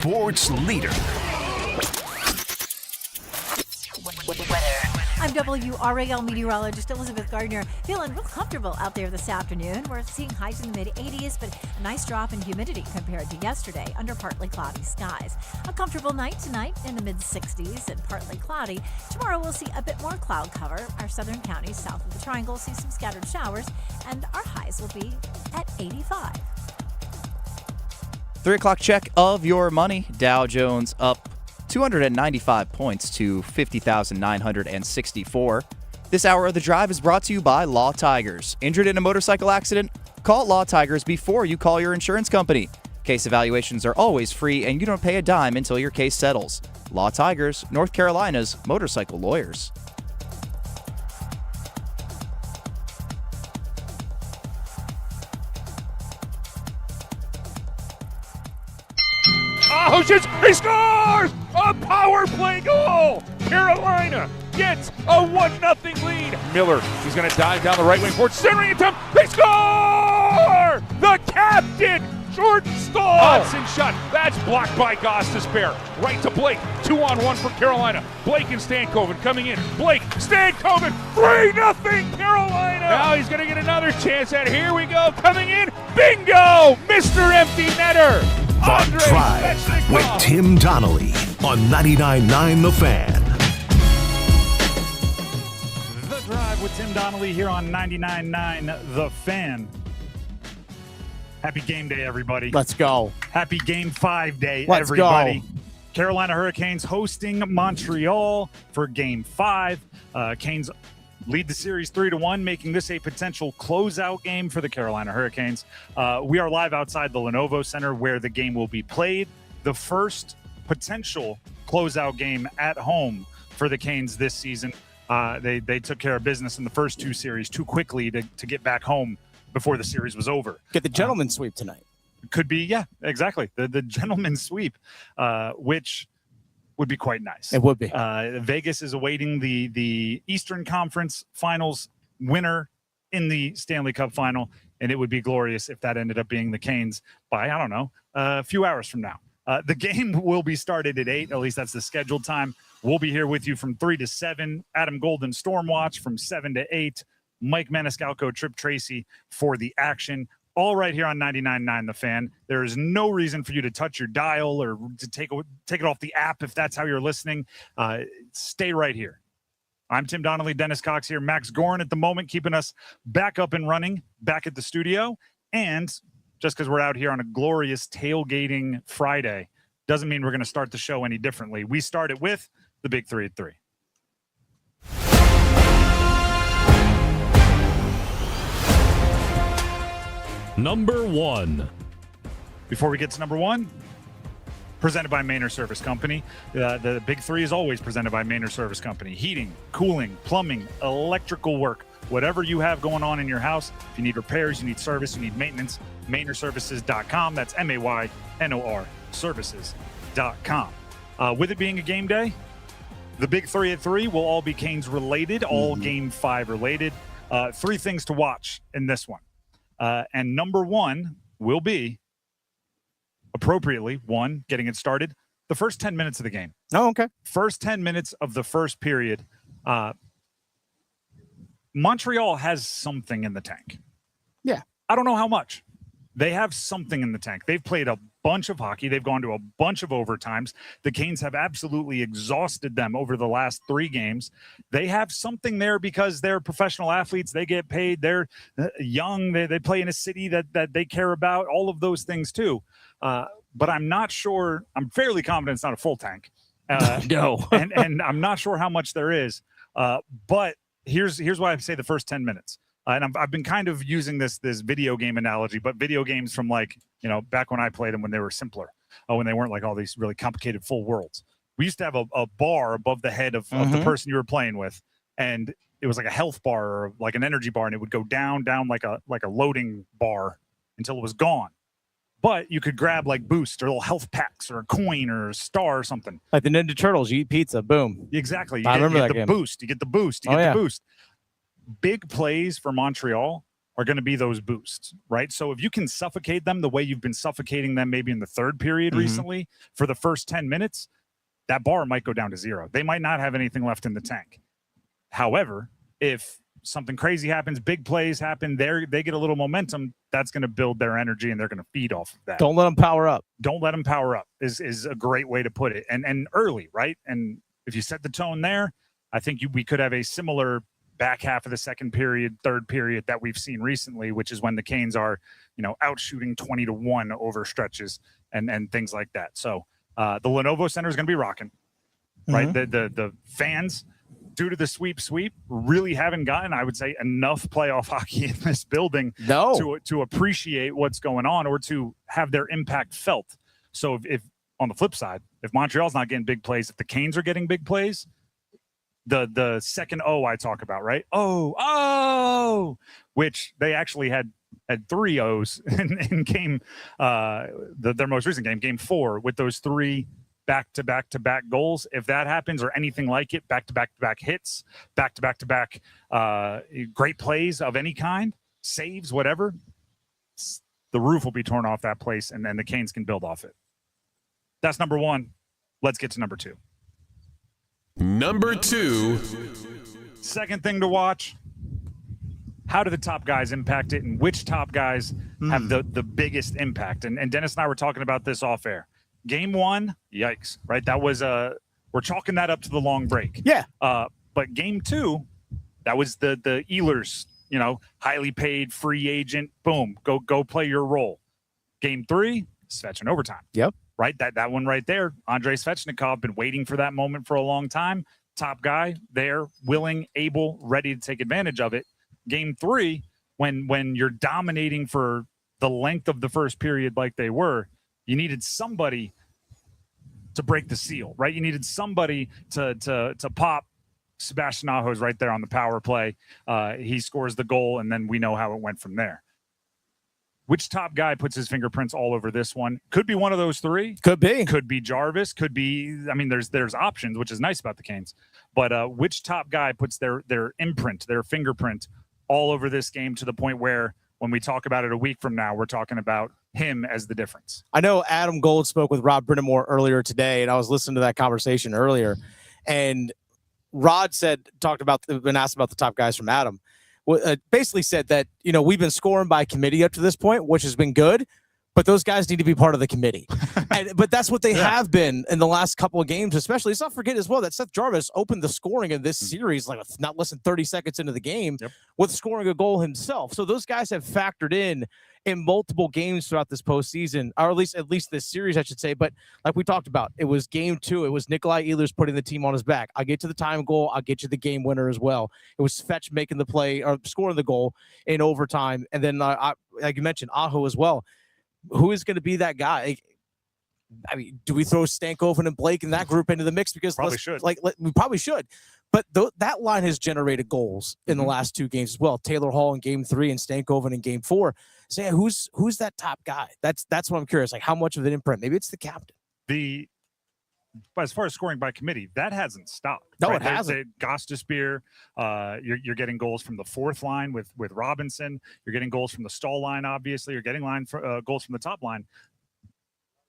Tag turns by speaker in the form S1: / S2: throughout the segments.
S1: Sports leader.
S2: I'm WRAL meteorologist Elizabeth Gardner. Feeling real comfortable out there this afternoon. We're seeing highs in the mid-80s, but a nice drop in humidity compared to yesterday under partly cloudy skies. A comfortable night tonight in the mid-60s and partly cloudy. Tomorrow we'll see a bit more cloud cover. Our southern counties south of the Triangle see some scattered showers, and our highs will be at 85.
S3: 3 o'clock check of your money. Dow Jones up 295 points to 50,964. This hour of The Drive is brought to you by Law Tigers. Injured in a motorcycle accident? Call Law Tigers before you call your insurance company. Case evaluations are always free, and you don't pay a dime until your case settles. Law Tigers, North Carolina's motorcycle lawyers.
S4: Oh, he scores! A power play goal! Carolina gets a 1-0 lead. Miller, he's going to dive down the right wing forward. Centering attempt. They score! The captain, Jordan Stahl. Hudson shot. That's blocked by Gostisbehere. Right to Blake. 2-on-1 for Carolina. Blake and Stankoven coming in. Blake, Stankoven, 3-0 Carolina. Now he's going to get another chance at here we go. Coming in. Bingo! Mr. Empty Netter.
S1: The Drive with Tim Donnelly on 99.9 The Fan.
S5: The Drive with Tim Donnelly here on 99.9 The Fan. Happy game day, everybody.
S6: Let's go.
S5: Happy Game 5 day,
S6: Let's
S5: everybody.
S6: go.
S5: Carolina Hurricanes hosting Montreal for Game 5. Canes lead the series 3-1, making this a potential closeout game for the Carolina Hurricanes. We are live outside the Lenovo Center where the game will be played. The first potential closeout game at home for the Canes this season. They took care of business in the first two series too quickly to get back home before the series was over.
S6: Get the gentleman's sweep tonight.
S5: Could be, yeah, exactly. The gentleman's sweep, which would be quite nice.
S6: It would be.
S5: Vegas is awaiting the Eastern Conference Finals winner in the Stanley Cup Final, and it would be glorious if that ended up being the Canes by, I don't know, a few hours from now. The game will be started at 8, at least that's the scheduled time. We'll be here with you from 3 to 7. Adam Golden Stormwatch from 7 to 8. Mike Maniscalco, Trip Tracy for the action. All right here on 99.9 The Fan. There is no reason for you to touch your dial or to take it off the app if that's how you're listening. Stay right here. I'm Tim Donnelly, Dennis Cox here. Max Gorin at the moment keeping us back up and running, back at the studio. And just because we're out here on a glorious tailgating Friday doesn't mean we're going to start the show any differently. We start it with the Big 3 at 3.
S4: Number 1.
S5: Before we get to number 1, presented by Maynard Service Company. The Big 3 is always presented by Maynard Service Company. Heating, cooling, plumbing, electrical work, whatever you have going on in your house. If you need repairs, you need service, you need maintenance, MaynardServices.com. That's MAYNOR Services.com. With it being a game day, the Big 3 at 3 will all be Canes related, all Game 5 related. 3 things to watch in this one. And number 1 will be, appropriately, getting it started, the first 10 minutes of the game.
S6: Oh, okay.
S5: First 10 minutes of the first period. Montreal has something in the tank.
S6: Yeah.
S5: I don't know how much. They have something in the tank. They've played a bunch of hockey. They've gone to a bunch of overtimes. The Canes have absolutely exhausted them over the last 3 games. They have something there because they're professional athletes. They get paid. They're young. They play in a city that they care about. All of those things too. But I'm not sure. I'm fairly confident it's not a full tank.
S6: No.
S5: and I'm not sure how much there is. But here's why I say the first 10 minutes. And I've been kind of using this video game analogy, but video games from back when I played them when they were simpler, when they weren't like all these really complicated full worlds. We used to have a bar above the head of the person you were playing with, and it was like a health bar or like an energy bar, and it would go down like a loading bar until it was gone. But you could grab like boost or little health packs or a coin or a star or something.
S6: Like the Ninja Turtles, you eat pizza, boom.
S5: Exactly. You
S6: I remember
S5: get
S6: that
S5: the
S6: game.
S5: boost. You get the boost. You get the boost. Big plays for Montreal are going to be those boosts, right? So if you can suffocate them the way you've been suffocating them maybe in the third period recently for the first 10 minutes, that bar might go down to 0. They might not have anything left in the tank. However, if something crazy happens, big plays happen, they get a little momentum, that's going to build their energy and they're going to feed off of that.
S6: Don't let them power up.
S5: Don't let them power up is a great way to put it. And early, right? And if you set the tone there, I think we could have a similar back half of the second period, third period that we've seen recently, which is when the Canes are, out shooting 20-1 over stretches and things like that. So the Lenovo Center is going to be rocking, right? The fans, due to the sweep, really haven't gotten, I would say, enough playoff hockey in this building to appreciate what's going on or to have their impact felt. So if on the flip side, if Montreal's not getting big plays, if the Canes are getting big plays, the second I talk about, right? Which they actually had 3 O's in game, their most recent game 4, with those 3 back-to-back goals. If that happens or anything like it, back-to-back hits, back-to-back great plays of any kind, saves, whatever, the roof will be torn off that place, and then the Canes can build off it. That's number 1. Let's get to number 2.
S1: Number 2.
S5: Second thing to watch, how do the top guys impact it and which top guys have the biggest impact? And Dennis and I were talking about this off air. Game 1, yikes, right? That was we're chalking that up to the long break.
S6: Yeah.
S5: But game 2, that was the Ehlers, highly paid free agent. Boom, go play your role. Game 3, Svechnik overtime.
S6: Yep.
S5: Right, that one right there. Andrei Svechnikov, been waiting for that moment for a long time. Top guy there, willing, able, ready to take advantage of it. Game 3, when you're dominating for the length of the first period like they were, you needed somebody to break the seal, right? You needed somebody to pop. Sebastian Aho's right there on the power play. He scores the goal, and then we know how it went from there. Which top guy puts his fingerprints all over this one? Could be one of those 3.
S6: Could be.
S5: Could be Jarvis. Could be. I mean, there's options, which is nice about the Canes. But which top guy puts their imprint, their fingerprint, all over this game to the point where when we talk about it a week from now, we're talking about him as the difference?
S6: I know Adam Gold spoke with Rob Brindamore earlier today, and I was listening to that conversation earlier, and Rod talked about when asked about the top guys from Adam. Basically said that, we've been scoring by committee up to this point, which has been good, but those guys need to be part of the committee. But that's what they have been in the last couple of games, especially. Let's not forget as well that Seth Jarvis opened the scoring in this series, like not less than 30 seconds into the game, with scoring a goal himself. So those guys have factored in multiple games throughout this postseason, or at least this series, I should say. But like we talked about, it was game 2. It was Nikolai Ehlers putting the team on his back. I'll get to the time goal. I'll get you the game winner as well. It was Fetch making the play or scoring the goal in overtime. And then, like you mentioned, Aho as well. Who is going to be that guy? I mean, do we throw Stankoven and Blake in that group into the mix? Because we probably should. But that line has generated goals in the last 2 games as well. Taylor Hall in game 3 and Stankoven in game 4. So yeah, who's that top guy? That's what I'm curious. Like, how much of an imprint? Maybe it's the captain.
S5: But as far as scoring by committee, that hasn't stopped.
S6: No, right? It hasn't.
S5: Gostisbehere, you're getting goals from the fourth line with Robinson. You're getting goals from the stall line, obviously. You're getting goals from the top line.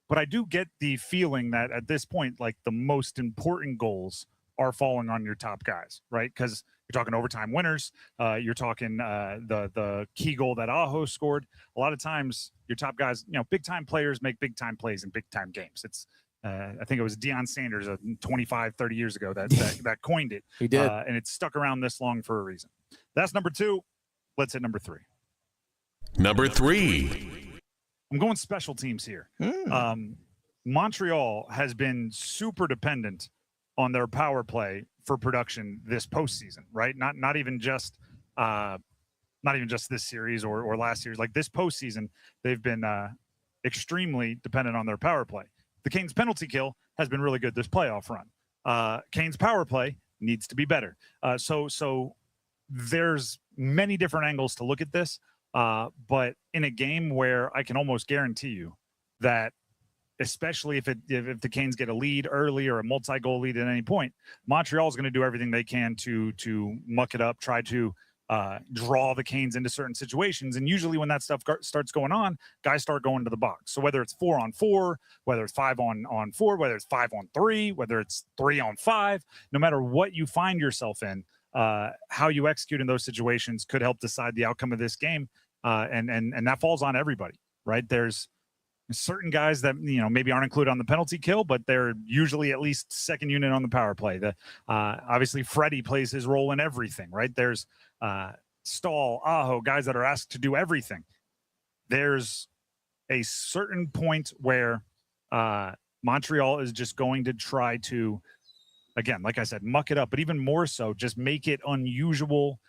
S5: But I do get the feeling that at this point, like, the most important goals are falling on your top guys, right? Because you're talking overtime winners. You're talking the key goal that Aho scored. A lot of times, your top guys, big-time players make big-time plays in big-time games. It's I think it was Deion Sanders 25, 30 years ago that coined it.
S6: He did.
S5: And it's stuck around this long for a reason. That's number 2. Let's hit number 3.
S1: Number 3.
S5: I'm going special teams here. Montreal has been super dependent on their power play for production this postseason, right? Not even just this series or last series. Like, this postseason, they've been extremely dependent on their power play. The Canes' penalty kill has been really good this playoff run. Canes' power play needs to be better. So there's many different angles to look at this. But in a game where I can almost guarantee you that, especially if the Canes get a lead early or a multi-goal lead at any point, Montreal is going to do everything they can to muck it up, try to draw the Canes into certain situations. And usually when that stuff starts going on, guys start going to the box. So whether it's 4-on-4, whether it's 5-on-4, whether it's 5-on-3, whether it's 3-on-5, no matter what you find yourself in, how you execute in those situations could help decide the outcome of this game. And that falls on everybody, right? There's certain guys that, maybe aren't included on the penalty kill, but they're usually at least second unit on the power play. Obviously Freddie plays his role in everything, right? There's Stahl, Aho, guys that are asked to do everything. There's a certain point where Montreal is just going to try to, again, like I said, muck it up, but even more so, just make it unusual,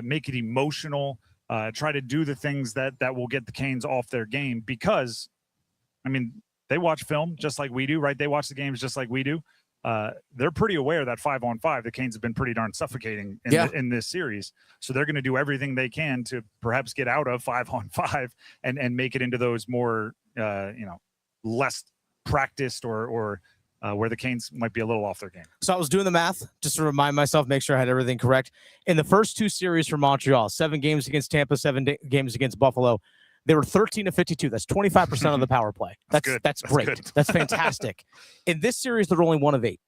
S5: make it emotional, try to do the things that will get the Canes off their game, because they watch film just like we do, right? They watch the games just like we do. They're pretty aware that 5-on-5, the Canes have been pretty darn suffocating in this series. So they're going to do everything they can to perhaps get out of 5-on-5 and make it into those more, less practiced or where the Canes might be a little off their game.
S6: So I was doing the math just to remind myself, make sure I had everything correct. In the first 2 series for Montreal, 7 games against Tampa, 7 games against Buffalo, they were 13-52. That's 25% of the power play. That's great.
S5: Good.
S6: That's fantastic. In this series, they're only 1 of 8.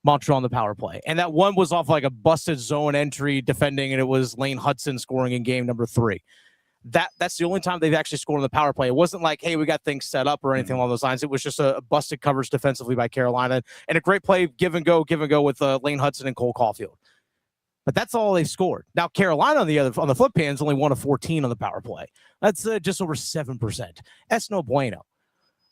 S6: Montreal on the power play. And that one was off like a busted zone entry defending, and it was Lane Hudson scoring in game number 3. That's the only time they've actually scored on the power play. It wasn't like, hey, we got things set up or anything along those lines. It was just a busted coverage defensively by Carolina and a great play, give and go with Lane Hudson and Cole Caulfield. But that's all they've scored. Now, Carolina on the flip hand, only 1 of 14 on the power play. That's just over 7%. That's no bueno.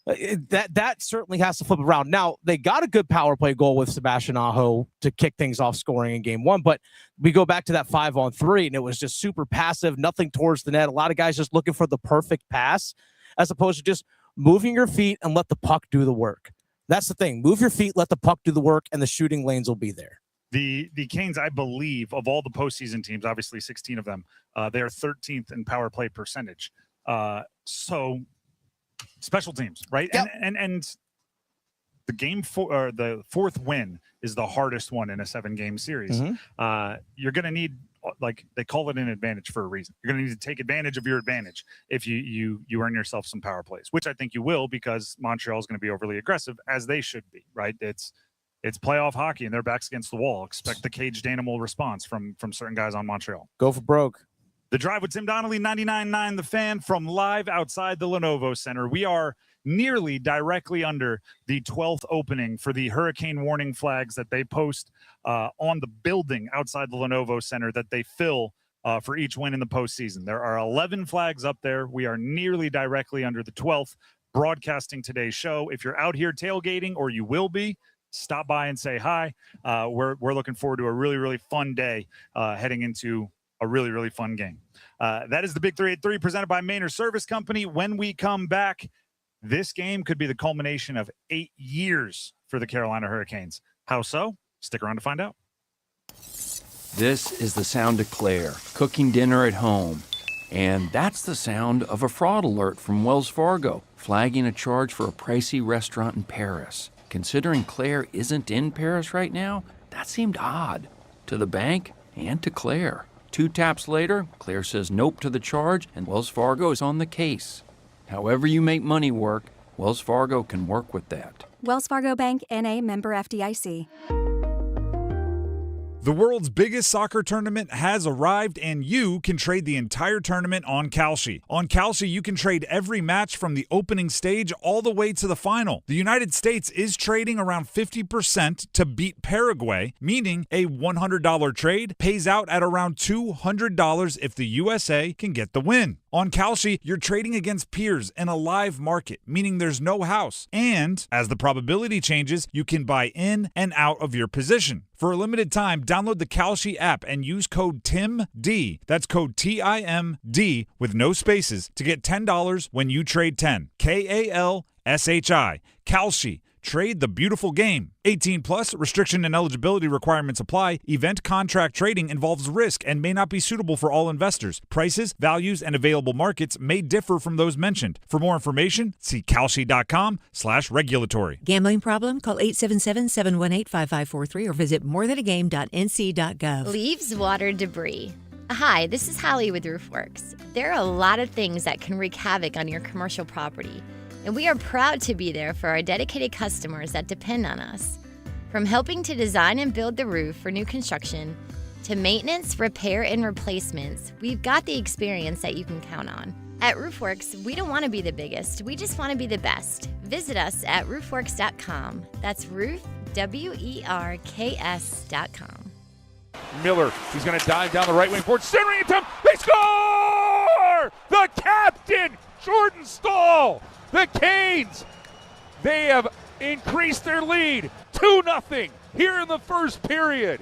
S6: That certainly has to flip around. Now, they got a good power play goal with Sebastian Aho to kick things off scoring in game 1, but we go back to that 5-on-3, and it was just super passive, nothing towards the net. A lot of guys just looking for the perfect pass as opposed to just moving your feet and let the puck do the work. That's the thing. Move your feet, let the puck do the work, and the shooting lanes will be there.
S5: The Canes, I believe, of all the postseason teams, obviously 16 of them, they are 13th in power play percentage. So special teams, right?
S6: Yep.
S5: And the game the 4th win is the hardest one in a 7-game series. You're going to need, like they call it an advantage for a reason. You're going to need to take advantage of your advantage if you earn yourself some power plays, which I think you will, because Montreal is going to be overly aggressive, as they should be, right? It's playoff hockey, and their backs against the wall. Expect the caged animal response from certain guys on Montreal.
S6: Go for broke.
S5: The Drive with Tim Donnelly, 99.9 The Fan, from live outside the Lenovo Center. We are nearly directly under the 12th opening for the hurricane warning flags that they post on the building outside the Lenovo Center that they fill for each win in the postseason. There are 11 flags up there. We are nearly directly under the 12th, broadcasting today's show. If you're out here tailgating, or you will be, stop by and say hi. We're looking forward to a really, really fun day heading into a really, really fun game. That is the Big 383 presented by Mainer Service Company. When we come back, this game could be the culmination of 8 years for the Carolina Hurricanes. How so? Stick around to find out.
S7: This is the sound of Claire cooking dinner at home. And that's the sound of a fraud alert from Wells Fargo, flagging a charge for a pricey restaurant in Paris. Considering Claire isn't in Paris right now, that seemed odd to the bank and to Claire. 2 taps later, Claire says nope to the charge, and Wells Fargo is on the case. However you make money work, Wells Fargo can work with that.
S8: Wells Fargo Bank, N.A., member FDIC.
S9: The world's biggest soccer tournament has arrived, and you can trade the entire tournament on Kalshi. On Kalshi, you can trade every match from the opening stage all the way to the final. The United States is trading around 50% to beat Paraguay, meaning a $100 trade pays out at around $200 if the USA can get the win. On Kalshi, you're trading against peers in a live market, meaning there's no house. And as the probability changes, you can buy in and out of your position. For a limited time, download the Kalshi app and use code TIMD. That's code TIMD with no spaces to get $10 when you trade 10. KALSHI. Kalshi. Trade the beautiful game. 18 plus, restriction and eligibility requirements apply. Event contract trading involves risk and may not be suitable for all investors. Prices, values, and available markets may differ from those mentioned. For more information, see kalshi.com/regulatory.
S10: Gambling problem? Call 877-718-5543 or visit morethanagame.nc.gov.
S11: Leaves, water, debris.
S10: Hi, this is Hallie with RoofWorks. There are a lot of things that can wreak havoc on your commercial property, and we are proud to be there for our dedicated customers that depend on us. From helping to design and build the roof for new construction, to maintenance, repair, and replacements, we've got the experience that you can count on. At RoofWorks, we don't want to be the biggest, we just want to be the best. Visit us at roofworks.com. That's roof, WERKS.com.
S4: Miller, he's going to dive down the right wing forward, centering attempt, they score! The captain, Jordan Staal, the Canes, they have increased their lead 2-0 here in the first period.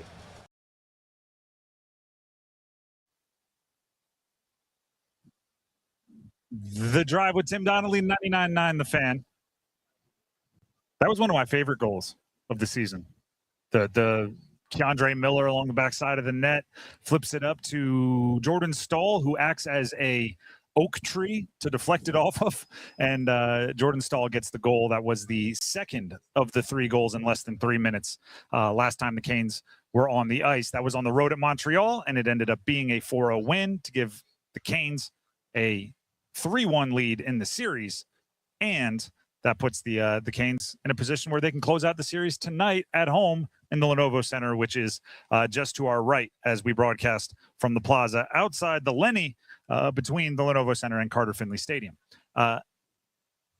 S5: The Drive with Tim Donnelly, 99.9 The Fan. That was one of my favorite goals of the season. The Keandre Miller along the backside of the net flips it up to Jordan Staal, who acts as a oak tree to deflect it off of, and Jordan Staal gets the goal. That was the second of the 3 goals in less than 3 minutes last time the Canes were on the ice. That was on the road at Montreal, and it ended up being a 4-0 win to give the Canes a 3-1 lead in the series, and that puts the Canes in a position where they can close out the series tonight at home in the Lenovo Center, which is just to our right as we broadcast from the plaza outside the Lenny between the Lenovo Center and Carter Finley Stadium. I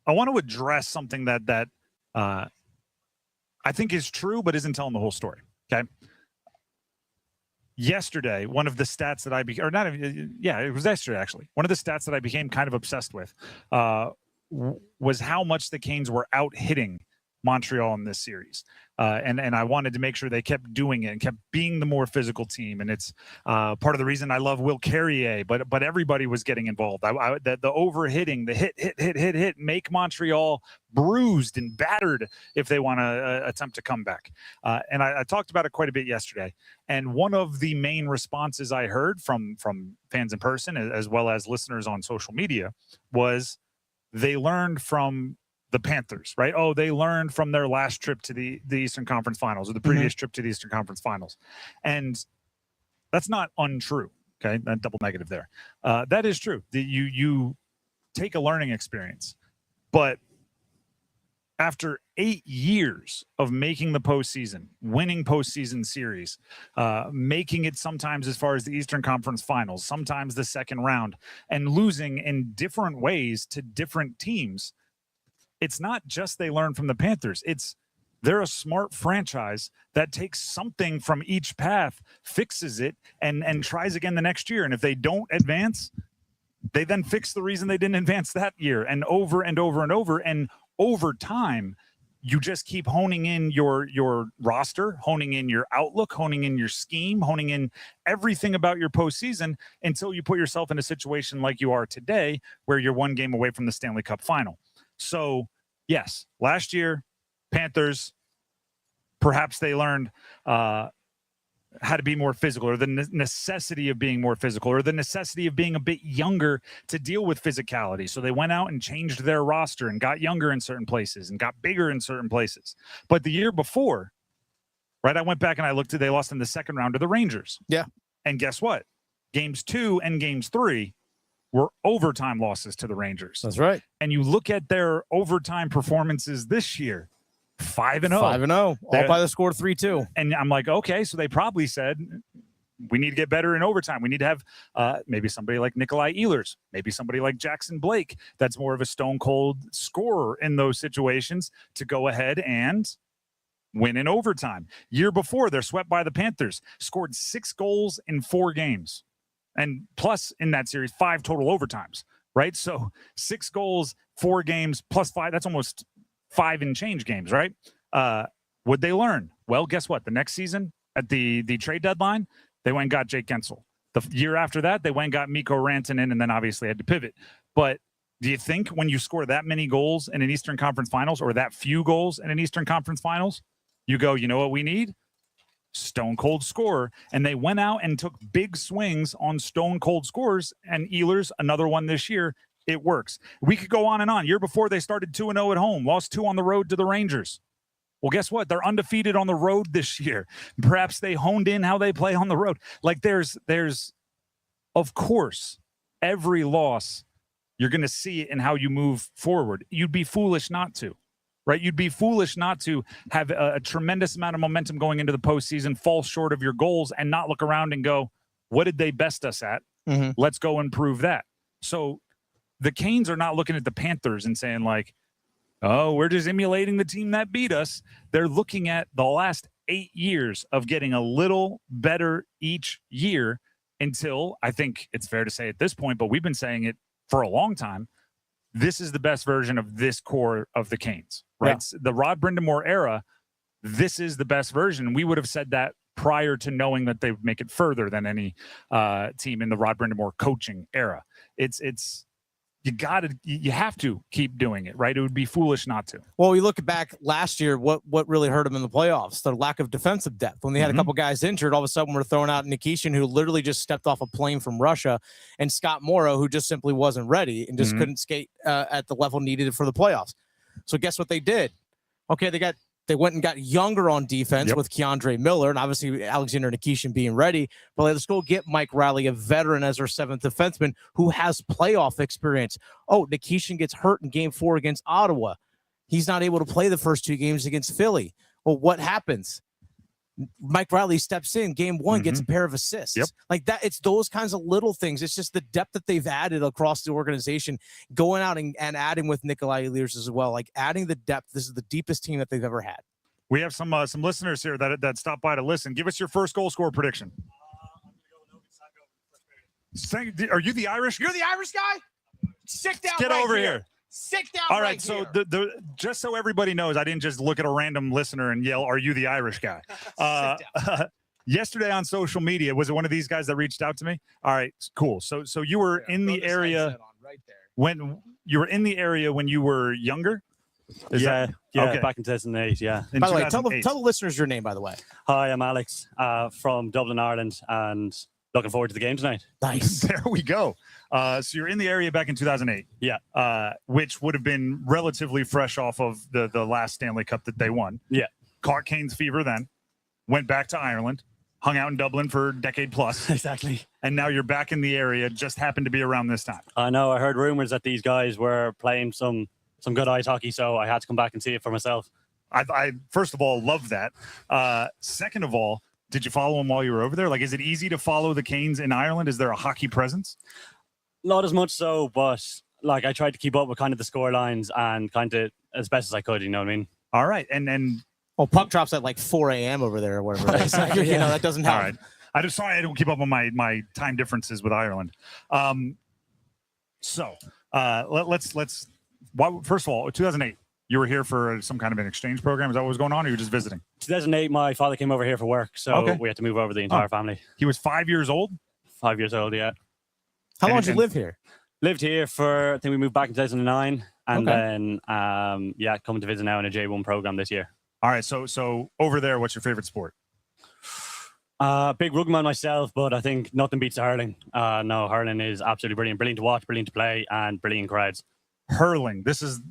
S5: want to address something that I think is true but isn't telling the whole story. Okay. Yesterday, one of the stats that it was yesterday actually. One of the stats that I became kind of obsessed with was how much the Canes were out hitting Montreal in this series. And I wanted to make sure they kept doing it and kept being the more physical team. And it's part of the reason I love Will Carrier, but everybody was getting involved. The overhitting, the hit, make Montreal bruised and battered if they want to attempt to come back. And I talked about it quite a bit yesterday. And one of the main responses I heard from fans in person, as well as listeners on social media, was they learned from the Panthers, right? Oh, they learned from their last trip to the Eastern Conference Finals, or the previous trip to the Eastern Conference Finals. And that's not untrue, okay? That double negative there. That is true. You take a learning experience. But after 8 years of making the postseason, winning postseason series, making it sometimes as far as the Eastern Conference Finals, sometimes the second round, and losing in different ways to different teams, it's not just they learn from the Panthers. They're a smart franchise that takes something from each path, fixes it, and tries again the next year. And if they don't advance, they then fix the reason they didn't advance that year, and over and over and over. And over time, you just keep honing in your roster, honing in your outlook, honing in your scheme, honing in everything about your postseason until you put yourself in a situation like you are today, where you're one game away from the Stanley Cup final. So, yes, last year, Panthers, perhaps they learned how to be more physical, or the necessity of being more physical, or the necessity of being a bit younger to deal with physicality. So they went out and changed their roster and got younger in certain places and got bigger in certain places. But the year before, right, I went back and I looked at, they lost in the second round to the Rangers.
S6: Yeah.
S5: And guess what? Games 2 and games 3 were overtime losses to the Rangers.
S6: That's right.
S5: And you look at their overtime performances this year, 5-0.
S6: 5-0, all by the score 3-2.
S5: And I'm like, okay, so they probably said, we need to get better in overtime. We need to have maybe somebody like Nikolai Ehlers, maybe somebody like Jackson Blake that's more of a stone-cold scorer in those situations to go ahead and win in overtime. Year before, they're swept by the Panthers, scored 6 goals in 4 games. And plus, in that series, 5 total overtimes, right? So 6 goals, 4 games, plus 5, that's almost 5 and change games, right? Would they learn? Well, guess what? The next season, at the trade deadline, they went and got Jake Gensel. The year after that, they went and got Mikko Rantanen, and then obviously had to pivot. But do you think when you score that many goals in an Eastern Conference Finals, or that few goals in an Eastern Conference Finals, you go, you know what we need? Stone cold scorer. And they went out and took big swings on stone cold scores, and Ehlers, another one this year. It works. We could go on and on. Year before, they started 2-0 at home, lost 2 on the road to the Rangers. Well, guess what? They're undefeated on the road this year. Perhaps they honed in how they play on the road. Like there's of course, every loss, you're going to see it in how you move forward. You'd be foolish not to, right? You'd be foolish not to have a tremendous amount of momentum going into the postseason, fall short of your goals, and not look around and go, what did they best us at?
S6: Mm-hmm.
S5: Let's go improve that. So the Canes are not looking at the Panthers and saying like, oh, we're just emulating the team that beat us. They're looking at the last 8 years of getting a little better each year until, I think it's fair to say at this point, but we've been saying it for a long time, this is the best version of this core of the Canes, right?
S6: Yeah.
S5: The Rod Brind'Amour era, this is the best version. We would have said that prior to knowing that they would make it further than any team in the Rod Brind'Amour coaching era. You have to keep doing it, right? It would be foolish not to.
S6: Well, we look back last year, what really hurt them in the playoffs, the lack of defensive depth. When they had a couple guys injured, all of a sudden we're throwing out Nikishin, who literally just stepped off a plane from Russia, and Scott Morrow, who just simply wasn't ready and just couldn't skate at the level needed for the playoffs. So guess what they did? Okay, they went and got younger on defense with Keandre Miller and obviously Alexander Nikishin being ready. But let's go get Mike Raleigh, a veteran, as our 7th defenseman who has playoff experience. Oh, Nikishin gets hurt in Game 4 against Ottawa. He's not able to play the first 2 games against Philly. Well, what happens? Mike Riley steps in, Game 1, gets a pair of assists. Like that, it's those kinds of little things. It's just the depth that they've added across the organization, going out and adding with Nikolai Ehlers as well, like adding the depth. This is the deepest team that they've ever had.
S5: We have some listeners here that stopped by to listen. Give us your first goal scorer prediction. Are you the Irish?
S6: You're the Irish guy? Sit down.
S5: Get over here.
S6: Sit down.
S5: All right. So just so everybody knows, I didn't just look at a random listener and yell, "Are you the Irish guy?" Yesterday on social media, was it one of these guys that reached out to me? All right, cool. So you were in the area when you were in the area when you were younger.
S11: Okay.
S12: Back in 2008, yeah.
S6: By the way, tell the listeners your name, by the way.
S12: Hi, I'm Alex from Dublin, Ireland, and looking forward to the game tonight.
S6: Nice.
S5: There we go. So you're in the area back in 2008.
S12: Yeah.
S5: Which would have been relatively fresh off of the last Stanley Cup that they won.
S12: Yeah.
S5: Caught Canes fever then, went back to Ireland, hung out in Dublin for a decade plus.
S12: Exactly.
S5: And now you're back in the area, just happened to be around this time.
S12: I know. I heard rumors that these guys were playing some good ice hockey, so I had to come back and see it for myself.
S5: I first of all, love that. Second of all, did you follow them while you were over there? Like, is it easy to follow the Canes in Ireland? Is there a hockey presence?
S12: Not as much so, but like I tried to keep up with kind of the score lines and kind of as best as I could, you know what I mean?
S5: All right. And
S6: well, puck drops at like 4 a.m. over there or whatever. It is. You know, that doesn't help.
S5: All right. I don't keep up on my time differences with Ireland. Let's first of all, 2008, you were here for some kind of an exchange program. Is that what was going on, or you were just visiting?
S12: 2008, my father came over here for work, so we had to move over the entire family.
S5: He was 5 years old?
S12: 5 years old, yeah.
S6: How long did you live here?
S12: Lived here for, I think we moved back in 2009, and then, coming to visit now in a J1 program this year.
S5: All right, so over there, what's your favorite sport?
S12: Big rugby man myself, but I think nothing beats hurling. No, hurling is absolutely brilliant. Brilliant to watch, brilliant to play, and brilliant crowds.
S5: Hurling. This is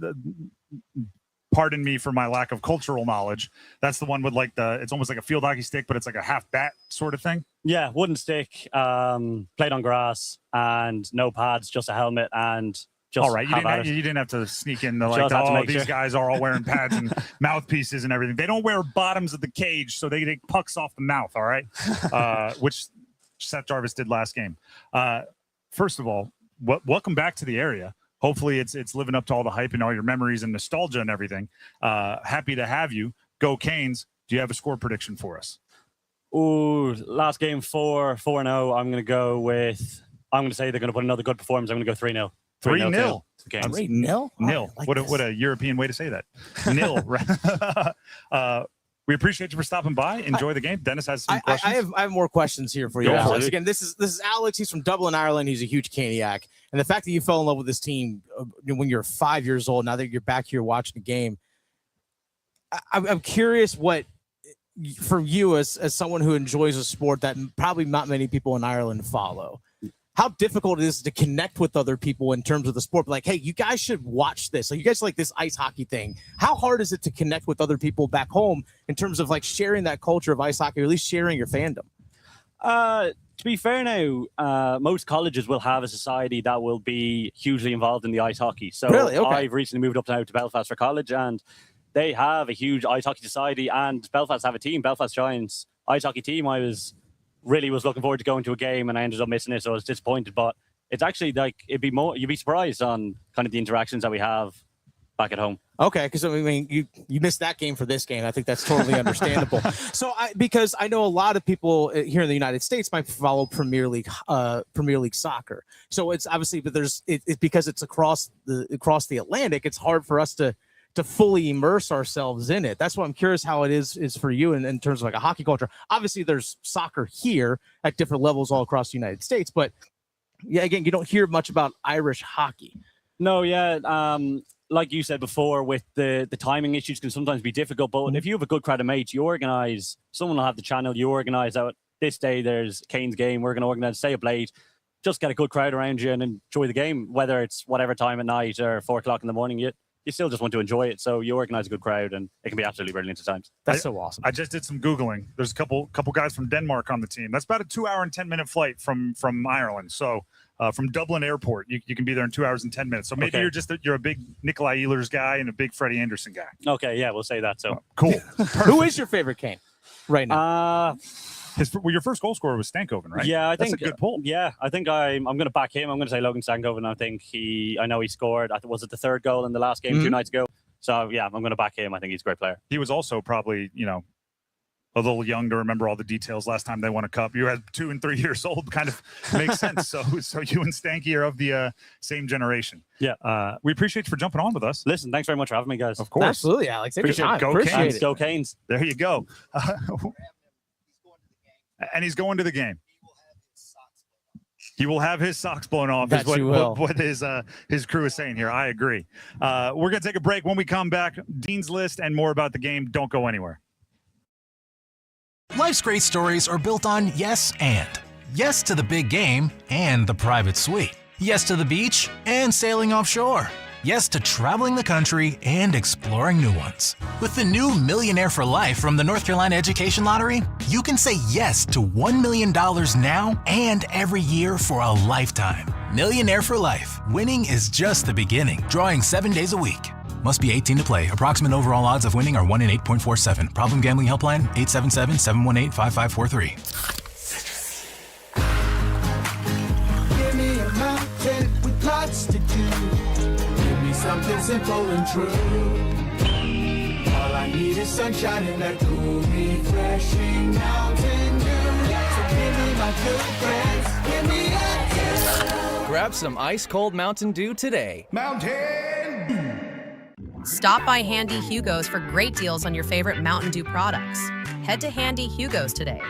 S5: pardon me for my lack of cultural knowledge. That's the one with like it's almost like a field hockey stick, but it's like a half bat sort of thing.
S12: Yeah, wooden stick, played on grass, and no pads, just a helmet, and just
S5: all right. You didn't have to sneak in these guys are all wearing pads and mouthpieces and everything. They don't wear bottoms of the cage, so they take pucks off the mouth. All right, which Seth Jarvis did last game. First of all, welcome back to the area. Hopefully it's living up to all the hype and all your memories and nostalgia and everything. Happy to have you. Go Canes. Do you have a score prediction for us?
S12: Ooh, last game 4-0. I'm going to say they're going to put another good performance. I'm going to go 3-0.
S5: 3-0.
S6: 3-0?
S5: Nil. What a European way to say that. Nil. We appreciate you for stopping by. Enjoy the game. Dennis has some questions.
S6: I have more questions here for you, Alex. Again, this is Alex. He's from Dublin, Ireland. He's a huge Caniac. And the fact that you fell in love with this team when you're 5 years old, now that you're back here watching the game, I'm curious what, for you as someone who enjoys a sport that probably not many people in Ireland follow, how difficult it is to connect with other people in terms of the sport. Like, hey, you guys should watch this. Like, you guys like this ice hockey thing. How hard is it to connect with other people back home in terms of like sharing that culture of ice hockey, or at least sharing your fandom?
S12: To be fair now, most colleges will have a society that will be hugely involved in the ice hockey. So
S6: Really? Okay.
S12: I've recently moved up now to Belfast for college, and they have a huge ice hockey society, and Belfast have a team, Belfast Giants ice hockey team. I was looking forward to going to a game, and I ended up missing it, so I was disappointed. But it's actually like you'd be surprised on kind of the interactions that we have back at home.
S6: Okay, because I mean, you missed that game for this game. I think that's totally understandable. Because I know a lot of people here in the United States might follow Premier League soccer. So it's obviously, but it's because it's across the Atlantic. It's hard for us to fully immerse ourselves in it. That's why I'm curious how it is for you in terms of like a hockey culture. Obviously, there's soccer here at different levels all across the United States, but yeah, again, you don't hear much about Irish hockey.
S12: No, yeah. Like you said before, with the timing issues can sometimes be difficult, but if you have a good crowd of mates, you organise, someone will have the channel, you organise out this day there's Canes game, we're going to organise, stay up late, just get a good crowd around you and enjoy the game, whether it's whatever time at night or 4 o'clock in the morning, you still just want to enjoy it. So you organise a good crowd and it can be absolutely brilliant at times.
S6: That's so awesome.
S5: I just did some Googling. There's a couple guys from Denmark on the team. That's about a 2 hour and 10 minute flight from Ireland. So from Dublin Airport, you can be there in 2 hours and 10 minutes. So maybe you're a big Nikolai Ehlers guy and a big Freddie Anderson guy.
S12: Okay, yeah, we'll say that. So
S5: cool.
S6: Who is your favorite Kane right now?
S5: Your first goal scorer was Stankoven, right?
S12: Yeah, I think
S5: that's a good pull.
S12: Yeah, I think I'm going to back him. I'm going to say Logan Stankoven. I know he scored. Was it the third goal in the last game 2 nights ago? So yeah, I'm going to back him. I think he's a great player.
S5: He was also probably, a little young to remember all the details last time they won a cup. You had 2 and 3 years old, kind of makes sense. So you and Stanky are of the same generation.
S12: Yeah.
S5: We appreciate you for jumping on with us.
S12: Listen, thanks very much for having me, guys.
S5: Of course.
S6: Absolutely, Alex.
S5: Appreciate it. Go Canes.
S12: Go Canes.
S5: There you go. And he's going to the game. He will have his socks blown off.
S6: That
S5: Is
S6: you will.
S5: what his crew is saying here. I agree. We're going to take a break. When we come back, Dean's List and more about the game. Don't go anywhere.
S11: Life's great stories are built on yes and. Yes to the big game and the private suite. Yes to the beach and sailing offshore. Yes to traveling the country and exploring new ones. With the new Millionaire for Life from the North Carolina Education Lottery, you can say yes to $1 million now and every year for a lifetime. Millionaire for Life. Winning is just the beginning. Drawing 7 days a week. Must be 18 to play. Approximate overall odds of winning are 1 in 8.47. Problem gambling helpline 877-718-5543.
S13: Give me a mountain with lots to do. Give me something simple and true. All I need is sunshine and that cool, refreshing Mountain Dew. So give me my good friends. Give me a kiss.
S14: Grab some ice-cold Mountain Dew today.
S13: Mountain Dew.
S15: Stop by Handy Hugo's for great deals on your favorite Mountain Dew products. Head to Handy Hugo's today.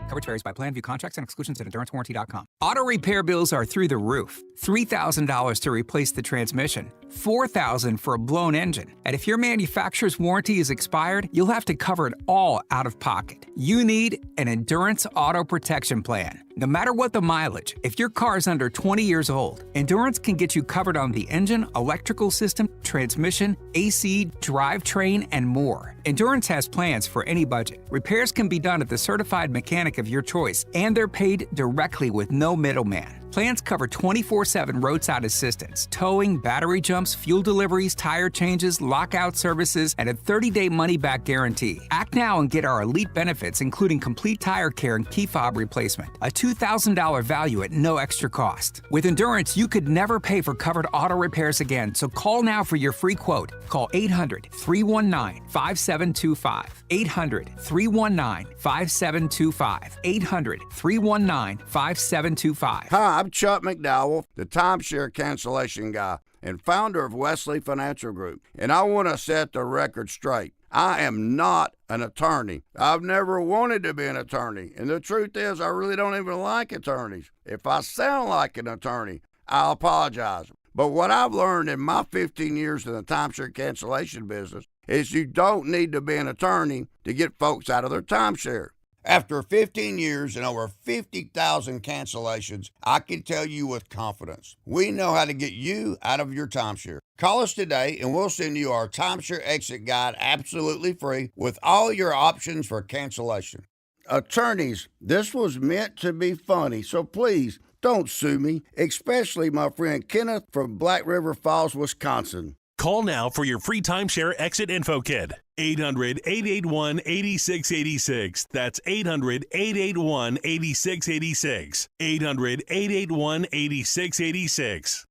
S16: Coverage varies by plan. View contracts and exclusions at endurancewarranty.com. Auto repair bills are through the roof. $3,000 to replace the transmission. $4,000 for a blown engine. And if your manufacturer's warranty is expired, you'll have to cover it all out of pocket. You need an Endurance Auto Protection Plan. No matter what the mileage, if your car is under 20 years old, Endurance can get you covered on the engine, electrical system, transmission, AC, drivetrain, and more. Endurance has plans for any budget. Repairs can be done at the certified mechanic of your choice, and they're paid directly with no middleman. Plans cover 24/7 roadside assistance, towing, battery jumps, fuel deliveries, tire changes, lockout services, and a 30-day money-back guarantee. Act now and get our elite benefits, including complete tire care and key fob replacement. A $2,000 value at no extra cost. With Endurance, you could never pay for covered auto repairs again, so call now for your free quote. Call 800-319-5725. 800-319-5725. 800-319-5725.
S17: Hi, I'm Chuck McDowell, the timeshare cancellation guy and founder of Wesley Financial Group, and I want to set the record straight. I am not an attorney. I've never wanted to be an attorney, and the truth is I really don't even like attorneys. If I sound like an attorney, I'll apologize. But what I've learned in my 15 years in the timeshare cancellation business is you don't need to be an attorney to get folks out of their timeshare. After 15 years and over 50,000 cancellations, I can tell you with confidence, we know how to get you out of your timeshare. Call us today and we'll send you our timeshare exit guide absolutely free with all your options for cancellation. Attorneys, this was meant to be funny, so please don't sue me, especially my friend Kenneth from Black River Falls, Wisconsin.
S18: Call now for your free timeshare exit info kit. 800-881-8686. That's 800-881-8686. 800-881-8686.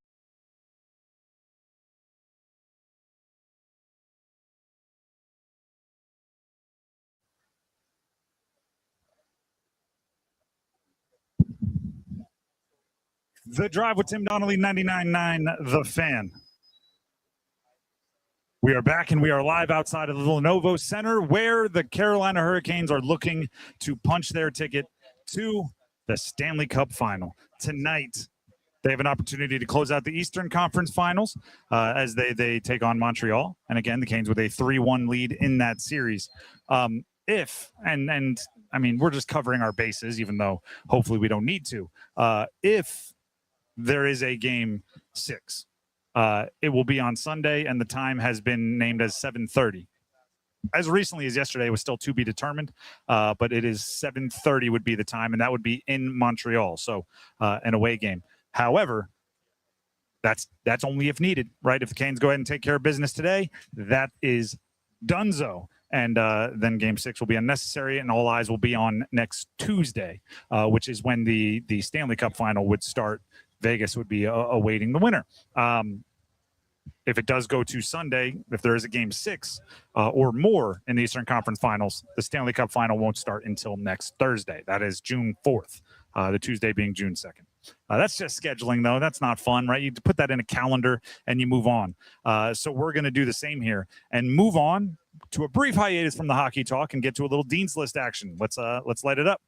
S5: The Drive with Tim Donnelly, 99.9 The Fan. We are back and we are live outside of the Lenovo Center where the Carolina Hurricanes are looking to punch their ticket to the Stanley Cup Final. Tonight, they have an opportunity to close out the Eastern Conference Finals as they take on Montreal. And again, the Canes with a 3-1 lead in that series. I mean, we're just covering our bases, even though hopefully we don't need to. If there is a game 6, it will be on Sunday, and the time has been named as 7:30. As recently as yesterday, it was still to be determined, but it is 7:30 would be the time, and that would be in Montreal, so an away game. However, that's only if needed, right? If the Canes go ahead and take care of business today, that is donezo. And then Game 6 will be unnecessary, and all eyes will be on next Tuesday, which is when the Stanley Cup Final would start. Vegas would be awaiting the winner. If it does go to Sunday, if there is a Game 6 or more in the Eastern Conference Finals, the Stanley Cup Final won't start until next Thursday. That is June 4th, the Tuesday being June 2nd. That's just scheduling, though. That's not fun, right? You put that in a calendar and you move on. So we're going to do the same here and move on to a brief hiatus from the hockey talk and get to a little Dean's List action. Let's light it up.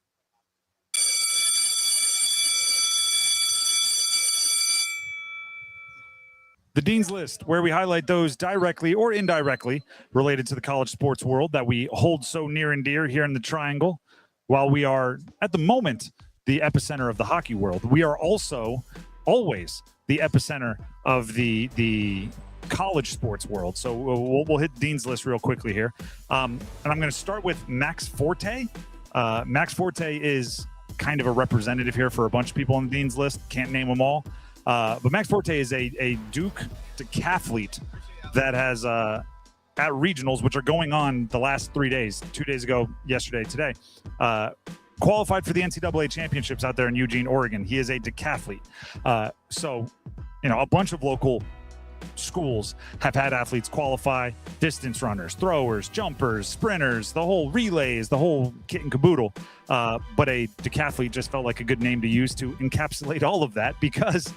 S5: The Dean's List, where we highlight those directly or indirectly related to the college sports world that we hold so near and dear here in the Triangle. While we are, at the moment, the epicenter of the hockey world, we are also always the epicenter of the college sports world. So we'll hit Dean's List real quickly here. And I'm going to start with Max Forte. Max Forte is kind of a representative here for a bunch of people on the Dean's List. Can't name them all. But Max Forte is a Duke decathlete that has at regionals, which are going on the last 3 days, 2 days ago, yesterday, today, qualified for the NCAA championships out there in Eugene, Oregon. He is a decathlete. So, a bunch of local schools have had athletes qualify, distance runners, throwers, jumpers, sprinters, the whole relays, the whole kit and caboodle. But a decathlete just felt like a good name to use to encapsulate all of that because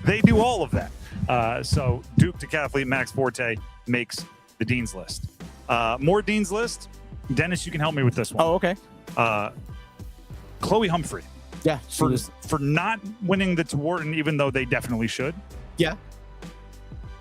S5: they do all of that. So Duke decathlete Max Forte makes the Dean's List. More Dean's List. Dennis, you can help me with this one.
S6: Oh, okay.
S5: Chloe Humphrey.
S6: Yeah.
S5: For not winning the Tewaaraton, even though they definitely should.
S6: Yeah.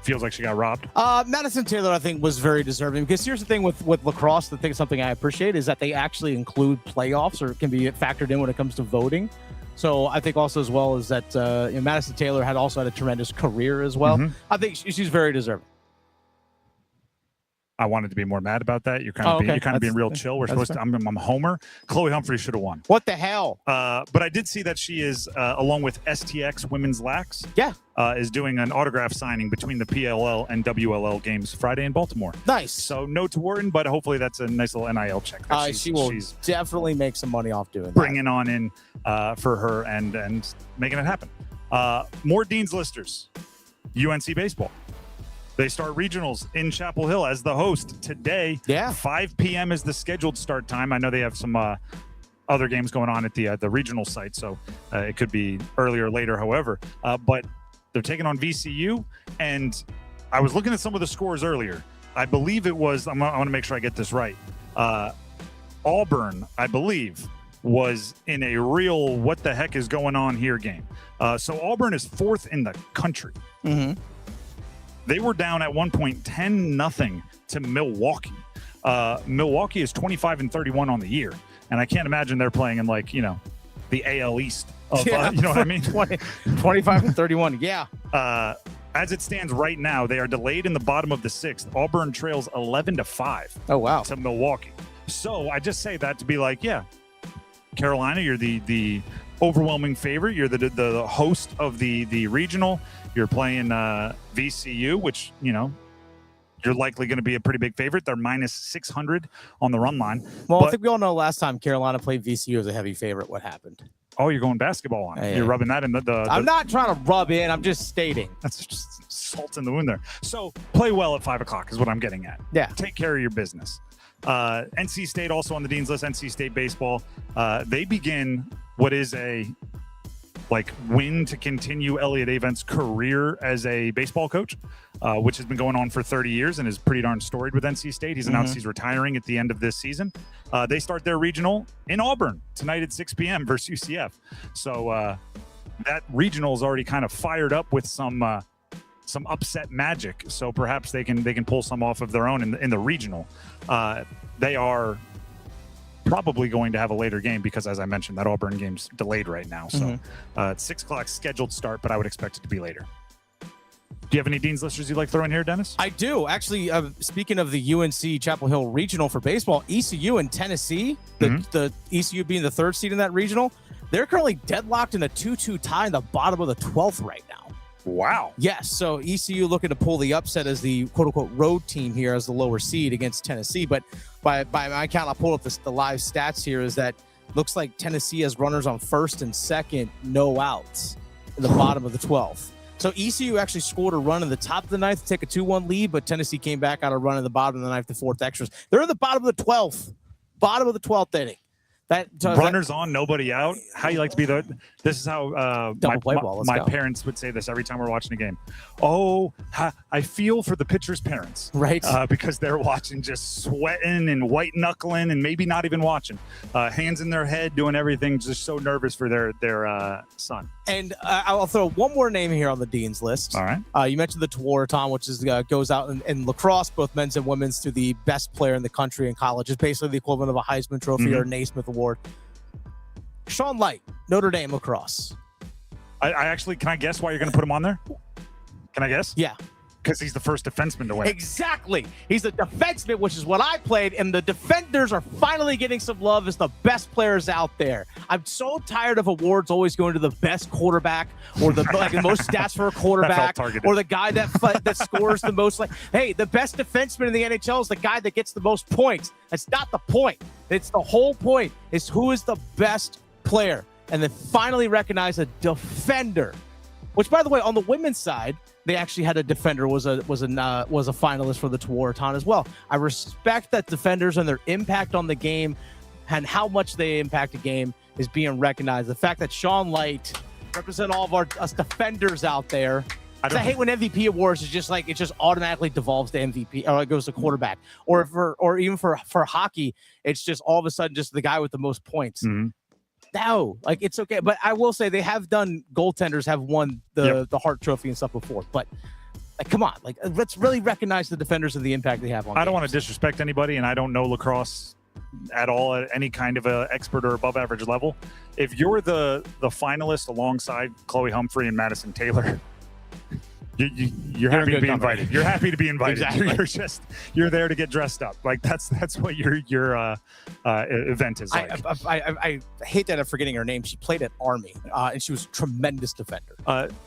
S5: Feels like she got robbed.
S6: Madison Taylor, I think, was very deserving because here's the thing with lacrosse. Something I appreciate is that they actually include playoffs or can be factored in when it comes to voting. So I think also as well is that Madison Taylor had a tremendous career as well.
S5: Mm-hmm.
S6: I think she's very deserving.
S5: I wanted to be more mad about that. You're kind of being real chill. We're supposed to. I'm Homer. Chloe Humphrey should have won.
S6: What the hell?
S5: But I did see that she is, along with STX Women's Lax.
S6: Yeah.
S5: Is doing an autograph signing between the PLL and WLL games Friday in Baltimore.
S6: Nice.
S5: So no Tewaaraton, but hopefully that's a nice little NIL check.
S6: She will definitely make some money off doing
S5: bringing on in for her and making it happen. More Dean's Listers. UNC baseball. They start regionals in Chapel Hill as the host today.
S6: Yeah.
S5: 5 p.m. is the scheduled start time. I know they have some other games going on at the regional site, so it could be earlier or later, however. But they're taking on VCU, and I was looking at some of the scores earlier. I believe it was, I want to make sure I get this right. Auburn, I believe, was in a real what the heck is going on here game. So Auburn is 4th in the country.
S6: Mm-hmm.
S5: They were down at one point 10-0 to Milwaukee. Milwaukee is 25-31 on the year, and I can't imagine they're playing in the AL East. You know what I mean?
S6: 25-31. Yeah.
S5: As it stands right now, they are delayed in the bottom of the 6th. Auburn trails 11-5.
S6: Oh wow.
S5: To Milwaukee. So I just say that to be like, yeah, Carolina. You're the overwhelming favorite. You're the host of the regional. You're playing VCU, which, you know, you're likely going to be a pretty big favorite. They're minus 600 on the run line.
S6: Well, I think we all know last time Carolina played VCU as a heavy favorite, what happened.
S5: Oh, you're going basketball on it.
S6: Yeah.
S5: You're rubbing that in the
S6: I'm not trying to rub in. I'm just stating.
S5: That's just salt in the wound there. So play well at 5 o'clock is what I'm getting at.
S6: Yeah.
S5: Take care of your business. NC State also on the Dean's List. NC State baseball. They begin what is a win to continue Elliott Avent's career as a baseball coach, which has been going on for 30 years and is pretty darn storied with NC State. He's announced he's retiring at the end of this season. They start their regional in Auburn tonight at 6 p.m. versus UCF. So that regional is already kind of fired up with some upset magic. So perhaps they can pull some off of their own in the regional. They are probably going to have a later game because, as I mentioned, that Auburn game's delayed right now. So it's 6 o'clock scheduled start, but I would expect it to be later. Do you have any Dean's Listers you'd like to throw in here, Dennis?
S6: I do. Actually, speaking of the UNC Chapel Hill Regional for baseball, ECU and Tennessee, the ECU being the 3rd seed in that regional, they're currently deadlocked in a 2-2 tie in the bottom of the 12th right now.
S5: Wow.
S6: Yes. So ECU looking to pull the upset as the quote-unquote road team here as the lower seed against Tennessee. But by my count, I'll pull up the live stats here, is that looks like Tennessee has runners on 1st and 2nd, no outs in the bottom of the 12th. So ECU actually scored a run in the top of the 9th to take a 2-1 lead, but Tennessee came back out a run in the bottom of the 9th to 4th extras. They're in the bottom of the 12th. Bottom of the 12th inning.
S5: Runners on, nobody out. How you like to be the? This is how my parents would say this every time we're watching a game. Oh, I feel for the pitcher's parents,
S6: right?
S5: Because they're watching, just sweating and white knuckling, and maybe not even watching, hands in their head, doing everything, just so nervous for their son.
S6: And I'll throw one more name here on the Dean's List.
S5: All right.
S6: You mentioned the Tewaaraton, which is goes out in lacrosse, both men's and women's, to the best player in the country in college. It's basically the equivalent of a Heisman Trophy or a Naismith Award. Sean Light, Notre Dame lacrosse.
S5: I actually, can I guess why you're going to put him on there? Can I guess?
S6: Yeah.
S5: Because he's the first defenseman to win.
S6: Exactly. He's a defenseman, which is what I played, and the defenders are finally getting some love as the best players out there. I'm so tired of awards always going to the best quarterback or the most stats for a quarterback or the guy that scores the most. Hey, the best defenseman in the NHL is the guy that gets the most points. That's not the point. It's the whole point. It's who is the best player, and they finally recognize a defender. Which, by the way, on the women's side, they actually had a defender was a finalist for the Tewaaraton as well. I respect that defenders and their impact on the game and how much they impact a game is being recognized. The fact that Sean Light represent all of us defenders out there. I hate when MVP awards is just it just automatically devolves to MVP or it goes to quarterback or even for hockey, it's just all of a sudden just the guy with the most points. No, it's okay. But I will say they have done, goaltenders have won the Hart Trophy and stuff before. But come on, let's really recognize the defenders and the impact they have on
S5: I don't want to disrespect anybody, and I don't know lacrosse at all at any kind of a expert or above average level. If you're the finalist alongside Chloe Humphrey and Madison Taylor, you're happy to be invited. You're happy to be invited.
S6: Exactly.
S5: You're there to get dressed up. That's what your event is like.
S6: I hate that I'm forgetting her name. She played at Army, and she was a tremendous defender.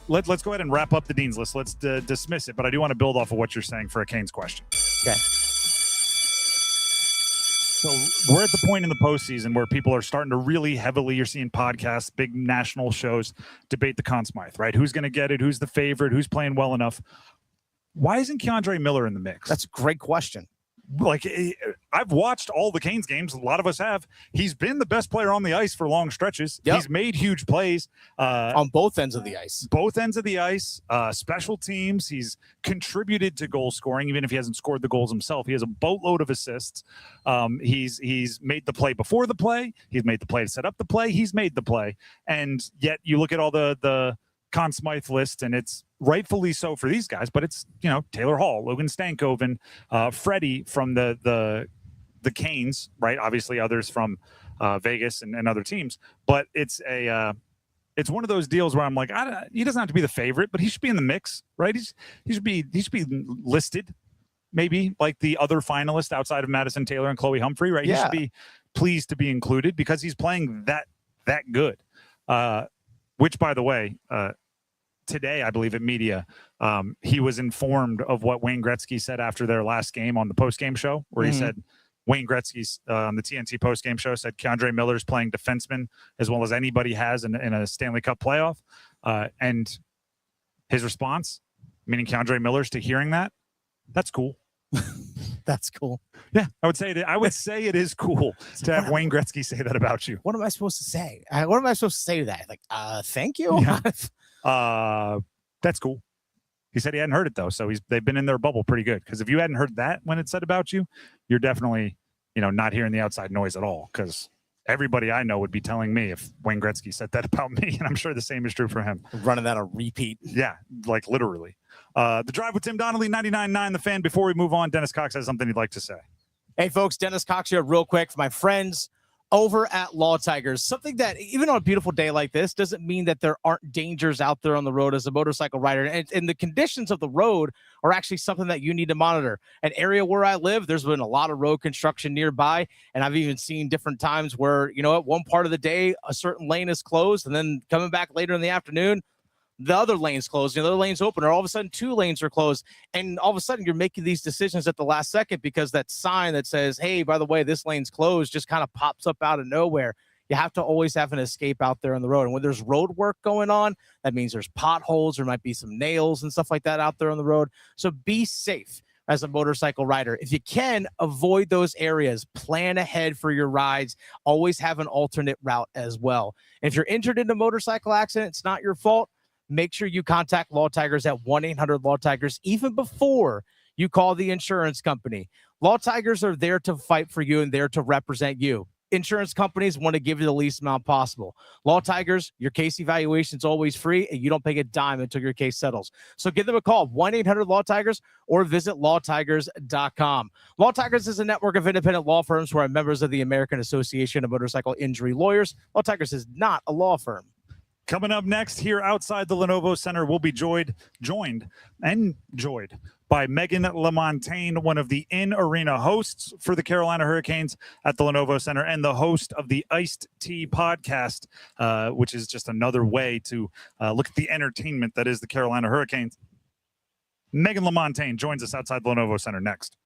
S5: Let's go ahead and wrap up the Dean's List. Let's dismiss it, but I do want to build off of what you're saying for a Canes question.
S6: Okay.
S5: So we're at the point in the postseason where people are starting to really heavily, you're seeing podcasts, big national shows, debate the Conn Smythe, right? Who's going to get it? Who's the favorite? Who's playing well enough? Why isn't Keandre Miller in the mix?
S6: That's a great question.
S5: I've watched all the Canes games. A lot of us have. He's been the best player on the ice for long stretches. Yep. He's made huge plays.
S6: On both ends of the ice.
S5: Both ends of the ice. Special teams. He's contributed to goal scoring, even if he hasn't scored the goals himself. He has a boatload of assists. He's made the play before the play. He's made the play to set up the play. He's made the play. And yet you look at all the Conn Smythe list, and it's rightfully so for these guys, but it's, Taylor Hall, Logan Stankoven, Freddie from the Canes, right? Obviously others from Vegas and other teams, but it's one of those deals where I'm like, he doesn't have to be the favorite, but he should be in the mix, right? He should be listed, maybe like the other finalists outside of Madison Taylor and Chloe Humphrey, right?
S6: Yeah.
S5: He should be pleased to be included because he's playing that good. Which, by the way, today, I believe at media, he was informed of what Wayne Gretzky said after their last game on the post-game show, where he said, Wayne Gretzky's on the TNT post-game show said Keandre Miller's playing defenseman as well as anybody has in a Stanley Cup playoff. And his response, meaning Keandre Miller's, to hearing that, that's cool.
S6: That's cool.
S5: Yeah, I would say it is cool to have Wayne Gretzky say that about you.
S6: What am I supposed to say? What am I supposed to say to that? Like, thank you?
S5: Yeah. That's cool. He said he hadn't heard it, though, so they've been in their bubble pretty good. Because if you hadn't heard that when it said about you, you're definitely, not hearing the outside noise at all. Because everybody I know would be telling me if Wayne Gretzky said that about me, and I'm sure the same is true for him.
S6: Running that on repeat.
S5: Yeah, like literally. The Drive with Tim Donnelly, 99.9 The Fan. Before we move on, Dennis Cox has something he'd like to say.
S6: Hey, folks, Dennis Cox here real quick for my friends over at Law Tigers. Something that, even on a beautiful day like this, doesn't mean that there aren't dangers out there on the road as a motorcycle rider. And the conditions of the road are actually something that you need to monitor. An area where I live, there's been a lot of road construction nearby, and I've even seen different times where, at one part of the day, a certain lane is closed, and then coming back later in the afternoon, the other lane's closed, the other lane's open, or all of a sudden 2 lanes are closed. And all of a sudden you're making these decisions at the last second because that sign that says, hey, by the way, this lane's closed, just kind of pops up out of nowhere. You have to always have an escape out there on the road. And when there's road work going on, that means there's potholes, there might be some nails and stuff like that out there on the road. So be safe as a motorcycle rider. If you can, avoid those areas. Plan ahead for your rides. Always have an alternate route as well. And if you're injured in a motorcycle accident, it's not your fault. Make sure you contact Law Tigers at 1-800-LAW-TIGERS even before you call the insurance company. Law Tigers are there to fight for you and there to represent you. Insurance companies want to give you the least amount possible. Law Tigers, your case evaluation is always free, and you don't pay a dime until your case settles. So give them a call, 1-800-LAW-TIGERS, or visit lawtigers.com. Law Tigers is a network of independent law firms who are members of the American Association of Motorcycle Injury Lawyers. Law Tigers is not a law firm.
S5: Coming up next here outside the Lenovo Center, we'll be joined by Meghan Lamontagne, one of the in-arena hosts for the Carolina Hurricanes at the Lenovo Center and the host of the Iced Tea podcast, which is just another way to look at the entertainment that is the Carolina Hurricanes. Meghan Lamontagne joins us outside the Lenovo Center next.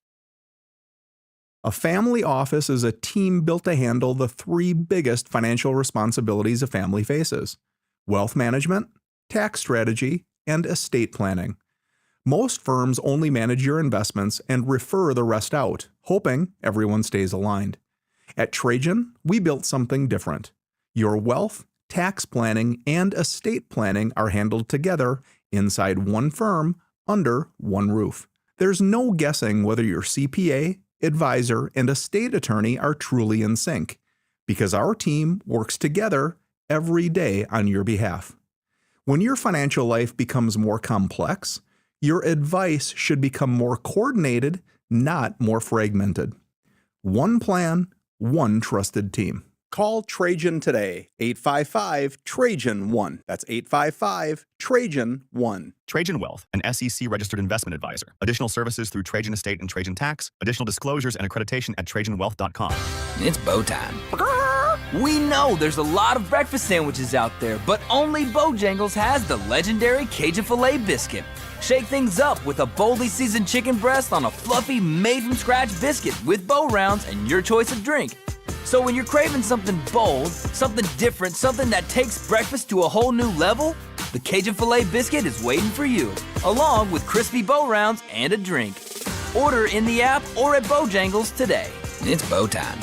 S19: A family office is a team built to handle the 3 biggest financial responsibilities a family faces: wealth management, tax strategy, and estate planning. Most firms only manage your investments and refer the rest out, hoping everyone stays aligned. At Trajan, we built something different. Your wealth, tax planning, and estate planning are handled together inside one firm under one roof. There's no guessing whether your CPA, advisor, and estate attorney are truly in sync, because our team works together every day on your behalf. When your financial life becomes more complex, your advice should become more coordinated, not more fragmented. One plan, one trusted team. Call Trajan today, 855-TRAJAN-1. That's 855-TRAJAN-1.
S20: Trajan Wealth, an SEC-registered investment advisor. Additional services through Trajan Estate and Trajan Tax. Additional disclosures and accreditation at TrajanWealth.com.
S21: It's bow time. We know there's a lot of breakfast sandwiches out there, but only Bojangles has the legendary Cajun Filet Biscuit. Shake things up with a boldly seasoned chicken breast on a fluffy, made-from-scratch biscuit with bow rounds and your choice of drink. So when you're craving something bold, something different, something that takes breakfast to a whole new level, the Cajun Filet Biscuit is waiting for you, along with crispy bow rounds and a drink. Order in the app or at Bojangles today. It's bow time.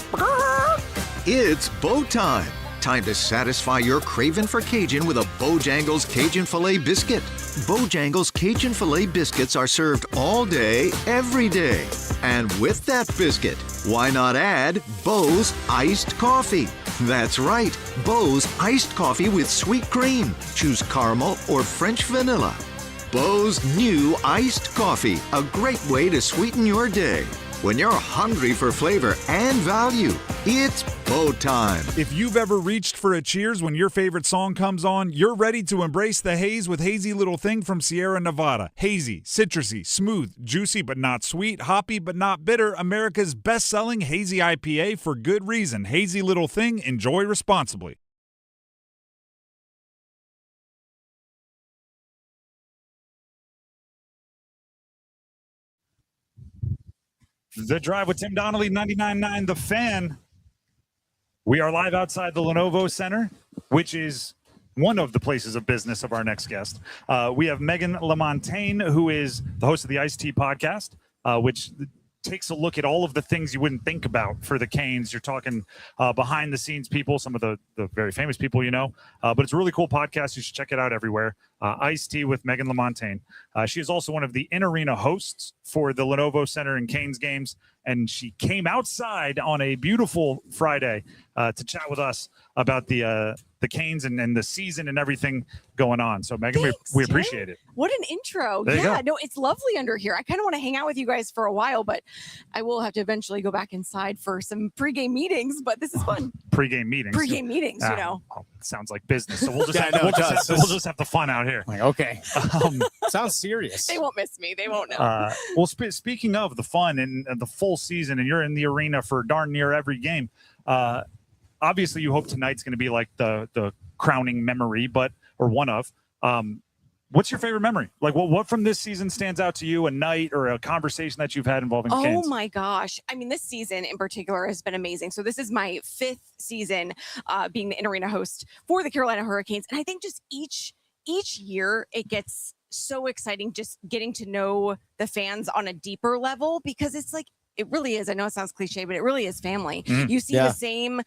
S22: It's bow time. Time to satisfy your craving for Cajun with a Bojangles Cajun Filet Biscuit. Bojangles Cajun Filet Biscuits are served all day, every day. And with that biscuit, why not add Bo's Iced Coffee? That's right, Bo's Iced Coffee with sweet cream. Choose caramel or French vanilla. Bo's new Iced Coffee, a great way to sweeten your day. When you're hungry for flavor and value, it's boat time.
S9: If you've ever reached for a cheers when your favorite song comes on, you're ready to embrace the haze with Hazy Little Thing from Sierra Nevada. Hazy, citrusy, smooth, juicy but not sweet, hoppy but not bitter, America's best-selling hazy IPA for good reason. Hazy Little Thing, enjoy responsibly.
S5: The Drive with Tim Donnelly, 99.9 The Fan. We are live outside the Lenovo Center, which is one of the places of business of our next guest. We have Meghan Lamontagne, who is the host of the Ice-T podcast, which takes a look at all of the things you wouldn't think about for the Canes. You're talking behind-the-scenes people, some of the very famous people you know. But it's a really cool podcast. You should check it out everywhere. Ice-T with Meghan Lamontagne. She is also one of the in-arena hosts for the Lenovo Center and Canes games, and she came outside on a beautiful Friday to chat with us about the Canes and the season and everything going on. So, Meghan, we appreciate it.
S2: What an intro.
S5: Yeah,
S2: no, it's lovely under here. I kind of want to hang out with you guys for a while, but I will have to eventually go back inside for some pregame meetings, but this is fun.
S5: Pre-game meetings.
S2: Pre-game meetings, you know.
S5: Well, sounds like business. So we'll just have the fun out here.
S6: Like, okay. Sounds serious.
S2: They won't miss me. They won't know.
S5: Well, speaking of the fun and the full season, and you're in the arena for darn near every game, obviously you hope tonight's going to be like the crowning memory, or one of. What's your favorite memory? Like what from this season stands out to you, a night or a conversation that you've had involving the Canes?
S2: Oh my gosh. I mean, this season in particular has been amazing. So this is my 5th season being the in-arena host for the Carolina Hurricanes. And I think just each year it gets so exciting just getting to know the fans on a deeper level, because it's like, it really is. I know it sounds cliche, but it really is family. You see the same,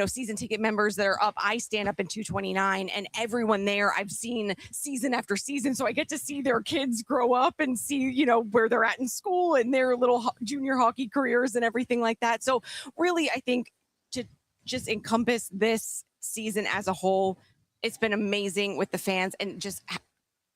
S2: season ticket members that are up. I stand up in 229, and everyone there I've seen season after season. So I get to see their kids grow up and see, where they're at in school and their little junior hockey careers and everything like that. So really, I think to just encompass this season as a whole, it's been amazing with the fans and just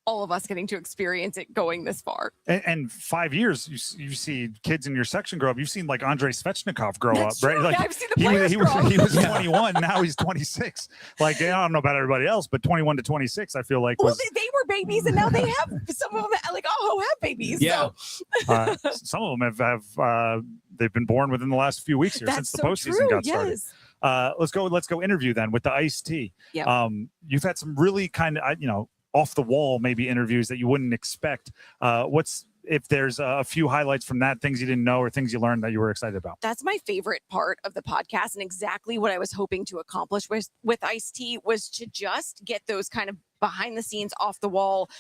S2: all of us getting to experience it going this far.
S5: And 5 years, you see kids in your section grow up. You've seen like Andrei Svechnikov grow
S2: That's
S5: up,
S2: true.
S5: right? Like
S2: Yeah, I've seen the players
S5: he was 21, now he's 26. Like, I don't know about everybody else, but 21 to 26, I feel like
S2: they were babies, and now they have some of them like have babies.
S6: Yeah.
S2: So.
S5: Some of them have they've been born within the last few weeks here since the postseason got started. Let's go interview then with the Ice-T.
S2: Yep.
S5: You've had some really kind of off the wall maybe interviews that you wouldn't expect. If there's a few highlights from that, things you didn't know or things you learned that you were excited about?
S2: That's my favorite part of the podcast, and exactly what I was hoping to accomplish with Ice-T was to just get those kind of behind the scenes, off the wall,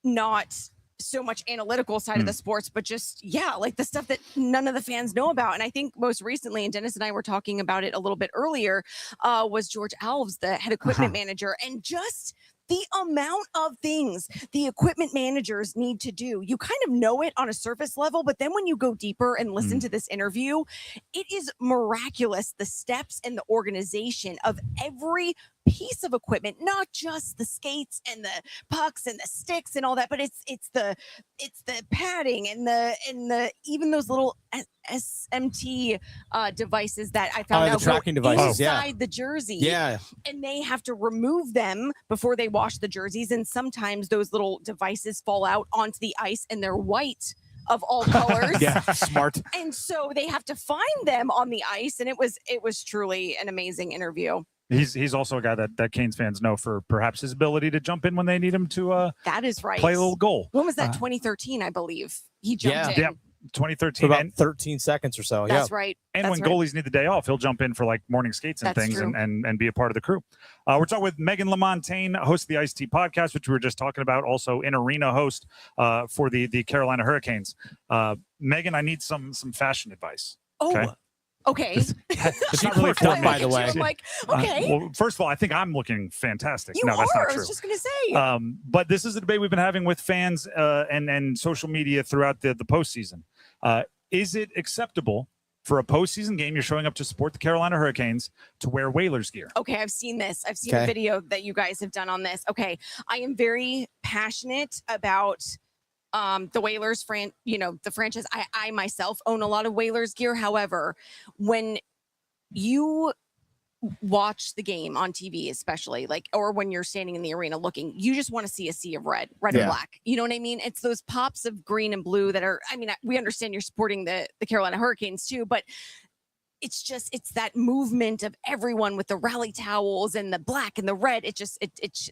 S2: not so much analytical side of the sports, but just like the stuff that none of the fans know about. And I think most recently, and Dennis and I were talking about it a little bit earlier, was George Alves, the head equipment manager, and just the amount of things the equipment managers need to do. You kind of know it on a surface level, but then when you go deeper and listen to this interview, it is miraculous, the steps and the organization of every piece of equipment, not just the skates and the pucks and the sticks and all that, but it's the padding and the even those little SMT devices that I found out
S6: the tracking devices
S2: inside the jersey.
S6: Yeah.
S2: And they have to remove them before they wash the jerseys, and sometimes those little devices fall out onto the ice and they're white of all colors.
S6: Yeah, smart.
S2: And so they have to find them on the ice, and it was truly an amazing interview.
S5: He's also a guy that Canes fans know for perhaps his ability to jump in when they need him to
S2: that is right.
S5: play a little goal.
S2: When was that? 2013, I believe. He jumped in.
S5: Yeah, 2013.
S6: For about 13 seconds or so.
S2: That's right.
S5: And
S2: That's
S5: when
S2: right.
S5: goalies need the day off, he'll jump in for like morning skates and
S2: That's
S5: things
S2: true.
S5: and be a part of the crew. We're talking with Meghan Lamontagne, host of the Ice-T podcast, which we were just talking about, also in arena host for the Carolina Hurricanes. Meghan, I need some fashion advice.
S2: Okay.
S5: It's not really for me,
S6: by the way.
S2: I'm like, okay.
S5: Well, first of all, I think I'm looking fantastic.
S2: You
S5: no, that's
S2: are.
S5: not
S2: I
S5: true.
S2: was just going to say.
S5: But this is a debate we've been having with fans and social media throughout the postseason. Is it acceptable for a postseason game, you're showing up to support the Carolina Hurricanes, to wear Whalers gear?
S2: Okay, I've seen this. I've seen a video that you guys have done on this. Okay, I am very passionate about The Whalers, the franchise. I myself own a lot of Whalers gear. However, when you watch the game on TV, especially or when you're standing in the arena looking, you just want to see a sea of red and black. You know what I mean? It's those pops of green and blue that are, we understand you're supporting the Carolina Hurricanes too, but it's that movement of everyone with the Raleigh towels and the black and the red. It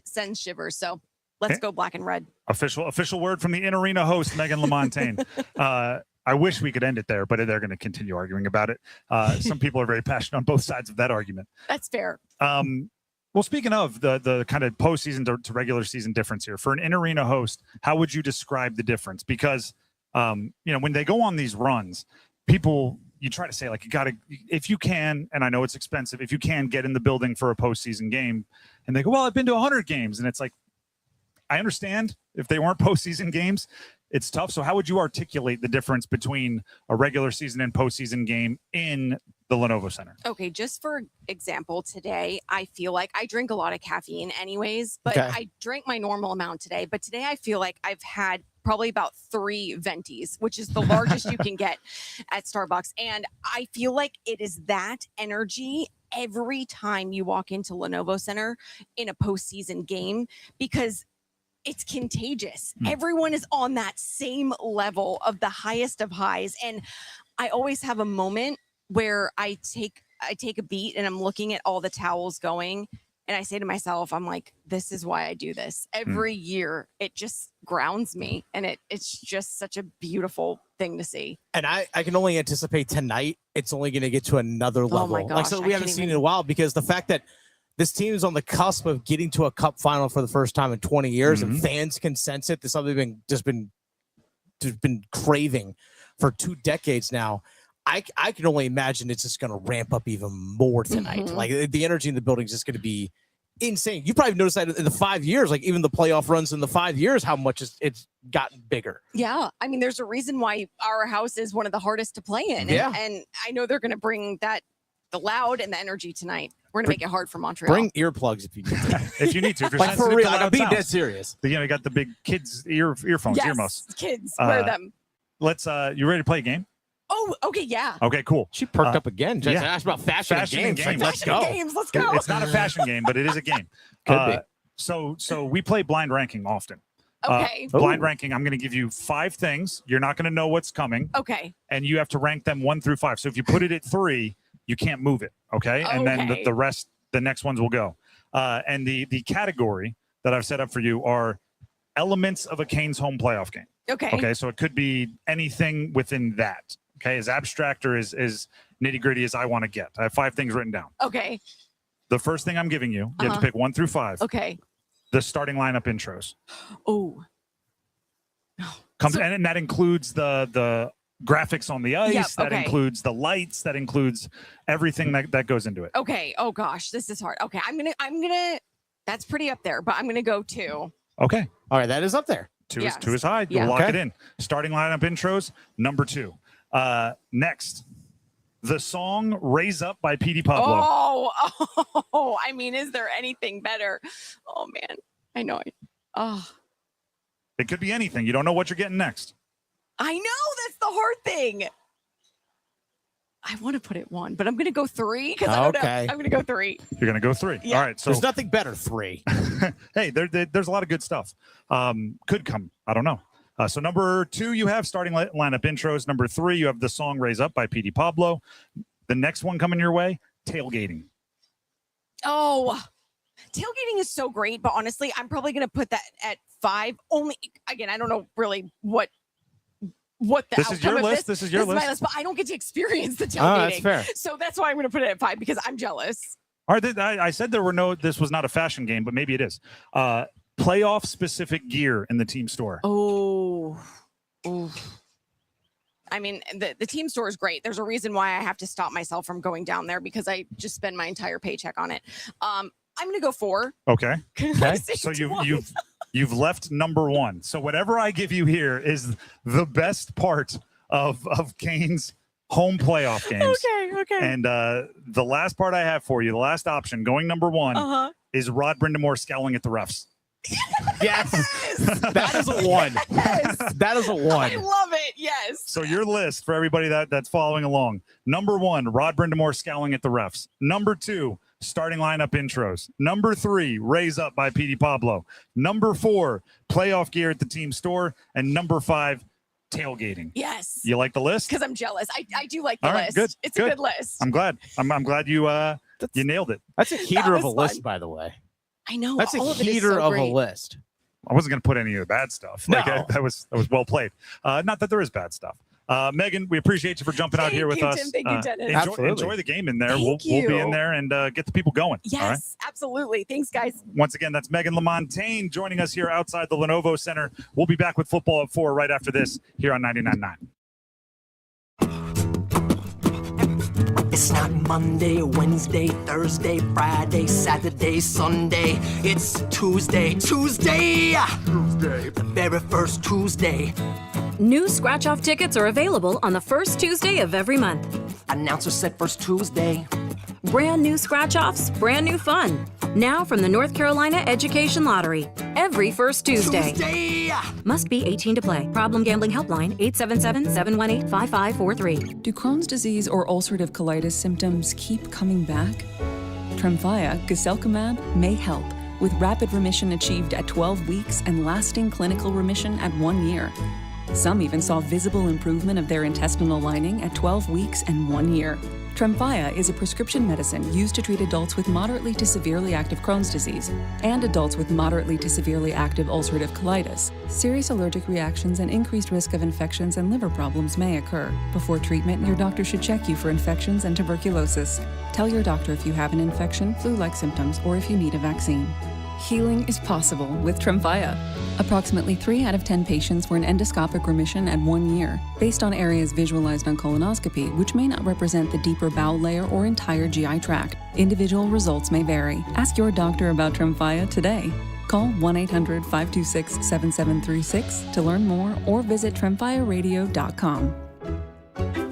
S2: sends shivers. So let's go black and red.
S5: Official word from the in-arena host, Meghan Lamontagne. I wish we could end it there, but they're going to continue arguing about it. Some people are very passionate on both sides of that argument.
S2: That's fair.
S5: Well, speaking of the kind of postseason to regular season difference here, for an in-arena host, how would you describe the difference? Because, when they go on these runs, you try to say, you got to, if you can, and I know it's expensive, if you can get in the building for a postseason game, and they go, well, I've been to 100 games. And it's like, I understand if they weren't postseason games, it's tough. So how would you articulate the difference between a regular season and postseason game in the Lenovo Center?
S2: Okay, just for example, today I feel like I drink a lot of caffeine anyways, but I drank my normal amount today. But today I feel like I've had probably about 3 ventis, which is the largest you can get at Starbucks. And I feel like it is that energy every time you walk into Lenovo Center in a postseason game, because it's contagious. Everyone is on that same level of the highest of highs. And I always have a moment where I take a beat and I'm looking at all the towels going. And I say to myself, I'm like, this is why I do this. Every year, it just grounds me. And it's just such a beautiful thing to see.
S6: And I can only anticipate tonight, it's only going to get to another level.
S2: Oh my gosh,
S6: we haven't seen it in a while, because the fact that this team is on the cusp of getting to a cup final for the first time in 20 years, and fans can sense it. This is something they've been craving for 2 decades now. I can only imagine it's just going to ramp up even more tonight. The energy in the building is just going to be insane. You probably noticed that in the 5 years, even the playoff runs in the 5 years, how much it's gotten bigger.
S2: Yeah. There's a reason why our house is one of the hardest to play in.
S6: Yeah.
S2: And I know they're going to bring the loud and the energy tonight. We're going to make it hard for Montreal.
S6: Bring earplugs if you need to.
S5: If you need to. If you're
S6: for real, I'm being
S5: sounds.
S6: dead serious.
S5: You got the big kids earphones,
S2: Yes,
S5: earmuffs.
S2: kids, wear them.
S5: Let's, you ready to play a game?
S2: Oh, okay, yeah.
S5: Okay, cool.
S6: She perked up again. Just
S5: yeah.
S6: asked about fashion and games. Let's go.
S2: Let's go.
S5: It's not a fashion game, but it is a game.
S6: Could be.
S5: So we play blind ranking often.
S2: Okay.
S5: Blind ranking, I'm going to give you 5 things. You're not going to know what's coming.
S2: Okay.
S5: And you have to rank them 1 through 5. So if you put it at 3, you can't move it. Okay. And then the rest, the next ones will go. And the category that I've set up for you are elements of a Canes home playoff game.
S2: Okay.
S5: Okay. So it could be anything within that. Okay. As abstract or as nitty gritty as I want to get. I have 5 things written down.
S2: Okay.
S5: The first thing I'm giving you, you have to pick 1 through 5.
S2: Okay.
S5: The starting lineup intros.
S2: Oh.
S5: And that includes the graphics on the ice. That includes the lights. That includes everything that goes into it.
S2: Okay. Oh gosh, this is hard. Okay. I'm gonna, that's pretty up there, but I'm going to go 2.
S5: Okay.
S6: All right. That is up there.
S5: 2 is high.
S2: Yeah.
S5: We'll lock it in. Starting lineup intros, number 2. Next, the song Raise Up by P.D. Pablo.
S2: Oh, is there anything better? Oh man, I know it. Oh,
S5: it could be anything. You don't know what you're getting next.
S2: I know, that's the hard thing. I want to put it 1, but I'm going to go 3 because I don't know. I'm going to go 3.
S5: You're going to go 3.
S2: Yeah.
S5: All right. So
S6: there's nothing better 3.
S5: Hey, there's a lot of good stuff. Could come. I don't know. So number 2, you have starting lineup intros. Number 3, you have the song Raise Up by P.D. Pablo. The next one coming your way, tailgating.
S2: Oh, tailgating is so great, but honestly, I'm probably going to put that at 5. Only, again, I don't know really what the
S5: this is your list. This is your list.
S2: My list, but I don't get to experience the tailgating.
S6: Oh, that's fair.
S2: So that's why I'm going to put it at 5 because I'm jealous.
S5: All right, I said this was not a fashion game, but maybe it is. Playoff specific gear in the team store.
S2: Oh. The team store is great. There's a reason why I have to stop myself from going down there because I just spend my entire paycheck on it. I'm going to go 4.
S5: Okay. So you've left number 1. So whatever I give you here is the best part of Canes home playoff games.
S2: Okay.
S5: And the last part I have for you, the last option, going number 1, is Rod Brindamore scowling at the refs.
S6: Yes. That is a 1.
S2: Yes.
S6: That is a 1.
S2: I love it. Yes.
S5: So your list for everybody that's following along. Number 1, Rod Brindamore scowling at the refs. Number 2, starting lineup intros. Number 3, raise up by Petey Pablo. Number 4, playoff gear at the team store. And number 5, tailgating.
S2: Yes.
S5: You like the list?
S2: Because I'm jealous. I do like the
S5: All right,
S2: list.
S5: good.
S2: It's a good list.
S5: I'm glad. I'm glad you nailed it.
S6: That's a heater of a
S2: was
S6: list,
S2: fun.
S6: by the way.
S2: I know.
S6: That's
S2: all
S6: a
S2: of it is
S6: heater
S2: so
S6: of
S2: great.
S6: a list.
S5: I wasn't going to put any of the bad stuff.
S6: No.
S5: That was well played. Not that there is bad stuff. Megan, we appreciate you for jumping out here with
S2: you,
S5: us.
S2: Tim. Thank you, Dennis.
S5: Enjoy the game in there.
S2: Thank
S5: We'll be
S2: you.
S5: in there and get the people going.
S2: Yes,
S5: All right?
S2: absolutely. Thanks, guys.
S5: Once again, that's Meghan Lamontagne joining us here outside the Lenovo Center. We'll be back with football at 4 right after this here on 99.9.
S1: It's not Monday, Wednesday, Thursday, Friday, Saturday, Sunday. It's Tuesday. The very first Tuesday.
S3: New scratch-off tickets are available on the first Tuesday of every month.
S1: Announcer said first Tuesday.
S3: Brand new scratch-offs, brand new fun. Now from the North Carolina Education Lottery. Every first Tuesday. Must be 18 to play. Problem Gambling Helpline 877-718-5543.
S23: Do Crohn's disease or ulcerative colitis symptoms keep coming back? Tremfya, guselkumab, may help, with rapid remission achieved at 12 weeks and lasting clinical remission at 1 year. Some even saw visible improvement of their intestinal lining at 12 weeks and 1 year. Tremfya is a prescription medicine used to treat adults with moderately to severely active Crohn's disease and adults with moderately to severely active ulcerative colitis. Serious allergic reactions and increased risk of infections and liver problems may occur. Before treatment, your doctor should check you for infections and tuberculosis. Tell your doctor if you have an infection, flu-like symptoms, or if you need a vaccine. Healing is possible with Tremfya. Approximately 3 out of 10 patients were in endoscopic remission at 1 year, based on areas visualized on colonoscopy, which may not represent the deeper bowel layer or entire GI tract. Individual results may vary. Ask your doctor about Tremfya today. Call 1-800-526-7736 to learn more or visit tremfyaradio.com.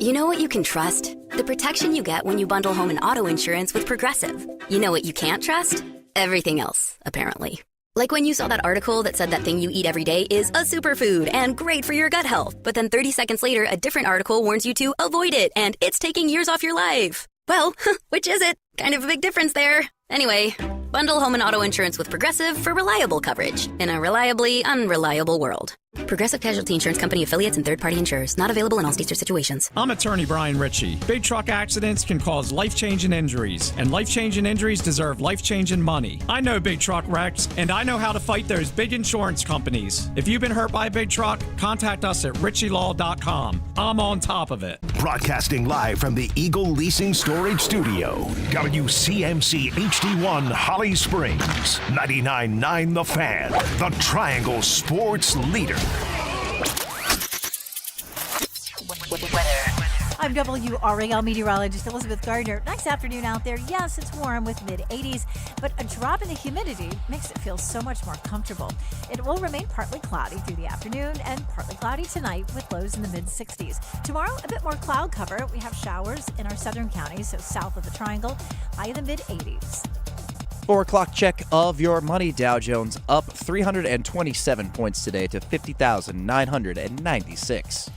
S24: You know what you can trust? The protection you get when you bundle home and auto insurance with Progressive. You know what you can't trust? Everything else, apparently. Like when you saw that article that said that thing you eat every day is a superfood and great for your gut health, but then 30 seconds later, a different article warns you to avoid it and it's taking years off your life. Well, which is it? Kind of a big difference there. Anyway, bundle home and auto insurance with Progressive for reliable coverage in a reliably unreliable world. Progressive Casualty Insurance Company affiliates and third-party insurers. Not available in all states or situations.
S25: I'm attorney Brian Ritchie. Big truck accidents can cause life-changing injuries, and life-changing injuries deserve life-changing money. I know big truck wrecks, and I know how to fight those big insurance companies. If you've been hurt by a big truck, contact us at ritchielaw.com. I'm on top of it.
S26: Broadcasting live from the Eagle Leasing Storage Studio. WCMC HD1 Holly Springs. 99.9 The Fan. The Triangle Sports Leader.
S27: I'm WRAL meteorologist Elizabeth Gardner. Nice afternoon out there. Yes, it's warm with mid-80s, but a drop in the humidity makes it feel so much more comfortable. It will remain partly cloudy through the afternoon and partly cloudy tonight with lows in the mid-60s. Tomorrow, a bit more cloud cover. We have showers in our southern counties, so south of the Triangle, high in the mid-80s.
S28: 4 o'clock check of your money. Dow Jones up 327 points today to 50,996.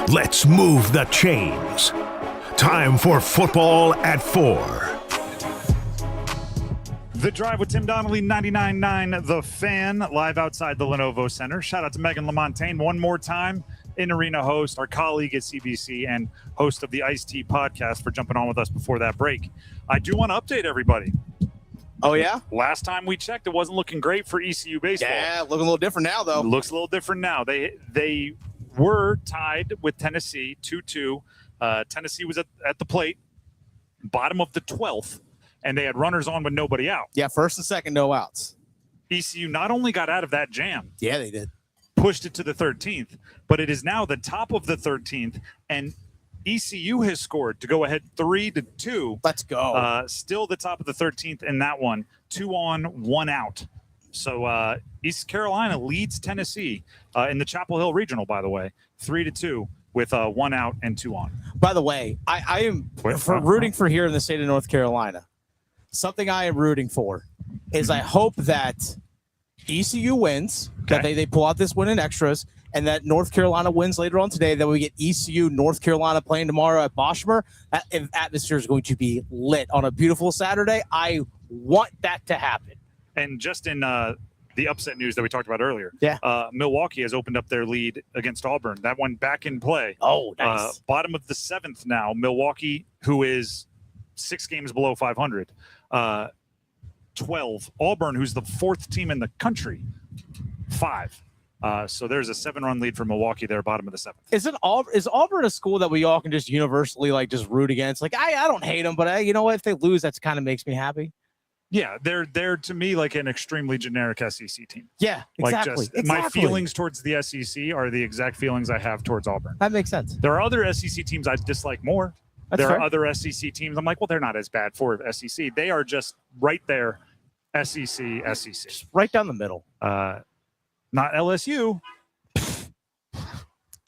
S18: Let's move the chains. Time for football at 4.
S5: The Drive with Tim Donnelly, 99.9 The Fan, live outside the Lenovo Center. Shout out to Meghan Lamontagne one more time, in-arena host, our colleague at CBC, and host of the Ice-T podcast for jumping on with us before that break. I do want to update everybody.
S6: Oh, yeah?
S5: Last time we checked, it wasn't looking great for ECU baseball.
S6: Yeah, looking a little different now, though.
S5: Looks a little different now. They were tied with Tennessee 2-2. Tennessee was at the plate, bottom of the 12th. And they had runners on with nobody out.
S6: Yeah, first and second, no outs.
S5: ECU not only got out of that jam.
S6: Yeah, they did.
S5: Pushed it to the 13th, but it is now the top of the 13th, and ECU has scored to go ahead 3-2.
S6: Let's go.
S5: Still the top of the 13th in that one. 2 on, 1 out So East Carolina leads Tennessee in the Chapel Hill Regional, by the way, 3-2 with 1 out and 2 on.
S6: By the way, I am rooting for here in the state of North Carolina. Something I am rooting for is I hope that ECU wins, that they pull out this win in extras, and that North Carolina wins later on today, that we get ECU, North Carolina playing tomorrow at Boschmer. That atmosphere is going to be lit on a beautiful Saturday. I want that to happen.
S5: And just in the upset news that we talked about earlier, Milwaukee has opened up their lead against Auburn. That one back in play.
S6: Oh, nice.
S5: Bottom of the 7th now. Milwaukee, who is 6 games below 500. 12. Auburn, who's the 4th team in the country, 5. So there's a 7-run lead for Milwaukee there, bottom of the 7th.
S6: Is Auburn a school that we all can just universally just root against? Like, I don't hate them, but you know what? If they lose, that kind of makes me happy.
S5: Yeah, they're to me like an extremely generic SEC team.
S6: Yeah, exactly.
S5: My feelings towards the SEC are the exact feelings I have towards Auburn.
S6: That makes sense.
S5: There are other SEC teams I dislike more.
S6: That's
S5: there
S6: fair.
S5: are other SEC teams I'm like, well, they're not as bad for SEC. They are just right there, SEC.
S6: Just right down the middle.
S5: Not LSU.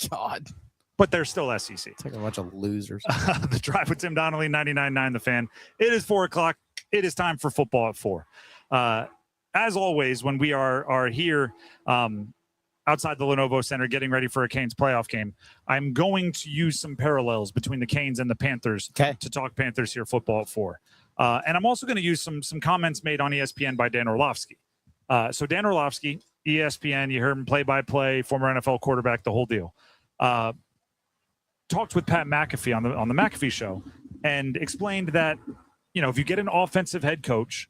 S6: God.
S5: But they're still SEC.
S6: It's like a bunch of losers.
S5: The Drive with Tim Donnelly, 99.9 The Fan. It is 4 o'clock. It is time for football at 4. As always, when we are here outside the Lenovo Center getting ready for a Canes playoff game, I'm going to use some parallels between the Canes and the Panthers to talk Panthers here football at 4. And I'm also going to use some comments made on ESPN by Dan Orlovsky. So Dan Orlovsky, ESPN, you heard him play-by-play, former NFL quarterback, the whole deal. Talked with Pat McAfee on the McAfee show and explained that, if you get an offensive head coach,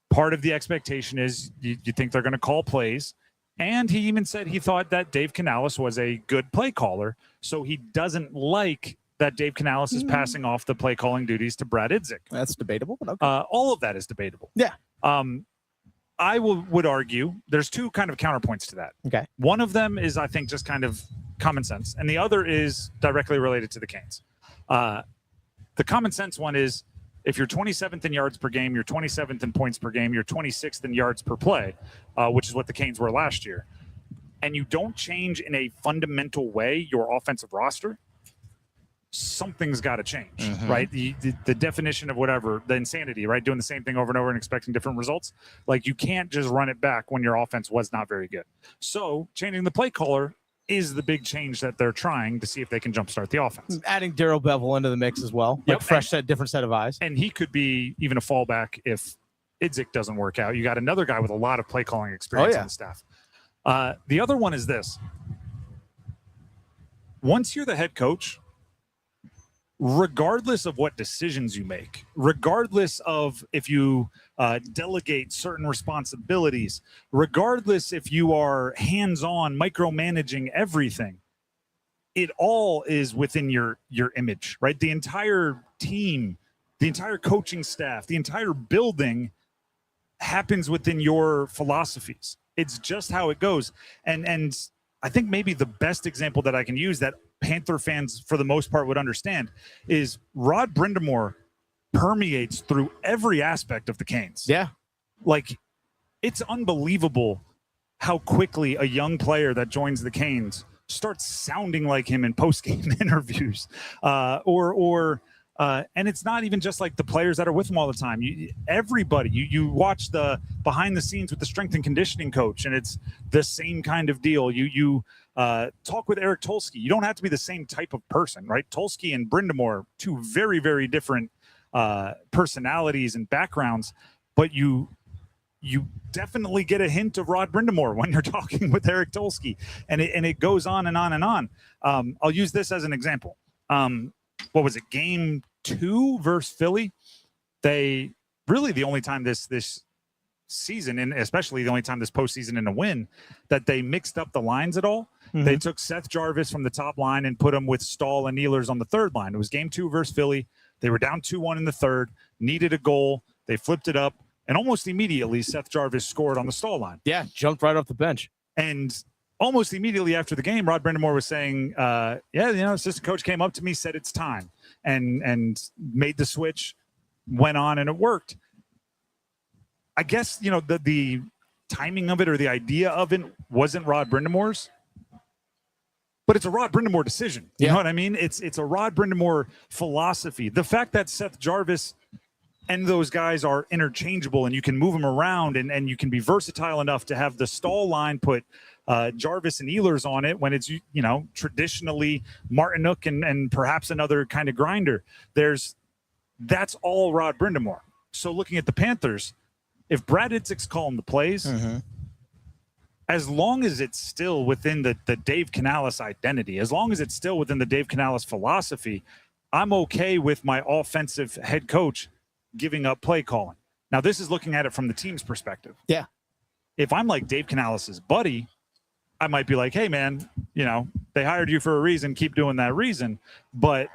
S5: part of the expectation is you think they're going to call plays. And he even said he thought that Dave Canales was a good play caller. So he doesn't like that Dave Canales is passing off the play calling duties to Brad Idzik.
S6: That's debatable, but okay.
S5: All of that is debatable.
S6: Yeah.
S5: I would argue there's 2 kind of counterpoints to that.
S6: Okay.
S5: One of them is, I think, just kind of common sense. And the other is directly related to the Canes. The common sense one is, if you're 27th in yards per game, you're 27th in points per game, you're 26th in yards per play, which is what the Canes were last year, and you don't change in a fundamental way your offensive roster, something's got to change, right? The definition of whatever, the insanity, right? Doing the same thing over and over and expecting different results. Like, you can't just run it back when your offense was not very good. So changing the play caller is the big change that they're trying to see if they can jumpstart the offense.
S6: Adding Darrell Bevel into the mix as well.
S5: Yep.
S6: Different set of eyes.
S5: And he could be even a fallback if Idzik doesn't work out. You got another guy with a lot of play calling experience on the staff. The other one is this. Once you're the head coach, regardless of what decisions you make, regardless of if you delegate certain responsibilities, regardless if you are hands-on micromanaging everything, it all is within your image, right? The entire team, the entire coaching staff, the entire building happens within your philosophies. It's just how it goes. And I think maybe the best example that I can use that Panther fans, for the most part, would understand is Rod Brindamore permeates through every aspect of the Canes.
S6: Yeah.
S5: Like, it's unbelievable how quickly a young player that joins the Canes starts sounding like him in post-game interviews. And it's not even just like the players that are with him all the time. Everybody, you watch the behind the scenes with the strength and conditioning coach, and it's the same kind of deal. You talk with Eric Tulsky. You don't have to be the same type of person, right? Tulsky and Brindamore, 2 very, very different personalities and backgrounds, but you definitely get a hint of Rod Brindamore when you're talking with Eric Tulsky, and it goes on and on and on. I'll use this as an example. What was it? Game 2 versus Philly. They really the only time this season, and especially the only time this postseason in a win, that they mixed up the lines at all. They took Seth Jarvis from the top line and put him with Stahl and Ehlers on the third line. It was game 2 versus Philly. They were down 2-1 in the third, needed a goal. They flipped it up, and almost immediately Seth Jarvis scored on the Stahl line.
S6: Yeah, jumped right off the bench.
S5: And almost immediately after the game, Rod Brindamore was saying, assistant coach came up to me, said it's time, and made the switch, went on, and it worked. I guess, the timing of it or the idea of it wasn't Rod Brindamore's. But it's a Rod Brindamore decision. You know what I mean? It's a Rod Brindamore philosophy. The fact that Seth Jarvis and those guys are interchangeable and you can move them around and you can be versatile enough to have the stall line put Jarvis and Ehlers on it when it's, traditionally Martinook and perhaps another kind of grinder. That's all Rod Brindamore. So looking at the Panthers, if Brad Itzik's calling the plays, as long as it's still within the Dave Canales identity, as long as it's still within the Dave Canales philosophy, I'm okay with my offensive head coach giving up play calling. Now, this is looking at it from the team's perspective.
S6: Yeah.
S5: If I'm like Dave Canales' buddy, I might be like, hey, man, they hired you for a reason. Keep doing that reason. But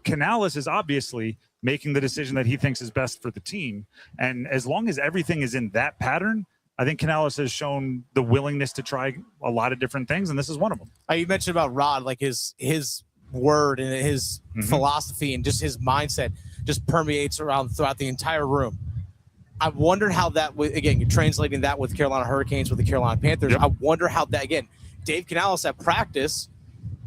S5: Canales is obviously making the decision that he thinks is best for the team. And as long as everything is in that pattern, I think Canales has shown the willingness to try a lot of different things, and this is one of them.
S6: You mentioned about Rod, like his word and his philosophy and just his mindset just permeates throughout the entire room. I wondered how that, again, you're translating that with Carolina Hurricanes, with the Carolina Panthers. Yep. I wonder how that, again, Dave Canales at practice,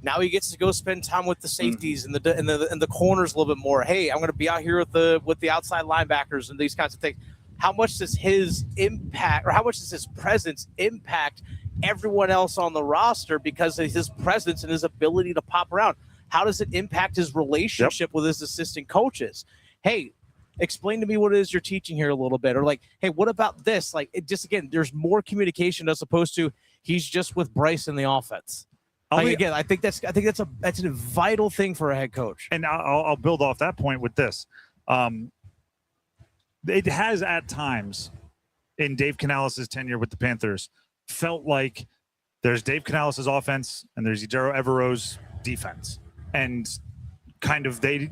S6: now he gets to go spend time with the safeties and the corners a little bit more. Hey, I'm going to be out here with the outside linebackers and these kinds of things. How much does his impact, or how much does his presence impact everyone else on the roster because of his presence and his ability to pop around? How does it impact his relationship with his assistant coaches? Hey, explain to me what it is you're teaching here a little bit. Or like, hey, what about this? Like, it just, again, there's more communication as opposed to he's just with Bryce in the offense. Again, I think that's a vital thing for a head coach.
S5: And I'll build off that point with this. It has at times in Dave Canales' tenure with the Panthers felt like there's Dave Canales' offense and there's Ejiro Evero's defense. And kind of they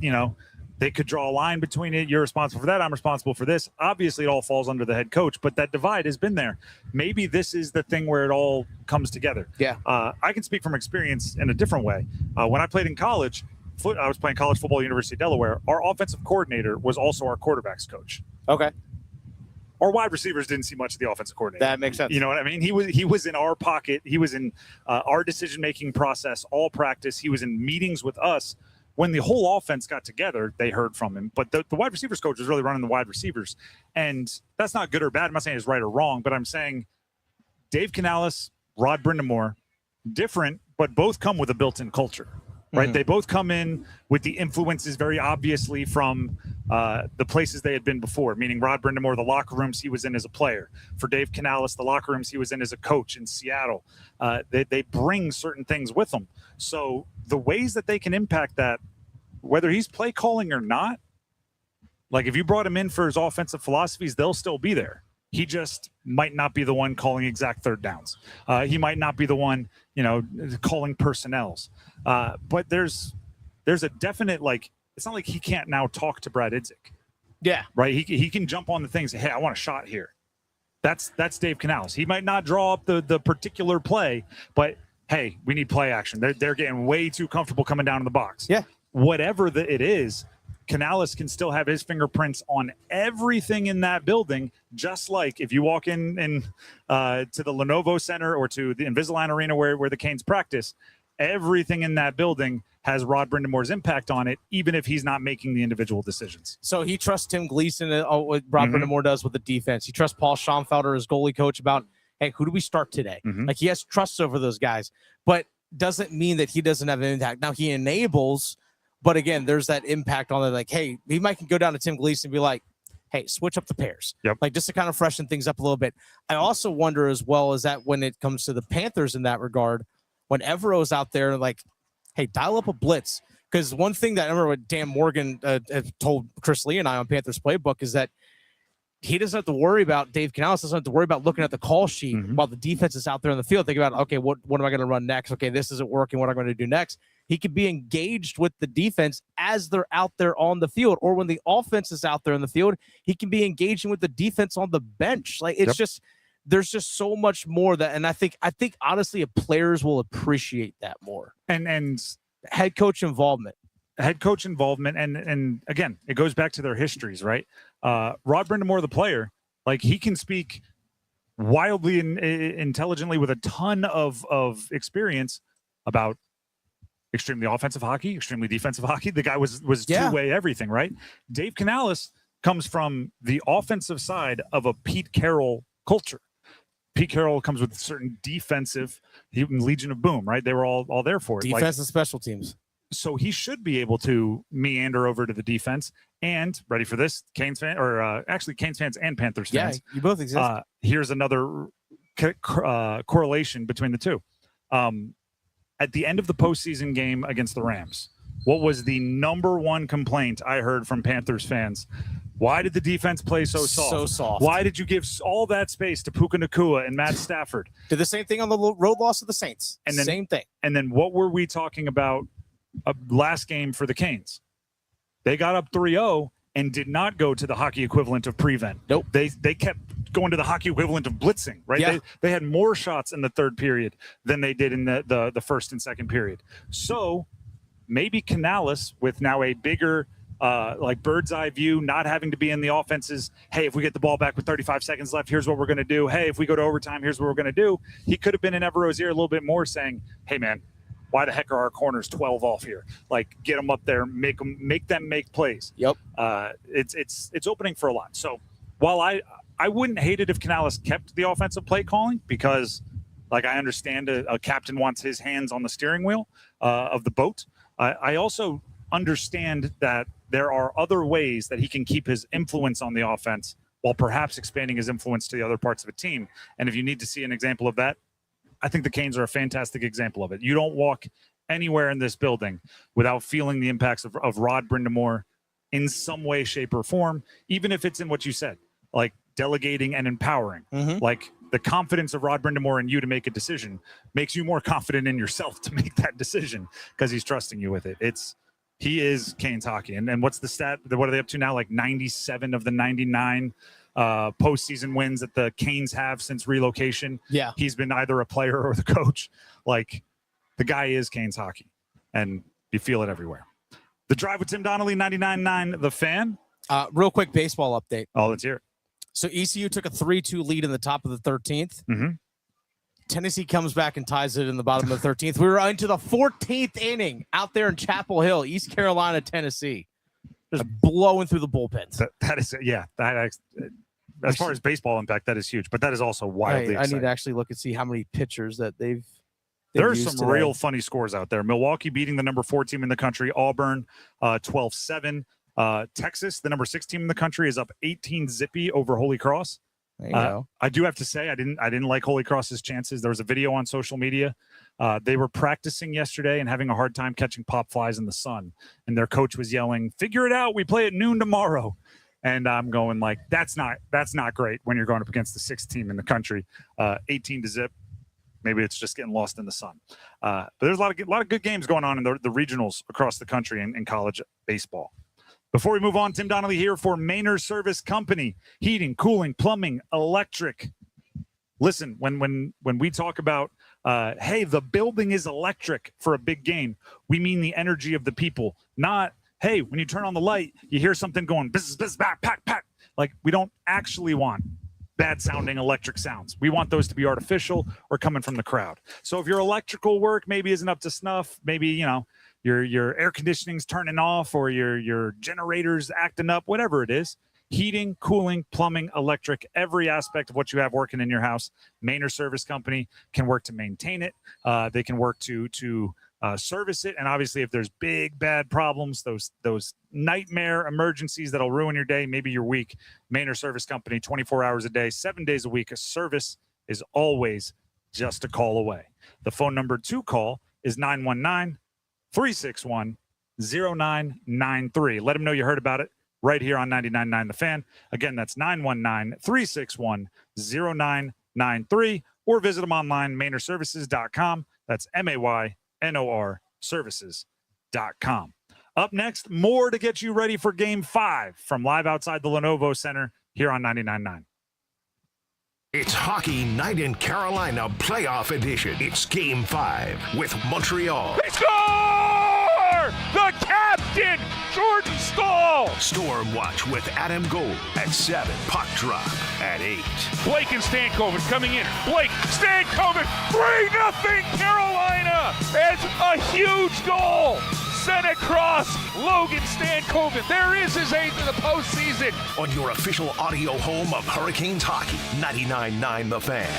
S5: could draw a line between it. You're responsible for that. I'm responsible for this. Obviously, it all falls under the head coach, but that divide has been there. Maybe this is the thing where it all comes together.
S6: Yeah.
S5: I can speak from experience in a different way. When I played in college, I was playing college football at University of Delaware. Our offensive coordinator was also our quarterbacks coach.
S6: Okay.
S5: Our wide receivers didn't see much of the offensive coordinator.
S6: That makes sense.
S5: You know what I mean? He was in our pocket. He was in our decision-making process, all practice. He was in meetings with us. When the whole offense got together, they heard from him. But the wide receivers coach was really running the wide receivers. And that's not good or bad. I'm not saying it's right or wrong, but I'm saying Dave Canales, Rod Brindamore, different, but both come with a built-in culture. Right. They both come in with the influences very obviously from the places they had been before, meaning Rod Brindamore, the locker rooms he was in as a player. For Dave Canales, the locker rooms he was in as a coach in Seattle. They bring certain things with them. So the ways that they can impact that, whether he's play calling or not, like if you brought him in for his offensive philosophies, they'll still be there. He just might not be the one calling exact third downs. He might not be the one, calling personnels. But there's a definite, it's not like he can't now talk to Brad Idzik.
S6: Yeah.
S5: Right. He can jump on the things. Hey, I want a shot here. That's Dave Canales. He might not draw up the particular play, but hey, we need play action. They're getting way too comfortable coming down in the box.
S6: Yeah.
S5: Whatever it is, Canales can still have his fingerprints on everything in that building, just like if you walk in to the Lenovo Center or to the Invisalign Arena where the Canes practice, everything in that building has Rod Brindamore's impact on it, even if he's not making the individual decisions.
S6: So he trusts Tim Gleason, what Rod Brindamore does with the defense. He trusts Paul Schonfelder, his goalie coach, about, hey, who do we start today? Like he has trust over those guys, but doesn't mean that he doesn't have an impact. Now he enables. But again, there's that impact on it. Like, hey, he might go down to Tim Gleason and be like, hey, switch up the pairs.
S5: Yep.
S6: Like just to kind of freshen things up a little bit. I also wonder as well is that when it comes to the Panthers in that regard, when Evero's out there, like, hey, dial up a blitz. Because one thing that I remember what Dan Morgan told Chris Lee and I on Panthers Playbook is that he doesn't have to worry about, Dave Canales doesn't have to worry about looking at the call sheet while the defense is out there in the field. Think about, okay, what am I going to run next? Okay, this isn't working. What am I going to do next? He could be engaged with the defense as they're out there on the field, or when the offense is out there in the field, he can be engaging with the defense on the bench. Like it's just, there's just so much more that, and I think honestly, players will appreciate that more.
S5: And
S6: head coach involvement.
S5: And again, it goes back to their histories, right? Rod Brindamore, the player, like he can speak wildly intelligently with a ton of experience about extremely offensive hockey, extremely defensive hockey. The guy was two-way everything, right? Dave Canales comes from the offensive side of a Pete Carroll culture. Pete Carroll comes with certain defensive, Legion of Boom, right? They were all there for it.
S6: Defense and special teams.
S5: So he should be able to meander over to the defense. And ready for this, Canes fan, or actually Canes fans and Panthers fans.
S6: Yeah, you both exist.
S5: Here's another correlation between the two. At the end of the postseason game against the Rams, what was the number one complaint I heard from Panthers fans? Why did the defense play so soft?
S6: So soft.
S5: Why did you give all that space to Puka Nacua and Matt Stafford?
S6: Did the same thing on the road loss of the Saints.
S5: And then,
S6: same thing.
S5: And then what were we talking about last game for the Canes? They got up 3-0 and did not go to the hockey equivalent of prevent.
S6: Nope.
S5: They kept going to the hockey equivalent of blitzing, right?
S6: Yeah.
S5: They had more shots in the third period than they did in the first and second period. So maybe Canales, with now a bigger like bird's eye view, not having to be in the offenses. Hey, if we get the ball back with 35 seconds left, here's what we're going to do. Hey, if we go to overtime, here's what we're going to do. He could have been in Evero's ear a little bit more saying, hey man, why the heck are our corners 12 off here? Like, get them up there, make them make plays.
S6: Yep.
S5: It's opening for a lot. So while I wouldn't hate it if Canales kept the offensive play calling, because like I understand a captain wants his hands on the steering wheel of the boat. I also understand that there are other ways that he can keep his influence on the offense while perhaps expanding his influence to the other parts of a team. And if you need to see an example of that, I think the Canes are a fantastic example of it. You don't walk anywhere in this building without feeling the impacts of Rod Brind'Amour in some way, shape, or form, even if it's in what you said, like delegating and empowering.
S6: Mm-hmm.
S5: Like the confidence of Rod Brind'Amour in you to make a decision makes you more confident in yourself to make that decision because he's trusting you with it. He is Canes hockey. And what's the stat? What are they up to now? Like 97 of the 99 postseason wins that the Canes have since relocation.
S6: Yeah.
S5: He's been either a player or the coach. Like, the guy is Canes hockey, and you feel it everywhere. The Drive with Tim Donnelly, 99.9 The Fan.
S6: Real quick baseball update.
S5: Oh, let's hear it.
S6: So ECU took a 3-2 lead in the top of the 13th.
S5: Mm-hmm.
S6: Tennessee comes back and ties it in the bottom of the 13th. We were into the 14th inning out there in Chapel Hill, East Carolina, Tennessee. Just blowing through the bullpens.
S5: That is, yeah. As far as baseball impact, that is huge. But that is also wildly
S6: I
S5: exciting.
S6: need to actually look and see how many pitchers that they've
S5: There's
S6: used
S5: some
S6: today.
S5: real funny scores out there. Milwaukee beating the number 4 team in the country, Auburn, 12-7. Texas, the number 6 team in the country, is up 18-zippy over Holy Cross.
S6: There you go.
S5: I do have to say I didn't like Holy Cross's chances. There was a video on social media. They were practicing yesterday and having a hard time catching pop flies in the sun. And their coach was yelling, "Figure it out. We play at noon tomorrow." And I'm going like, that's not great when you're going up against the 6th team in the country. 18-zip. Maybe it's just getting lost in the sun. But there's a lot of good games going on in the regionals across the country in college baseball. Before we move on, Tim Donnelly here for Maynard Service Company. Heating, cooling, plumbing, electric. Listen, when we talk about, hey, the building is electric for a big game, we mean the energy of the people, not, hey, when you turn on the light, you hear something going, bzz, bzz, back, pack, pack. Like, we don't actually want bad sounding electric sounds. We want those to be artificial or coming from the crowd. So if your electrical work maybe isn't up to snuff, maybe, your air conditioning's turning off or your generator's acting up, whatever it is, heating, cooling, plumbing, electric, every aspect of what you have working in your house, Maynard Service Company can work to maintain it. They can work to service it. And obviously if there's big, bad problems, those nightmare emergencies that'll ruin your day, maybe your week, Maynard Service Company, 24 hours a day, 7 days a week. A service is always just a call away. The phone number to call is 919-361-0993. Let them know you heard about it right here on 99.9 The Fan. Again, that's 919-361-0993, or visit them online, MaynardServices.com. That's MAYNOR services.com. Up next, more to get you ready for Game 5 from live outside the Lenovo Center here on 99.9.
S18: It's Hockey Night in Carolina Playoff Edition. It's Game 5 with Montreal.
S4: They score! The Caps in. Jordan Staal.
S18: Storm Watch with Adam Gold at 7. Puck drop at 8.
S4: Blake and Stankoven coming in. Blake, Stankoven, 3-0 Carolina. It's a huge goal. Sent across Logan Stankoven. There is his 8th in the postseason.
S18: On your official audio home of Hurricanes hockey, 99.9 The Fan.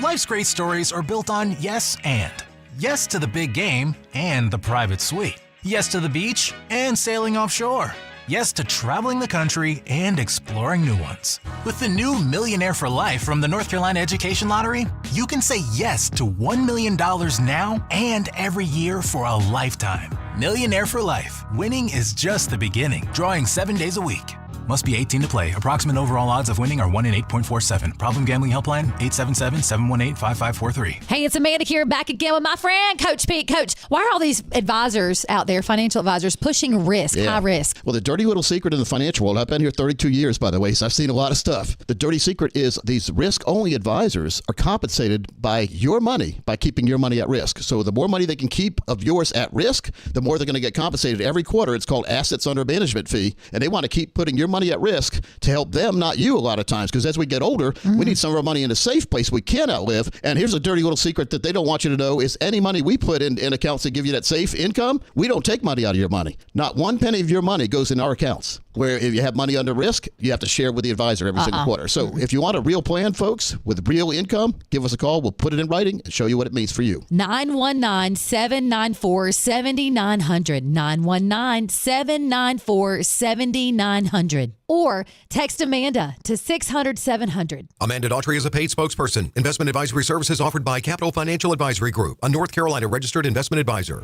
S7: Life's great stories are built on yes and. Yes to the big game and the private suite. Yes to the beach and sailing offshore. Yes to traveling the country and exploring new ones. With the new Millionaire for Life from the North Carolina Education Lottery, you can say yes to $1 million now and every year for a lifetime. Millionaire for Life. Winning is just the beginning. Drawing 7 days a week. Must be 18 to play. Approximate overall odds of winning are 1 in 8.47. Problem gambling helpline 877-718-5543.
S8: Hey, it's Amanda here, back again with my friend, Coach Pete. Coach, why are all these advisors out there, financial advisors, pushing risk, high risk?
S10: Well, the dirty little secret in the financial world, I've been here 32 years, by the way, so I've seen a lot of stuff. The dirty secret is these risk-only advisors are compensated by your money, by keeping your money at risk. So the more money they can keep of yours at risk, the more they're going to get compensated every quarter. It's called assets under management fee, and they want to keep putting your money at risk to help them, not you, a lot of times, because as we get older, we need some of our money in a safe place we can outlive. And here's a dirty little secret that they don't want you to know is any money we put in accounts that give you that safe income, we don't take money out of your money. Not one penny of your money goes in our accounts. Where if you have money under risk, you have to share with the advisor every single quarter. So if you want a real plan, folks, with real income, give us a call. We'll put it in writing and show you what it means for you.
S8: 919-794-7900. 919-794-7900. Or text Amanda to 600-700.
S11: Amanda Daughtry is a paid spokesperson. Investment advisory services offered by Capital Financial Advisory Group, a North Carolina registered investment advisor.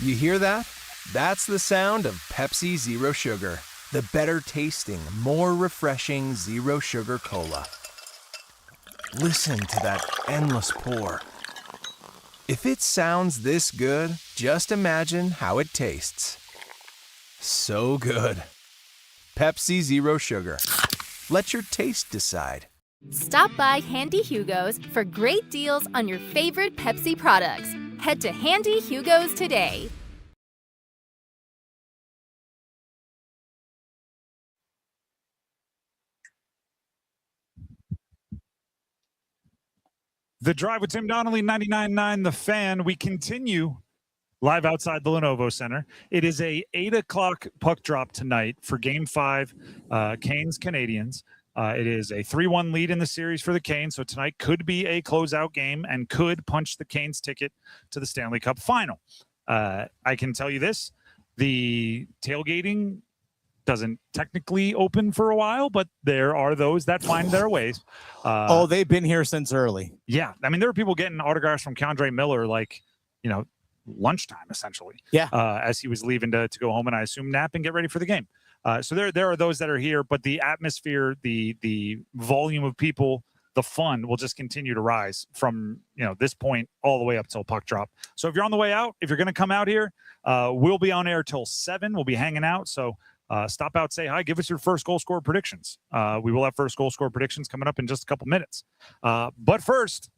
S12: You hear that? That's the sound of Pepsi Zero Sugar. The better tasting, more refreshing Zero Sugar Cola. Listen to that endless pour. If it sounds this good, just imagine how it tastes. So good. Pepsi Zero Sugar. Let your taste decide.
S13: Stop by Handy Hugo's for great deals on your favorite Pepsi products. Head to Handy Hugo's today.
S5: The Drive with Tim Donnelly, 99.9 The Fan. We continue live outside the Lenovo Center. It is a 8 o'clock puck drop tonight for Game 5, Canes Canadiens. It is a 3-1 lead in the series for the Canes, so tonight could be a closeout game and could punch the Canes' ticket to the Stanley Cup final. I can tell you this, the tailgating doesn't technically open for a while, but there are those that find their ways.
S6: They've been here since early.
S5: Yeah. I mean, there were people getting autographs from K'Andre Miller, like, lunchtime, essentially.
S6: Yeah.
S5: As he was leaving to go home and I assume nap and get ready for the game. So there are those that are here, but the atmosphere, the volume of people, the fun will just continue to rise from, this point all the way up till puck drop. So if you're on the way out, if you're going to come out here, we'll be on air till 7. We'll be hanging out. So stop out, say hi, give us your first goal score predictions. We will have first goal score predictions coming up in just a couple minutes. But first,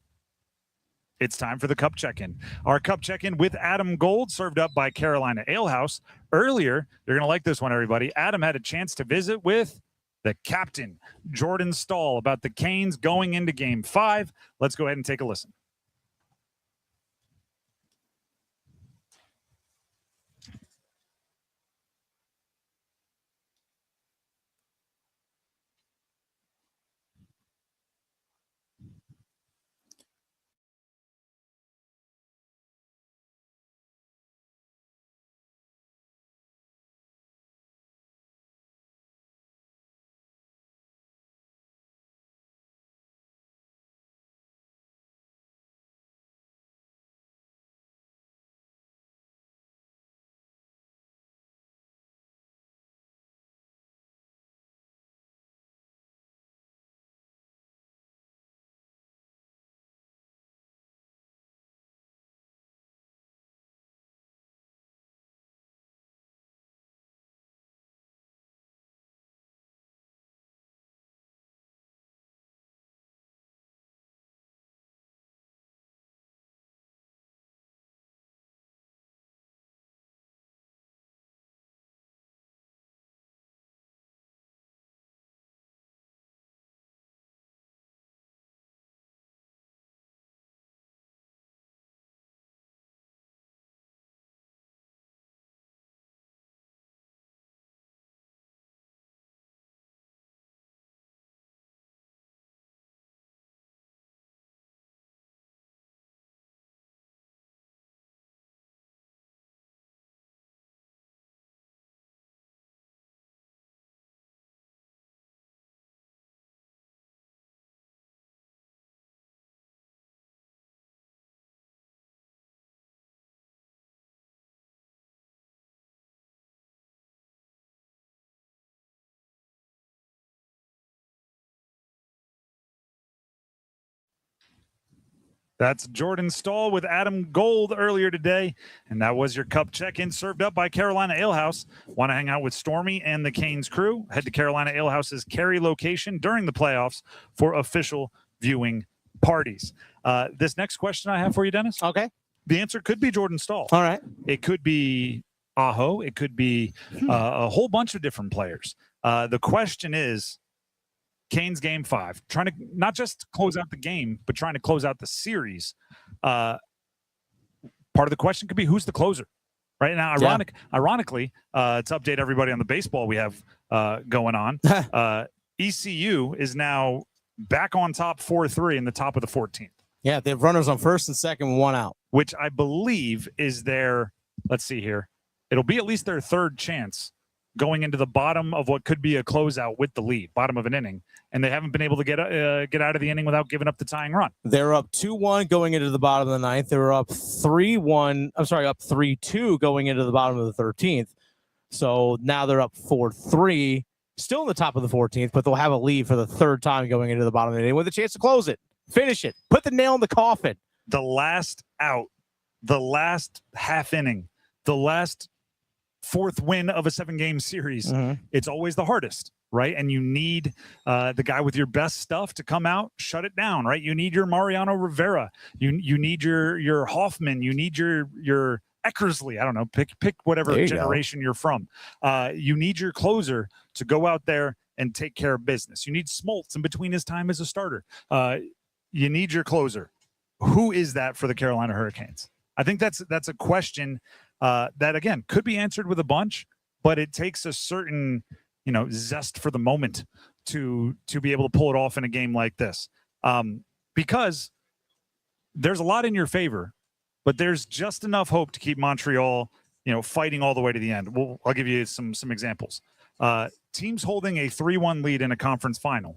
S5: it's time for the cup check-in. Our cup check-in with Adam Gold, served up by Carolina Ale House. Earlier, you're going to like this one, everybody. Adam had a chance to visit with the captain, Jordan Staal, about the Canes going into Game 5. Let's go ahead and take a listen. That's Jordan Stahl with Adam Gold earlier today. And that was your Cup check-in served up by Carolina Ale House. Want to hang out with Stormy and the Canes crew? Head to Carolina Ale House's Cary location during the playoffs for official viewing parties. This next question I have for you, Dennis.
S6: Okay.
S5: The answer could be Jordan Stahl.
S6: All right.
S5: It could be Aho. It could be a whole bunch of different players. The question is, Canes game 5, trying to not just close out the game, but trying to close out the series. Part of the question could be, who's the closer? Right now, ironically, to update everybody on the baseball we have going on, ECU is now back on top 4-3 in the top of the 14th.
S6: Yeah, they have runners on first and second, one out.
S5: Which I believe is their, let's see here, it'll be at least their third chance going into the bottom of what could be a closeout with the lead, bottom of an inning, and they haven't been able to get out of the inning without giving up the tying run.
S6: They're up 2-1 going into the bottom of the ninth. They were up 3-1. I'm sorry, up 3-2 going into the bottom of the 13th. So now they're up 4-3, still in the top of the 14th, but they'll have a lead for the third time going into the bottom of the inning with a chance to close it, finish it, put the nail in the coffin.
S5: The last out, the last half inning, the last fourth win of a 7-game series, it's always the hardest, right? And you need the guy with your best stuff to come out, shut it down, right? You need your Mariano Rivera. You need your Hoffman. You need your Eckersley. I don't know. Pick whatever generation you're from. You need your closer to go out there and take care of business. You need Smoltz in between his time as a starter. You need your closer. Who is that for the Carolina Hurricanes? I think that's a question that, again, could be answered with a bunch, but it takes a certain, zest for the moment to be able to pull it off in a game like this. Because there's a lot in your favor, but there's just enough hope to keep Montreal, fighting all the way to the end. I'll give you some examples. Teams holding a 3-1 lead in a conference final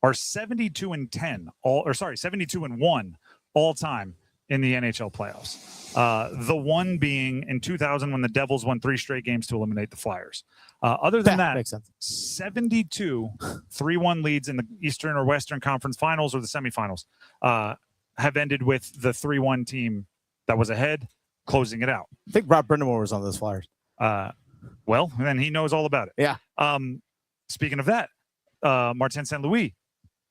S5: are 72-10, 72-1 all time in the NHL playoffs. The one being in 2000 when the Devils won 3 straight games to eliminate the Flyers. Other than that,
S6: makes sense.
S5: 72 3-1 leads in the Eastern or Western Conference Finals or the semifinals have ended with the 3-1 team that was ahead closing it out.
S6: I think Rob Brindamore was on those Flyers.
S5: Well, then he knows all about it.
S6: Yeah.
S5: Speaking of that, Martin St. Louis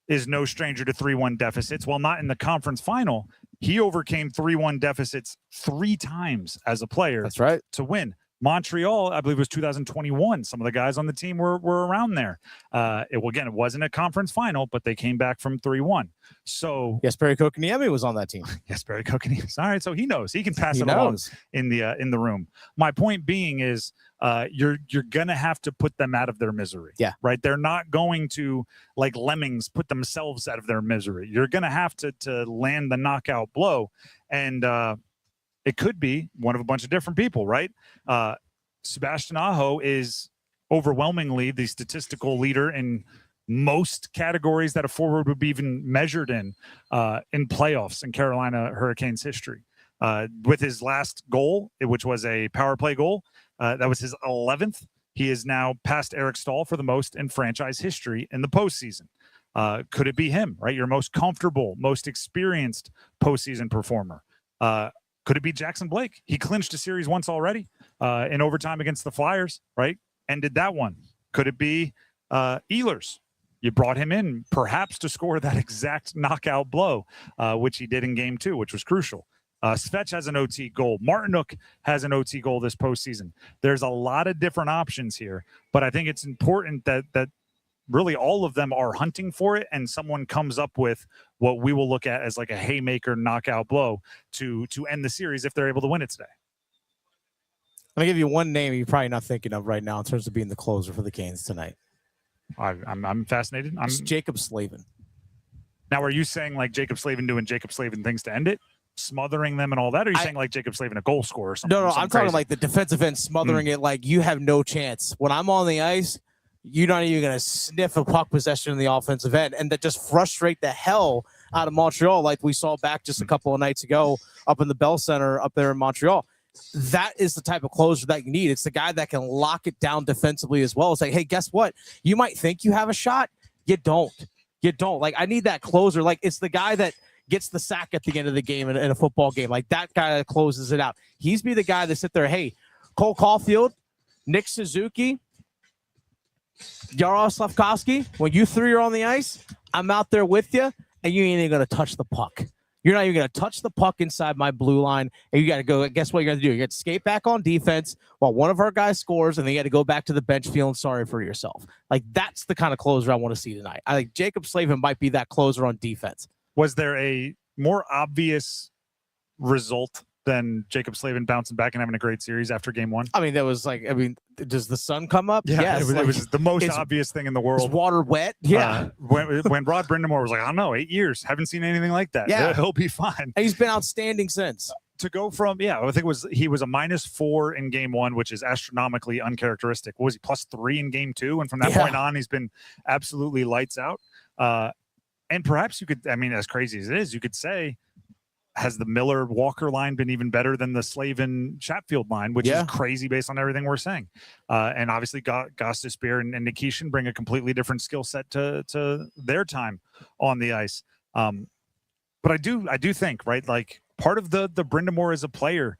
S5: is no stranger to 3-1 deficits. While not in the conference final, he overcame 3-1 deficits 3 times as a player.
S6: That's right.
S5: To win. Montreal, I believe it was 2021. Some of the guys on the team were around there. It wasn't a conference final, but they came back from 3-1. So
S6: yes, Barry Kokaniemi was on that team.
S5: Yes, Barry Kokaniemi. All right, so he knows. He can pass it along in the room. My point being is you're gonna have to put them out of their misery.
S6: Yeah.
S5: Right. They're not going to, like lemmings, put themselves out of their misery. You're gonna have to land the knockout blow. And it could be one of a bunch of different people, right? Sebastian Aho is overwhelmingly the statistical leader in most categories that a forward would be even measured in playoffs in Carolina Hurricanes history. With his last goal, which was a power play goal, that was his 11th. He is now past Eric Stahl for the most in franchise history in the postseason. Could it be him, right? Your most comfortable, most experienced postseason performer. Could it be Jackson Blake? He clinched a series once already in overtime against the Flyers, right? Ended that one. Could it be Ehlers? You brought him in perhaps to score that exact knockout blow, which he did in game 2, which was crucial. Svetch has an OT goal. Martinook has an OT goal this postseason. There's a lot of different options here, but I think it's important that really all of them are hunting for it, and someone comes up with what we will look at as like a haymaker knockout blow to end the series if they're able to win it today.
S6: I'm going to give you one name you're probably not thinking of right now in terms of being the closer for the Canes tonight.
S5: I'm fascinated.
S6: It's Jacob Slavin.
S5: Now, are you saying like Jacob Slavin doing Jacob Slavin things to end it? Smothering them and all that? Or are you saying like Jacob Slavin, a goal scorer or something?
S6: No, I'm talking like the defensive end smothering it like you have no chance. When I'm on the ice, you're not even going to sniff a puck possession in the offensive end, and that just frustrate the hell out of Montreal like we saw back just a couple of nights ago up in the Bell Center up there in Montreal. That is the type of closer that you need. It's the guy that can lock it down defensively as well. It's like, hey, guess what? You might think you have a shot. You don't. Like, I need that closer. Like, it's the guy that, gets the sack at the end of the game in a football game. Like that guy that closes it out. He's be the guy that sit there, hey, Cole Caulfield, Nick Suzuki, Yaros Slavkovsky, when you three are on the ice, I'm out there with you, and you ain't even going to touch the puck. You're not even going to touch the puck inside my blue line, and you got to go. Guess what you're going to do? You got to skate back on defense while one of our guys scores, and then you got to go back to the bench feeling sorry for yourself. Like, that's the kind of closer I want to see tonight. I think Jacob Slavin might be that closer on defense.
S5: Was there a more obvious result than Jacob Slavin bouncing back and having a great series after game one?
S6: I mean, that was like, does the sun come up?
S5: Yeah,
S6: yes,
S5: it was the most obvious thing in the world.
S6: Is water wet? Yeah.
S5: When Rod Brindamore was like, I don't know, 8 years, haven't seen anything like that.
S6: Yeah.
S5: He'll be fine.
S6: And he's been outstanding since.
S5: To go from, I think he was a -4 in game one, which is astronomically uncharacteristic. What was he, +3 in game two? And from that point on, he's been absolutely lights out. And perhaps you could, I mean, as crazy as it is, you could say, has the Miller-Walker line been even better than the Slavin-Chatfield line, which is crazy based on everything we're saying. And obviously, Gostisbehere and Nikishin bring a completely different skill set to their time on the ice. But I do think, right, like part of the Brindamore as a player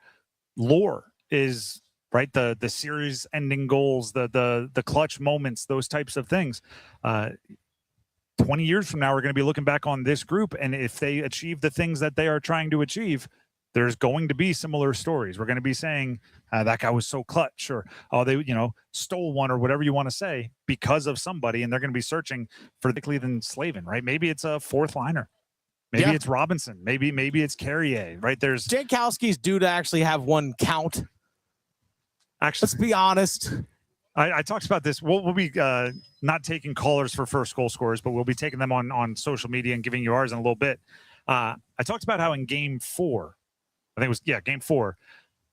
S5: lore is, right, the series-ending goals, the clutch moments, those types of things. 20 years from now, we're going to be looking back on this group, and if they achieve the things that they are trying to achieve, there's going to be similar stories. We're going to be saying that guy was so clutch, or they stole one, or whatever you want to say, because of somebody, and they're going to be searching for Dickley than Slavin, right? Maybe it's a fourth liner. Maybe it's Robinson. Maybe it's Carrier, right? There's
S6: Jankowski's due to actually have one count.
S5: Actually,
S6: let's be honest.
S5: I talked about this. We'll be not taking callers for first goal scorers, but we'll be taking them on social media and giving you ours in a little bit. I talked about how in game 4, I think it was, game 4,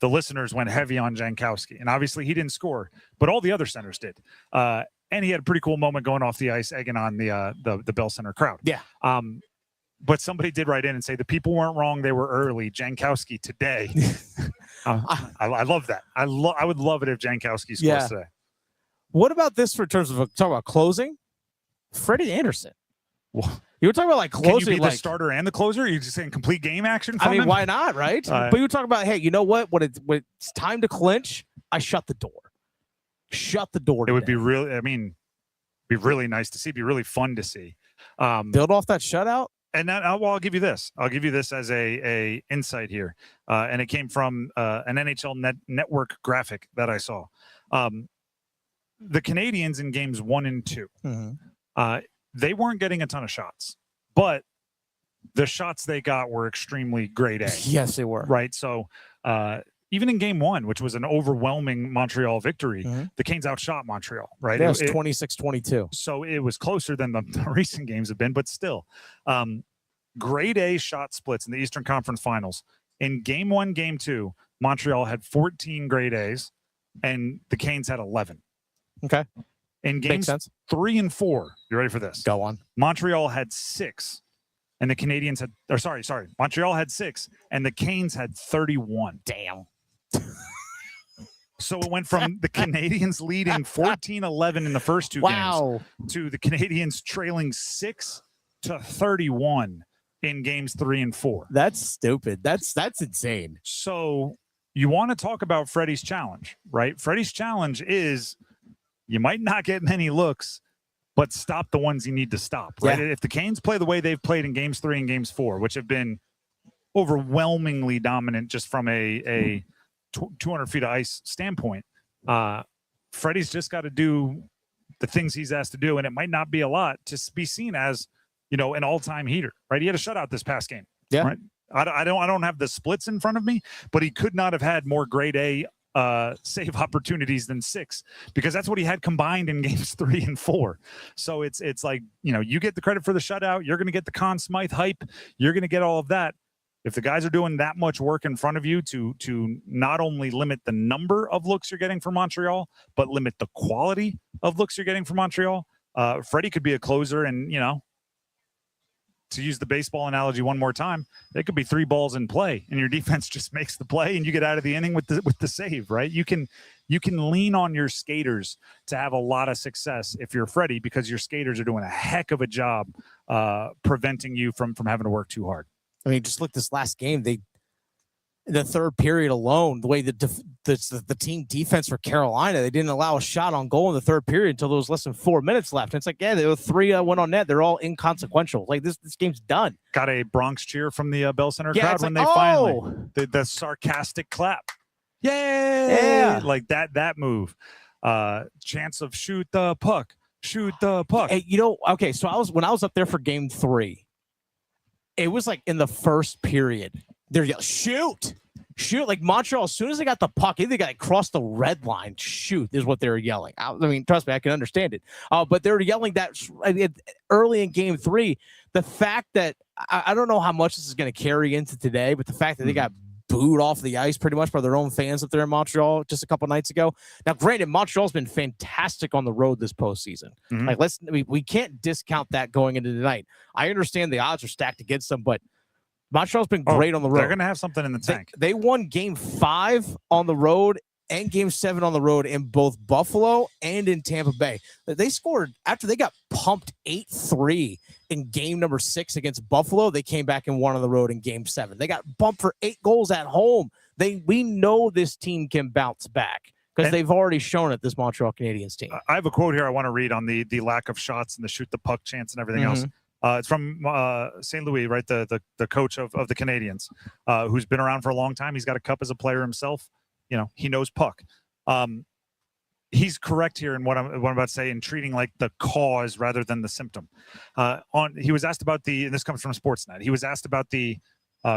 S5: the listeners went heavy on Jankowski. And obviously he didn't score, but all the other centers did. And he had a pretty cool moment going off the ice, egging on the Bell Center crowd.
S6: Yeah.
S5: But somebody did write in and say the people weren't wrong. They were early. Jankowski today. I love that. I would love it if Jankowski scores today.
S6: What about this for terms of talking about closing? Freddie Anderson. You were talking about like closing.
S5: Can you be the starter and the closer? Are you just saying complete game action?
S6: I mean, why not, right? But you talk about, hey, you know what? When it's time to clinch, I shut the door. Shut the door.
S5: It would be really, be really nice to see. Be really fun to see.
S6: Build off that shutout.
S5: And that, I'll give you this. I'll give you this as a insight here, and it came from an NHL network graphic that I saw. The Canadiens in games 1 and 2, they weren't getting a ton of shots, but the shots they got were extremely grade A.
S6: Yes, they were.
S5: Right. So even in game 1, which was an overwhelming Montreal victory, the Canes outshot Montreal. Right.
S6: It was 26-22.
S5: So it was closer than the recent games have been, but still, grade A shot splits in the Eastern Conference Finals. In game 1, game 2, Montreal had 14 grade A's, and the Canes had 11.
S6: Okay.
S5: In games 3 and 4, you ready for this?
S6: Go on.
S5: Montreal had 6, and the Canadiens had, or sorry. Montreal had 6, and the Canes had 31.
S6: Damn.
S5: So it went from the Canadiens leading 14-11 in the first 2 games to the Canadiens trailing 6-31 in games 3 and 4.
S6: That's stupid. That's insane.
S5: So you want to talk about Freddie's challenge, right? Freddie's challenge is, you might not get many looks, but stop the ones you need to stop, right? Yeah. If the Canes play the way they've played in games 3 and games 4, which have been overwhelmingly dominant just from a 200 feet of ice standpoint, Freddie's just got to do the things he's asked to do, and it might not be a lot to be seen as, an all-time heater, right? He had a shutout this past game.
S6: Yeah.
S5: Right? I don't have the splits in front of me, but he could not have had more grade A save opportunities than 6, because that's what he had combined in games 3 and 4. So it's like, you get the credit for the shutout. You're going to get the Conn Smythe hype. You're going to get all of that. If the guys are doing that much work in front of you to not only limit the number of looks you're getting from Montreal, but limit the quality of looks you're getting from Montreal, Freddie could be a closer, and, to use the baseball analogy one more time, it could be 3 balls in play, and your defense just makes the play, and you get out of the inning with the save, right? You can lean on your skaters to have a lot of success if you're Freddie, because your skaters are doing a heck of a job preventing you from having to work too hard.
S6: I mean, just look this last game. The third period alone, the way the team defense for Carolina, they didn't allow a shot on goal in the third period until there was less than 4 minutes left. And it's like, yeah, there were 3 went on net. They're all inconsequential. Like this game's done.
S5: Got a Bronx cheer from the Bell Center
S6: Yeah,
S5: crowd
S6: it's
S5: when
S6: like,
S5: they finally the sarcastic clap. Yay!
S6: Yeah.
S5: Like that move. Chance of shoot the puck. Shoot the puck.
S6: Hey, okay, so when I was up there for game 3, it was like in the first period, they're yelling, shoot. Like Montreal, as soon as they got the puck, either got across the red line, shoot, is what they were yelling. I mean, trust me, I can understand it. But they were yelling that early in game 3. The fact that I don't know how much this is going to carry into today, but the fact that they got booed off the ice pretty much by their own fans up there in Montreal just a couple nights ago. Now, granted, Montreal's been fantastic on the road this postseason. Like, we can't discount that going into tonight. I understand the odds are stacked against them, but Montreal's been great on the road.
S5: They're going to have something in the tank.
S6: They won game 5 on the road and game 7 on the road in both Buffalo and in Tampa Bay. They scored after they got pumped 8-3 in game number 6 against Buffalo. They came back and won on the road in game 7. They got bumped for 8 goals at home. We know this team can bounce back because they've already shown it, this Montreal Canadiens team.
S5: I have a quote here I want to read on the lack of shots and the shoot the puck chance and everything else. It's from St. Louis, right? The coach of the Canadiens, who's been around for a long time. He's got a cup as a player himself. He knows puck. He's correct here in what I'm about to say in treating like the cause rather than the symptom. He was asked about and this comes from Sportsnet. He was asked about the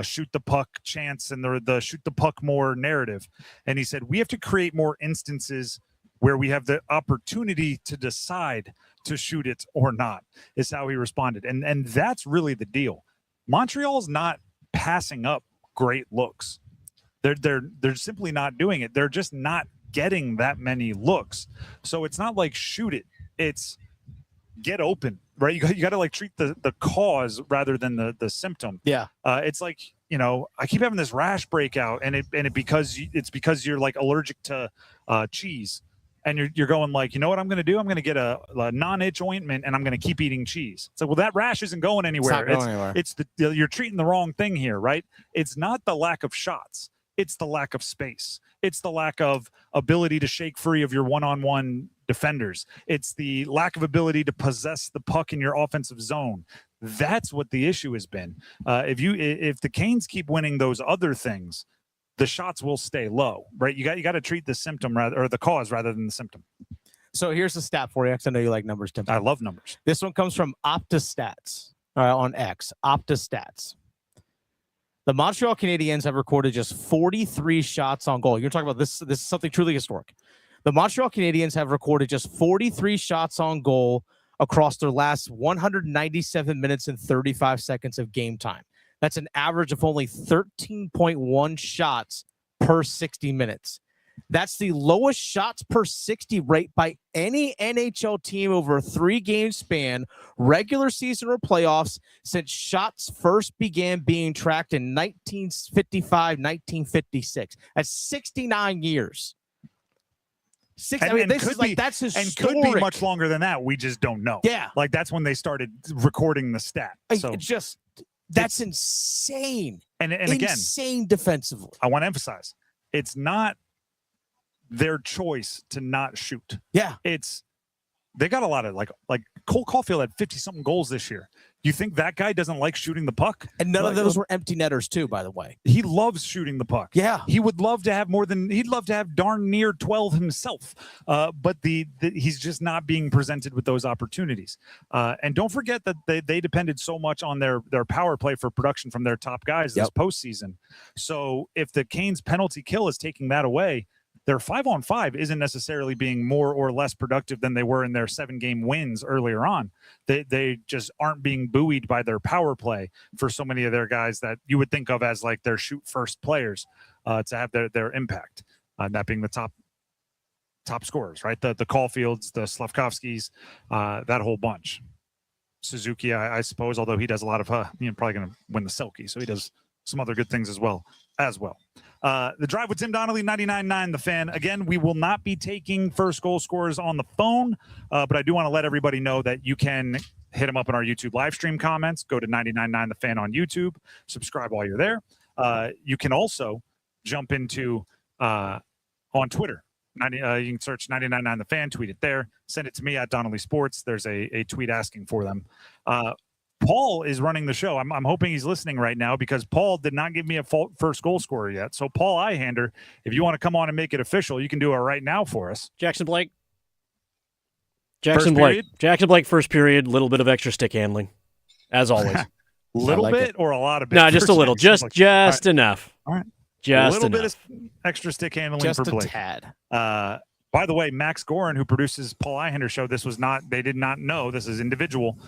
S5: shoot the puck chance and the shoot the puck more narrative. And he said, we have to create more instances where we have the opportunity to decide to shoot it or not, is how he responded. And that's really the deal. Montreal's not passing up great looks. They're simply not doing it. They're just not getting that many looks. So it's not like shoot it. It's get open, right? You got to like treat the cause rather than the symptom.
S6: Yeah.
S5: It's like, I keep having this rash breakout and it's because you're like allergic to cheese. And you're going like, you know what I'm going to do? I'm going to get a non-itch ointment and I'm going to keep eating cheese. It's like, well, that rash isn't going anywhere.
S6: It's not going anywhere.
S5: It's you're treating the wrong thing here, right? It's not the lack of shots. It's the lack of space. It's the lack of ability to shake free of your one-on-one defenders. It's the lack of ability to possess the puck in your offensive zone. That's what the issue has been. If the Canes keep winning those other things, the shots will stay low, right? You got to treat the symptom or the cause rather than the symptom.
S6: So here's the stat for you, because I know you like numbers, Tim.
S5: I love numbers.
S6: This one comes from OptaStats on X. OptaStats. The Montreal Canadiens have recorded just 43 shots on goal. You're talking about this. This is something truly historic. The Montreal Canadiens have recorded just 43 shots on goal across their last 197 minutes and 35 seconds of game time. That's an average of only 13.1 shots per 60 minutes. That's the lowest shots per 60 rate by any NHL team over a 3-game span, regular season or playoffs, since shots first began being tracked in 1955, 1956. That's 69 years. That's historic.
S5: And could be much longer than that. We just don't know.
S6: Yeah.
S5: Like that's when they started recording the stat. So
S6: that's insane.
S5: And again,
S6: insane defensively.
S5: I want to emphasize, it's not their choice to not shoot.
S6: Yeah.
S5: They got a lot of like Cole Caulfield had 50-something goals this year. You think that guy doesn't like shooting the puck?
S6: And none of those were empty netters too, by the way.
S5: He loves shooting the puck.
S6: Yeah.
S5: He would love to have he'd love to have darn near 12 himself. But he's just not being presented with those opportunities. And don't forget that they depended so much on their power play for production from their top guys this postseason. So if the Canes penalty kill is taking that away, their 5-on-5 isn't necessarily being more or less productive than they were in their 7-game wins earlier on. They just aren't being buoyed by their power play for so many of their guys that you would think of as like their shoot first players to have their impact. That being the top scorers, right? The Caulfields, the Slavkovskis, that whole bunch. Suzuki, I suppose, although he does a lot of, probably going to win the Selkie, so he does some other good things as well. The Drive with Tim Donnelly, 99.9 The Fan. Again, we will not be taking first goal scorers on the phone, but I do want to let everybody know that you can hit him up in our YouTube live stream comments. Go to 99.9 The Fan on YouTube. Subscribe while you're there. You can also jump into on Twitter. You can search 99.9 The Fan, tweet it there. Send it to me at Donnelly Sports. There's a tweet asking for them. Paul is running the show. I'm hoping he's listening right now because Paul did not give me a first goal scorer yet. So, Paul Ihander, if you want to come on and make it official, you can do it right now for us.
S14: Jackson Blake, first period, little bit of extra stick handling, as always.
S5: Little bit or a lot of bit?
S14: No, just a little. Just
S5: right.
S14: enough.
S5: All right.
S14: Just
S5: a little
S14: enough.
S5: bit of extra stick handling
S6: Just
S5: for Blake.
S6: a tad.
S5: By the way, Max Gorin, who produces Paul Ihander show, they did not know, this is individual,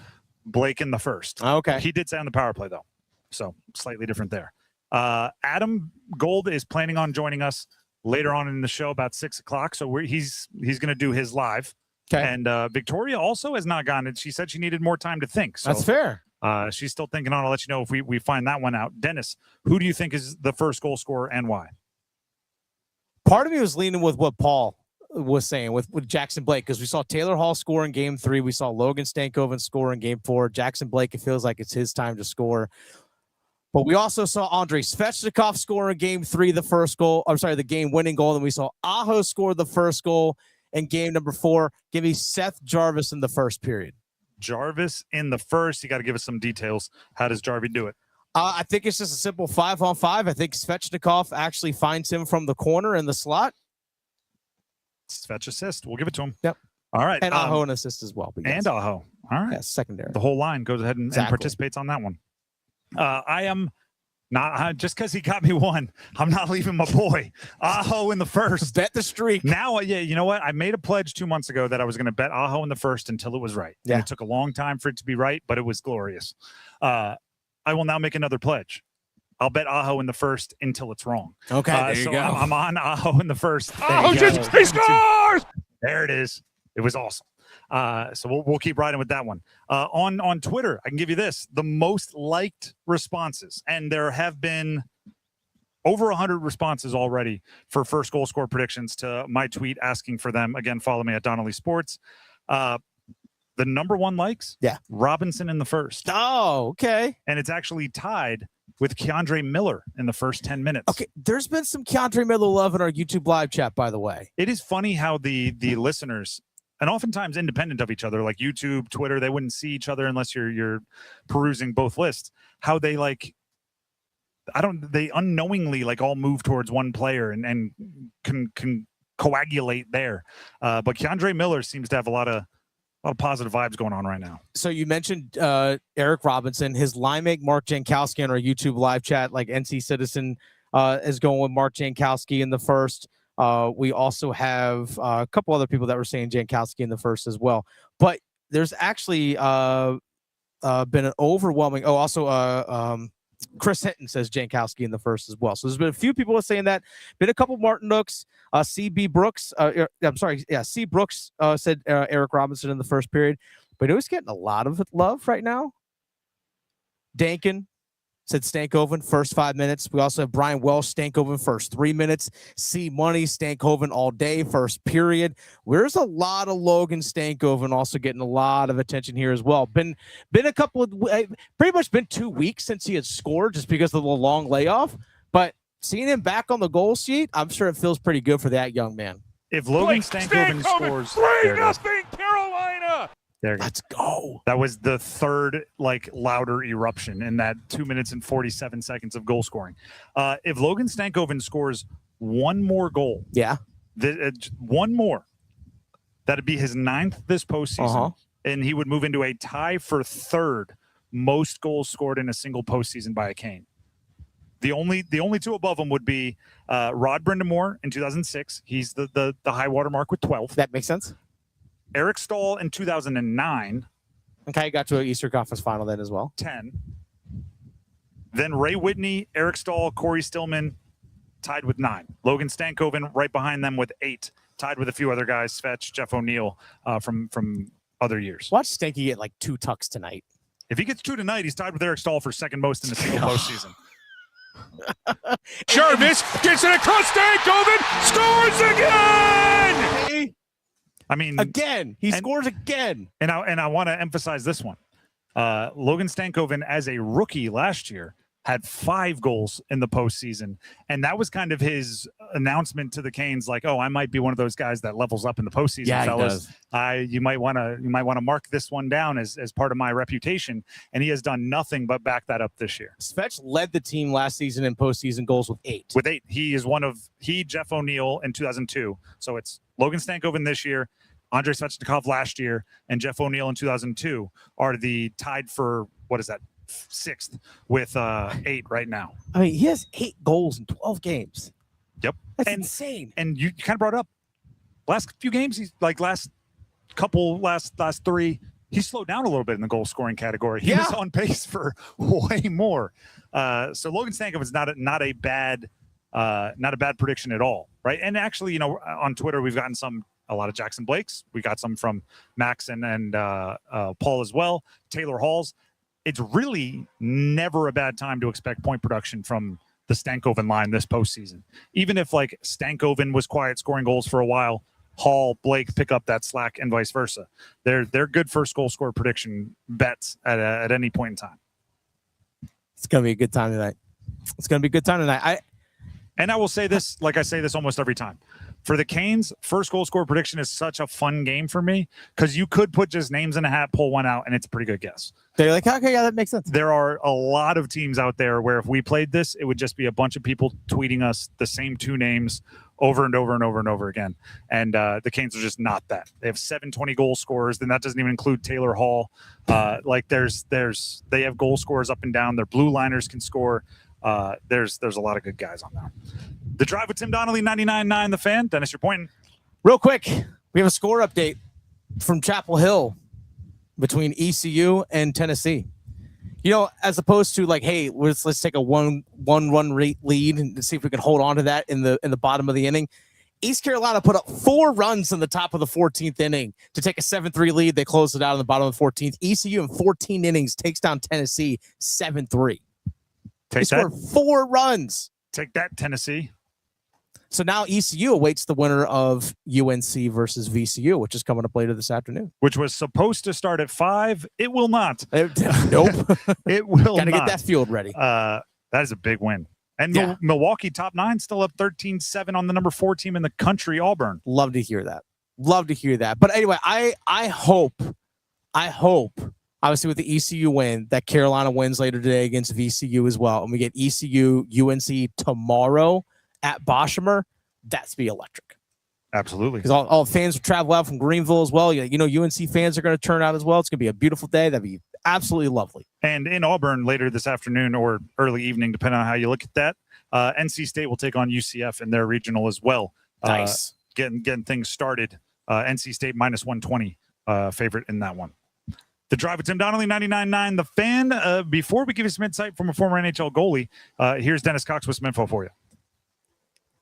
S5: Blake in the first.
S6: Okay.
S5: He did say on the power play, though. So, slightly different there. Adam Gold is planning on joining us later on in the show about 6 o'clock. So, he's going to do his live.
S6: Okay.
S5: And Victoria also has not gotten it. She said she needed more time to think. So,
S6: that's fair.
S5: She's still thinking on. I'll let you know if we find that one out. Dennis, who do you think is the first goal scorer and why?
S6: Part of me was leaning with what Paul was saying with Jackson Blake, because we saw Taylor Hall score in game 3. We saw Logan Stankoven score in game 4. Jackson Blake, it feels like it's his time to score. But we also saw Andrei Svechnikov score in game 3, the game-winning goal. And we saw Aho score the first goal in game number 4. Give me Seth Jarvis in the first period.
S5: Jarvis in the first. You got to give us some details. How does Jarvis do it?
S6: I think it's just a simple 5-on-5. I think Svechnikov actually finds him from the corner in the slot.
S5: Svech assist. We'll give it to him.
S6: Yep.
S5: All right.
S6: And Aho an assist as well.
S5: And Aho. All right.
S6: Yeah, secondary.
S5: The whole line goes ahead and participates on that one. I am not, just because he got me one, I'm not leaving my boy. Aho in the first.
S6: Bet the streak.
S5: Now, yeah, you know what? I made a pledge 2 months ago that I was going to bet Aho in the first until it was right.
S6: Yeah.
S5: And it took a long time for it to be right, but it was glorious. I will now make another pledge. I'll bet Aho in the first until it's wrong.
S6: Okay, there you go.
S5: I'm on Aho in the first.
S4: Aho he scores!
S5: There it is. It was awesome. So we'll keep riding with that one. On Twitter, I can give you this: the most liked responses, and there have been over 100 responses already for first goal score predictions to my tweet asking for them. Again, follow me at Donnelly Sports. The number one likes, Robinson in the first.
S6: Oh, okay.
S5: And it's actually tied with Keandre Miller in the first 10 minutes.
S6: Okay, there's been some Keandre Miller love in our YouTube live chat, by the way.
S5: It is funny how the listeners, and oftentimes independent of each other, like YouTube, Twitter, they wouldn't see each other unless you're perusing both lists. How they they unknowingly all move towards one player and can coagulate there. But Keandre Miller seems to have a lot of positive vibes going on right now.
S6: So you mentioned Eric Robinson, his line mate Mark Jankowski on our YouTube live chat, like NC Citizen is going with Mark Jankowski in the first. We also have a couple other people that were saying Jankowski in the first as well. But there's actually been an overwhelming. Oh, also Chris Hinton says Jankowski in the first as well. So there's been a few people saying that. Been a couple Martin Nooks. CB Brooks. C. Brooks said Eric Robinson in the first period. But who's getting a lot of love right now? Dankin said Stankoven first 5 minutes. We also have Brian Welsh, Stankoven first 3 minutes. C Money, Stankoven all day, first period. There's a lot of Logan Stankoven also getting a lot of attention here as well. Been a couple of pretty much been 2 weeks since he had scored just because of the long layoff. But seeing him back on the goal sheet, I'm sure it feels pretty good for that young man.
S5: If Logan Stankoven scores
S4: 3-0 Carolina.
S5: There,
S6: let's go.
S5: That was the third louder eruption in that 2 minutes and 47 seconds of goal scoring. If Logan Stankoven scores one more goal, one more, that'd be his 9th this postseason, and he would move into a tie for third most goals scored in a single postseason by a Cane. The only two above him would be Rod Brindamore in 2006. He's the high water mark with 12.
S6: That makes sense.
S5: Eric Stahl in 2009.
S6: Okay, got to an Eastern Conference final then as well.
S5: 10. Then Ray Whitney, Eric Stahl, Corey Stillman tied with 9. Logan Stankoven right behind them with 8, tied with a few other guys, Svech, Jeff O'Neill from other years.
S6: Watch Stanky get 2 tucks tonight.
S5: If he gets 2 tonight, he's tied with Eric Stahl for second most in a single postseason.
S4: Jarvis gets it across Stankoven, scores again!
S5: I mean,
S6: again, he scores again.
S5: And I want to emphasize this one. Logan Stankoven, as a rookie last year, had 5 goals in the postseason, and that was kind of his announcement to the Canes, like, "Oh, I might be one of those guys that levels up in the postseason,
S6: Yeah,
S5: fellas. You might want to mark this one down as part of my reputation." And he has done nothing but back that up this year.
S6: Svech led the team last season in postseason goals with 8.
S5: He is Jeff O'Neill in 2002. So it's Logan Stankoven this year, Andrei Svechnikov last year, and Jeff O'Neill in 2002 are the tied for, what is that, 6th with 8 right now.
S6: I mean, he has 8 goals in 12 games.
S5: Yep.
S6: That's insane.
S5: And you kind of brought up last few games, he's like last 3, he slowed down a little bit in the goal scoring category. He was on pace for way more. So Logan Stankoven is not a bad prediction at all, right? And actually, on Twitter we've gotten a lot of Jackson Blakes. We got some from Max and Paul as well. Taylor Halls. It's really never a bad time to expect point production from the Stankoven line this postseason. Even if like Stankoven was quiet scoring goals for a while, Hall, Blake pick up that slack and vice versa. They're good first goal scorer prediction bets at any point in time.
S6: It's going to be a good time tonight.
S5: I will say this, like I say this almost every time. For the Canes, first goal scorer prediction is such a fun game for me because you could put just names in a hat, pull one out, and it's a pretty good guess.
S6: They're like, okay, yeah, that makes sense.
S5: There are a lot of teams out there where if we played this, it would just be a bunch of people tweeting us the same 2 names over and over and over and over again. And the Canes are just not that. They have 720 goal scorers, then that doesn't even include Taylor Hall. They have goal scorers up and down. Their blue liners can score. There's a lot of good guys on there. The Drive with Tim Donnelly, 99.9 The Fan. Dennis, you're pointing.
S6: Real quick, we have a score update from Chapel Hill between ECU and Tennessee. As opposed to like, hey, let's take a one run rate lead and see if we can hold on to that in the bottom of the inning. East Carolina put up 4 runs in the top of the 14th inning to take a 7-3 lead. They closed it out in the bottom of the 14th. ECU in 14 innings takes down Tennessee 7-3. They scored 4 runs.
S5: Take that, Tennessee.
S6: So now ECU awaits the winner of UNC versus VCU, which is coming up later this afternoon.
S5: Which was supposed to start at 5. It will not.
S6: Nope.
S5: It will
S6: Gotta
S5: not.
S6: get that field ready.
S5: That is a big win. And Milwaukee top 9 still up 13-7 on the number 4 team in the country, Auburn.
S6: Love to hear that. But anyway, I hope, obviously with the ECU win, that Carolina wins later today against VCU as well. And we get ECU, UNC tomorrow at Boshemer. That's be electric.
S5: Absolutely.
S6: Because all fans will travel out from Greenville as well. UNC fans are going to turn out as well. It's going to be a beautiful day. That'd be absolutely lovely.
S5: And in Auburn later this afternoon or early evening, depending on how you look at that, NC State will take on UCF in their regional as well.
S6: Nice.
S5: Getting things started. NC State minus 120 favorite in that one. The Drive with Tim Donnelly, 99.9 The Fan. Before we give you some insight from a former NHL goalie, here's Dennis Cox with some info for you.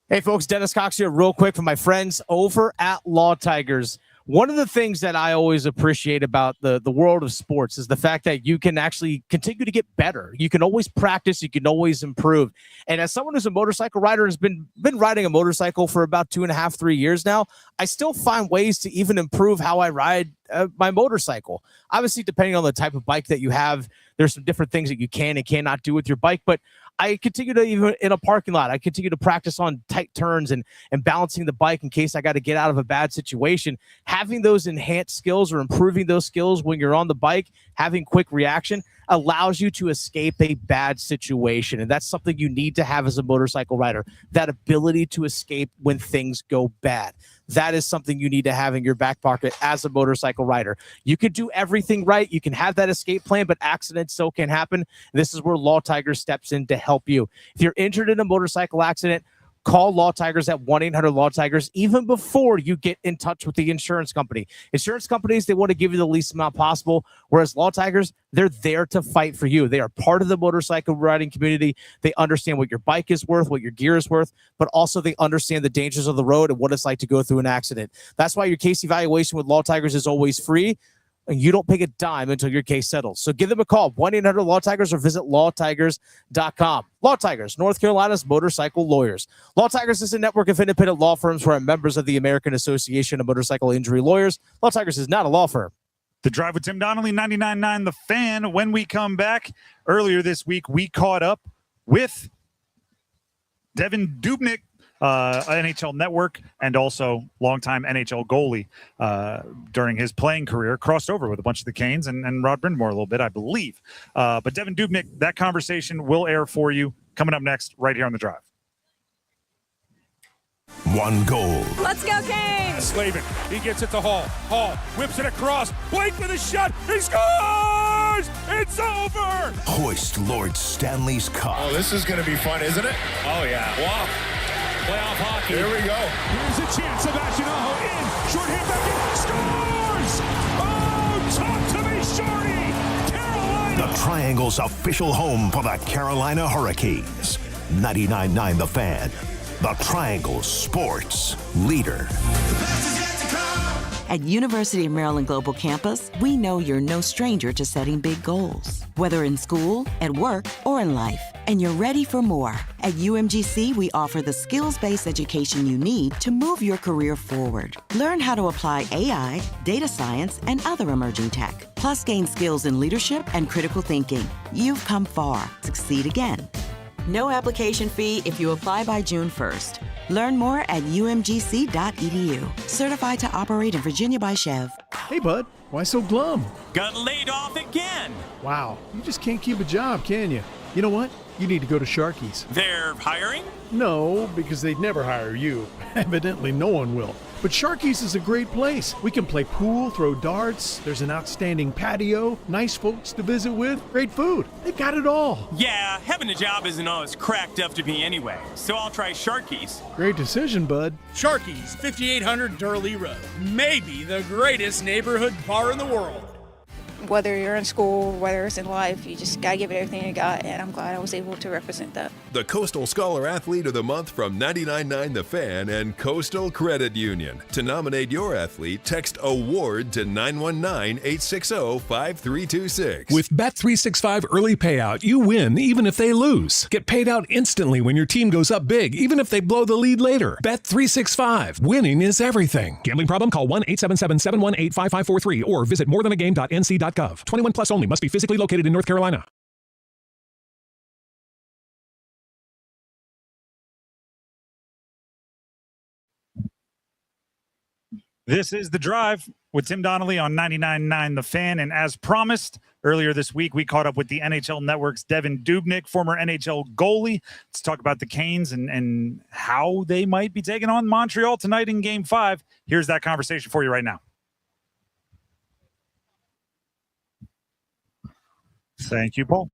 S6: Hey, folks, Dennis Cox here real quick for my friends over at Law Tigers. One of the things that I always appreciate about the world of sports is the fact that you can actually continue to get better. You can always practice. You can always improve. And as someone who's a motorcycle rider, has been riding a motorcycle for about 2.5, 3 years now, I still find ways to even improve how I ride my motorcycle. Obviously, depending on the type of bike that you have, there's some different things that you can and cannot do with your bike. But I continue to, even in a parking lot, I continue to practice on tight turns and balancing the bike in case I got to get out of a bad situation. Having those enhanced skills or improving those skills when you're on the bike, having quick reaction allows you to escape a bad situation. And that's something you need to have as a motorcycle rider, that ability to escape when things go bad. That is something you need to have in your back pocket as a motorcycle rider. You can do everything right. You can have that escape plan, but accidents so can happen. This is where Law Tigers steps in to help you. If you're injured in a motorcycle accident, call Law Tigers at 1-800-LAW-TIGERS even before you get in touch with the insurance company. Insurance companies, they want to give you the least amount possible, whereas Law Tigers, they're there to fight for you. They are part of the motorcycle riding community. They understand what your bike is worth, what your gear is worth, but also they understand the dangers of the road and what it's like to go through an accident. That's why your case evaluation with Law Tigers is always free, and you don't pay a dime until your case settles. So give them a call, 1-800-LAW-TIGERS, or visit lawtigers.com. Law Tigers, North Carolina's motorcycle lawyers. Law Tigers is a network of independent law firms who are members of the American Association of Motorcycle Injury Lawyers. Law Tigers is not a law firm.
S5: The Drive with Tim Donnelly, 99.9 The Fan. When we come back, earlier this week, we caught up with Devan Dubnyk, NHL Network, and also longtime NHL goalie during his playing career. Crossed over with a bunch of the Canes and Rod Brindamore a little bit, I believe. But Devan Dubnyk, that conversation will air for you coming up next right here on The Drive.
S18: One goal.
S4: Let's go, Canes! Slavin, he gets it to Hall. Hall whips it across. Blake with a shot. He scores! It's over!
S18: Hoist Lord Stanley's Cup.
S9: Oh, this is going to be fun, isn't it?
S4: Oh, yeah. Wow. Playoff hockey.
S9: Here we go.
S4: Here's a chance. Sebastian Aho in. Short hand back in. Scores! Oh, talk to me, Shorty! Carolina!
S18: The Triangle's official home for the Carolina Hurricanes. 99.9 The Fan. The Triangle Sports Leader.
S15: At University of Maryland Global Campus, we know you're no stranger to setting big goals, whether in school, at work, or in life, and you're ready for more. At UMGC, we offer the skills-based education you need to move your career forward. Learn how to apply AI, data science, and other emerging tech, plus gain skills in leadership and critical thinking. You've come far. Succeed again. No application fee if you apply by June 1st. Learn more at umgc.edu. Certified to operate in Virginia by Chev.
S16: Hey, bud. Why so glum?
S17: Got laid off again.
S16: Wow. You just can't keep a job, can you? You know what? You need to go to Sharky's.
S17: They're hiring?
S16: No, because they'd never hire you. Evidently, no one will. But Sharky's is a great place. We can play pool, throw darts. There's an outstanding patio, nice folks to visit with, great food. They've got it all.
S17: Yeah, having a job isn't always cracked up to be anyway, so I'll try Sharky's.
S16: Great decision, bud.
S19: Sharky's, 5800 Durley Road. Maybe the greatest neighborhood bar in the world.
S20: Whether you're in school, whether it's in life, you just got to give it everything you got, and I'm glad I was able to represent that.
S21: The Coastal Scholar Athlete of the Month from 99.9 The Fan and Coastal Credit Union. To nominate your athlete, text AWARD to 919-860-5326.
S22: With Bet365 Early Payout, you win even if they lose. Get paid out instantly when your team goes up big, even if they blow the lead later. Bet365. Winning is everything. Gambling problem? Call 1-877-718-5543 or visit morethanagame.nc.gov. 21 plus only. Must be physically located in North Carolina.
S5: This is The Drive with Tim Donnelly on 99.9 The Fan. And as promised, earlier this week, we caught up with the NHL Network's Devan Dubnyk, former NHL goalie. Let's talk about the Canes and how they might be taking on Montreal tonight in Game 5. Here's that conversation for you right now. Thank you, Paul.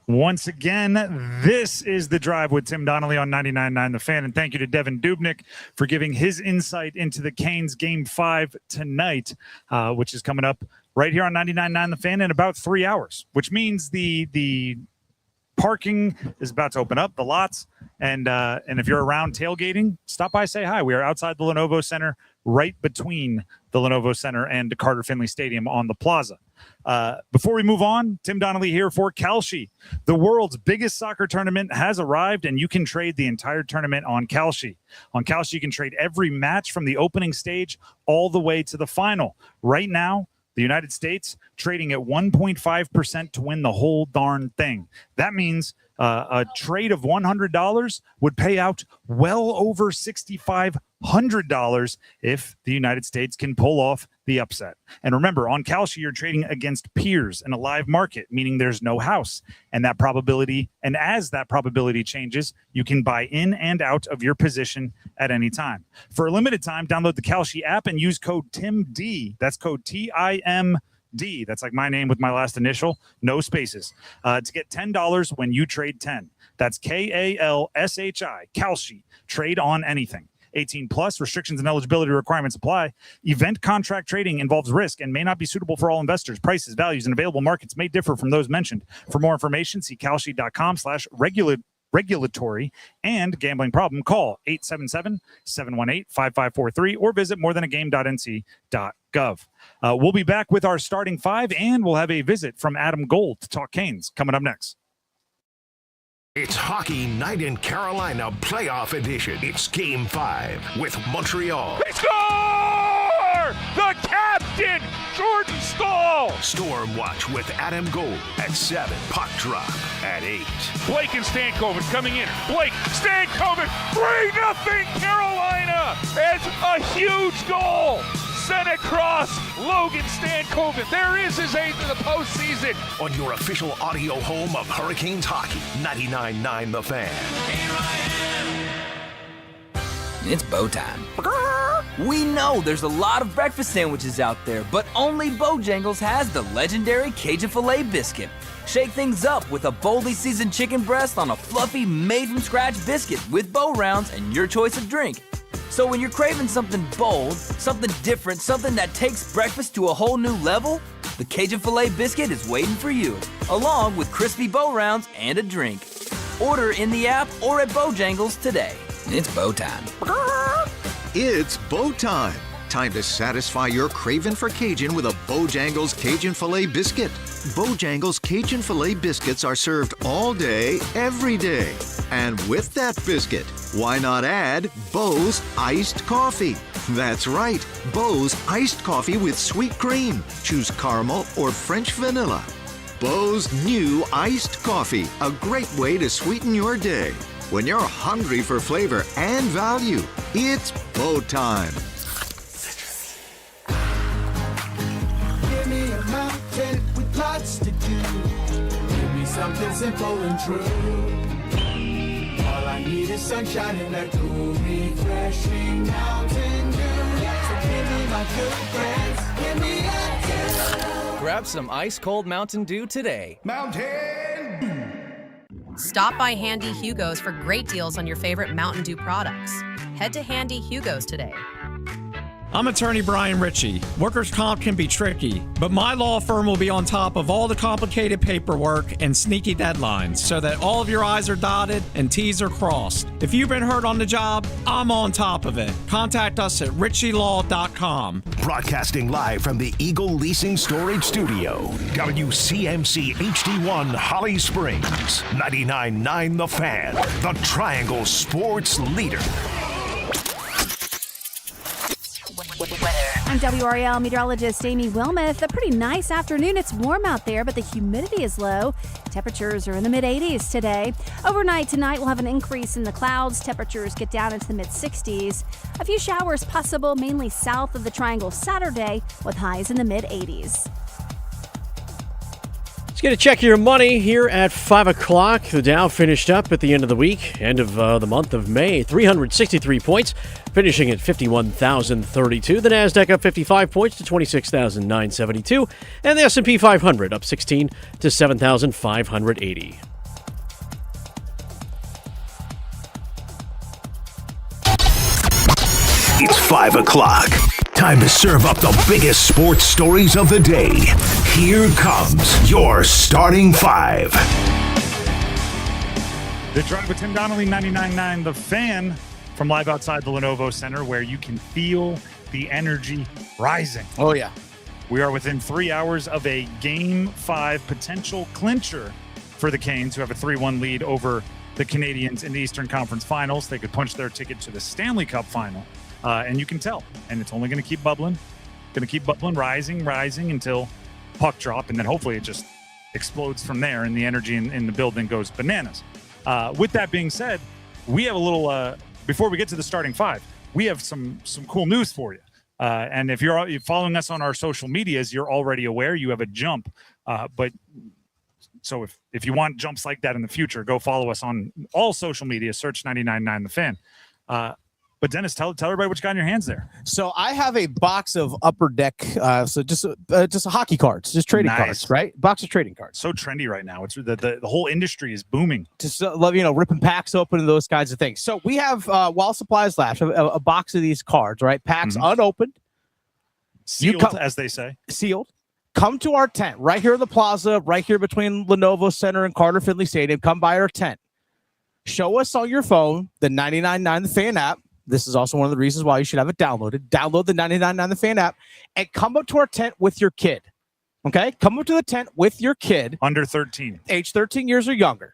S5: Once again, this is The Drive with Tim Donnelly on 99.9 The Fan. And thank you to Devan Dubnyk for giving his insight into the Canes Game 5 tonight, which is coming up right here on 99.9 The Fan in about 3 hours, which means the parking is about to open up, the lots. And if you're around tailgating, stop by, say hi. We are outside the Lenovo Center, right between the Lenovo Center and Carter Finley Stadium on the plaza. Before we move on, Tim Donnelly here for Kalshi. The world's biggest soccer tournament has arrived, and you can trade the entire tournament on Kalshi. On Kalshi, you can trade every match from the opening stage all the way to the final. Right now, the United States trading at 1.5% to win the whole darn thing. That means a trade of $100 would pay out well over $6,500 if the United States can pull off the upset. And remember, on Kalshi, you're trading against peers in a live market, meaning there's no house. And that probability, and as that probability changes, you can buy in and out of your position at any time. For a limited time, download the Kalshi app and use code TIMD. That's code TIMD. That's like my name with my last initial, no spaces, to get $10 when you trade 10. That's KALSHI, Kalshi. Trade on anything. 18 plus, restrictions and eligibility requirements apply. Event contract trading involves risk and may not be suitable for all investors. Prices, values, and available markets may differ from those mentioned. For more information, see kalshi.com/regulatory and gambling problem. Call 877-718-5543 or visit morethanagame.nc.gov. We'll be back with our starting five, and we'll have a visit from Adam Gold to talk Canes coming up next.
S18: It's Hockey Night in Carolina Playoff Edition. It's Game 5 with Montreal.
S4: They score! The captain, Jordan Staal.
S18: Storm Watch with Adam Gold at 7. Puck drop at 8.
S4: Blake and Stankoven coming in. Blake, Stankoven, 3-0 Carolina. It's a huge goal. Sent across Logan Stankoven. There is his 8th of the postseason.
S18: On your official audio home of Hurricanes hockey, 99.9 The Fan.
S1: It's bow time. We know there's a lot of breakfast sandwiches out there, but only Bojangles has the legendary Cajun Filet Biscuit. Shake things up with a boldly seasoned chicken breast on a fluffy, made-from-scratch biscuit with bow rounds and your choice of drink. So when you're craving something bold, something different, something that takes breakfast to a whole new level, the Cajun Filet Biscuit is waiting for you, along with crispy bow rounds and a drink. Order in the app or at Bojangles today. It's bow time.
S2: It's bow time. Time to satisfy your craving for Cajun with a Bojangles Cajun Filet Biscuit. Bojangles Cajun Filet Biscuits are served all day, every day. And with that biscuit, why not add Bo's Iced Coffee? That's right, Bo's Iced Coffee with sweet cream. Choose caramel or French vanilla. Bo's new Iced Coffee, a great way to sweeten your day. When you're hungry for flavor and value, it's Bo time.
S3: Give me a mountain with lots to do. Give me something simple and true. All I need is sunshine and that cool, refreshing Mountain Dew. So give me my good friends, give me a dew.
S28: Grab some ice-cold Mountain Dew today.
S3: Mountain Dew.
S9: Stop by Handy Hugo's for great deals on your favorite Mountain Dew products. Head to Handy Hugo's today.
S23: I'm attorney Brian Ritchie. Workers' comp can be tricky, but my law firm will be on top of all the complicated paperwork and sneaky deadlines so that all of your I's are dotted and T's are crossed. If you've been hurt on the job, I'm on top of it. Contact us at ritchielaw.com.
S18: Broadcasting live from the Eagle Leasing Storage Studio. WCMC HD1 Holly Springs. 99.9 The Fan. The Triangle Sports Leader.
S24: I'm WRAL meteorologist Amy Wilmoth. A pretty nice afternoon. It's warm out there, but the humidity is low. Temperatures are in the mid-80s today. Overnight tonight, we'll have an increase in the clouds. Temperatures get down into the mid-60s. A few showers possible, mainly south of the Triangle Saturday, with highs in the mid-80s.
S14: Let's get a check of your money here at 5 o'clock. The Dow finished up at the end of the week, end of the month of May, 363 points, finishing at 51,032. The NASDAQ up 55 points to 26,972. And the S&P 500 up 16 to 7,580.
S18: 5 o'clock. Time to serve up the biggest sports stories of the day. Here comes your starting 5.
S5: The Drive with Tim Donnelly, 99.9 The Fan, from live outside the Lenovo Center, where you can feel the energy rising.
S6: Oh, yeah.
S5: We are within 3 hours of a Game 5 potential clincher for the Canes, who have a 3-1 lead over the Canadiens in the Eastern Conference Finals. They could punch their ticket to the Stanley Cup Final. And you can tell. And it's only going to keep bubbling. Going to keep bubbling, rising until puck drop. And then hopefully it just explodes from there and the energy in the building goes bananas. With that being said, we have a little, before we get to the starting 5, we have some cool news for you. And if you're following us on our social medias, you're already aware you have a jump. But so if you want jumps like that in the future, go follow us on all social media, search 99.9 The Fan. But Dennis, tell everybody what you got in your hands there.
S6: So I have a box of Upper Deck, so just hockey cards, just trading cards, right? Box of trading cards.
S5: So trendy right now. It's the whole industry is booming.
S6: Just love ripping packs open and those kinds of things. So we have while supplies last, a box of these cards, right? Packs unopened,
S5: sealed, as they say,
S6: sealed. Come to our tent right here in the plaza, right here between Lenovo Center and Carter Finley Stadium. Come by our tent. Show us on your phone the 99.9 The Fan app. This is also one of the reasons why you should have it downloaded. Download the 99.9 The Fan app and come up to our tent with your kid. Okay? Come up to the tent with your kid.
S5: Under 13.
S6: Age 13 years or younger.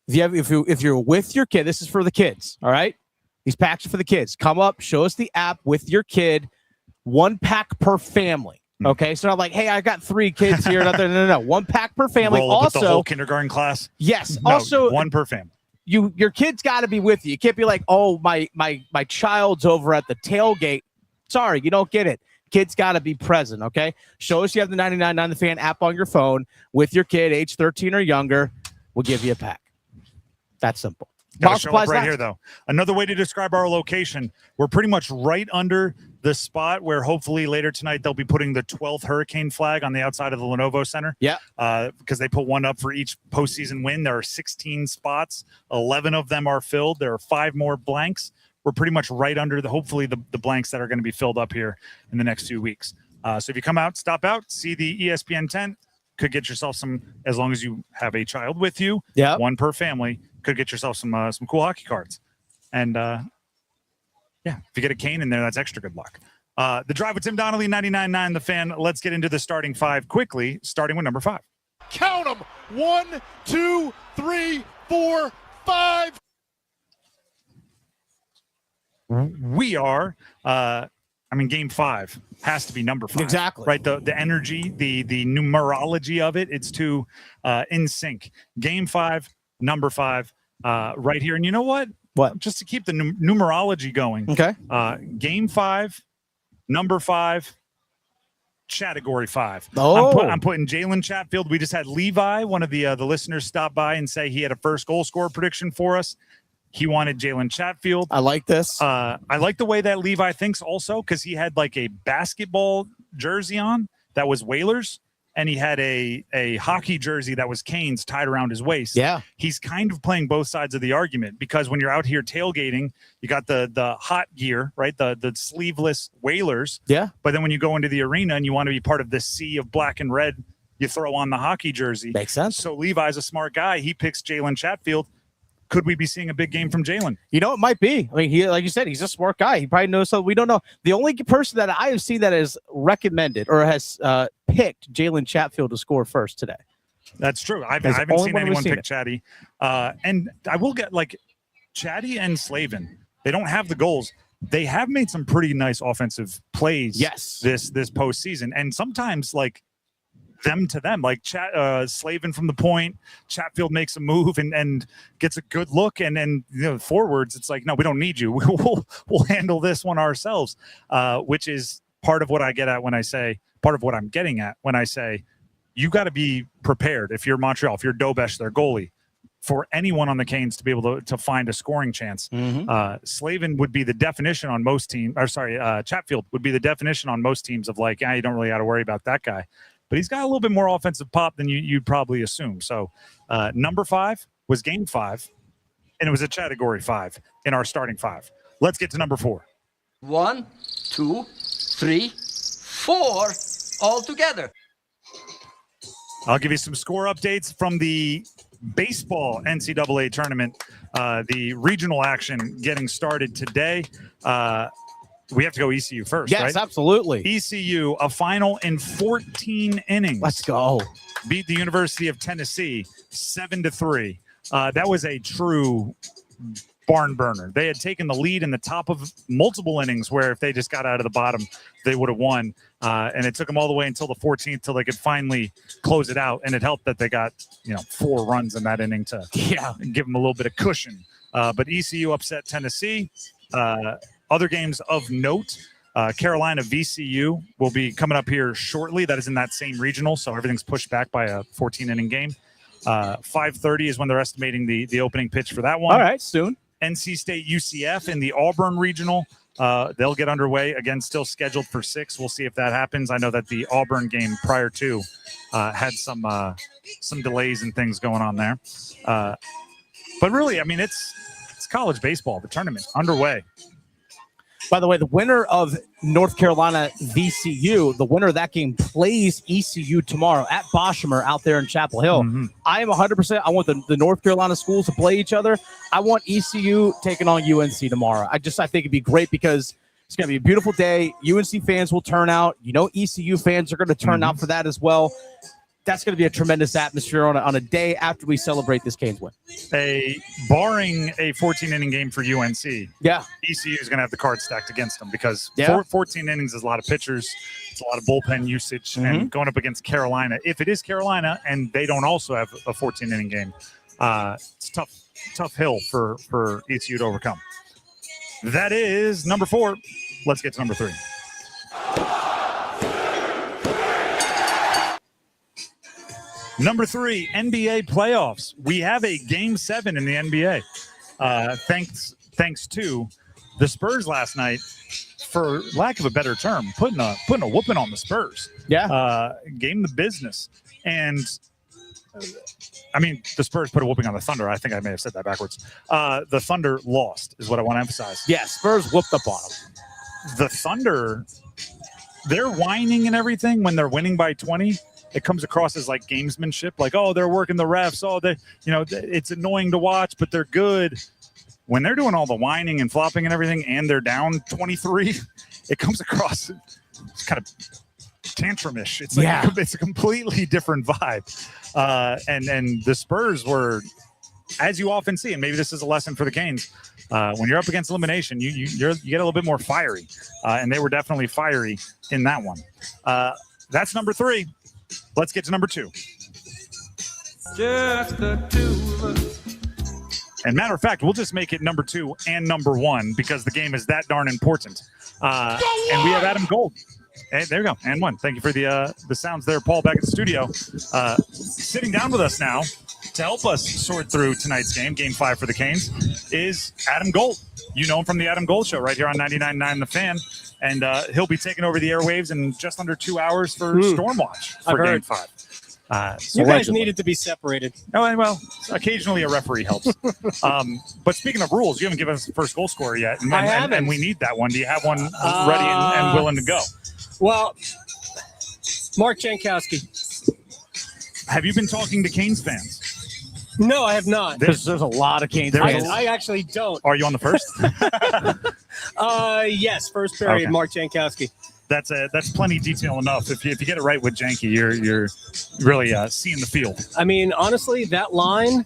S6: If you're with your kid, this is for the kids. All right? These packs are for the kids. Come up, show us the app with your kid. 1 pack per family. Okay? So not like, hey, I got 3 kids here. No. 1 pack per family.
S5: Roll up with the whole kindergarten class?
S6: Yes.
S5: No,
S6: also,
S5: 1 per family.
S6: Your kid's got to be with you. You can't be like, oh, my child's over at the tailgate. Sorry, you don't get it. Kid's got to be present, okay? Show us you have the 99.9 The Fan app on your phone with your kid, age 13 or younger. We'll give you a pack. That's simple.
S5: Gotta show up right here, though. Another way to describe our location, we're pretty much right under the spot where hopefully later tonight they'll be putting the 12th Hurricane flag on the outside of the Lenovo Center.
S6: Yeah.
S5: Because they put one up for each postseason win. There are 16 spots. 11 of them are filled. There are 5 more blanks. We're pretty much right under hopefully the blanks that are going to be filled up here in the next few weeks. So if you come out, stop out, see the ESPN tent, could get yourself some, as long as you have a child with you, 1 per family, could get yourself some cool hockey cards. And if you get a cane in there, that's extra good luck. The Drive with Tim Donnelly, 99.9 The Fan. Let's get into the starting 5 quickly, starting with number 5.
S7: Count them. 1, 2, 3, 4, 5.
S5: We are, Game 5 has to be number 5.
S6: Exactly.
S5: Right? The energy, the numerology of it, it's too in sync. Game 5, number 5, right here. And you know what?
S6: What?
S5: Just to keep the numerology going.
S6: Okay.
S5: Game 5, number 5, category 5.
S6: Oh.
S5: I'm putting Jalen Chatfield. We just had Levi, one of the listeners, stop by and say he had a first goal scorer prediction for us. He wanted Jalen Chatfield.
S6: I like this.
S5: I like the way that Levi thinks also, because he had like a basketball jersey on that was Whalers, and he had a hockey jersey that was Canes tied around his waist.
S6: Yeah.
S5: He's kind of playing both sides of the argument, because when you're out here tailgating, you got the hot gear, right? The sleeveless Whalers.
S6: Yeah.
S5: But then when you go into the arena and you want to be part of this sea of black and red, you throw on the hockey jersey.
S6: Makes sense.
S5: So Levi's a smart guy. He picks Jalen Chatfield. Could we be seeing a big game from Jalen?
S6: You know, it might be. I mean, he, like you said, he's a smart guy. He probably knows something we don't know. The only person that I have seen that has recommended or has picked Jalen Chatfield to score first today.
S5: That's true. I haven't seen anyone pick Chatty. And I will get like Chatty and Slavin. They don't have the goals. They have made some pretty nice offensive plays.
S6: Yes.
S5: This postseason, and sometimes like them to them, like Slavin from the point, Chatfield makes a move and gets a good look, and forwards, it's like, no, we don't need you. We'll handle this one ourselves, which is part of what I get at when I say, part of what I'm getting at when I say, you got to be prepared if you're Montreal, if you're Dobesh, their goalie, for anyone on the Canes to be able to find a scoring chance. Slavin would be the definition on most teams, Chatfield would be the definition on most teams of like, you don't really got to worry about that guy. But he's got a little bit more offensive pop than you'd probably assume. So number 5 was game 5, and it was a category 5 in our starting 5. Let's get to number 4.
S8: 1, 2, 3, 4 all together.
S5: I'll give you some score updates from the baseball NCAA tournament. The regional action getting started today. We have to go ECU first, right?
S6: Yes, absolutely.
S5: ECU, a final in 14 innings.
S6: Let's go.
S5: Beat the University of Tennessee 7-3. That was a true barn burner. They had taken the lead in the top of multiple innings where if they just got out of the bottom, they would have won. And it took them all the way until the 14th till they could finally close it out. And it helped that they got 4 runs in that inning to give them a little bit of cushion. But ECU upset Tennessee. Other games of note, Carolina VCU will be coming up here shortly. That is in that same regional, so everything's pushed back by a 14-inning game. 5:30 is when they're estimating the opening pitch for that one.
S6: All right, soon.
S5: NC State UCF in the Auburn regional. They'll get underway. Again, still scheduled for 6. We'll see if that happens. I know that the Auburn game prior to had some delays and things going on there. But really, I mean, it's college baseball, the tournament underway.
S6: By the way, the winner of North Carolina VCU, the winner of that game plays ECU tomorrow at Boshemer out there in Chapel Hill.
S5: Mm-hmm.
S6: I am 100%. I want the North Carolina schools to play each other. I want ECU taking on UNC tomorrow. I think it'd be great because it's going to be a beautiful day. UNC fans will turn out. ECU fans are going to turn out for that as well. That's going to be a tremendous atmosphere on a day after we celebrate this Canes win.
S5: Barring a 14-inning game for UNC, ECU is going to have the cards stacked against them because 14 innings is a lot of pitchers. It's a lot of bullpen usage. And going up against Carolina, if it is Carolina and they don't also have a 14-inning game, it's a tough hill for ECU to overcome. That is number 4. Let's get to number 3. Number 3, NBA playoffs. We have a Game 7 in the NBA. Thanks to the Spurs last night, for lack of a better term, putting a whooping on the Spurs. Game the business. And I mean, the Spurs put a whooping on the Thunder. I think I may have said that backwards. The Thunder lost, is what I want to emphasize.
S6: Yeah, Spurs whooped up on them.
S5: The Thunder, they're whining and everything when they're winning by 20. It comes across as like gamesmanship, like, oh, they're working the refs. Oh, it's annoying to watch, but they're good. When they're doing all the whining and flopping and everything, and they're down 23, it comes across kind of tantrumish. It's like it's a completely different vibe. And the Spurs were, as you often see, and maybe this is a lesson for the Canes, when you're up against elimination, you get a little bit more fiery, and they were definitely fiery in that one. That's number 3. Let's get to number 2.
S8: Just the two of us.
S5: And matter of fact, we'll just make it number 2 and number 1 because the game is that darn important. And we have Adam Gold. Hey, there we go. And 1. Thank you for the sounds there, Paul, back at the studio. Sitting down with us now to help us sort through tonight's game, Game 5 for the Canes, is Adam Gold. You know him from the Adam Gold Show right here on 99.9 The Fan. And he'll be taking over the airwaves in just under 2 hours for Stormwatch for Game 5.
S10: You guys needed to be separated.
S5: Oh, and well, occasionally a referee helps. But speaking of rules, you haven't given us the first goal scorer yet. And we need that one. Do you have one ready and willing to go?
S10: Well, Mark Jankowski.
S5: Have you been talking to Canes fans?
S10: No, I have not.
S6: There's a lot of Canes fans.
S10: I actually don't.
S5: Are you on the first?
S10: Yes, first period, okay. Mark Jankowski.
S5: That's plenty detail enough. If you get it right with Janky, you're really seeing the field.
S10: I mean, honestly, that line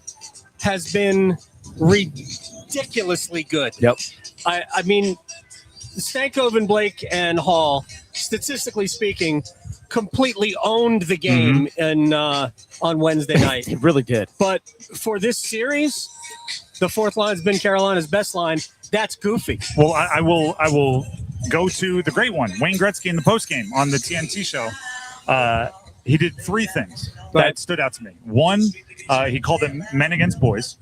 S10: has been ridiculously good.
S6: Yep.
S10: I mean, Stankoven, Blake, and Hall, statistically speaking, completely owned the game on Wednesday night.
S6: It really did.
S10: But for this series, the fourth line's been Carolina's best line. That's goofy.
S5: Well, I will go to the great one, Wayne Gretzky in the postgame on the TNT show. He did 3 things that stood out to me. 1, he called them men against boys.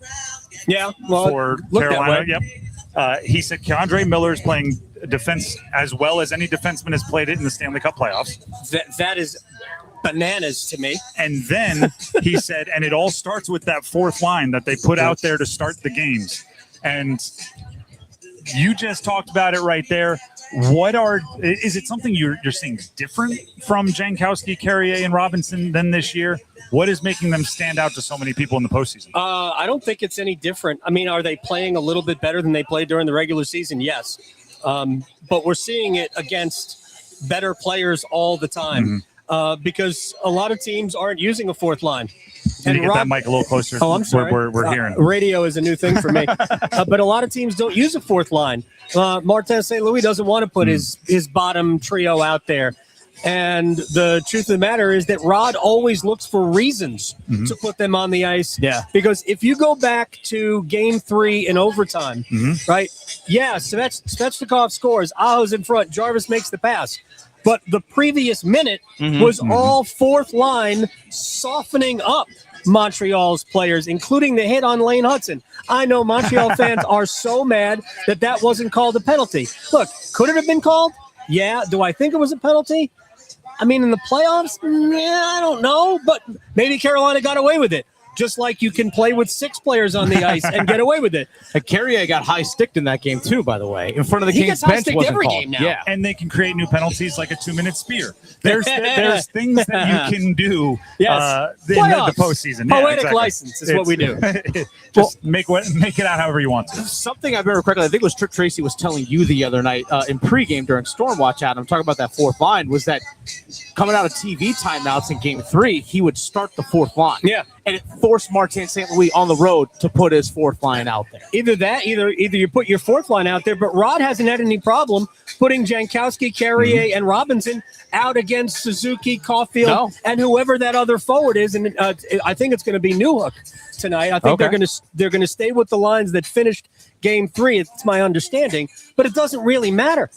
S10: Yeah, well,
S5: for Carolina. Yep. He said Keandre Miller is playing defense as well as any defenseman has played it in the Stanley Cup playoffs.
S10: That is bananas to me.
S5: And then he said, and it all starts with that 4th line that they put out there to start the games. And you just talked about it right there. Is it something you're seeing different from Jankowski, Carrier, and Robinson than this year? What is making them stand out to so many people in the postseason?
S10: I don't think it's any different. I mean, are they playing a little bit better than they played during the regular season? Yes. But we're seeing it against better players all the time because a lot of teams aren't using a fourth line.
S5: Can you get that mic a little closer?
S10: Oh, I'm sorry.
S5: We're hearing.
S10: Radio is a new thing for me. But a lot of teams don't use a fourth line. Martin St. Louis doesn't want to put his bottom trio out there. And the truth of the matter is that Rod always looks for reasons to put them on the ice.
S6: Yeah.
S10: Because if you go back to Game 3 in overtime, right? Yeah, Svechnikov scores. Aho's in front. Jarvis makes the pass. But the previous minute was all fourth line softening up Montreal's players, including the hit on Lane Hudson. I know Montreal fans are so mad that wasn't called a penalty. Look, could it have been called? Yeah. Do I think it was a penalty? I mean, in the playoffs, I don't know, but maybe Carolina got away with it. Just like you can play with 6 players on the ice and get away with it.
S6: Carrier got high-sticked in that game, too, by the way. In front of the game's bench wasn't
S10: every
S6: called.
S10: Game now.
S6: Yeah.
S5: And they can create new penalties like a 2-minute spear. There's things that you can do in the postseason.
S10: Poetic license is what we do.
S5: Just make it out however you want to.
S6: Something I remember correctly, I think it was Trick Tracy was telling you the other night in pregame during Stormwatch, Adam, talking about that fourth line, was that coming out of TV timeouts in Game 3, he would start the fourth line.
S10: Yeah.
S6: And it forced Martin St. Louis on the road to put his fourth line out there.
S10: Either you put your fourth line out there, but Rod hasn't had any problem putting Jankowski, Carrier, and Robinson out against Suzuki, Caulfield, and whoever that other forward is. And I think it's going to be Newhook tonight. I think they're going to stay with the lines that finished Game 3. It's my understanding, but it doesn't really matter.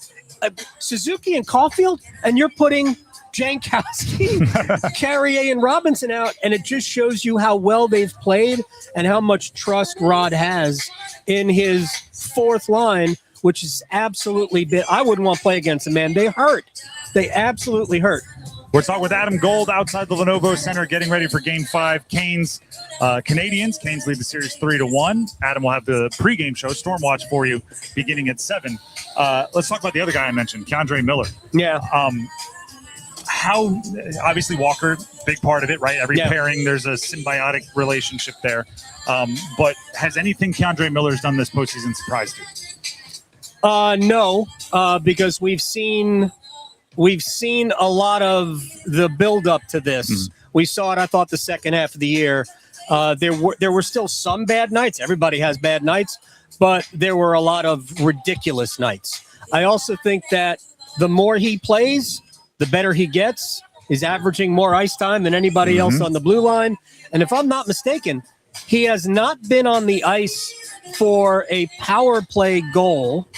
S10: Suzuki and Caulfield, and you're putting Jankowski, Carrier, and Robinson out, and it just shows you how well they've played and how much trust Rod has in his fourth line, which is absolutely I wouldn't want to play against them, man. They hurt. They absolutely hurt.
S5: We're talking with Adam Gold outside the Lenovo Center, getting ready for Game 5. Canadiens lead the series 3-1. Adam will have the pregame show, Stormwatch, for you beginning at 7. Let's talk about the other guy I mentioned, K'Andre Miller.
S10: Yeah.
S5: How obviously Walker, big part of it, right? Every pairing, there's a symbiotic relationship there. But has anything K'Andre Miller's done this postseason surprised you?
S10: No, because we've seen a lot of the build up to this. We saw it, I thought, the second half of the year. There were still some bad nights. Everybody has bad nights, but there were a lot of ridiculous nights. I also think that the more he plays, the better he gets. He's averaging more ice time than anybody else on the blue line. And if I'm not mistaken, he has not been on the ice for a power play goal.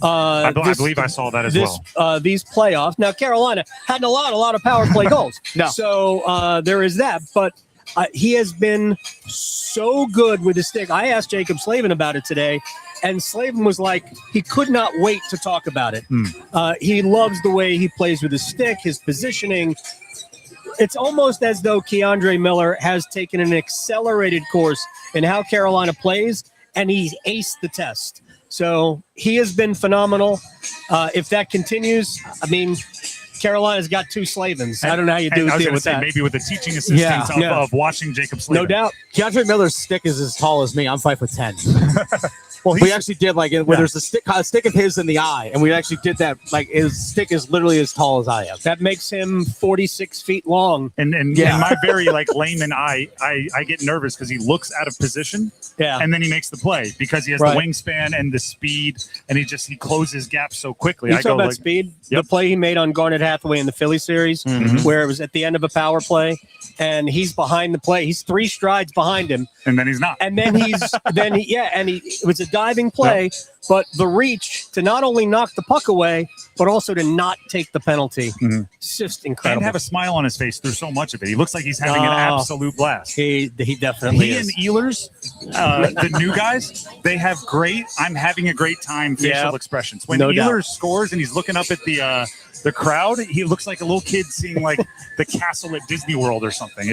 S5: I believe I saw that as well.
S10: These playoffs. Now, Carolina had a lot of power play goals. So there is that. But he has been so good with his stick. I asked Jacob Slavin about it today, and Slavin was like, he could not wait to talk about it. He loves the way he plays with his stick, his positioning. It's almost as though K'Andre Miller has taken an accelerated course in how Carolina plays, and he's aced the test. So he has been phenomenal. If that continues, I mean, Carolina's got 2 Slavins. I don't know how you deal with that.
S5: Maybe with the teaching assistance of watching Jacob Slavin.
S10: No doubt.
S6: K'Andre Miller's stick is as tall as me. I'm 5'10". Well, we actually did where there's a stick of his in the eye, and we actually did that. Like his stick is literally as tall as I am.
S10: That makes him 46 feet long.
S5: And in my very layman eye, I get nervous because he looks out of position.
S10: Yeah.
S5: And then he makes the play because he has the wingspan and the speed, and he closes gaps so quickly.
S10: You talking about speed? Yep. The play he made on Garnet Hathaway in the Philly series, where it was at the end of a power play, and he's behind the play. He's 3 strides behind him,
S5: and then he's not.
S10: And then it was a diving play, but the reach to not only knock the puck away, but also to not take the penalty. It's just incredible.
S5: And have a smile on his face through so much of it. He looks like he's having an absolute blast.
S10: He definitely is.
S5: And Ehlers, the new guys, they have great, I'm having a great time facial expressions. When Ehlers scores and he's looking up at the crowd, he looks like a little kid seeing like the castle at Disney World or something.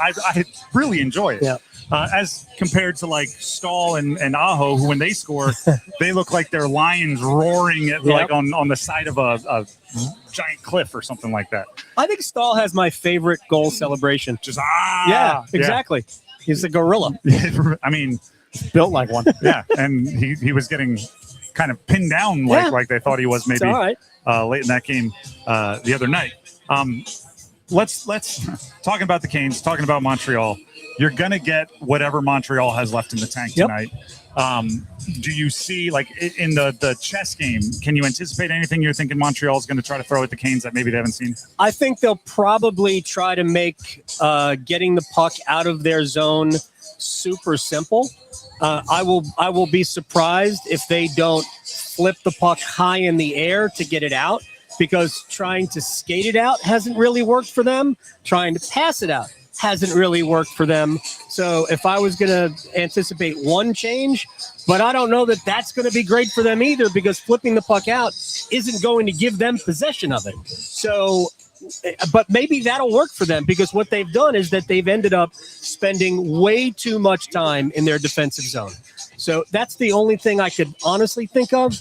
S5: I really enjoy it.
S10: Yeah.
S5: as compared to like Stahl and Aho, who when they score, they look like they're lions roaring at like on the side of a giant cliff or something like that.
S10: I think Stahl has my favorite goal celebration.
S5: Just
S10: yeah, exactly. He's a gorilla.
S5: I mean,
S6: built like one.
S5: Yeah, and he was getting kind of pinned down like they thought he was maybe late in that game the other night. Let's talking about the Canes, talking about Montreal. You're gonna get whatever Montreal has left in the tank tonight. Do you see, like in the chess game, can you anticipate anything you're thinking Montreal is going to try to throw at the Canes that maybe they haven't seen?
S10: I think they'll probably try to make getting the puck out of their zone super simple. I will be surprised if they don't flip the puck high in the air to get it out, because trying to skate it out hasn't really worked for them. Trying to pass it out hasn't really worked for them. So if I was going to anticipate one change, but I don't know that that's going to be great for them either, because flipping the puck out isn't going to give them possession of it. So, but maybe that'll work for them, because what they've done is that they've ended up spending way too much time in their defensive zone. So that's the only thing I could honestly think of.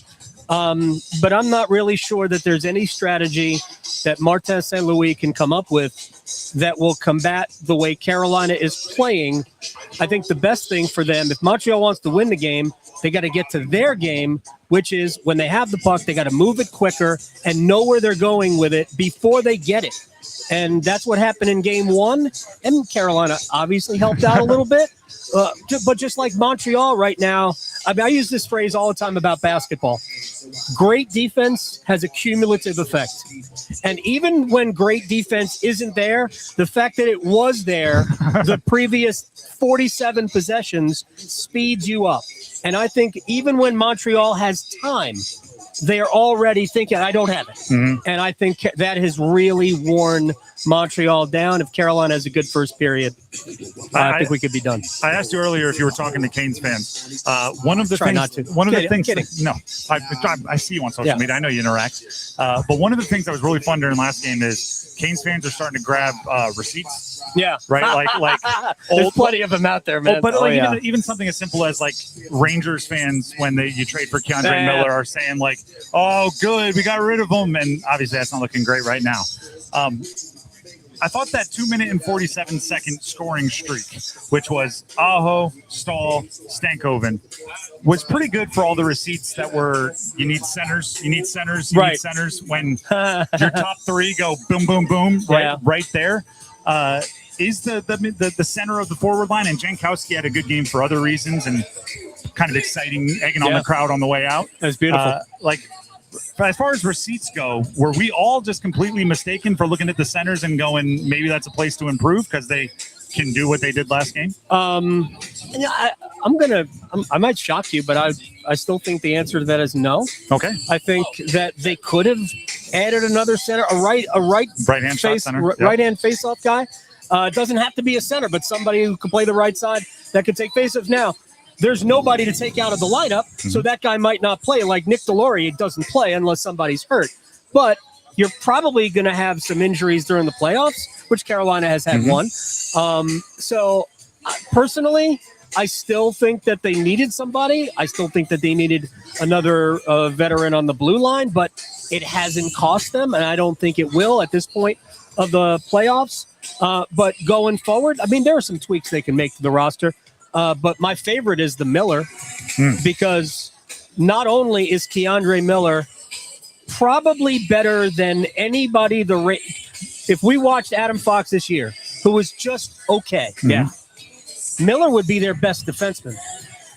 S10: But I'm not really sure that there's any strategy that Martin St. Louis can come up with that will combat the way Carolina is playing. I think the best thing for them, if Montreal wants to win the game, they got to get to their game, which is when they have the puck, they got to move it quicker and know where they're going with it before they get it. And that's what happened in game one. And Carolina obviously helped out a little bit. But just like Montreal right now, I mean, I use this phrase all the time about basketball. Great defense has a cumulative effect. And even when great defense isn't there, the fact that it was there the previous 47 possessions speeds you up. And I think even when Montreal has time, they're already thinking, I don't have it. Mm-hmm. And I think that has really worn Montreal down. If Carolina has a good first period, I think we could be done.
S5: I asked you earlier if you were talking to Canes fans. One of the
S10: Try
S5: things,
S10: not to.
S5: one of the
S10: Kidding.
S5: things, no, I see you on social media. I know you interact. But one of the things that was really fun during last game is Canes fans are starting to grab receipts.
S10: Yeah,
S5: right. Like
S10: there's plenty of them out there, man.
S5: But even something as simple as like Rangers fans when you trade for Keandre Miller are saying like, "Oh, good, we got rid of him," and obviously that's not looking great right now. I thought that 2 minute and 47-second scoring streak, which was Aho, Stahl, Stankoven, was pretty good for all the receipts that were, you need centers when your top three go boom, boom, boom, right there. Is the center of the forward line, and Jankowski had a good game for other reasons and kind of exciting, egging on the crowd on the way out.
S10: That's beautiful.
S5: As far as receipts go, were we all just completely mistaken for looking at the centers and going, maybe that's a place to improve because they can do what they did last game?
S10: I might shock you, but I still think the answer to that is no.
S5: Okay.
S10: I think that they could have added another center, a right-hand
S5: shot center,
S10: right-hand face-off guy. It doesn't have to be a center, but somebody who can play the right side that could take face-offs. Now, there's nobody to take out of the lineup, so that guy might not play. Like Nick Deslauriers doesn't play unless somebody's hurt. But you're probably going to have some injuries during the playoffs, which Carolina has had one. So personally, I still think that they needed somebody. I still think that they needed another veteran on the blue line, but it hasn't cost them, and I don't think it will at this point of the playoffs. But going forward, I mean, there are some tweaks they can make to the roster. But my favorite is the Miller, because not only is Keandre Miller probably better than anybody. If we watched Adam Fox this year, who was just okay, Miller would be their best defenseman.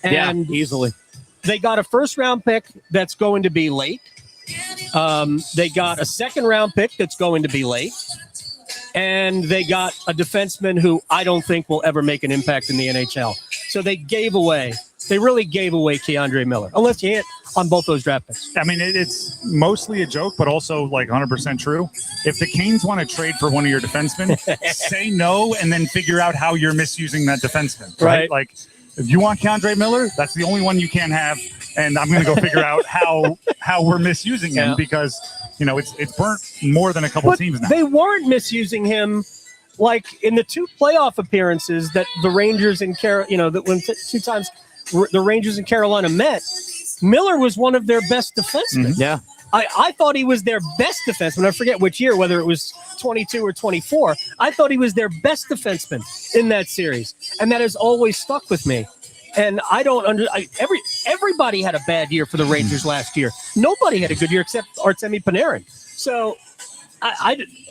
S10: And
S6: easily.
S10: They got a first-round pick that's going to be late. They got a second-round pick that's going to be late. And they got a defenseman who I don't think will ever make an impact in the NHL. So they really gave away Keandre Miller, unless you hit on both those draft picks.
S5: I mean, it's mostly a joke, but also like 100% true. If the Canes want to trade for one of your defensemen, say no and then figure out how you're misusing that defenseman. Right? Like, if you want Keandre Miller, that's the only one you can have. And I'm going to go figure out how we're misusing him because, it's burnt more than a couple teams now.
S10: They weren't misusing him like in the 2 playoff appearances that the Rangers and that when 2 times the Rangers and Carolina met, Miller was one of their best defensemen.
S6: Yeah.
S10: I thought he was their best defenseman. I forget which year, whether it was 22 or 24. I thought he was their best defenseman in that series, and that has always stuck with me. And I don't everybody had a bad year for the Rangers last year. Nobody had a good year except Artemi Panarin. So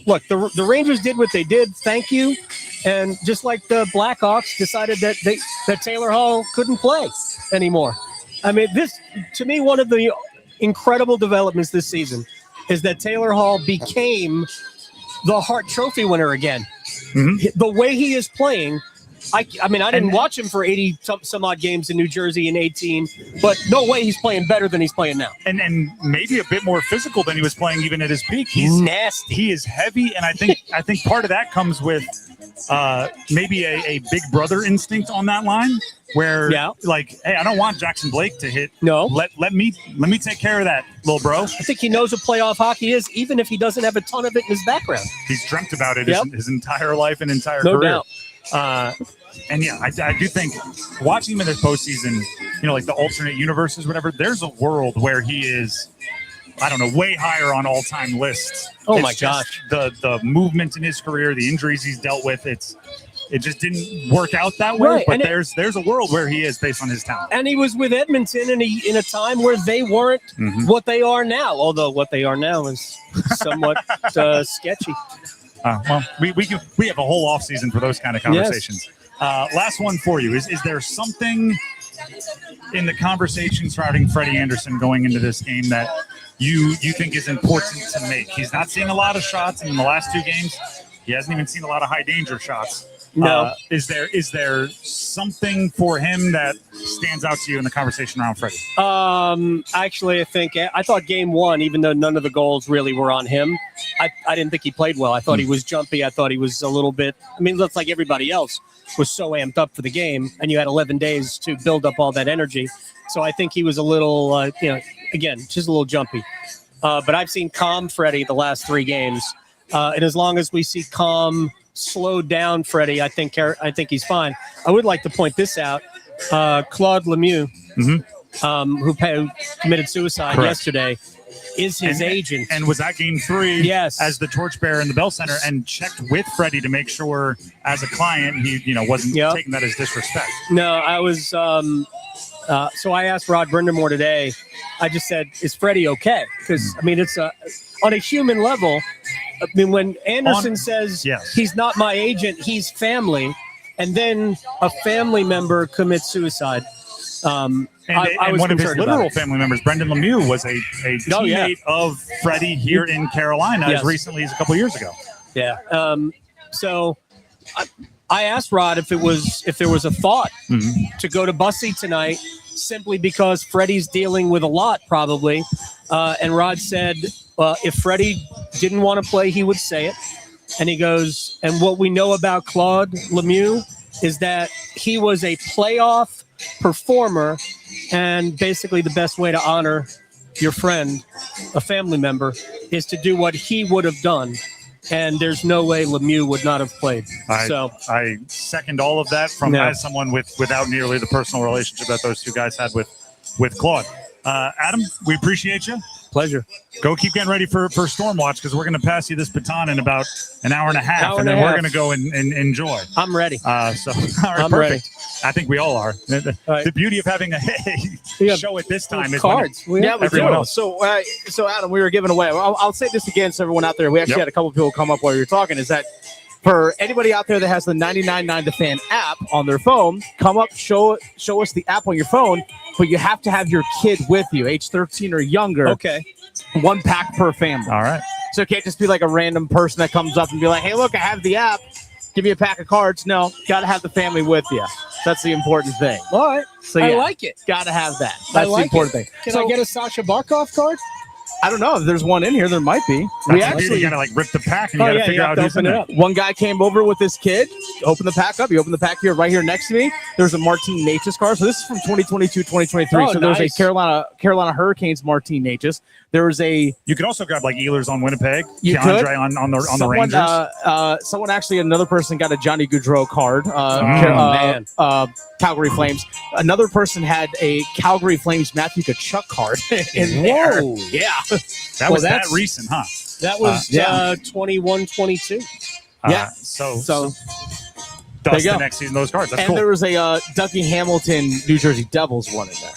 S10: look, the Rangers did what they did. Thank you. And just like the Blackhawks decided that Taylor Hall couldn't play anymore. I mean, this, to me, one of the incredible developments this season is that Taylor Hall became the Hart Trophy winner again. The way he is playing, I didn't watch him for 80 some odd games in New Jersey in 18, but no way he's playing better than he's playing now.
S5: And maybe a bit more physical than he was playing even at his peak. He's
S10: nasty.
S5: He is heavy, and I think part of that comes with maybe a big brother instinct on that line, where like, hey, I don't want Jackson Blake to hit.
S10: No,
S5: let me take care of that, little bro.
S10: I think he knows what playoff hockey is, even if he doesn't have a ton of it in his background.
S5: He's dreamt about it his entire life and entire
S10: no
S5: career.
S10: Doubt.
S5: And yeah, I do think watching him in this postseason, like the alternate universes, whatever, there's a world where he is, I don't know, way higher on all-time lists.
S10: Oh my gosh.
S5: The movement in his career, the injuries he's dealt with, it just didn't work out that way.
S10: Right.
S5: But there's a world where he is based on his talent.
S10: And he was with Edmonton in a time where they weren't what they are now, although what they are now is somewhat sketchy.
S5: Well, we have a whole off season for those kind of conversations. Yes. Last one for you. Is there something in the conversation surrounding Freddie Anderson going into this game that you think is important to make? He's not seeing a lot of shots, and in the last 2 games, he hasn't even seen a lot of high danger shots.
S10: No.
S5: Is there something for him that stands out to you in the conversation around Freddie?
S10: Actually, I thought game 1, even though none of the goals really were on him, I didn't think he played well. I thought he was jumpy. I thought he was a little bit, looks like everybody else was so amped up for the game, and you had 11 days to build up all that energy. So I think he was a little, again, just a little jumpy. But I've seen calm Freddie the last 3 games. And as long as we see calm, slowed down Freddie, I think he's fine. I would like to point this out. Claude Lemieux, who committed suicide yesterday, is his agent.
S5: And was at game 3
S10: yes.
S5: as the torchbearer in the Bell Center and checked with Freddie to make sure as a client he wasn't taking that as disrespect.
S10: No, I was so I asked Rod Brindamore today. I just said, is Freddie okay? Because it's on a human level. When Anderson says he's not my agent, he's family, and then a family member commits suicide.
S5: And one of his literal family members, Brendan Lemieux, was a teammate of Freddie here in Carolina as recently as a couple years ago.
S10: Yeah. So I asked Rod if there was a thought to go to Bussy tonight, simply because Freddie's dealing with a lot, probably. And Rod said, if Freddie didn't want to play, he would say it. And he goes, and what we know about Claude Lemieux is that he was a playoff performer, and basically the best way to honor your friend, a family member, is to do what he would have done. And there's no way Lemieux would not have played.
S5: I second all of that as someone without nearly the personal relationship that those 2 guys had with Claude. Adam, we appreciate you.
S10: Pleasure.
S5: Go keep getting ready for Storm Watch, because we're going to pass you this baton in about an hour and a half, and then we're going to go and enjoy.
S10: I'm ready.
S5: All right,
S10: I'm
S5: perfect.
S10: ready.
S5: I think we all are. The beauty of having a show at this time is
S6: cards.
S5: We everyone else.
S6: So Adam, we were giving away. I'll say this again to everyone out there. We actually had a couple of people come up while you were talking. Is that for anybody out there that has the 99.9 The Fan app on their phone, come up, show us the app on your phone, but you have to have your kid with you, age 13 or younger.
S10: Okay.
S6: 1 pack per family.
S5: All right.
S6: So it can't just be like a random person that comes up and be like, hey, look, I have the app. Give me a pack of cards. No, got to have the family with you. That's the important thing.
S10: All right.
S6: So
S10: I like it.
S6: Got to have that. That's the important thing.
S10: Can I get a Sasha Barkov card?
S6: I don't know. If there's one in here, there might be.
S5: We actually you gotta rip the pack and you gotta figure out who's in it.
S6: One guy came over with his kid, opened the pack up. He opened the pack right here next to me. There's a Martin Necas card. So this is from 2022, 2023. So there's a Carolina Hurricanes Martin Necas. There was a.
S5: You could also grab like Ehlers on Winnipeg.
S6: You
S5: DeAndre
S6: could.
S5: on the
S6: Someone,
S5: Rangers.
S6: Someone actually, another person got a Johnny Gaudreau card.
S10: Man.
S6: Calgary Flames. Another person had a Calgary Flames Matthew Tkachuk card in there. Yeah.
S5: That was that recent, huh?
S10: That was 21-22.
S5: So dust the next season those cards. That's cool.
S6: There was a Dougie Hamilton New Jersey Devils one in there.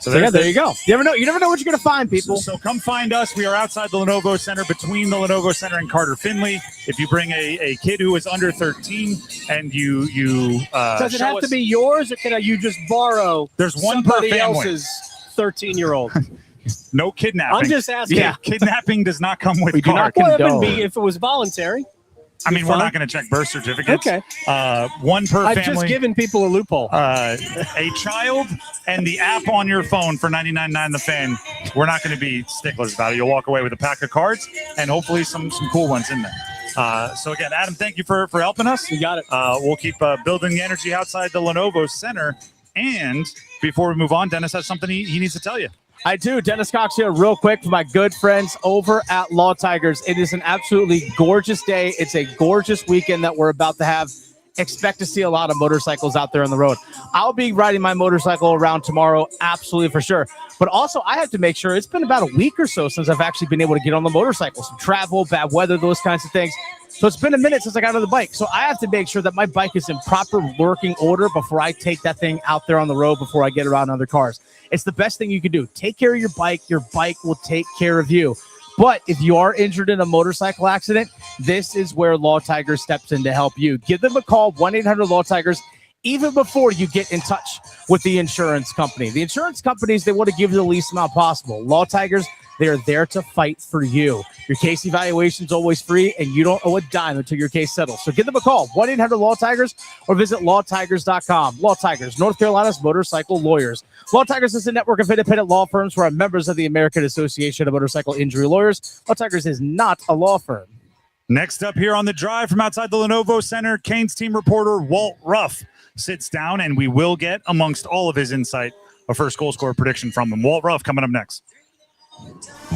S6: So there you go. You never know what you're going to find, people.
S5: So come find us. We are outside the Lenovo Center, between the Lenovo Center and Carter Finley. If you bring a kid who is under 13 and you
S10: does it have to be yours, or can you just borrow?
S5: There's one per
S10: somebody
S5: family.
S10: Else's 13-year-old.
S5: No kidnapping.
S10: I'm just asking.
S5: Yeah, kidnapping does not come with
S6: We do not
S5: card.
S6: condone.
S10: If it was voluntary.
S5: I mean, we're not going to check birth certificates.
S10: Okay.
S5: One per
S10: I've
S5: family.
S10: just given people a loophole.
S5: A child and the app on your phone for $99.9 The Fan. We're not going to be sticklers about it. You'll walk away with a pack of cards and hopefully some cool ones in there. So again, Adam, thank you for helping us.
S10: You got it.
S5: We'll keep building the energy outside the Lenovo Center. And before we move on, Dennis has something he needs to tell you.
S6: I do. Dennis Cox here real quick for my good friends over at Law Tigers. It is an absolutely gorgeous day. It's a gorgeous weekend that we're about to have. Expect to see a lot of motorcycles out there on the road. I'll be riding my motorcycle around tomorrow, absolutely for sure. But also, I have to make sure, it's been about a week or so since I've actually been able to get on the motorcycle. Some travel, bad weather, those kinds of things. So it's been a minute since I got on the bike. So I have to make sure that my bike is in proper working order before I take that thing out there on the road, before I get around other cars. It's the best thing you can do. Take care of your bike. Your bike will take care of you. But if you are injured in a motorcycle accident, this is where Law Tigers steps in to help you. Give them a call, 1-800-LAW-TIGERS, even before you get in touch with the insurance company. The insurance companies, they want to give you the least amount possible. Law Tigers, they are there to fight for you. Your case evaluation is always free, and you don't owe a dime until your case settles. So give them a call, 1-800-LAW-TIGERS, or visit lawtigers.com. Law Tigers, North Carolina's motorcycle lawyers. Law Tigers is a network of independent law firms who are members of the American Association of Motorcycle Injury Lawyers. Law Tigers is not a law firm.
S5: Next up here on the drive from outside the Lenovo Center, Canes team reporter Walt Ruff sits down, and we will get, amongst all of his insight, a first goal scorer prediction from him. Walt Ruff coming up next.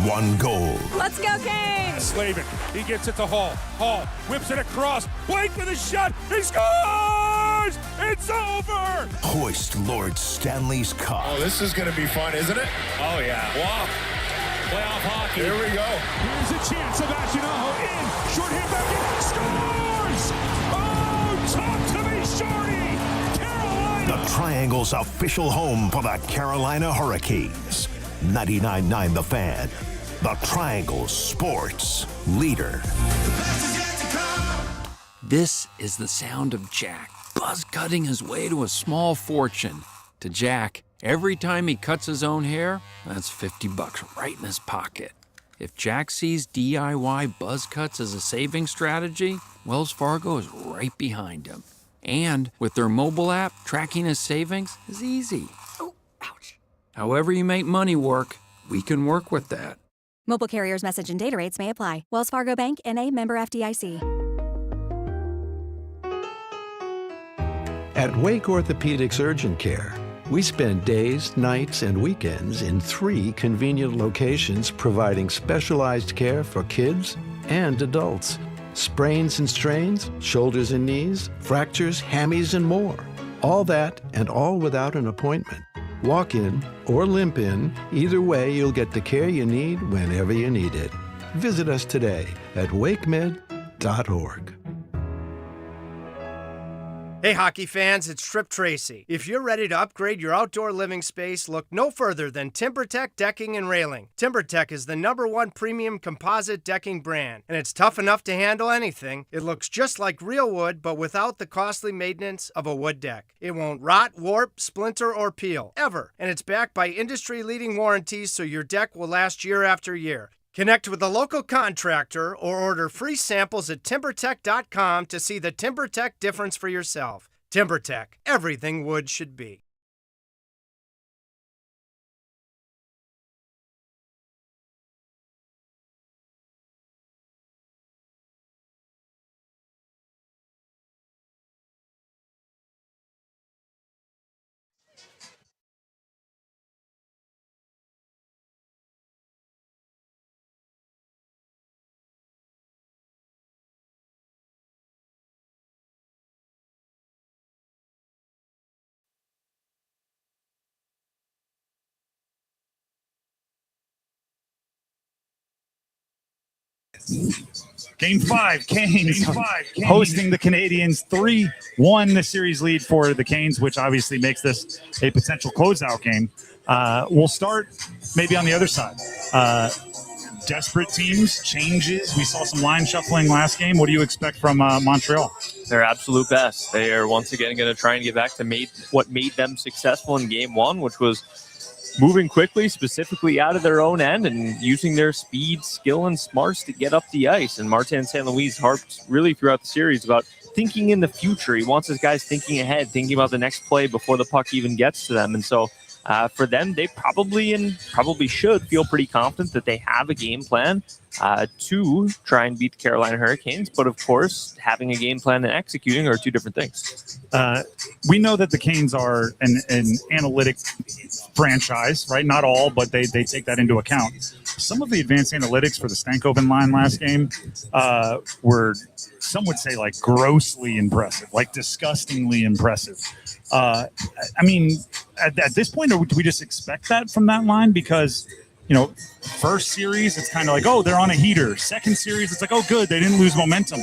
S18: One goal.
S24: Let's go, Canes!
S4: Slavin, he gets it to Hall. Hall whips it across. Blake with a shot. He scores! It's over!
S18: Hoist Lord Stanley's Cup.
S7: Oh, this is going to be fun, isn't it?
S4: Oh, yeah. Wow. Playoff hockey.
S7: Here we go.
S4: Here's a chance. Sebastian Aho in. Short hand back in. Scores! Oh, talk to me, Shorty! Carolina!
S18: The Triangle's official home for the Carolina Hurricanes. 99.9 The Fan. The Triangle Sports Leader.
S11: This is the sound of Jack, buzz cutting his way to a small fortune. To Jack, every time he cuts his own hair, that's $50 right in his pocket. If Jack sees DIY buzz cuts as a saving strategy, Wells Fargo is right behind him. And with their mobile app, tracking his savings is easy. Oh, ouch. However you make money work, we can work with that.
S24: Mobile carriers' message and data rates may apply. Wells Fargo Bank, N.A., member FDIC.
S12: At Wake Orthopedics Urgent Care, we spend days, nights, and weekends in 3 convenient locations providing specialized care for kids and adults. Sprains and strains, shoulders and knees, fractures, hammies, and more. All that and all without an appointment. Walk in or limp in, either way you'll get the care you need whenever you need it. Visit us today at wakemed.org.
S13: Hey hockey fans, it's Trip Tracy. If you're ready to upgrade your outdoor living space, look no further than TimberTech Decking and Railing. TimberTech is the #1 premium composite decking brand, and it's tough enough to handle anything. It looks just like real wood, but without the costly maintenance of a wood deck. It won't rot, warp, splinter, or peel, ever. And it's backed by industry-leading warranties, so your deck will last year after year. Connect with a local contractor or order free samples at TimberTech.com to see the TimberTech difference for yourself. TimberTech, everything wood should be.
S5: Game 5, Canes hosting the Canadiens. 3-1 the series lead for the Canes, which obviously makes this a potential closeout game. We'll start maybe on the other side. Desperate teams, changes. We saw some line shuffling last game. What do you expect from Montreal?
S15: Their absolute best. They are once again going to try and get back to what made them successful in game 1, which was moving quickly, specifically out of their own end, and using their speed, skill, and smarts to get up the ice. And Martin St. Louis harped really throughout the series about thinking in the future. He wants his guys thinking ahead, thinking about the next play before the puck even gets to them. And so for them, they probably should feel pretty confident that they have a game plan to try and beat the Carolina Hurricanes. But of course, having a game plan and executing are two different things.
S5: We know that the Canes are an analytic franchise, right? Not all, but they take that into account. Some of the advanced analytics for the Stankoven line last game were, some would say, like grossly impressive, like disgustingly impressive. I mean, at this point, do we just expect that from that line? Because, first series, it's kind of like, oh, they're on a heater. Second series, it's like, oh, good, they didn't lose momentum.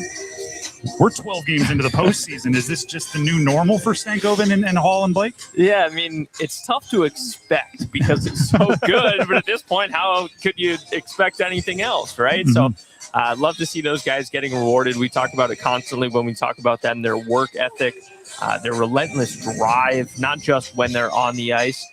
S5: We're 12 games into the postseason. Is this just the new normal for Stankoven and Hall and Blake?
S15: Yeah, I mean, it's tough to expect because it's so good. But at this point, how could you expect anything else, right?
S5: Mm-hmm.
S15: So I'd love to see those guys getting rewarded. We talk about it constantly when we talk about them, their work ethic, their relentless drive, not just when they're on the ice,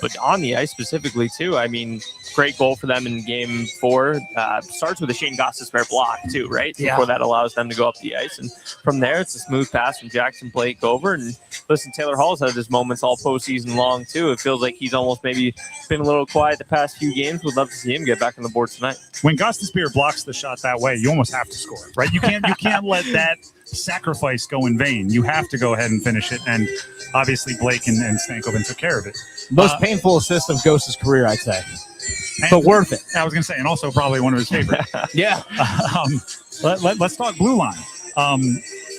S15: but on the ice specifically, too. I mean, great goal for them in game 4. Starts with a Shane Gostisbehere block, too, right?
S5: Yeah.
S15: Before that allows them to go up the ice. And from there, it's a smooth pass from Jackson Blake over. And listen, Taylor Hall's had his moments all postseason long, too. It feels like he's almost maybe been a little quiet the past few games. Would love to see him get back on the board tonight.
S5: When Gostisbehere blocks the shot that way, you almost have to score, right? You can't let that sacrifice go in vain. You have to go ahead and finish it. And obviously, Blake and Stankoven took care of it.
S6: Most painful assist of Ghost's career, I'd say. But worth it.
S5: I was going to say, and also probably one of his favorites.
S6: Yeah.
S5: Let's talk blue line.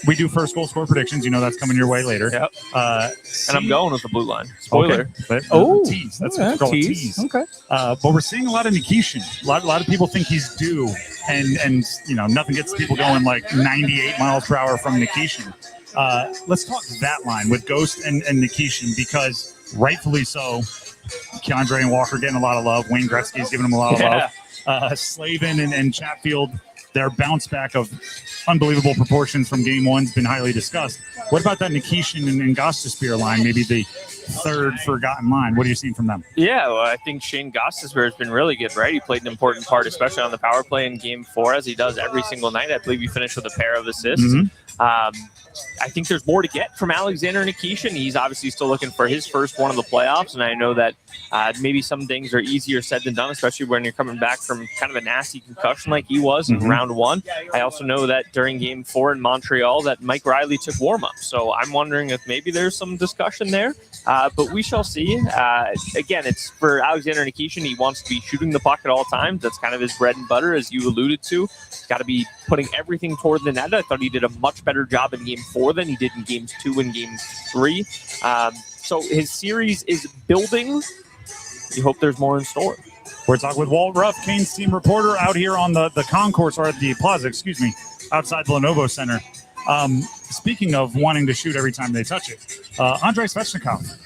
S5: We do first goal score predictions. You know that's coming your way later.
S15: Yep. And I'm going with the blue line. Spoiler.
S5: Okay.
S6: Tease.
S5: That's what we call a tease.
S6: Okay.
S5: But we're seeing a lot of Nikishin. A lot of people think he's due, and nothing gets people going like 98 miles per hour from Nikishin. Let's talk that line with Ghost and Nikishin, because rightfully so, Keandre and Walker getting a lot of love. Wayne Gretzky's giving them a lot of love. Slavin and Chatfield, their bounce back of unbelievable proportions from game 1's been highly discussed. What about that Nikishin and Gostisbehere line, maybe the third forgotten line? What are you seeing from them?
S15: Yeah, well, I think Shane Gostisbehere has been really good, right? He played an important part, especially on the power play in game 4, as he does every single night. I believe he finished with a pair of assists.
S5: Mm-hmm.
S15: I think there's more to get from Alexander Nikishin. He's obviously still looking for his first one of the playoffs, and I know that maybe some things are easier said than done, especially when you're coming back from kind of a nasty concussion like he was in round 1. I also know that during game 4 in Montreal that Mike Riley took warm-up, so I'm wondering if maybe there's some discussion there, but we shall see. Again, it's for Alexander Nikishin. He wants to be shooting the puck at all times. That's kind of his bread and butter, as you alluded to. He's got to be putting everything toward the net. I thought he did a much better job in game 4 than he did in games 2 and game 3. So his series is building. We hope there's more in store.
S5: We're talking with Walt Ruff, Canes team reporter, out here on the concourse, or at the plaza, outside the Lenovo Center. Speaking of wanting to shoot every time they touch it, Andrei Svechnikov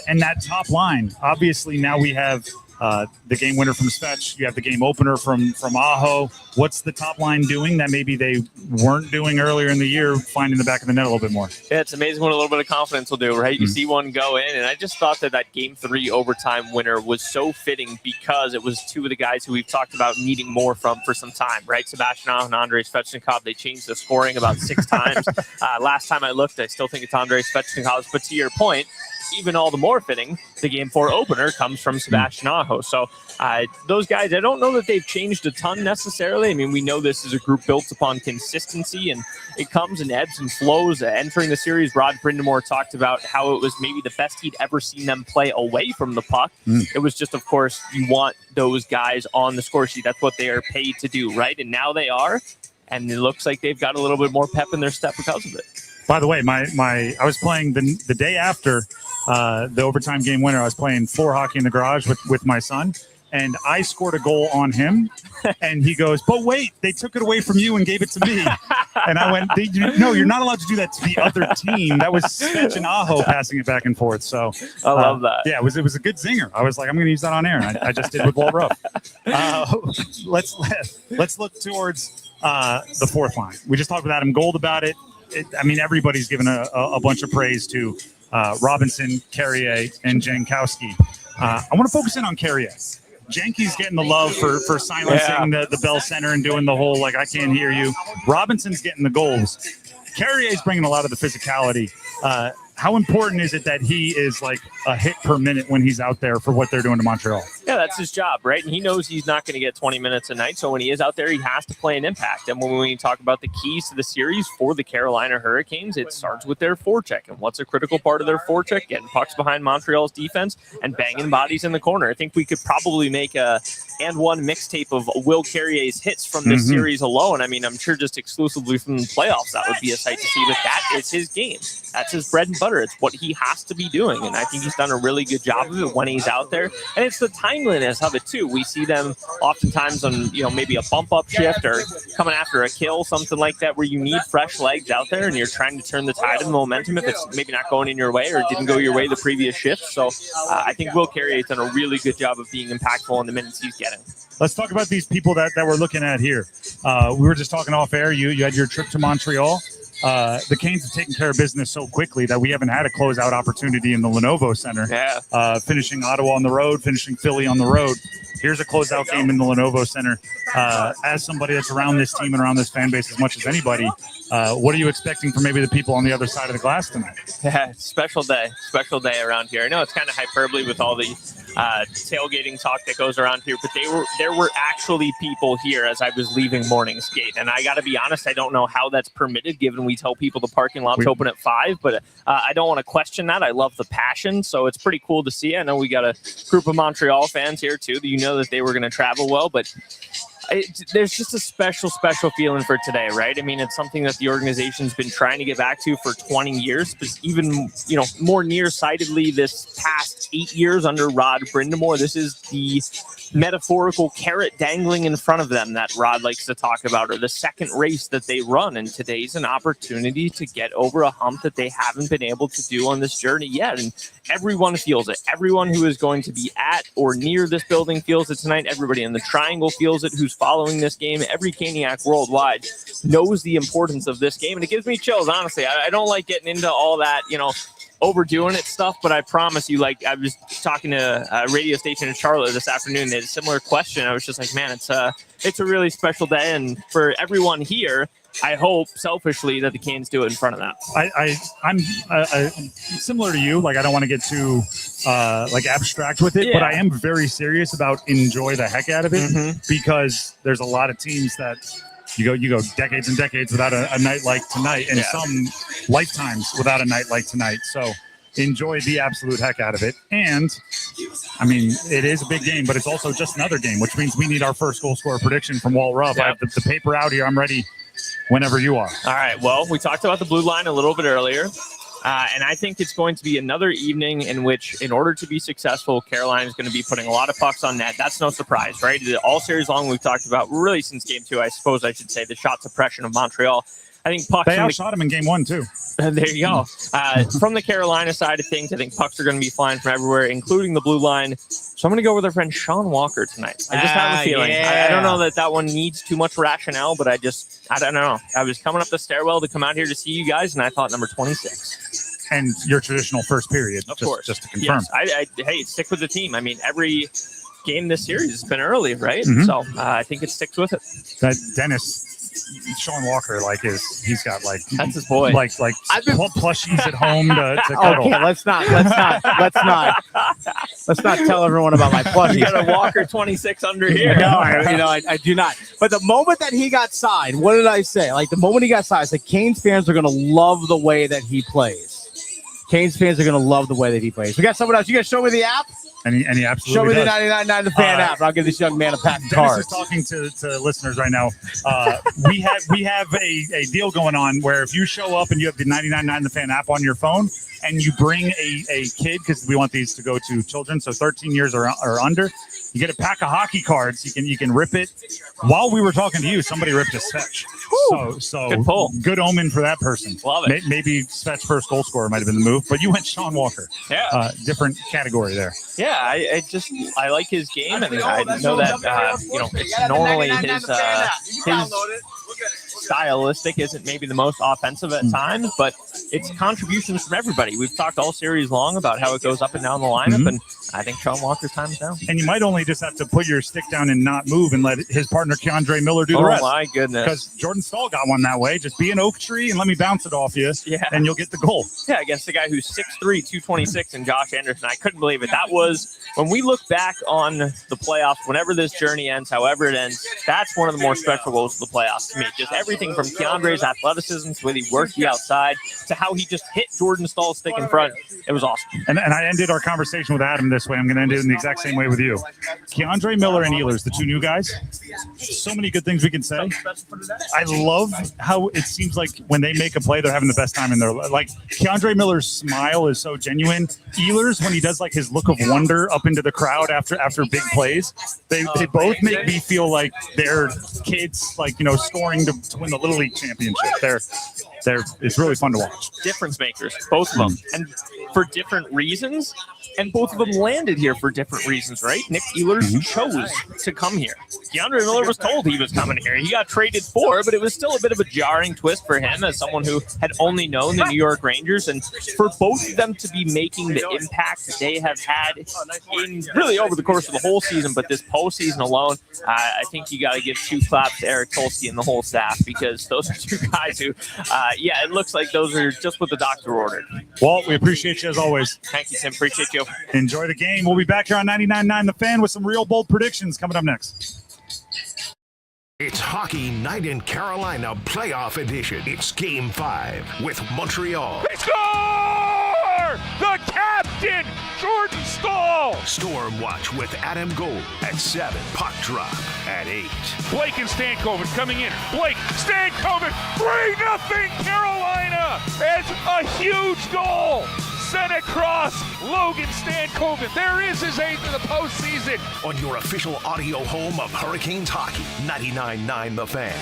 S5: and that top line. Obviously, now we have the game winner from Svech. You have the game opener from Aho. What's the top line doing that maybe they weren't doing earlier in the year, finding the back of the net a little bit more?
S15: Yeah, it's amazing what a little bit of confidence will do, right? You see one go in, and I just thought that game 3 overtime winner was so fitting because it was two of the guys who we've talked about needing more from for some time, right? Sebastian Aho and Andrei Svechnikov, they changed the scoring about 6 times. Last time I looked, I still think it's Andrei Svechnikov, but to your point, even all the more fitting, the game 4 opener comes from Sebastian Aho. So those guys, I don't know that they've changed a ton necessarily. I mean, we know this is a group built upon consistency, and it comes in ebbs and flows. Entering the series, Rod Brindamore talked about how it was maybe the best he'd ever seen them play away from the puck. It was just, of course, you want those guys on the score sheet. That's what they are paid to do, right? And now they are, and it looks like they've got a little bit more pep in their step because of it.
S5: By the way, I was playing the day after the overtime game winner. I was playing floor hockey in the garage with my son, and I scored a goal on him, and he goes, but wait, they took it away from you and gave it to me. And I went, no, you're not allowed to do that to the other team. That was Svech and Aho passing it back and forth. So
S15: I love that.
S5: Yeah, it was a good zinger. I was like, I'm going to use that on air. And I just did with Wall Ruff. Let's look towards the fourth line. We just talked with Adam Gold about it. Everybody's given a bunch of praise to Robinson, Carrier, and Jankowski. I want to focus in on Carrier. Janky's getting the love for silencing the Bell Center and doing the whole, like, I can't hear you. Robinson's getting the goals. Carrier's bringing a lot of the physicality. How important is it that he is like a hit per minute when he's out there for what they're doing to Montreal?
S15: Yeah, that's his job, right? And he knows he's not going to get 20 minutes a night. So when he is out there, he has to play an impact. And when we talk about the keys to the series for the Carolina Hurricanes, it starts with their forecheck. And what's a critical part of their forecheck? Getting pucks behind Montreal's defense and banging bodies in the corner. I think we could probably make a and one mixtape of Will Carrier's hits from this series alone. I'm sure just exclusively from the playoffs, that would be a sight to see. But that is his game. That's his bread and butter. It's what he has to be doing. And I think he's done a really good job of it when he's out there. And it's the timeliness of it, too. We see them oftentimes on, maybe a bump-up shift or coming after a kill, something like that, where you need fresh legs out there and you're trying to turn the tide of the momentum if it's maybe not going in your way or didn't go your way the previous shift. So I think Will Carrier's done a really good job of being impactful in the minutes he's getting.
S5: Let's talk about these people that we're looking at here. We were just talking off air. You had your trip to Montreal. The Canes have taken care of business so quickly that we haven't had a closeout opportunity in the Lenovo Center.
S15: Yeah.
S5: Finishing Ottawa on the road, finishing Philly on the road. Here's a closeout game in the Lenovo Center. As somebody that's around this team and around this fan base as much as anybody, what are you expecting from maybe the people on the other side of the glass tonight?
S15: Yeah, special day around here. I know it's kind of hyperbole with all the tailgating talk that goes around here, but there were actually people here as I was leaving morning skate. And I got to be honest, I don't know how that's permitted given we tell people the parking lot's open at 5, but I don't want to question that. I love the passion, so it's pretty cool to see. I know we got a group of Montreal fans here too. You know that they were going to travel well, but there's just a special feeling for today, right? It's something that the organization's been trying to get back to for 20 years, but even, more nearsightedly this past 8 years under Rod Brind'Amour. This is the metaphorical carrot dangling in front of them that Rod likes to talk about, or the second race that they run. And today's an opportunity to get over a hump that they haven't been able to do on this journey yet. And everyone feels it. Everyone who is going to be at or near this building feels it tonight. Everybody in the Triangle feels it who's following this game. Every Caniac worldwide knows the importance of this game. And it gives me chills, honestly. I don't like getting into all that, overdoing it stuff, but I promise you, I was talking to a radio station in Charlotte this afternoon. They had a similar question. I was just like, man, it's a really special day. And for everyone here, I hope selfishly that the Canes do it in front of that.
S5: I'm similar to you. I don't want to get too abstract with it, but I am very serious about enjoy the heck out of it because there's a lot of teams that you go decades and decades without a night like tonight, and some lifetimes without a night like tonight. So enjoy the absolute heck out of it. And it is a big game, but it's also just another game, which means we need our first goal scorer prediction from Wall Ruff. I have the paper out here. I'm ready whenever you are.
S15: All right. Well, we talked about the blue line a little bit earlier. And I think it's going to be another evening in which, in order to be successful, Carolina is going to be putting a lot of pucks on net. That's no surprise, right? All series long, we've talked about, really since game 2, I suppose I should say, the shot suppression of Montreal. I think pucks.
S5: They outshot him in game 1 too.
S15: There you go. From the Carolina side of things, I think pucks are going to be flying from everywhere, including the blue line. So I'm going to go with our friend Sean Walker tonight. I just have a feeling. I don't know that one needs too much rationale, but I don't know. I was coming up the stairwell to come out here to see you guys, and I thought number 26.
S5: And your traditional first period,
S15: of course,
S5: just to confirm.
S15: Yes, hey, stick with the team. Every game this series has been early, right? So I think it sticks with it.
S5: That Dennis, Sean Walker, he's got
S15: that's his boy.
S5: Plushies at home to cuddle.
S6: Okay, let's not tell everyone about my plushies.
S15: You got a Walker 26 under here.
S6: No, I do not. But the moment that he got signed, what did I say? The moment he got signed, I said Canes fans are going to love the way that he plays. Canes fans are going to love the way that he plays. We got someone else. You guys show me the app?
S5: And he absolutely
S6: show me
S5: does.
S6: The 99.9 The Fan app. I'll give this young man a pack of
S5: Dennis
S6: cards.
S5: is talking to listeners right now. We have a deal going on where if you show up and you have the 99.9 The Fan app on your phone and you bring a kid, because we want these to go to children, so 13 years or under, You get a pack of hockey cards. You can rip it. While we were talking to you, somebody ripped a Svetch. So
S15: Good pull.
S5: Good omen for that person.
S15: Love it.
S5: Maybe Svetch first goal scorer might have been the move, but you went Sean Walker.
S15: Yeah.
S5: Different category there.
S15: Yeah, I like his game, and I know that it's normally his stylistic isn't maybe the most offensive at times, but it's contributions from everybody. We've talked all series long about how it goes up and down the lineup, and I think Sean Walker's time is now.
S5: And you might only just have to put your stick down and not move and let his partner Keandre Miller do the rest.
S15: Oh my goodness!
S5: Because Jordan Stahl got one that way. Just be an oak tree and let me bounce it off you, and you'll get the goal.
S15: Yeah, against the guy who's 6'3", 226, and Josh Anderson. I couldn't believe it. That was, when we look back on the playoffs, whenever this journey ends, however it ends, that's one of the more special goals of the playoffs to me. Just everything from Keandre's athleticism to the way he worked the outside to how he just hit Jordan Stahl's stick in front. It was awesome.
S5: And I ended our conversation with Adam this way. I'm going to end it in the exact same way with you. Keandre Miller and Ehlers, the two new guys. So many good things we can say. I love how it seems like when they make a play, they're having the best time in their life. Like Keandre Miller's smile is so genuine. Ehlers, when he does like his look of wonder up into the crowd after big plays, they both make me feel like they're kids, like, scoring to win the Little League championship. It's really fun to watch.
S15: Difference makers, both of them, and for different reasons. And both of them landed here for different reasons, right? Nick Ehlers chose to come here. Keandre Miller was told he was coming here. He got traded for, but it was still a bit of a jarring twist for him as someone who had only known the New York Rangers. And for both of them to be making the impact that they have had in really over the course of the whole season, but this postseason alone, I think you got to give 2 claps to Eric Tulsky and the whole staff, because those are 2 guys who, it looks like those are just what the doctor ordered.
S5: Walt, we appreciate you as always.
S15: Thank you, Tim. Appreciate you.
S5: Enjoy the game. We'll be back here on 99.9 The Fan with some real bold predictions coming up next.
S18: It's Hockey Night in Carolina Playoff Edition. It's Game 5 with Montreal.
S4: They score! The captain, Jordan Stahl.
S18: Storm Watch with Adam Gold at 7. Puck drop at 8.
S4: Blake and Stankoven coming in. Blake, Stankoven, 3-0 Carolina. It's a huge goal. Sent across Logan Stankoven. There is his 8th of the postseason.
S18: On your official audio home of Hurricanes hockey, 99.9 The Fan.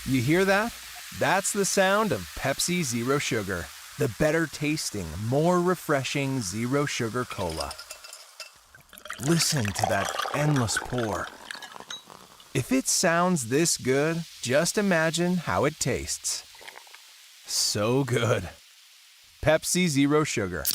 S16: You hear that? That's the sound of Pepsi Zero Sugar. The better tasting, more refreshing Zero Sugar Cola. Listen to that endless pour. If it sounds this good, just imagine how it tastes. So good. Pepsi Zero Sugar.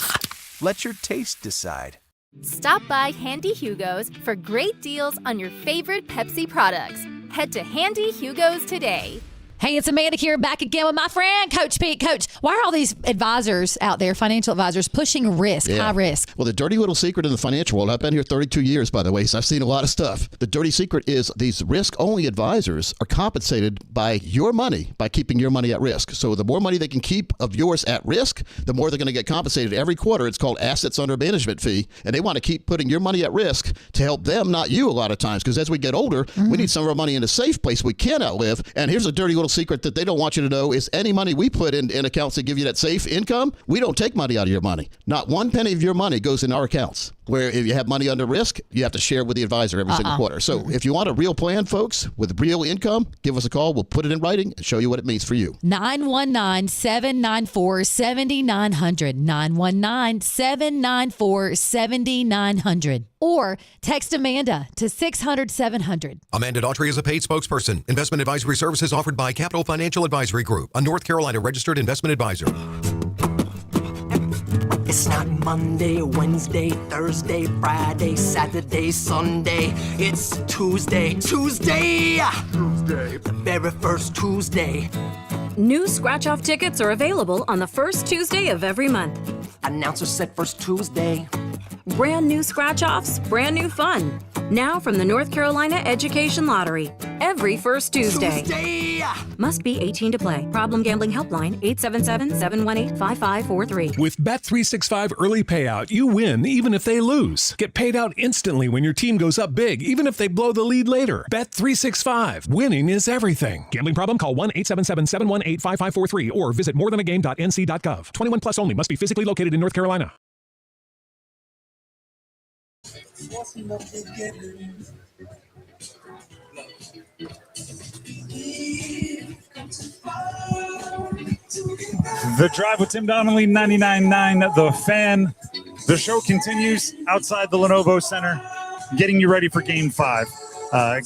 S16: Let your taste decide.
S17: Stop by Handy Hugo's for great deals on your favorite Pepsi products. Head to Handy Hugo's today.
S19: Hey, it's Amanda here, back again with my friend, Coach Pete. Coach, why are all these advisors out there, financial advisors, pushing risk, high risk?
S20: Well, the dirty little secret in the financial world, I've been here 32 years, by the way, so I've seen a lot of stuff. The dirty secret is these risk-only advisors are compensated by your money, by keeping your money at risk. So the more money they can keep of yours at risk, the more they're going to get compensated every quarter. It's called assets under management fee, and they want to keep putting your money at risk to help them, not you, a lot of times, because as we get older, we need some of our money in a safe place we can outlive. And here's a dirty little secret that they don't want you to know is any money we put in accounts that give you that safe income, we don't take money out of your money. Not one penny of your money goes in our accounts. Where if you have money under risk, you have to share with the advisor every single quarter. So if you want a real plan, folks, with real income, give us a call. We'll put it in writing and show you what it means for you.
S19: 919-794-7900. 919-794-7900. Or text Amanda to 600-700.
S21: Amanda Daughtry is a paid spokesperson. Investment advisory services offered by Capital Financial Advisory Group, a North Carolina registered investment advisor.
S25: It's not Monday, Wednesday, Thursday, Friday, Saturday, Sunday. It's Tuesday. Tuesday! The very first Tuesday.
S26: New scratch-off tickets are available on the first Tuesday of every month.
S25: Announcer said first Tuesday.
S26: Brand new scratch-offs, brand new fun. Now from the North Carolina Education Lottery. Every first Tuesday. Must be 18 to play. Problem Gambling Helpline, 877-718-5543.
S22: With Bet365 Early Payout, you win even if they lose. Get paid out instantly when your team goes up big, even if they blow the lead later. Bet365. Winning is everything. Gambling problem? Call 1-877-718-5543 or visit morethanagame.nc.gov. 21 plus only. Must be physically located in North Carolina.
S5: The Drive with Tim Donnelly, 99.9 The Fan. The show continues outside the Lenovo Center, getting you ready for Game 5.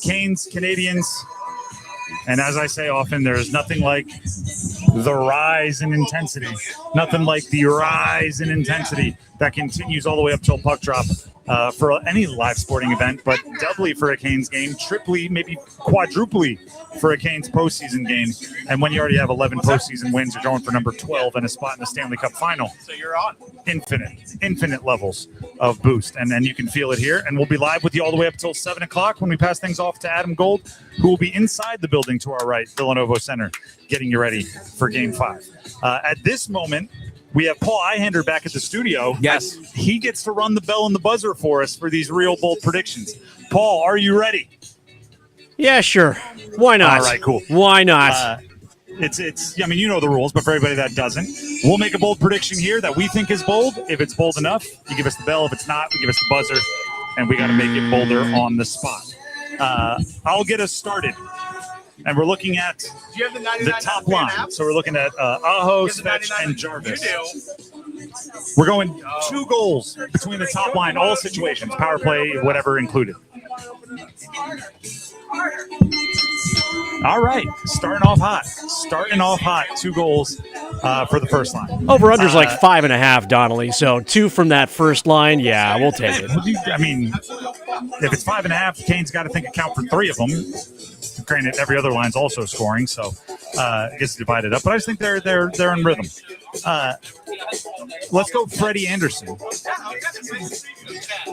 S5: Canes, Canadiens, and as I say often, there is nothing like the rise in intensity. Nothing like the rise in intensity that continues all the way up till puck drop for any live sporting event, but doubly for a Canes game, triply, maybe quadruply for a Canes postseason game. And when you already have 11 postseason wins, you're going for number 12 and a spot in the Stanley Cup final.
S1: So you're on.
S5: Infinite levels of boost. And then you can feel it here. And we'll be live with you all the way up till 7 o'clock when we pass things off to Adam Gold, who will be inside the building to our right, the Lenovo Center, getting you ready for Game 5. At this moment, we have Paul Ihander back at the studio.
S10: Yes.
S5: He gets to run the bell and the buzzer for us for these real bold predictions. Paul, are you ready?
S1: Yeah, sure. Why not?
S5: All right, cool.
S1: Why not?
S5: It's. I mean, you know the rules, but for everybody that doesn't, we'll make a bold prediction here that we think is bold. If it's bold enough, you give us the bell. If it's not, we give us the buzzer, and we got to make it bolder on the spot. I'll get us started, and we're looking at the top line. So we're looking at Aho, Svetch, and Jarvis. We're going 2 goals between the top line, all situations, power play, whatever included. All right, starting off hot. 2 goals for the first line.
S1: Over-under's like 5.5, Donnelly. So 2 from that first line, yeah, we'll take it.
S5: I mean, if it's 5.5, Kane's got to think account for 3 of them. Granted, every other line's also scoring, so it gets divided up. But I just think they're in rhythm. Let's go Freddie Anderson.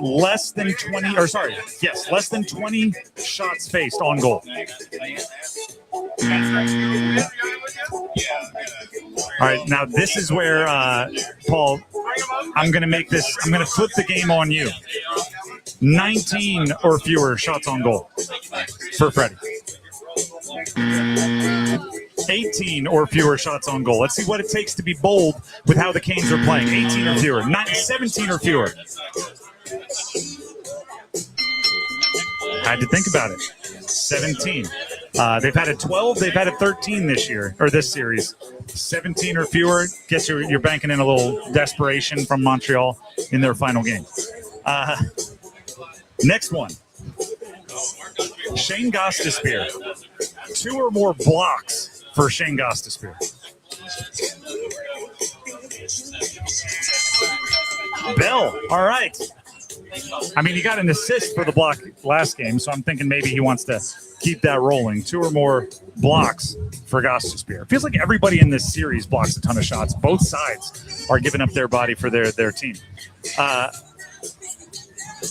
S5: Less than 20 shots faced on goal. All right, now this is where, Paul, I'm going to flip the game on you. 19 or fewer shots on goal for Freddie. 18 or fewer shots on goal. Let's see what it takes to be bold with how the Canes are playing. 18 or fewer. 17 or fewer. Had to think about it. 17. They've had a 12. They've had a 13 this year, or this series. 17 or fewer. Guess you're banking in a little desperation from Montreal in their final game. Next one. Shane Gostisbehere. 2 or more blocks for Shane Gostisbehere. Bell. All right. I mean, he got an assist for the block last game, so I'm thinking maybe he wants to keep that rolling. 2 or more blocks for Gostisbehere. Feels like everybody in this series blocks a ton of shots. Both sides are giving up their body for their team.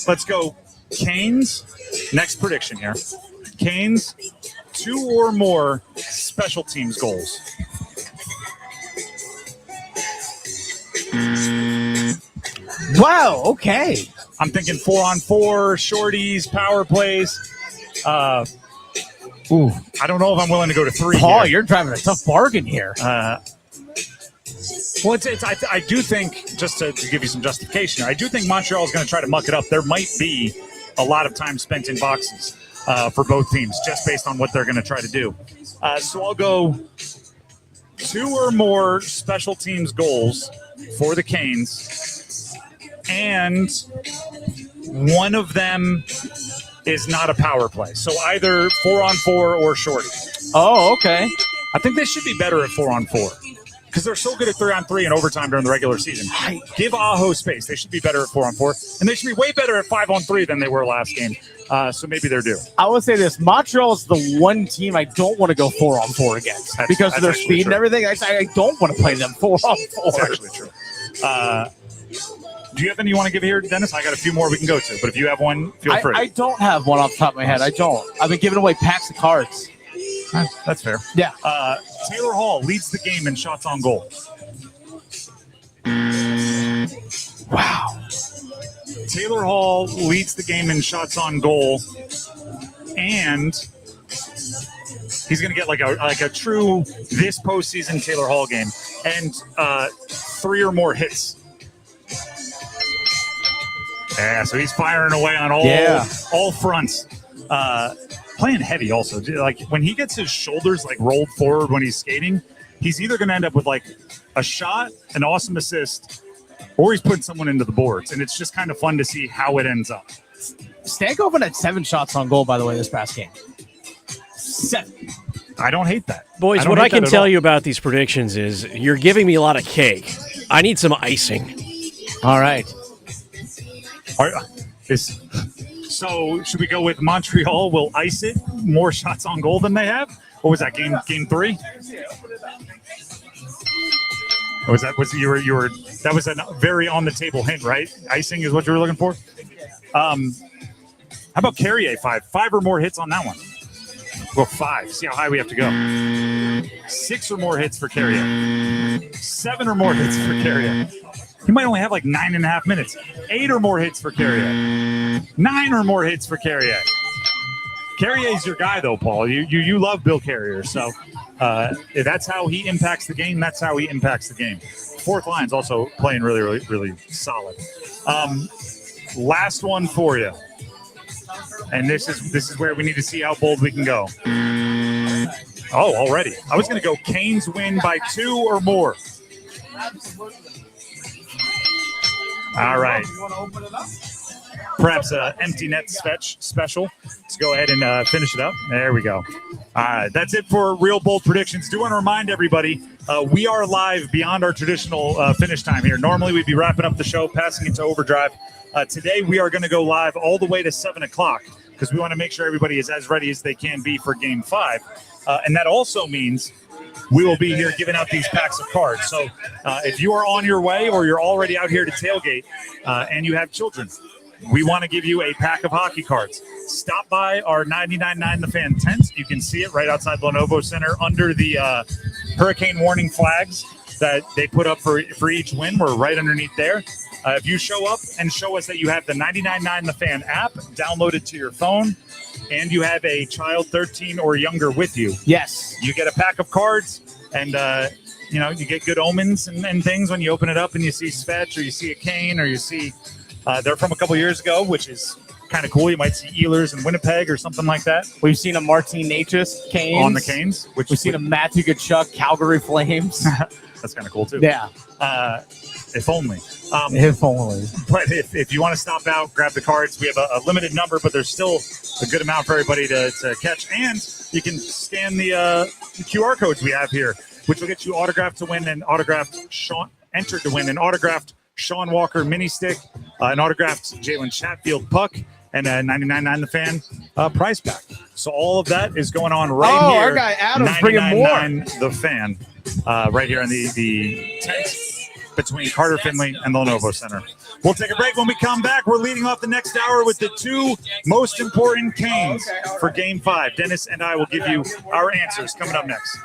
S5: Let's go Canes. Next prediction here. Canes, 2 or more special teams goals.
S6: Wow, okay.
S5: I'm thinking 4-on-4, shorties, power plays. I don't know if I'm willing to go to 3
S6: Paul,
S5: here.
S6: you're driving a tough bargain here.
S5: I do think, just to give you some justification, I do think Montreal is going to try to muck it up. There might be a lot of time spent in boxes for both teams, just based on what they're going to try to do. So I'll go 2 or more special teams goals for the Canes, and one of them is not a power play. So either 4-on-4 or shorty.
S6: Oh, okay.
S5: I think they should be better at 4-on-4. Because they're so good at 3-on-3 and overtime during the regular season. Give Aho space. They should be better at 4-on-4. And they should be way better at 5-on-3 than they were last game. So maybe they're due.
S6: I will say this. Montreal is the one team I don't want to go 4-on-4 against. Because of their speed and everything. I don't want to play them 4-on-4.
S5: That's actually true. Do you have any you want to give here, Dennis? I got a few more we can go to. But if you have one, feel free.
S6: I don't have one off the top of my head. I don't. I've been giving away packs of cards.
S5: That's fair.
S6: Yeah.
S5: Taylor Hall leads the game in shots on goal.
S6: Wow.
S5: Taylor Hall leads the game in shots on goal, and he's going to get like a true this postseason Taylor Hall game, and 3 or more hits. Yeah, so he's firing away on all fronts. Playing heavy also. Like when he gets his shoulders like rolled forward when he's skating, he's either going to end up with like a shot, an awesome assist, or he's putting someone into the boards. And it's just kind of fun to see how it ends up.
S6: Stankoven had 7 shots on goal, by the way, this past game. 7.
S5: I don't hate that.
S1: Boys, what I can tell you about these predictions is you're giving me a lot of cake. I need some icing.
S6: All right.
S5: So should we go with Montreal will ice it, more shots on goal than they have? What was that, game 3? Or was that that was a very on the table hint, right? Icing is what you were looking for? How about Carrier 5 or more hits on that one? Well, 5. See how high we have to go. 6 or more hits for Carrier. 7 or more hits for Carrier. He might only have like 9.5 minutes. 8 or more hits for Carrier. 9 or more hits for Carrier. Carrier's your guy, though, Paul. You love Bill Carrier. So if that's how he impacts the game, that's how he impacts the game. Fourth line's also playing really, really, really solid. Last one for you. And this is where we need to see how bold we can go. Oh, already. I was going to go Canes win by 2 or more. All right. Perhaps an empty net special. Let's go ahead and finish it up. There we go. All right. That's it for Real Bold Predictions. Do want to remind everybody, we are live beyond our traditional finish time here. Normally, we'd be wrapping up the show, passing it to overdrive. Today, we are going to go live all the way to 7 o'clock because we want to make sure everybody is as ready as they can be for Game 5. And that also means we will be here giving out these packs of cards. So if you are on your way or you're already out here to tailgate and you have children, we want to give you a pack of hockey cards. Stop by our 99.9 The Fan tent. You can see it right outside Lenovo Center under the hurricane warning flags that they put up for each win. We're right underneath there. If you show up and show us that you have the 99.9 The Fan app downloaded to your phone and you have a child 13 or younger with you,
S6: yes,
S5: you get a pack of cards and you get good omens and things when you open it up and you see Svetch or you see a Kane or you see they're from a couple years ago, which is kind of cool. You might see Ehlers in Winnipeg or something like that.
S6: We've seen a Martin Natchez Canes
S5: on the Canes.
S6: We've seen a Matthew Tkachuk Calgary Flames.
S5: That's kind of cool too.
S6: Yeah.
S5: If only.
S6: If only.
S5: But if you want to stop out, grab the cards. We have a limited number, but there's still a good amount for everybody to catch. And you can scan the QR codes we have here, which will get you autographed to win and entered to win an autographed Sean Walker mini stick, an autographed Jalen Chatfield puck, and a 99.9 The Fan prize pack. So all of that is going on right here.
S6: Our guy Adam's bringing more.
S5: 99.9 The Fan right here in the tent between Carter Finley and the Lenovo Center. We'll take a break. When we come back, we're leading off the next hour with the 2 most important Canes for Game 5. Dennis and I will give you our answers coming up next.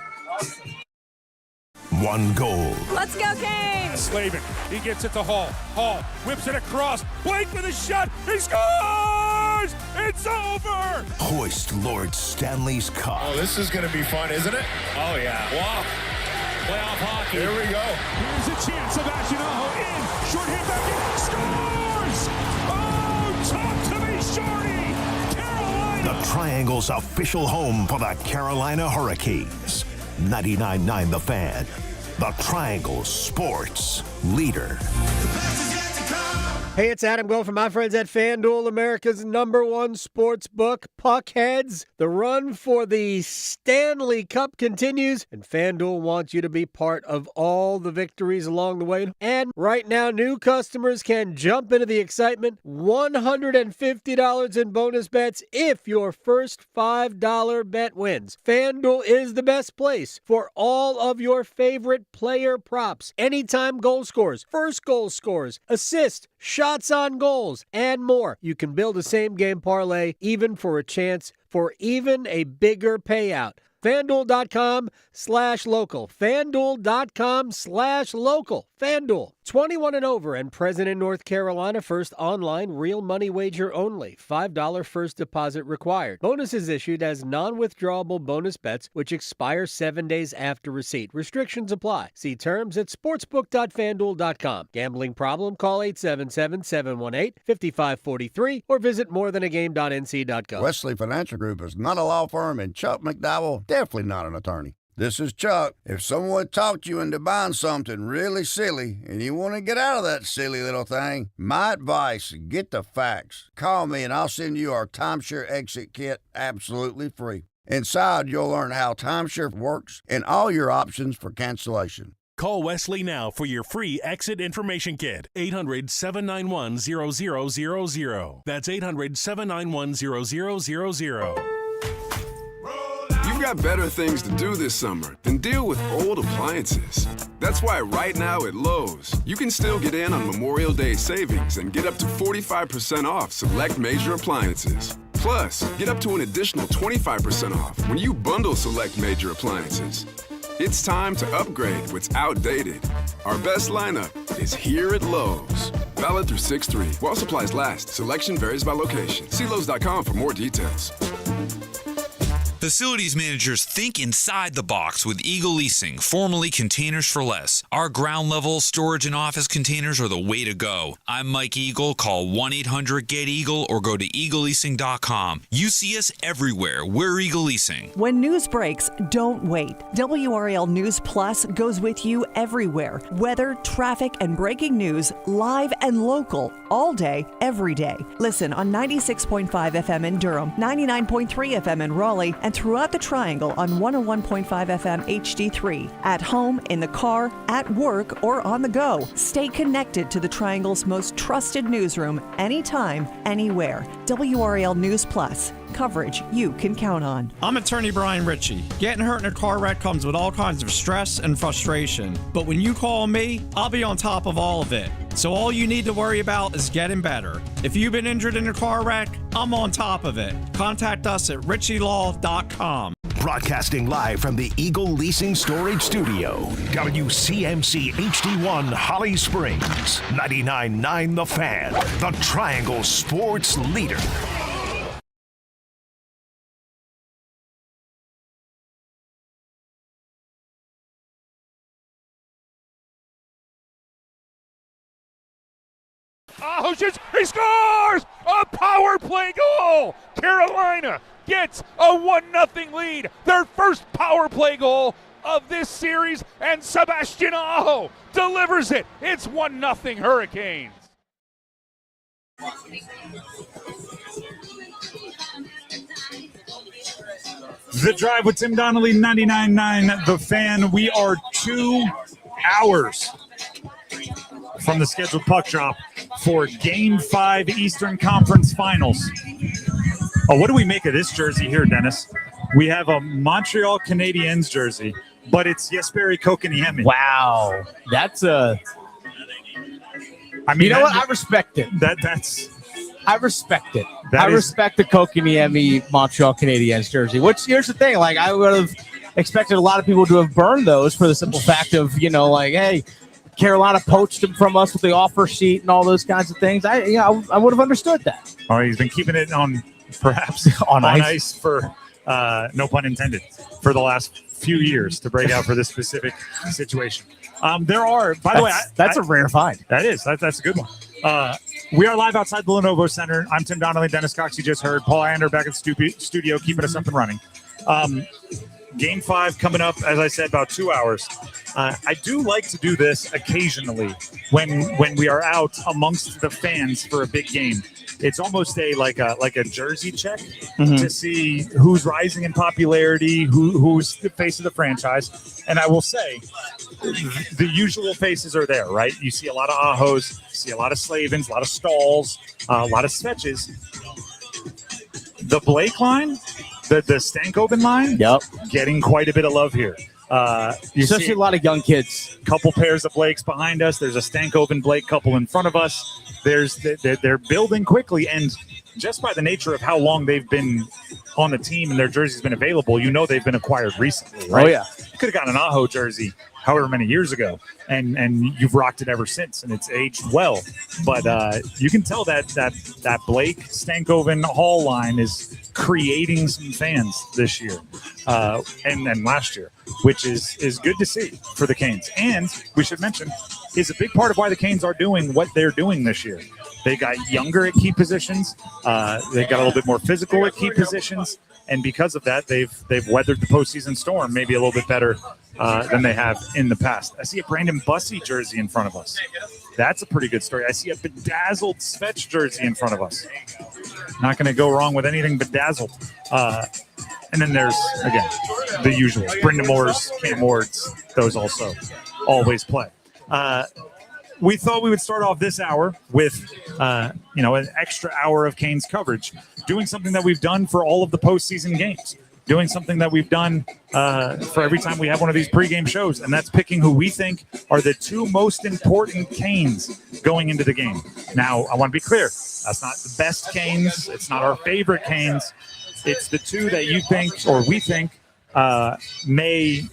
S18: One goal.
S4: Let's go, Canes! Slavin, he gets it to Hall. Hall whips it across. Blake with a shot. He scores! It's over!
S18: Hoist Lord Stanley's Cup.
S7: Oh, this is going to be fun, isn't it?
S4: Oh, yeah. Wow. Playoff hockey.
S7: Here we go.
S4: Here's a chance. Sebastian in. Short hit back in. Scores! Oh, talk to me, Shorty! Carolina!
S18: The Triangle's official home for the Carolina Hurricanes. 99.9 The Fan. The Triangle Sports Leader.
S13: Hey, it's Adam Gold from my friends at FanDuel, America's #1 sports book. Puckheads, the run for the Stanley Cup continues, and FanDuel wants you to be part of all the victories along the way. And right now, new customers can jump into the excitement. $150 in bonus bets if your first $5 bet wins. FanDuel is the best place for all of your favorite player props. Anytime goal scores, first goal scores, assist, shots on goals, and more. You can build a same-game parlay even for a chance for even a bigger payout. FanDuel.com/local. FanDuel.com/local. FanDuel,
S10: 21 and over and present in North Carolina. First online real money wager only. $5 first deposit required. Bonuses issued as non-withdrawable bonus bets which expire 7 days after receipt. Restrictions apply. See terms at sportsbook.fanduel.com. Gambling problem? Call 877-718-5543 or visit morethanagame.nc.gov.
S2: Wesley Financial Group is not a law firm, and Chuck McDowell definitely not an attorney. This is Chuck. If someone talked you into buying something really silly and you want to get out of that silly little thing, my advice, get the facts. Call me and I'll send you our timeshare exit kit absolutely free. Inside, you'll learn how timeshare works and all your options for cancellation.
S3: Call Wesley now for your free exit information kit. 800-791-0000. That's 800-791-0000.
S8: You've got better things to do this summer than deal with old appliances. That's why right now at Lowe's, you can still get in on Memorial Day savings and get up to 45% off select major appliances. Plus, get up to an additional 25% off when you bundle select major appliances. It's time to upgrade what's outdated. Our best lineup is here at Lowe's. Valid through 6/3. While supplies last, selection varies by location. See Lowe's.com for more details.
S9: Facilities managers think inside the box with Eagle Leasing, formerly Containers for Less. Our ground level storage and office containers are the way to go. I'm Mike Eagle. Call 1-800-GET-EAGLE or go to eagleleasing.com. You see us everywhere. We're Eagle Leasing.
S14: When news breaks, don't wait. WRAL News Plus goes with you everywhere. Weather, traffic, and breaking news, live and local, all day, every day. Listen on 96.5 FM in Durham, 99.3 FM in Raleigh, and throughout the Triangle on 101.5 FM HD3. At home, in the car, at work, or on the go. Stay connected to the Triangle's most trusted newsroom anytime, anywhere. WRAL News Plus. Coverage you can count on.
S23: I'm attorney Brian Ritchie. Getting hurt in a car wreck comes with all kinds of stress and frustration. But when you call me, I'll be on top of all of it. So all you need to worry about is getting better. If you've been injured in a car wreck, I'm on top of it. Contact us at ritchielaw.com.
S18: Broadcasting live from the Eagle Leasing Storage Studio. WCMC HD1 Holly Springs. 99.9 The Fan. The Triangle Sports Leader.
S4: Oh, shit, he scores! A power play goal! Carolina gets a 1-0 lead. Their first power play goal of this series, and Sebastian Aho delivers it. It's 1-0 Hurricanes.
S5: The Drive with Tim Donnelly, 99.9 The Fan. We are 2 hours from the scheduled puck drop for Game 5 Eastern Conference Finals. Oh, what do we make of this jersey here, Dennis? We have a Montreal Canadiens jersey, but it's Jesperi Kotkaniemi.
S6: Wow, that's a. I mean, you know what? I respect it. I respect it. I respect the Kotkaniemi Montreal Canadiens jersey. Which here's the thing: like I would have expected a lot of people to have burned those for the simple fact of like, hey, Carolina poached him from us with the offer sheet and all those kinds of things. I would have understood that.
S5: All right, he's been keeping it on, perhaps on ice for, no pun intended, for the last few years to break out for this specific situation. There are, by the way,
S6: that's a rare find.
S5: That is. That's a good one. We are live outside the Lenovo Center. I'm Tim Donnelly, Dennis Cox. You just heard Paul Ander back at the studio, keeping us up and running. Game 5 coming up, as I said, about 2 hours. I do like to do this occasionally when we are out amongst the fans for a big game. It's almost like a jersey check to see who's rising in popularity, who's the face of the franchise. And I will say, the usual faces are there, right? You see a lot of Ahos, see a lot of Slavins, a lot of Stalls, a lot of Svetches. The Blake line, the Stankoven line, getting quite a bit of love here.
S6: You see a lot of young kids.
S5: Couple pairs of Blakes behind us. There's a Stankoven Blake couple in front of us. They're building quickly, and just by the nature of how long they've been on the team and their jersey's been available, they've been acquired recently, right?
S6: Oh, yeah.
S5: You could have gotten an Aho jersey however many years ago, and you've rocked it ever since, and it's aged well. But you can tell that Blake Stankoven Hall line is creating some fans this year and last year, which is good to see for the Canes. And we should mention is a big part of why the Canes are doing what they're doing this year. They got younger at key positions. They got a little bit more physical at key positions. And because of that, they've weathered the postseason storm maybe a little bit better than they have in the past. I see a Brandon Bussey jersey in front of us. That's a pretty good story. I see a bedazzled Svech jersey in front of us. Not going to go wrong with anything bedazzled. And then there's, again, the usual. Brendan Moore's, Cam Ward's, those also always play. We thought we would start off this hour with, an extra hour of Canes coverage, doing something that we've done for all of the postseason games, doing something that we've done for every time we have one of these pregame shows, and that's picking who we think are the two most important Canes going into the game. Now, I want to be clear. That's not the best Canes. It's not our favorite Canes. It's the two that you think, or we think, may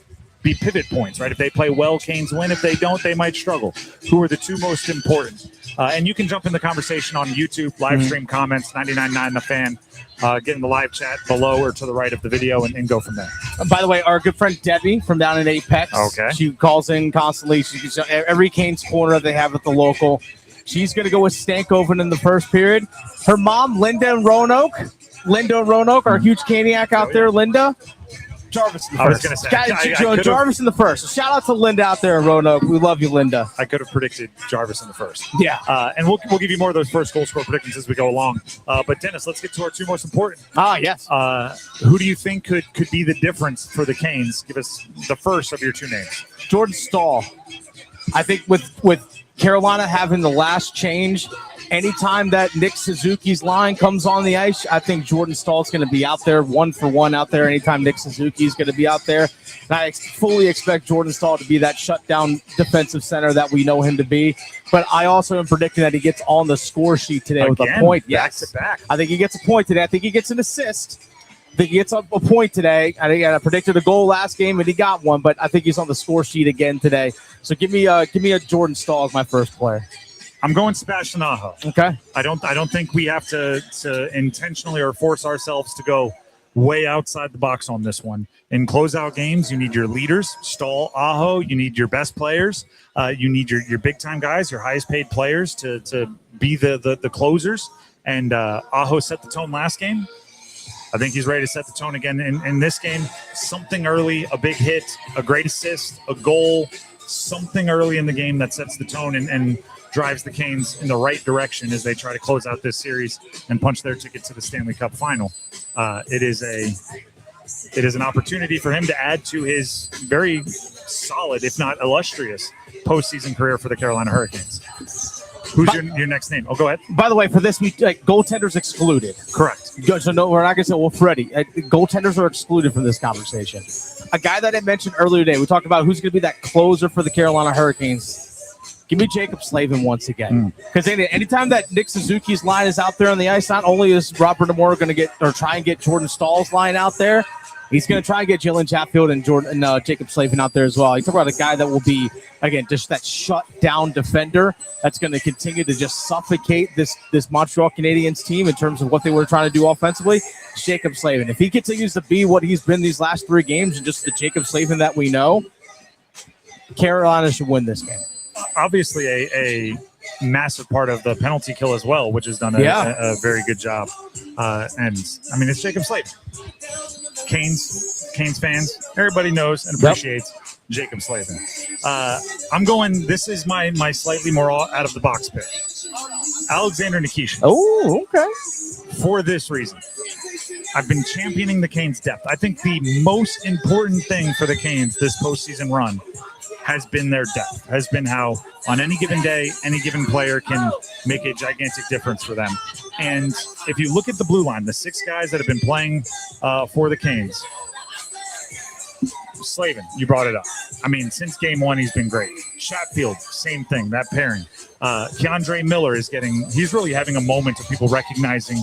S5: be pivot points, right? If they play well, Canes win. If they don't, they might struggle. Who are the two most important? And you can jump in the conversation on YouTube, live stream comments, 99.9 The Fan. Get in the live chat below or to the right of the video and go from there.
S6: By the way, our good friend Debbie from down in Apex, she calls in constantly. She's every Canes corner they have at the local. She's going to go with Stankoven in the first period. Her mom, Linda Roanoke, our huge Caniac out there, Linda. Jarvis in the first.
S5: I was going to say.
S6: Jarvis in the first. So shout out to Linda out there in Roanoke. We love you, Linda.
S5: I could have predicted Jarvis in the first.
S6: Yeah.
S5: And we'll give you more of those first goal score predictions as we go along. But, Dennis, let's get to our two most important.
S6: Yes.
S5: Who do you think could be the difference for the Canes? Give us the first of your two names.
S6: Jordan Staal. I think with Carolina having the last change, anytime that Nick Suzuki's line comes on the ice, I think Jordan Stahl's going to be out there 1-for-1 out there anytime Nick Suzuki's going to be out there. And I fully expect Jordan Stahl to be that shutdown defensive center that we know him to be. But I also am predicting that he gets on the score sheet today with a point. Yes.
S5: Back to back.
S6: I think he gets a point today. I think he gets an assist. I think he gets a point today. I predicted a goal last game, and he got one, but I think he's on the score sheet again today. So give me a Jordan Stahl as my first player.
S5: I'm going Sebastian Aho.
S6: Okay.
S5: I don't think we have to intentionally or force ourselves to go way outside the box on this one. In closeout games, you need your leaders, Stahl, Aho. You need your best players. You need your big time guys, your highest paid players to be the closers. And Aho set the tone last game. I think he's ready to set the tone again in this game. Something early, a big hit, a great assist, a goal, something early in the game that sets the tone and drives the Canes in the right direction as they try to close out this series and punch their ticket to the Stanley Cup final. It is an opportunity for him to add to his very solid, if not illustrious, postseason career for the Carolina Hurricanes. Who's your next name? Oh, go ahead.
S6: By the way, for this, goaltenders excluded.
S5: Correct.
S6: So no, we're not going to say, well, Freddie, goaltenders are excluded from this conversation. A guy that I mentioned earlier today, we talked about who's going to be that closer for the Carolina Hurricanes. Give me Jacob Slavin once again. Because anytime that Nick Suzuki's line is out there on the ice, not only is Robert Demore going to try and get Jordan Stahl's line out there, he's going to try and get Jalen Chatfield and Jacob Slavin out there as well. You talk about a guy that will be, again, just that shut-down defender that's going to continue to just suffocate this Montreal Canadiens team in terms of what they were trying to do offensively. Jacob Slavin. If he continues to be what he's been these last three games and just the Jacob Slavin that we know, Carolina should win this game.
S5: Obviously, a massive part of the penalty kill as well, which has done a very good job. And, I mean, it's Jacob Slavin. Canes fans, everybody knows and appreciates Jacob Slavin. I'm going, this is my slightly more out of the box pick. Alexander Nikishin.
S6: Oh, okay.
S5: For this reason. I've been championing the Canes' depth. I think the most important thing for the Canes this postseason run has been their depth, has been how on any given day, any given player can make a gigantic difference for them. And if you look at the blue line, the six guys that have been playing for the Canes, Slavin, you brought it up. I mean, since game one, he's been great. Chatfield, same thing, that pairing. Keandre Miller he's really having a moment of people recognizing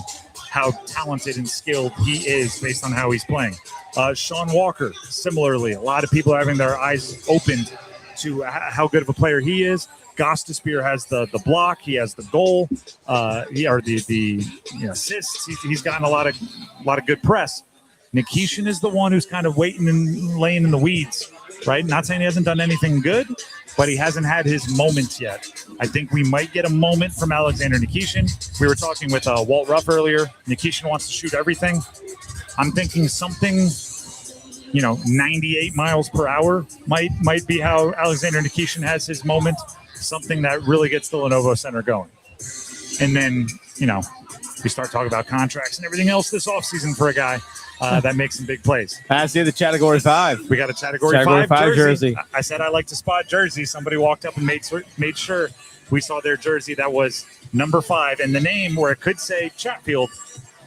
S5: how talented and skilled he is based on how he's playing. Sean Walker, similarly, a lot of people are having their eyes opened to how good of a player he is. Gostisbehere has the block. He has the goal. The assists. He's gotten a lot of good press. Nikishin is the one who's kind of waiting and laying in the weeds, right? Not saying he hasn't done anything good, but he hasn't had his moments yet. I think we might get a moment from Alexander Nikishin. We were talking with Walt Ruff earlier. Nikishin wants to shoot everything. I'm thinking something, 98 miles per hour might be how Alexander Nikishin has his moment. Something that really gets the Lenovo Center going. And then, we start talking about contracts and everything else this offseason for a guy that makes some big plays.
S6: I see the Category 5.
S5: We got a Category 5 jersey. I said I like to spot jerseys. Somebody walked up and made sure we saw their jersey that was number 5. And the name, where it could say Chatfield,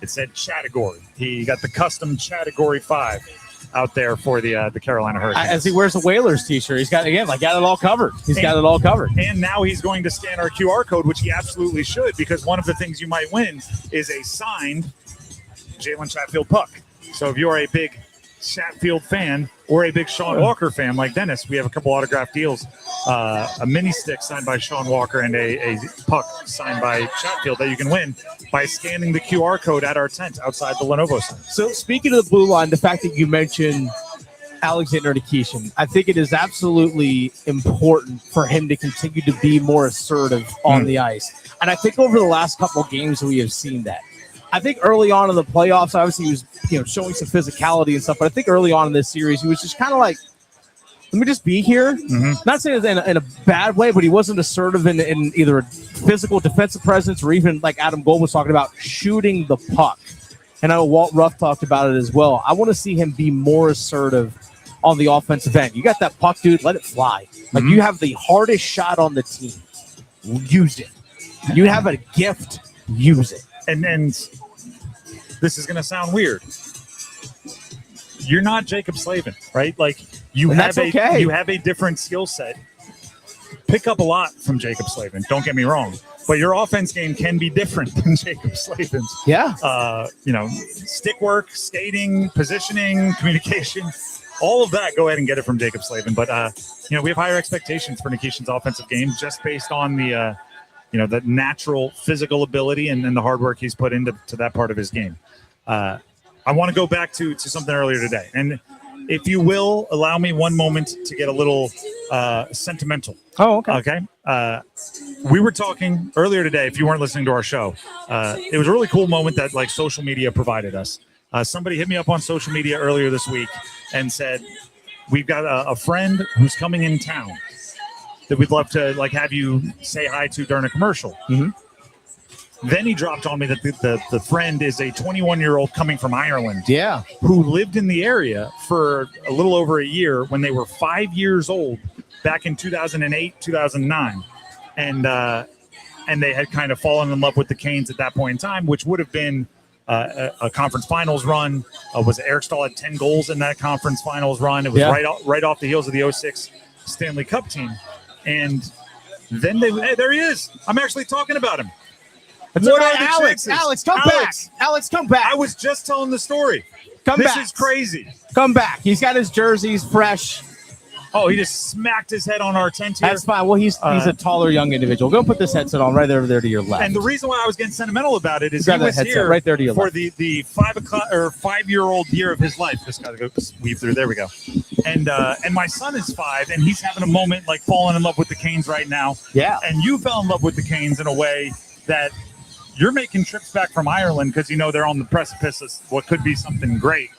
S5: it said Category. He got the custom Category 5 out there for the Carolina Hurricanes.
S6: As he wears a Whalers t-shirt, he's got it all covered. He's got it all covered.
S5: And now he's going to scan our QR code, which he absolutely should, because one of the things you might win is a signed Jalen Chatfield puck. So if you're a big Chatfield fan or a big Sean Walker fan like Dennis, we have a couple autographed deals. A mini stick signed by Sean Walker and a puck signed by Chatfield that you can win by scanning the QR code at our tent outside the Lenovo Center.
S6: So speaking of the blue line, the fact that you mentioned Alexander Nikishin, I think it is absolutely important for him to continue to be more assertive on the ice. And I think over the last couple of games we have seen that. I think early on in the playoffs, obviously he was showing some physicality and stuff, but I think early on in this series he was just kind of like, let me just be here. Mm-hmm. Not saying it in a bad way, but he wasn't assertive in either a physical defensive presence or even, like Adam Gold was talking about, shooting the puck. And I know Walt Ruff talked about it as well. I want to see him be more assertive on the offensive end. You got that puck, dude, let it fly. Like you have the hardest shot on the team. Use it. You have a gift. Use it.
S5: And this is going to sound weird. You're not Jacob Slavin, right? Like you have a different skill set. Pick up a lot from Jacob Slavin. Don't get me wrong, but your offense game can be different than Jacob Slavin's.
S6: Yeah.
S5: Stick work, skating, positioning, communication, all of that. Go ahead and get it from Jacob Slavin. But we have higher expectations for Nikishin's offensive game just based on the natural physical ability and the hard work he's put into that part of his game. I want to go back to something earlier today. And if you will, allow me one moment to get a little sentimental.
S6: Oh, okay.
S5: Okay. We were talking earlier today, if you weren't listening to our show, it was a really cool moment that social media provided us. Somebody hit me up on social media earlier this week and said, we've got a friend who's coming in town that we'd love to have you say hi to during a commercial.
S6: Mm-hmm.
S5: Then he dropped on me that the friend is a 21-year-old coming from Ireland.
S6: Yeah.
S5: Who lived in the area for a little over a year when they were 5 years old back in 2008, 2009. And they had kind of fallen in love with the Canes at that point in time, which would have been a conference finals run. Eric Stahl had 10 goals in that conference finals run. It was right off the heels of the 06 Stanley Cup team. And then there he is. I'm actually talking about him.
S6: What are the chances? Alex, come back. Alex, come back.
S5: I was just telling the story.
S6: Come back.
S5: This is crazy.
S6: Come back. He's got his jerseys fresh.
S5: Oh, he just smacked his head on our tent here.
S6: That's fine. Well, he's a taller, young individual. Go put this headset on right over there to your left.
S5: And the reason why I was getting sentimental about it is he was here
S6: right there to your
S5: for
S6: left.
S5: the 5-year-old year of his life. Just got to go weave through. There we go. And my son is 5, and he's having a moment like falling in love with the Canes right now.
S6: Yeah.
S5: And you fell in love with the Canes in a way that you're making trips back from Ireland because they're on the precipice of what could be something great.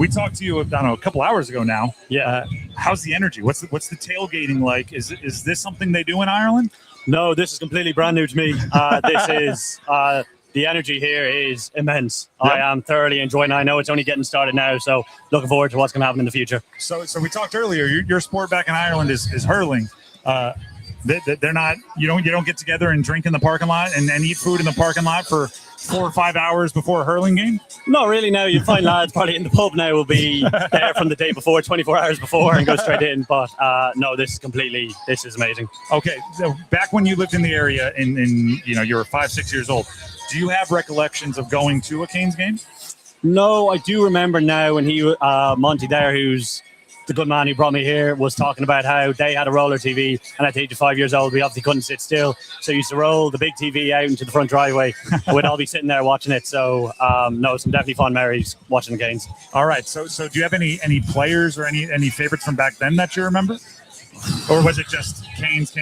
S5: We talked to you, a couple hours ago now.
S11: Yeah.
S5: How's the energy? What's the tailgating like? Is this something they do in Ireland?
S11: No, this is completely brand new to me. This is the energy here is immense. Yep. I am thoroughly enjoying it. I know it's only getting started now, so looking forward to what's going to happen in the future.
S5: So we talked earlier. Your sport back in Ireland is hurling. They're not. You don't get together and drink in the parking lot and eat food in the parking lot for 4 or 5 hours before a hurling game?
S11: Not really. No, you find lads probably in the pub now will be there from the day before, 24 hours before, and go straight in. But no, this is amazing.
S5: Okay, so back when you lived in the area, and you were 5-6 years old, do you have recollections of going to a Canes game?
S11: No, I do remember now when Monty there, who's the good man who brought me here, was talking about how they had a roller TV, and at the age of 5 years old, we obviously couldn't sit still. So he used to roll the big TV out into the front driveway, and we'd all be sitting there watching it. So, no, some definitely fun memories watching the games.
S5: All right. So do you have any players or any favorites from back then that you remember? Or was it just Canes?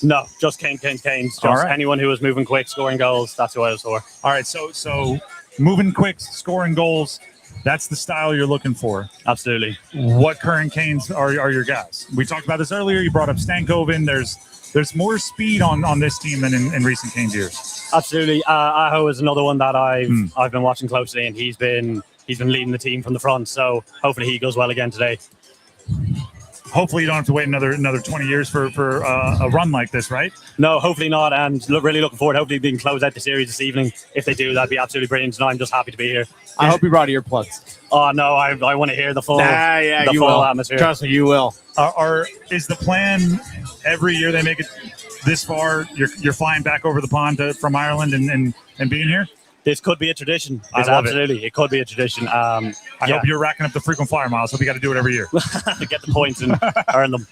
S11: No, just Canes. Just anyone who was moving quick, scoring goals, that's who I was for.
S5: All right, so moving quick, scoring goals, that's the style you're looking for.
S11: Absolutely.
S5: What current Canes are your guys? We talked about this earlier. You brought up Stankoven. There's more speed on this team than in recent Canes years.
S11: Absolutely. Aho is another one that I've been watching closely, and he's been leading the team from the front, so hopefully he goes well again today.
S5: Hopefully you don't have to wait another 20 years for a run like this, right?
S11: No, hopefully not, and really looking forward. Hopefully we can close out the series this evening. If they do, that'd be absolutely brilliant, and I'm just happy to be here.
S6: I hope you brought earplugs.
S11: Oh, no, I want to hear the full,
S6: you
S11: full
S6: will.
S11: atmosphere.
S6: Trust me, you will.
S5: Is the plan every year they make it this far, you're flying back over the pond from Ireland and being here?
S11: This could be a tradition.
S5: It
S11: could be a tradition.
S5: I hope you're racking up the frequent flyer miles. Hope you got to do it every year
S11: to get the points and earn them.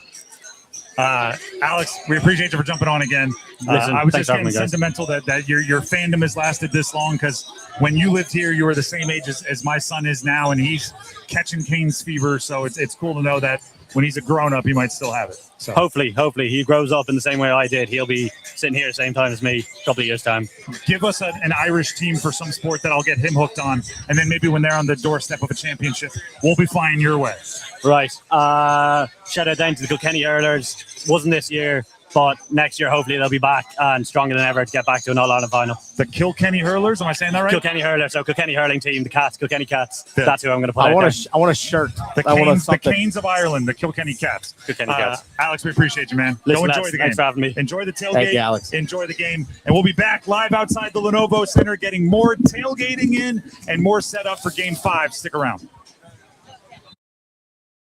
S5: Alex, we appreciate you for jumping on again. I was just getting sentimental that your fandom has lasted this long, because when you lived here, you were the same age as my son is now, and he's catching Canes fever. So it's cool to know that when he's a grown-up, he might still have it. So
S11: hopefully he grows up in the same way I did. He'll be sitting here the same time as me a couple of years' time.
S5: Give us an Irish team for some sport that I'll get him hooked on, and then maybe when they're on the doorstep of a championship, we'll be flying your way.
S11: Right. Shout out down to the Kilkenny Hurlers. Wasn't this year, but next year hopefully they'll be back and stronger than ever to get back to an All-Ireland final.
S5: The Kilkenny Hurlers, am I saying that right?
S11: Kilkenny Hurlers, so Kilkenny hurling team, the Cats, Kilkenny Cats. Yeah. That's who I'm going to put out there.
S6: I want a shirt.
S5: The Canes of Ireland, the Kilkenny Cats.
S11: Kilkenny Cats.
S5: Alex, we appreciate you, man.
S11: Listen,
S5: Go enjoy the game.
S11: Thanks for having me.
S5: Enjoy the tailgate.
S6: Thank you, Alex.
S5: Enjoy the game. And we'll be back live outside the Lenovo Center, getting more tailgating in and more set up for Game 5. Stick around.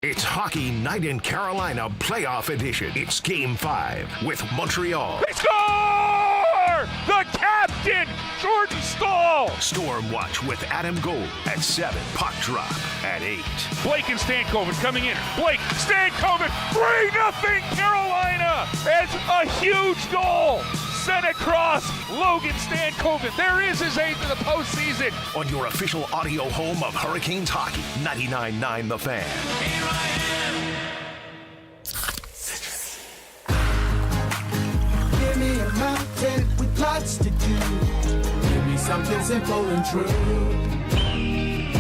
S18: It's Hockey Night in Carolina Playoff Edition. It's Game 5 with Montreal.
S4: They score! The captain, Jordan Staal.
S18: Storm Watch with Adam Gold at 7. Puck drop at 8.
S4: Blake and Stankoven coming in. Blake, Stankoven, 3-0 Carolina. It's a huge goal. Sent across Logan Stankoven. There is his 8th of the postseason.
S18: On your official audio home of Hurricanes hockey, 99.9 The Fan.
S12: Here I am. Give me a mountain with lots to do. Give me something simple and true.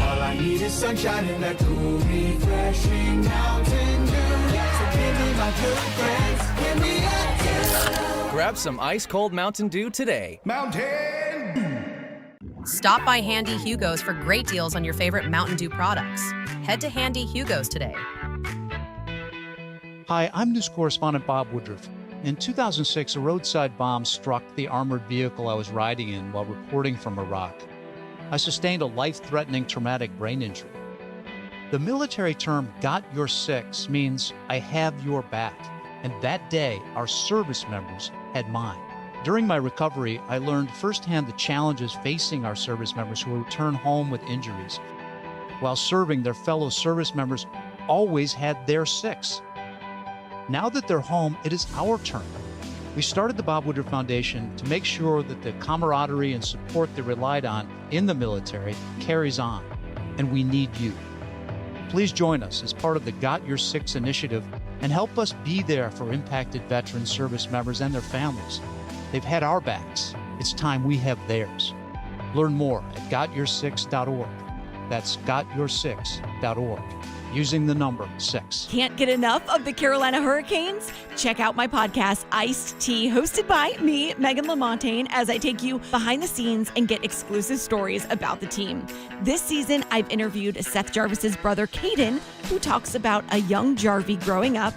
S12: All I need is sunshine and that cool, refreshing Mountain Dew. So give me my good friends. Give me a dew.
S15: Grab some ice-cold Mountain Dew today.
S12: Mountain Dew.
S16: Stop by Handy Hugo's for great deals on your favorite Mountain Dew products. Head to Handy Hugo's today.
S17: Hi, I'm news correspondent Bob Woodruff. In 2006, a roadside bomb struck the armored vehicle I was riding in while reporting from Iraq. I sustained a life-threatening traumatic brain injury. The military term "got your six" means I have your back. And that day, our service members had mine. During my recovery, I learned firsthand the challenges facing our service members who return home with injuries. While serving, their fellow service members always had their six. Now that they're home, it is our turn. We started the Bob Woodruff Foundation to make sure that the camaraderie and support they relied on in the military carries on, and we need you. Please join us as part of the Got Your Six initiative and help us be there for impacted veteran service members and their families. They've had our backs. It's time we have theirs. Learn more at gotyoursix.org. That's gotyoursix.org. Using the number 6.
S20: Can't get enough of the Carolina Hurricanes? Check out my podcast, Iced Tea, hosted by me, Meghan Lamontagne, as I take you behind the scenes and get exclusive stories about the team. This season, I've interviewed Seth Jarvis's brother, Caden, who talks about a young Jarvie growing up,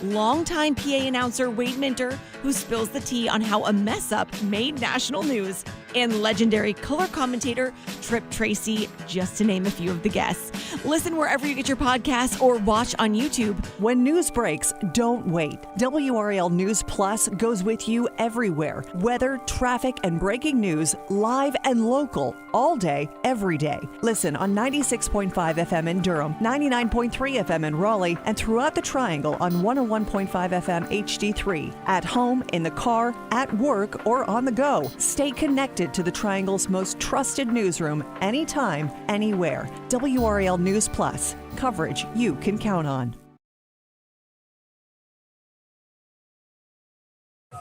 S20: longtime PA announcer Wade Minter, who spills the tea on how a mess-up made national news, and legendary color commentator Trip Tracy, just to name a few of the guests. Listen wherever you get your podcasts or watch on YouTube.
S14: When news breaks, don't wait. WRAL News Plus goes with you everywhere. Weather, traffic, and breaking news, live and local, all day, every day. Listen on 96.5 FM in Durham, 99.3 FM in Raleigh, and throughout the Triangle on 101.5 FM HD3. At home, in the car, at work, or on the go. Stay connected to the Triangle's most trusted newsroom anytime, anywhere. WRAL News Plus. Coverage you can count on.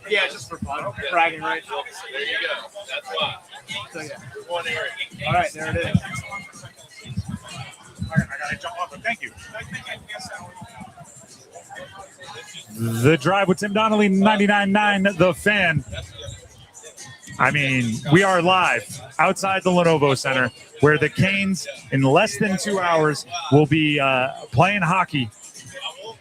S19: Yeah, just for fun. Bragging rights.
S21: There you go. That's why.
S19: So, yeah.
S21: One area.
S19: All right, there it is.
S5: I gotta jump off, but thank you. The Drive with Tim Donnelly, 99.9 The Fan. I mean, we are live outside the Lenovo Center, where the Canes, in less than 2 hours, will be playing hockey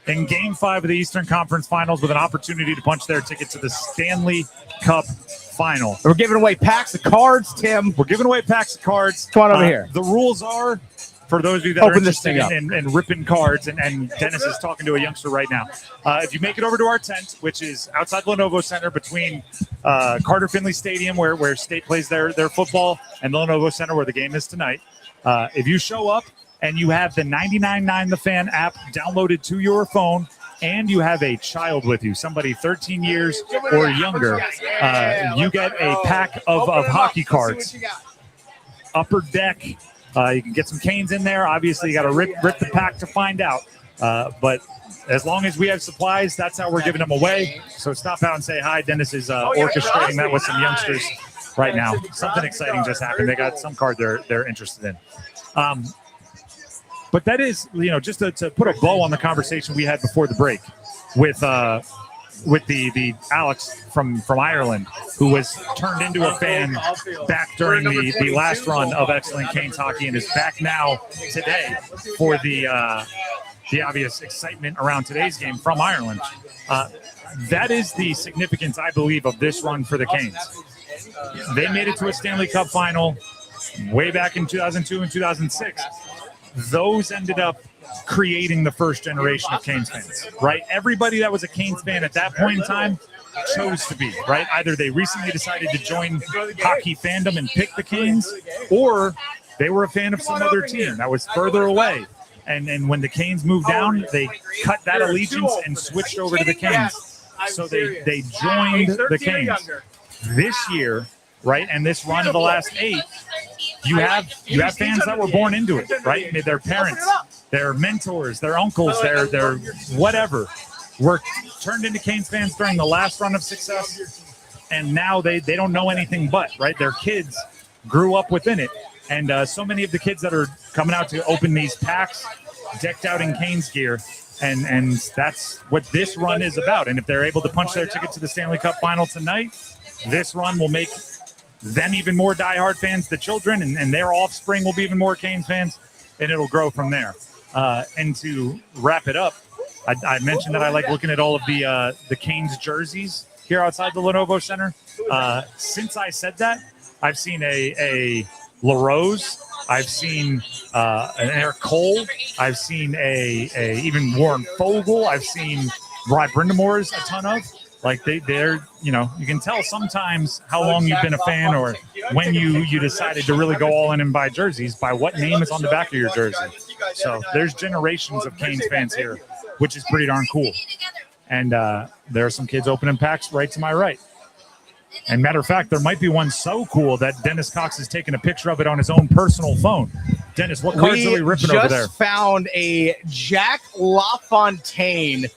S5: in Game 5 of the Eastern Conference Finals with an opportunity to punch their ticket to the Stanley Cup Final.
S6: We're giving away packs of cards, Tim.
S5: We're giving away packs of cards.
S6: Come on over here.
S5: The rules are, for those of you that are interested in ripping cards, and Dennis is talking to a youngster right now. If you make it over to our tent, which is outside Lenovo Center between Carter Finley Stadium, where State plays their football, and the Lenovo Center, where the game is tonight, if you show up and you have the 99.9 The Fan app downloaded to your phone, and you have a child with you, somebody 13 years or younger, you get a pack of hockey cards. Upper Deck. You can get some Canes in there. Obviously, you got to rip the pack to find out. But as long as we have supplies, that's how we're giving them away. So stop out and say hi. Dennis is orchestrating that with some youngsters right now. Something exciting just happened. They got some card they're interested in. But that is, just to put a bow on the conversation we had before the break with the Alex from Ireland, who was turned into a fan back during the last run of excellent Canes hockey and is back now today for the obvious excitement around today's game from Ireland. That is the significance, I believe, of this run for the Canes. They made it to a Stanley Cup final way back in 2002 and 2006. Those ended up creating the first generation of Canes fans, right? Everybody that was a Canes fan at that point in time chose to be, right? Either they recently decided to join hockey fandom and pick the Canes, or they were a fan of some other team that was further away. And when the Canes moved down, they cut that allegiance and switched over to the Canes. So they joined the Canes. This year, right, and this run of the last 8, you have fans that were born into it, right? Their parents, their mentors, their uncles, their whatever were turned into Canes fans during the last run of success, and now they don't know anything but, right? Their kids grew up within it, and so many of the kids that are coming out to open these packs decked out in Canes gear, and that's what this run is about. And if they're able to punch their ticket to the Stanley Cup Final tonight, this run will make them even more diehard fans, the children, and their offspring will be even more Canes fans, and it'll grow from there. And to wrap it up, I mentioned that I like looking at all of the Canes jerseys here outside the Lenovo Center. Since I said that, I've seen a LaRose, I've seen an Eric Cole, I've seen a even Warren Fogle, I've seen Rye Brindamore's a ton of. Like they're, you can tell sometimes how long you've been a fan, or when you decided to really go all in and buy jerseys by what name is on the back of your jersey. So there's generations of Canes fans here, which is pretty darn cool. And there are some kids opening packs right to my right. And matter of fact, there might be one so cool that Dennis Cox is taking a picture of it on his own personal phone. Dennis, what cards are we ripping over there?
S6: We just found a Jack LaFontaine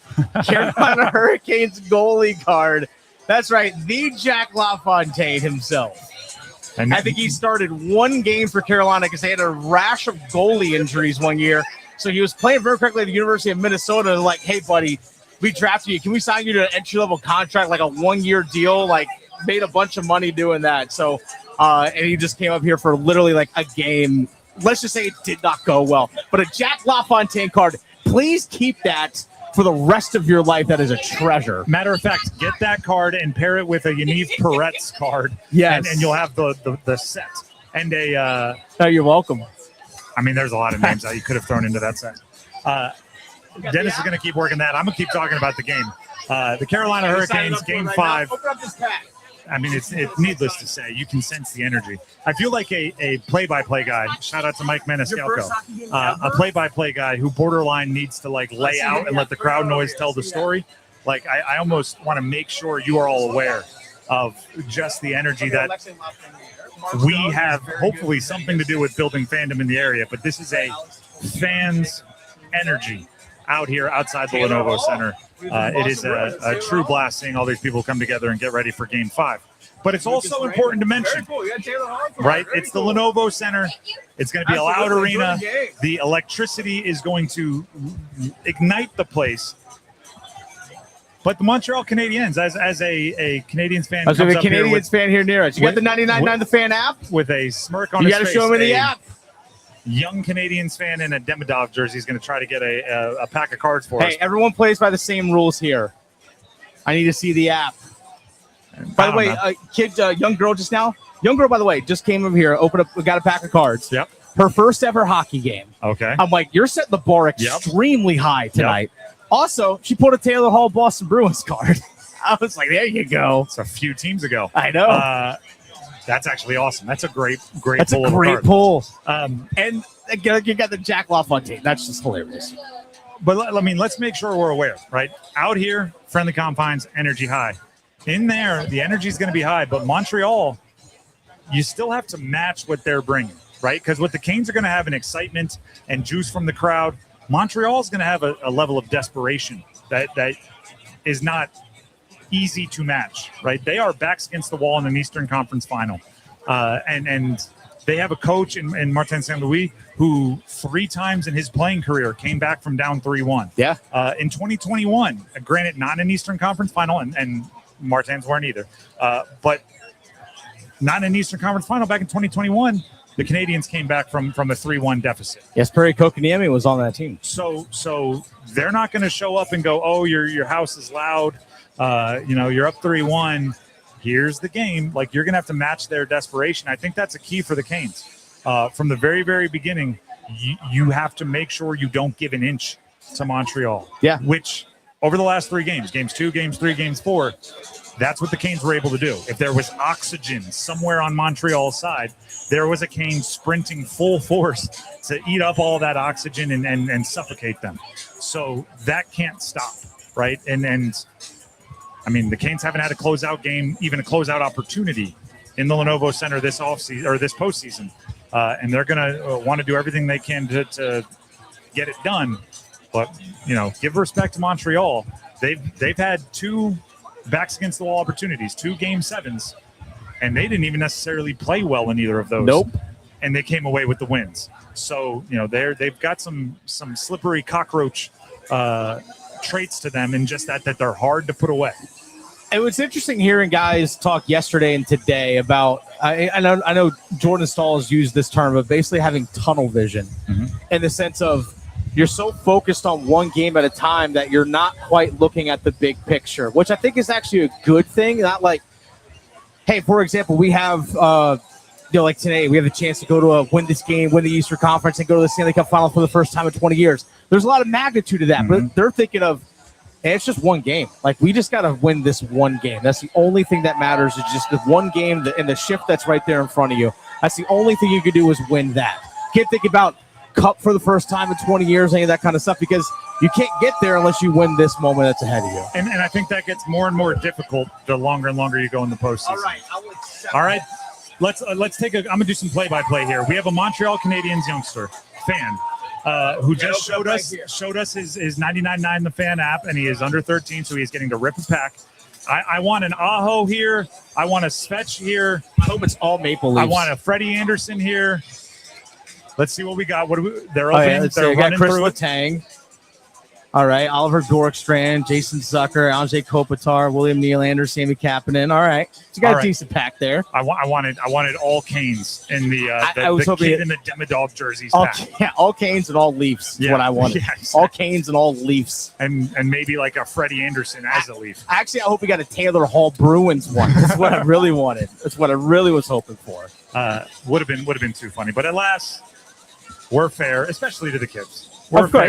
S6: Carolina Hurricanes goalie card. That's right, the Jack LaFontaine himself. And I think he started one game for Carolina because they had a rash of goalie injuries one year. So he was playing very correctly at the University of Minnesota. Like, hey, buddy, we drafted you. Can we sign you to an entry-level contract, like a one-year deal? Like, made a bunch of money doing that. So, and he just came up here for literally like a game. Let's just say it did not go well. But a Jack LaFontaine card, please keep that for the rest of your life, that is a treasure.
S5: Matter of fact, get that card and pair it with a Yaniv Peretz card.
S6: Yes.
S5: And you'll have the set. And a...
S6: oh, you're welcome.
S5: I mean, there's a lot of names that you could have thrown into that set. Dennis is going to keep working that. I'm going to keep talking about the game. The Carolina Hurricanes, Game 5.
S19: Open up this pack.
S5: I mean, it's needless to say. You can sense the energy. I feel like a play-by-play guy. Shout out to Mike Maniscalco. A play-by-play guy who borderline needs to lay out and let the crowd noise tell the story. Like I almost want to make sure you are all aware of just the energy that we have. Hopefully, something to do with building fandom in the area. But this is a fans' energy out here outside the Lenovo Center. It is a true blast seeing all these people come together and get ready for Game 5. But it's also important to mention, right? It's the Lenovo Center. It's going to be a loud arena. The electricity is going to ignite the place. But the Montreal Canadiens, as a Canadiens fan,
S6: I was a Canadiens fan here near us. You got the 99.9 The Fan app?
S5: With a smirk on his face.
S6: You got to show him in the app.
S5: Young Canadiens fan in a Demidov jersey is going to try to get a pack of cards for us.
S6: Hey, everyone plays by the same rules here. I need to see the app. By the way, young girl just now. Young girl, by the way, just came over here, got a pack of cards.
S5: Yep.
S6: Her first ever hockey game.
S5: Okay.
S6: I'm like, you're setting the bar extremely high tonight. Yep. Also, she pulled a Taylor Hall Boston Bruins card. I was like, there you go.
S5: It's a few teams ago.
S6: I know.
S5: That's actually awesome. That's a great
S6: That's
S5: pull.
S6: A great pull. And you got the Jack LaFontaine. That's just hilarious.
S5: But let's make sure we're aware, right? Out here, friendly confines, energy high. In there, the energy is going to be high. But Montreal, you still have to match what they're bringing, right? Because what the Canes are going to have an excitement and juice from the crowd. Montreal is going to have a level of desperation that is not easy to match, right? They are backs against the wall in an Eastern Conference final. And they have a coach in Martin St. Louis who 3 times in his playing career came back from down 3-1.
S6: Yeah.
S5: In 2021, granted, not an Eastern Conference final, and Martins weren't either, but not an Eastern Conference final back in 2021, the Canadiens came back from a 3-1 deficit.
S6: Yes, Perry Kokaniemi was on that team.
S5: So they're not going to show up and go, oh, your house is loud. You're up 3-1. Here's the game. Like, you're going to have to match their desperation. I think that's a key for the Canes. From the very, very beginning, you have to make sure you don't give an inch to Montreal.
S6: Yeah.
S5: Which, over the last 3 games, Games 2, Games 3, Games 4, that's what the Canes were able to do. If there was oxygen somewhere on Montreal's side, there was a Canes sprinting full force to eat up all that oxygen and suffocate them. So that can't stop, right? And I mean, the Canes haven't had a closeout game, even a closeout opportunity in the Lenovo Center this offseason or this postseason. And they're going to want to do everything they can to get it done. But, give respect to Montreal. They've had 2 backs against the wall opportunities, 2 Game 7s, and they didn't even necessarily play well in either of those.
S6: Nope.
S5: And they came away with the wins. So, they've got some slippery cockroach traits to them, and just that they're hard to put away.
S6: It was interesting hearing guys talk yesterday and today about I know Jordan Stahl has used this term, but basically having tunnel vision in the sense of you're so focused on one game at a time that you're not quite looking at the big picture, which I think is actually a good thing. Not like, hey, for example, we have like today, we have a chance to go to win this game, win the Eastern Conference, and go to the Stanley Cup Final for the first time in 20 years. There's a lot of magnitude to that, but they're thinking of, hey, it's just one game. Like, we just got to win this one game. That's the only thing that matters is just the one game and the shift that's right there in front of you. That's the only thing you can do is win that. Can't think about Cup for the first time in 20 years, any of that kind of stuff, because you can't get there unless you win this moment that's ahead of you.
S5: And I think that gets more and more difficult the longer and longer you go in the postseason. All right. Let's take I'm going to do some play-by-play here. We have a Montreal Canadiens youngster fan who just showed us his 99.9 The Fan app, and he is under 13, so he's getting to rip a pack. I want an Aho here. I want a Svech here.
S6: I hope it's all Maple Leafs.
S5: I want a Freddie Anderson here. Let's see what we got. They're opening.
S6: They're running Chris Letang. All right, Oliver Dorkstrand, Jason Zucker, Anze Kopitar, William Nylander, Sammy Kapanen. All right, so you got a decent pack there.
S5: I wanted all Canes in the kid in the Demidov jerseys.
S6: All Canes and all Leafs is what I wanted.
S5: Yeah, exactly.
S6: All Canes and all Leafs,
S5: and maybe like a Freddie Anderson as a Leaf.
S6: Actually, I hope we got a Taylor Hall Bruins one. That's what I really wanted. That's what I really was hoping for.
S5: Would have been too funny, but alas, we're fair, especially to the kids.
S6: Of course,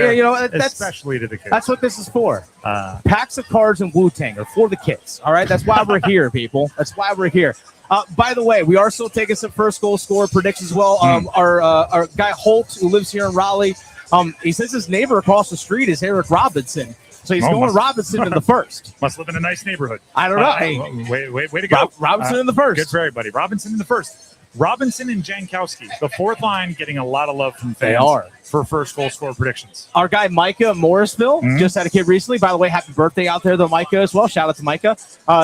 S6: that's
S5: especially to the kids.
S6: That's what this is for. Packs of cards and Wu-Tang are for the kids. All right, that's why we're here, people. That's why we're here. By the way, we are still taking some first goal scorer predictions as well. Our guy Holt, who lives here in Raleigh, he says his neighbor across the street is Eric Robinson. So he's going Robinson in the first.
S5: Must live in a nice neighborhood.
S6: I don't know.
S5: Way to go.
S6: Robinson in the first.
S5: Good for everybody. Robinson in the first. Robinson and Jankowski, the fourth line, getting a lot of love from fans.
S6: They are.
S5: For first goal scorer predictions.
S6: Our guy Micah Morrisville just had a kid recently. By the way, happy birthday out there, though, Micah, as well. Shout out to Micah.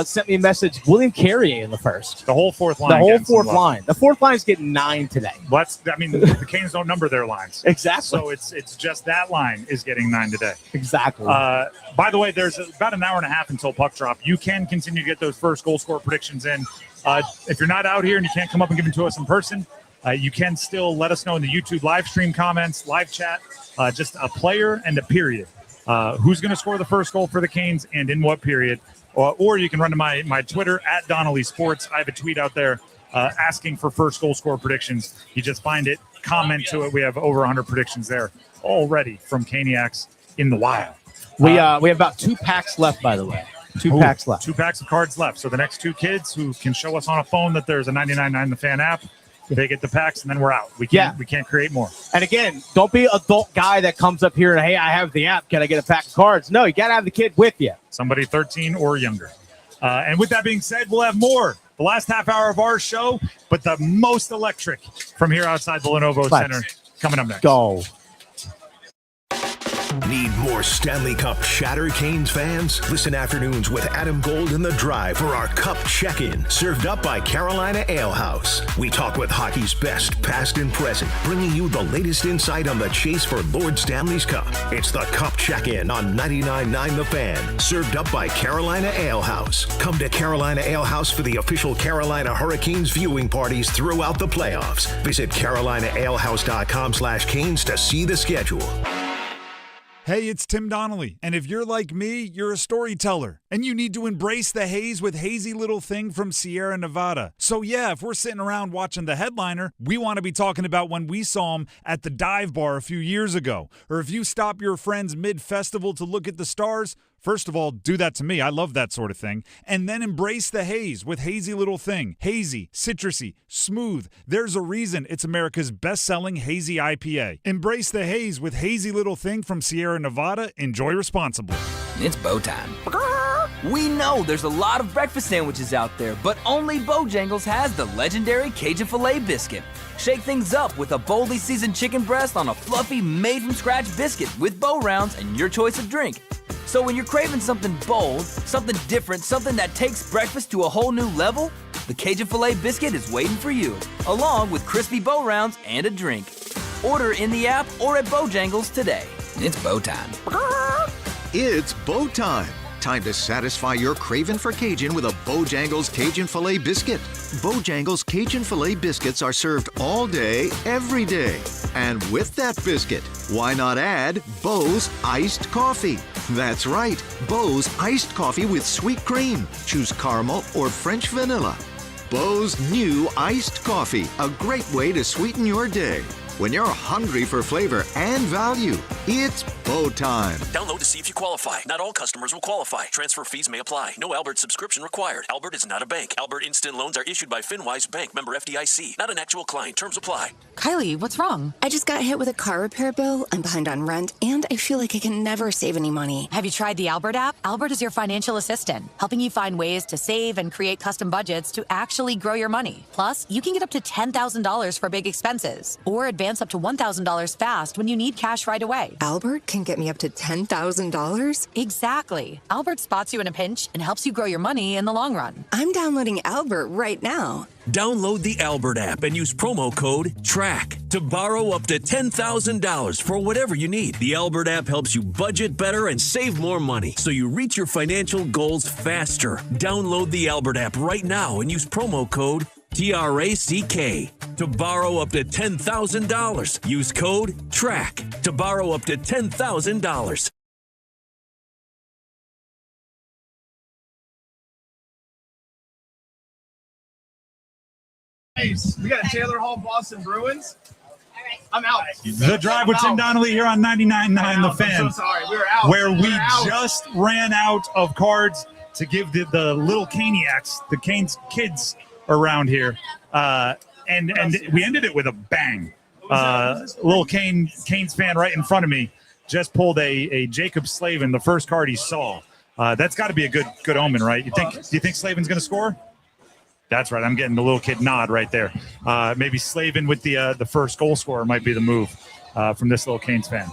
S6: Sent me a message. William Carrier in the first.
S5: The whole fourth line.
S6: The whole fourth line. The fourth line is getting 9 today.
S5: Well, the Canes don't number their lines.
S6: Exactly.
S5: So it's just that line is getting 9 today.
S6: Exactly.
S5: By the way, there's about an hour and a half until puck drop. You can continue to get those first goal scorer predictions in. If you're not out here and you can't come up and give them to us in person, you can still let us know in the YouTube live stream comments, live chat, just a player and a period. Who's going to score the first goal for the Canes and in what period? Or you can run to my Twitter, @Donnelly Sports. I have a tweet out there asking for first goal scorer predictions. You just find it, comment to it. We have over 100 predictions there already from Caniacs in the wild.
S6: We have about 2 packs left, by the way. 2 packs left.
S5: 2 packs of cards left. So the next 2 kids who can show us on a phone that there's a 99.9 The Fan app, they get the packs, and then we're out. We can't create more.
S6: And again, don't be an adult guy that comes up here and, hey, I have the app. Can I get a pack of cards? No, you got to have the kid with you.
S5: Somebody 13 or younger. And with that being said, we'll have more. The last half hour of our show, but the most electric from here outside the Lenovo Center coming up next.
S6: Go.
S18: Need more Stanley Cup Shatter Canes fans? Listen afternoons with Adam Gold in the Drive for our Cup Check-In, served up by Carolina Ale House. We talk with hockey's best, past and present, bringing you the latest insight on the chase for Lord Stanley's Cup. It's the Cup Check-In on 99.9 The Fan, served up by Carolina Ale House. Come to Carolina Ale House for the official Carolina Hurricanes viewing parties throughout the playoffs. Visit CarolinaAlehouse.com/Canes to see the schedule.
S1: Hey, it's Tim Donnelly, and if you're like me, you're a storyteller, and you need to embrace the haze with Hazy Little Thing from Sierra Nevada. So yeah, if we're sitting around watching the headliner, we want to be talking about when we saw him at the dive bar a few years ago. Or if you stop your friends mid-festival to look at the stars, first of all, do that to me. I love that sort of thing. And then embrace the haze with Hazy Little Thing. Hazy, citrusy, smooth. There's a reason it's America's best-selling hazy IPA. Embrace the haze with Hazy Little Thing from Sierra Nevada. Enjoy responsibly.
S7: It's bow time. We know there's a lot of breakfast sandwiches out there, but only Bojangles has the legendary Cajun Filet Biscuit. Shake things up with a boldly seasoned chicken breast on a fluffy, made-from-scratch biscuit with bow rounds and your choice of drink. So when you're craving something bold, something different, something that takes breakfast to a whole new level, the Cajun Filet Biscuit is waiting for you, along with crispy bow rounds and a drink. Order in the app or at Bojangles today. It's bow time.
S22: It's bow time. Time to satisfy your craving for Cajun with a Bojangles Cajun Filet Biscuit. Bojangles Cajun Filet Biscuits are served all day, every day. And with that biscuit, why not add Bo's Iced Coffee? That's right, Bo's Iced Coffee with sweet cream. Choose caramel or French vanilla. Bo's new Iced Coffee, a great way to sweeten your day. When you're hungry for flavor and value, it's Bo time.
S24: Download to see if you qualify. Not all customers will qualify. Transfer fees may apply. No Albert subscription required. Albert is not a bank. Albert Instant Loans are issued by FinWise Bank, member FDIC. Not an actual client. Terms apply.
S25: Kylie, what's wrong? I just got hit with a car repair bill. I'm behind on rent, and I feel like I can never save any money.
S26: Have you tried the Albert app? Albert is your financial assistant, helping you find ways to save and create custom budgets to actually grow your money. Plus, you can get up to $10,000 for big expenses or advance advance up to $1,000 fast when you need cash right away.
S25: Albert can get me up to $10,000?
S26: Exactly. Albert spots you in a pinch and helps you grow your money in the long run.
S25: I'm downloading Albert right now.
S24: Download the Albert app and use promo code TRACK to borrow up to $10,000 for whatever you need. The Albert app helps you budget better and save more money so you reach your financial goals faster. Download the Albert app right now and use promo code TRACK to borrow up to $10,000. Use code TRACK to borrow up to $10,000.
S19: We got Taylor Hall, Boston Bruins. I'm out.
S5: The Drive with Tim Donnelly here on 99.9 The Fan.
S19: I'm so sorry. We were out.
S5: Where we just ran out of cards to give the little Caniacs, the Canes kids around here. And we ended it with a bang. Little Canes fan right in front of me just pulled a Jacob Slavin, the first card he saw. That's got to be a good omen, right? Do you think Slavin's going to score? That's right. I'm getting the little kid nod right there. Maybe Slavin with the first goal scorer might be the move from this little Canes fan.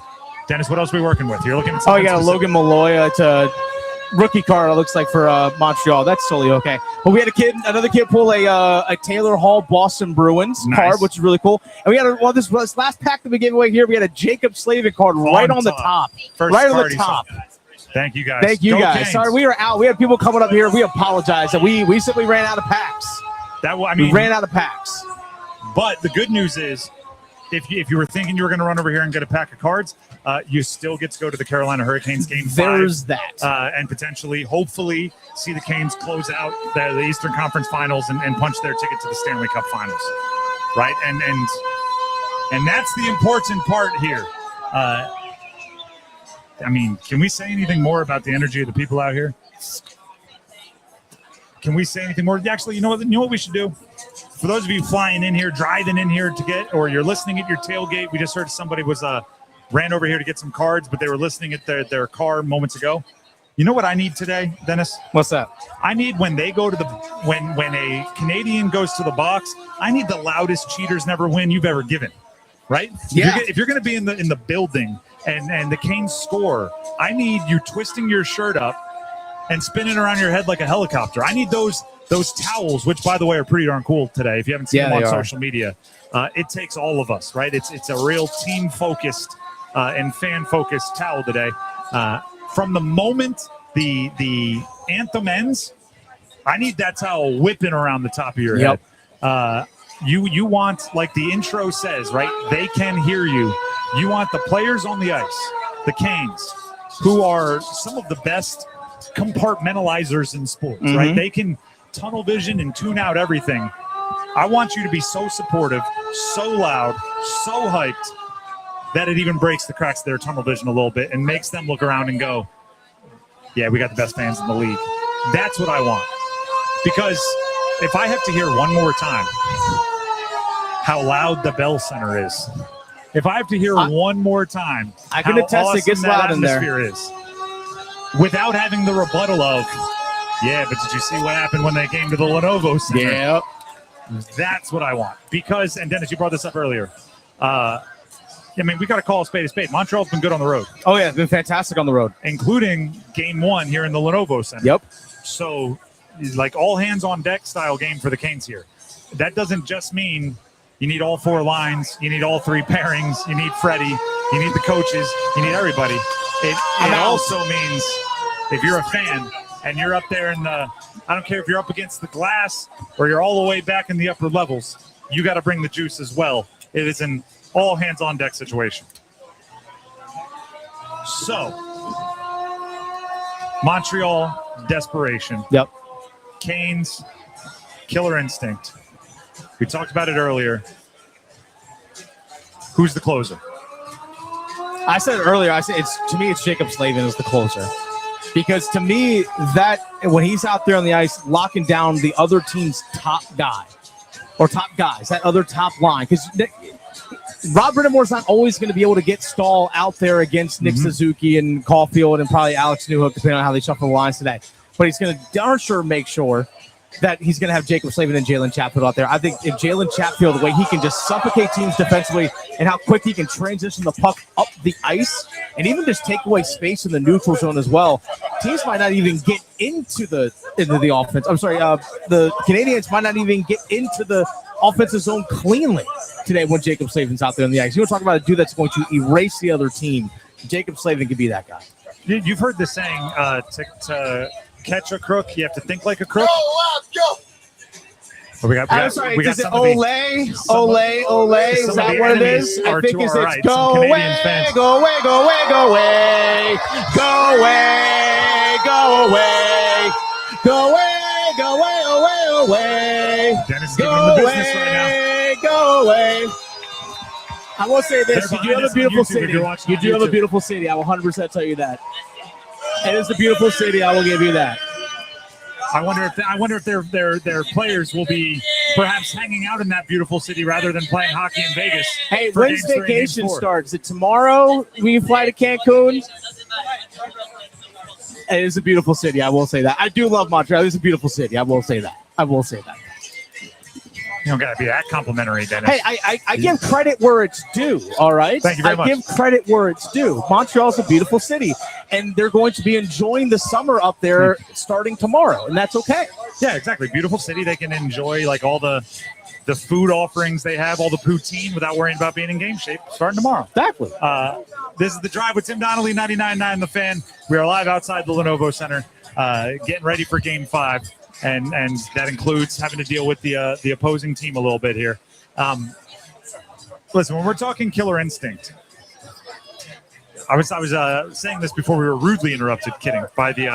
S5: Dennis, what else are we working with? You're looking at something
S6: you got
S5: specific?
S6: a Logan Malloy. It's a rookie card, it looks like, for Montreal. That's totally okay. But we had another kid pull a Taylor Hall Boston Bruins card, which is really cool. And we had this last pack that we gave away here. We had a Jacob Slavin card right on the top.
S5: First
S6: on the top.
S5: Thank you guys.
S6: Thank you
S5: Go
S6: guys.
S5: Canes.
S6: Sorry, we were out. We had people coming up here. We apologize. And we simply ran out of packs. We ran out of packs.
S5: But the good news is, if you were thinking you were going to run over here and get a pack of cards, you still get to go to the Carolina Hurricanes game 5.
S6: There's that.
S5: And potentially, hopefully, see the Canes close out the Eastern Conference Finals and punch their ticket to the Stanley Cup Finals. Right? And that's the important part here. Can we say anything more about the energy of the people out here? Can we say anything more? Actually, you know what we should do? For those of you flying in here, driving in here or you're listening at your tailgate, we just heard somebody ran over here to get some cards, but they were listening at their car moments ago. You know what I need today, Dennis?
S6: What's that?
S5: I need when they go to when a Canadian goes to the box, I need the loudest cheaters never win you've ever given. Right?
S6: Yeah.
S5: If you're going to be in the building and the Canes score, I need you twisting your shirt up and spinning around your head like a helicopter. I need those towels, which, by the way, are pretty darn cool today. If you haven't seen them on social media, it takes all of us, right? It's a real team-focused and fan-focused towel today. From the moment the anthem ends, I need that towel whipping around the top of your head. You want, like the intro says, right? They can hear you. You want the players on the ice, the Canes, who are some of the best compartmentalizers in sports, right? They can tunnel vision and tune out everything. I want you to be so supportive, so loud, so hyped that it even breaks the cracks of their tunnel vision a little bit and makes them look around and go, yeah, we got the best fans in the league. That's what I want. Because if I have to hear one more time how loud the Bell Center is, if I have to hear one more time
S6: I can
S5: how
S6: attest
S5: awesome
S6: it gets
S5: that
S6: loud in there.
S5: atmosphere is, without having the rebuttal of, yeah, but did you see what happened when they came to the Lenovo Center?
S6: Yep.
S5: That's what I want. Because, and Dennis, you brought this up earlier, we got to call a spade a spade. Montreal's been good on the road.
S6: Oh, yeah, been fantastic on the road.
S5: Including game 1 here in the Lenovo Center.
S6: Yep.
S5: So, like all hands on deck style game for the Canes here. That doesn't just mean you need all 4 lines, you need all 3 pairings, you need Freddie, you need the coaches, you need everybody. It also means if you're a fan and you're up there in I don't care if you're up against the glass or you're all the way back in the upper levels, you got to bring the juice as well. It is an all hands on deck situation. So, Montreal, desperation.
S6: Yep.
S5: Canes, killer instinct. We talked about it earlier. Who's the closer?
S6: I said it earlier. To me, it's Jacob Slavin is the closer, because to me, that when he's out there on the ice locking down the other team's top guy or top guys, that other top line, because Rob Brind'Amour's not always going to be able to get Stahl out there against Nick Suzuki and Caulfield and probably Alex Newhook, depending on how they shuffle the lines today. But he's going to darn sure make sure that he's going to have Jacob Slavin and Jalen Chatfield out there. I think if Jalen Chatfield, the way he can just suffocate teams defensively and how quick he can transition the puck up the ice and even just take away space in the neutral zone as well, teams might not even get into the offense. I'm sorry, the Canadiens might not even get into the offensive zone cleanly today when Jacob Slavin's out there on the ice. You want to talk about a dude that's going to erase the other team. Jacob Slavin could be that guy.
S5: You've heard the saying, to catch a crook, you have to think like a crook.
S6: I'm sorry, is it ole? Is that what it is? I think it's go away, go away, go away, go away, go away, go away, go away, go away, away, away.
S5: Dennis is giving him the business right now.
S6: Go away. I will say this: you do have a beautiful city. You do have a beautiful city. I will 100% tell you that. It is a beautiful city. I will give you that.
S5: I wonder if their players will be perhaps hanging out in that beautiful city rather than playing hockey in Vegas.
S6: Hey, when's vacation starts? Is it tomorrow? We can fly to Cancun. It is a beautiful city. I will say that. I do love Montreal. It's a beautiful city. I will say that.
S5: You don't got to be that complimentary, Dennis.
S6: Hey, I give credit where it's due, all right?
S5: Thank you very much.
S6: I give credit where it's due. Montreal's a beautiful city, and they're going to be enjoying the summer up there starting tomorrow, and that's okay.
S5: Yeah, exactly. Beautiful city. They can enjoy like all the food offerings they have, all the poutine without worrying about being in game shape starting tomorrow.
S6: Exactly.
S5: This is The Drive with Tim Donnelly, 99.9 The Fan. We are live outside the Lenovo Center, getting ready for Game 5. And that includes having to deal with the opposing team a little bit here. Listen, when we're talking killer instinct, I was saying this before we were rudely interrupted, by the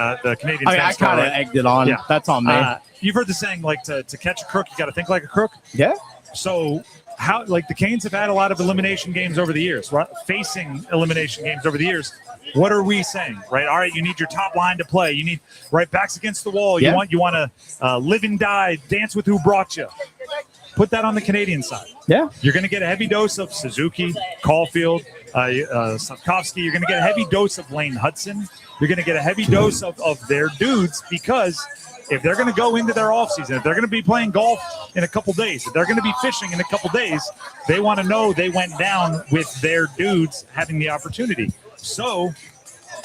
S5: Canadiens.
S6: I kind of egged it on. Yeah. That's on me.
S5: You've heard the saying, like, to catch a crook, you got to think like a crook.
S6: Yeah.
S5: So how, like, the Canes have had a lot of elimination games over the years, right? Facing elimination games over the years. What are we saying, right? All right, you need your top line to play. You need backs against the wall.
S6: Yeah.
S5: You want to live and die, dance with who brought you. Put that on the Canadian side.
S6: Yeah,
S5: you're going to get a heavy dose of Suzuki, Caulfield, Slavkovsky. You're going to get a heavy dose of Lane Hudson. You're going to get a heavy dose of their dudes, because if they're going to go into their offseason, if they're going to be playing golf in a couple days, if they're going to be fishing in a couple days, they want to know they went down with their dudes having the opportunity. So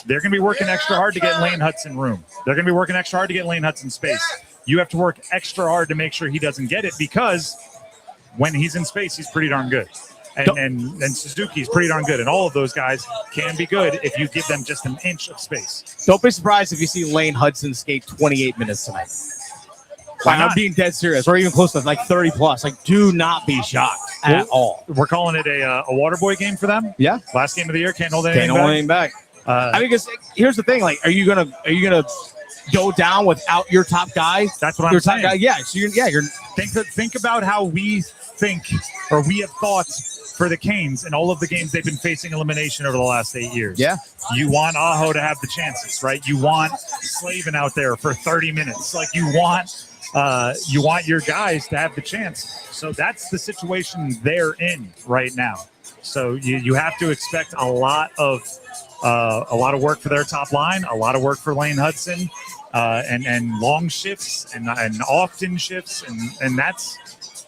S5: they're going to be working extra hard to get Lane Hudson room. They're going to be working extra hard to get Lane Hudson space. You have to work extra hard to make sure he doesn't get it, because when he's in space, he's pretty darn good. And Suzuki's pretty darn good. And all of those guys can be good if you give them just an inch of space.
S6: Don't be surprised if you see Lane Hudson skate 28 minutes tonight. I'm being dead serious, or even close to like 30 plus. Like, do not be shocked at all.
S5: We're calling it a water boy game for them.
S6: Yeah.
S5: Last game of the year. Can't hold anything
S6: back. I mean, because here's the thing: like, are you gonna go down without your top guy?
S5: That's what I'm saying.
S6: Top guy? Yeah. So you're
S5: think about how we think, or we have thought for the Canes and all of the games they've been facing elimination over the last 8 years.
S6: Yeah.
S5: You want Aho to have the chances, right? You want Slavin out there for 30 minutes. Like, you want your guys to have the chance. So that's the situation they're in right now. So you have to expect a lot of work for their top line, a lot of work for Lane Hudson, and long shifts and often shifts, and that's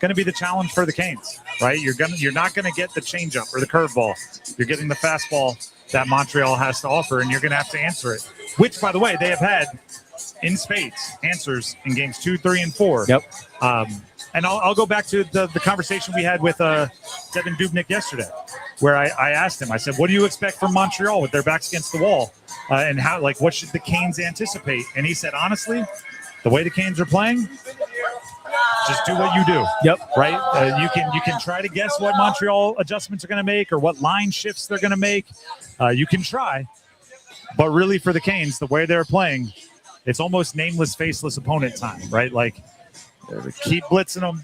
S5: going to be the challenge for the Canes, right? You're not going to get the changeup or the curveball. You're getting the fastball that Montreal has to offer, and you're going to have to answer it. Which, by the way, they have had in spades answers in games 2, 3, and 4.
S6: Yep.
S5: And I'll go back to the conversation we had with Devan Dubnyk yesterday, where I asked him, I said, what do you expect from Montreal with their backs against the wall? And how, like, what should the Canes anticipate? And he said, honestly, the way the Canes are playing, just do what you do.
S6: Yep.
S5: Right? You can try to guess what Montreal adjustments are going to make or what line shifts they're going to make. You can try. But really, for the Canes, the way they're playing, it's almost nameless, faceless opponent time, right? Like, keep blitzing them,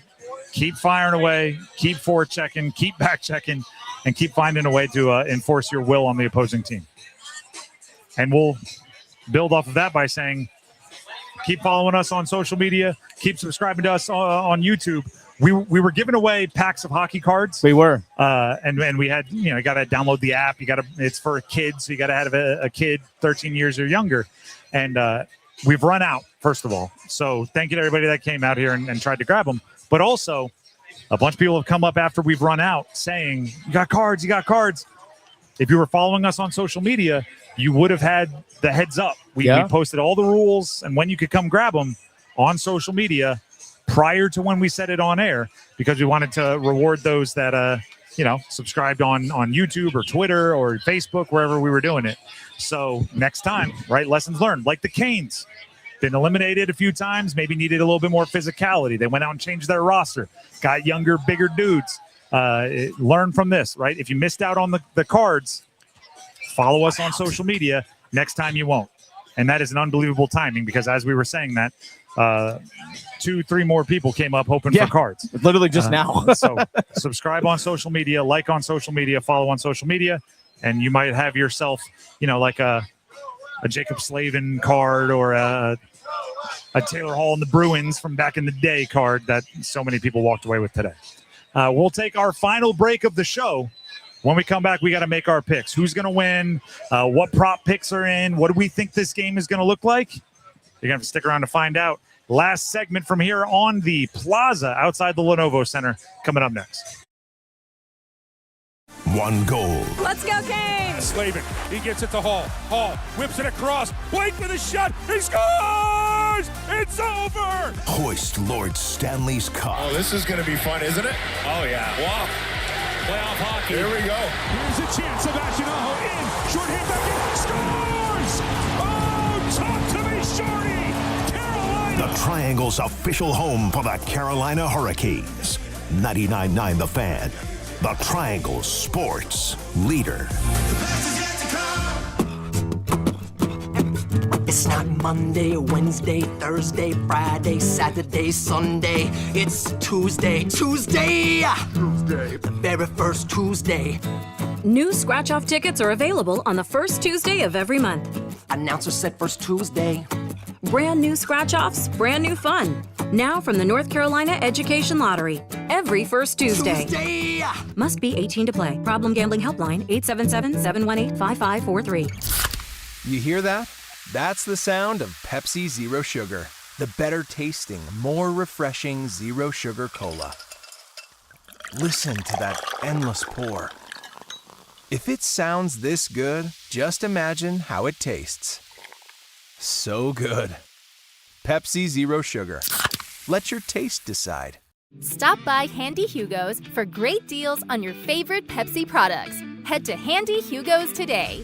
S5: keep firing away, keep forechecking, keep back checking, and keep finding a way to enforce your will on the opposing team. And we'll build off of that by saying, keep following us on social media, keep subscribing to us on YouTube. We were giving away packs of hockey cards.
S6: We were,
S5: and we had, you got to download the app. It's for kids, so you got to have a kid 13 years or younger. And we've run out, first of all. So thank you to everybody that came out here and tried to grab them. But also, a bunch of people have come up after we've run out saying, you got cards, you got cards. If you were following us on social media, you would have had the heads up. We posted all the rules and when you could come grab them on social media prior to when we said it on air, because we wanted to reward those that, subscribed on YouTube or Twitter or Facebook, wherever we were doing it. So next time, right, lessons learned. Like the Canes, been eliminated a few times, maybe needed a little bit more physicality. They went out and changed their roster, got younger, bigger dudes. Learn from this, right? If you missed out on the cards, follow us on social media. Next time you won't. And that is an unbelievable timing, because as we were saying that, 2-3 more people came up hoping for cards.
S6: Literally just now.
S5: So subscribe on social media, like on social media, follow on social media, and you might have yourself, like a Jacob Slavin card or a Taylor Hall and the Bruins from back in the day card that so many people walked away with today. We'll take our final break of the show. When we come back, we got to make our picks. Who's going to win? What prop picks are in? What do we think this game is going to look like? You're going to have to stick around to find out. Last segment from here on the plaza outside the Lenovo Center coming up next.
S18: One goal.
S20: Let's go, Canes!
S4: Slavin, he gets it to Hall. Hall whips it across. Blake with a shot. He scores! It's over!
S18: Hoist Lord Stanley's Cup.
S19: Oh, this is going to be fun, isn't it? Oh, yeah. Wow. Playoff hockey. Here we go.
S4: Here's a chance. Sebastian Aho in. Short hand back in. Scores! Oh, talk to me, Shorty! Carolina!
S18: The Triangle's official home for the Carolina Hurricanes. 99.9 The Fan. The Triangle Sports Leader.
S2: It's not Monday, Wednesday, Thursday, Friday, Saturday, Sunday. It's Tuesday. Tuesday! The very first Tuesday.
S3: New scratch-off tickets are available on the first Tuesday of every month.
S2: Announcer said first Tuesday.
S3: Brand new scratch-offs, brand new fun. Now from the North Carolina Education Lottery. Every first Tuesday.
S2: Tuesday!
S3: Must be 18 to play. Problem gambling helpline 877-718-5543.
S8: You hear that? That's the sound of Pepsi Zero Sugar. The better tasting, more refreshing Zero Sugar Cola. Listen to that endless pour. If it sounds this good, just imagine how it tastes. So good. Pepsi Zero Sugar. Let your taste decide.
S9: Stop by Handy Hugo's for great deals on your favorite Pepsi products. Head to Handy Hugo's today.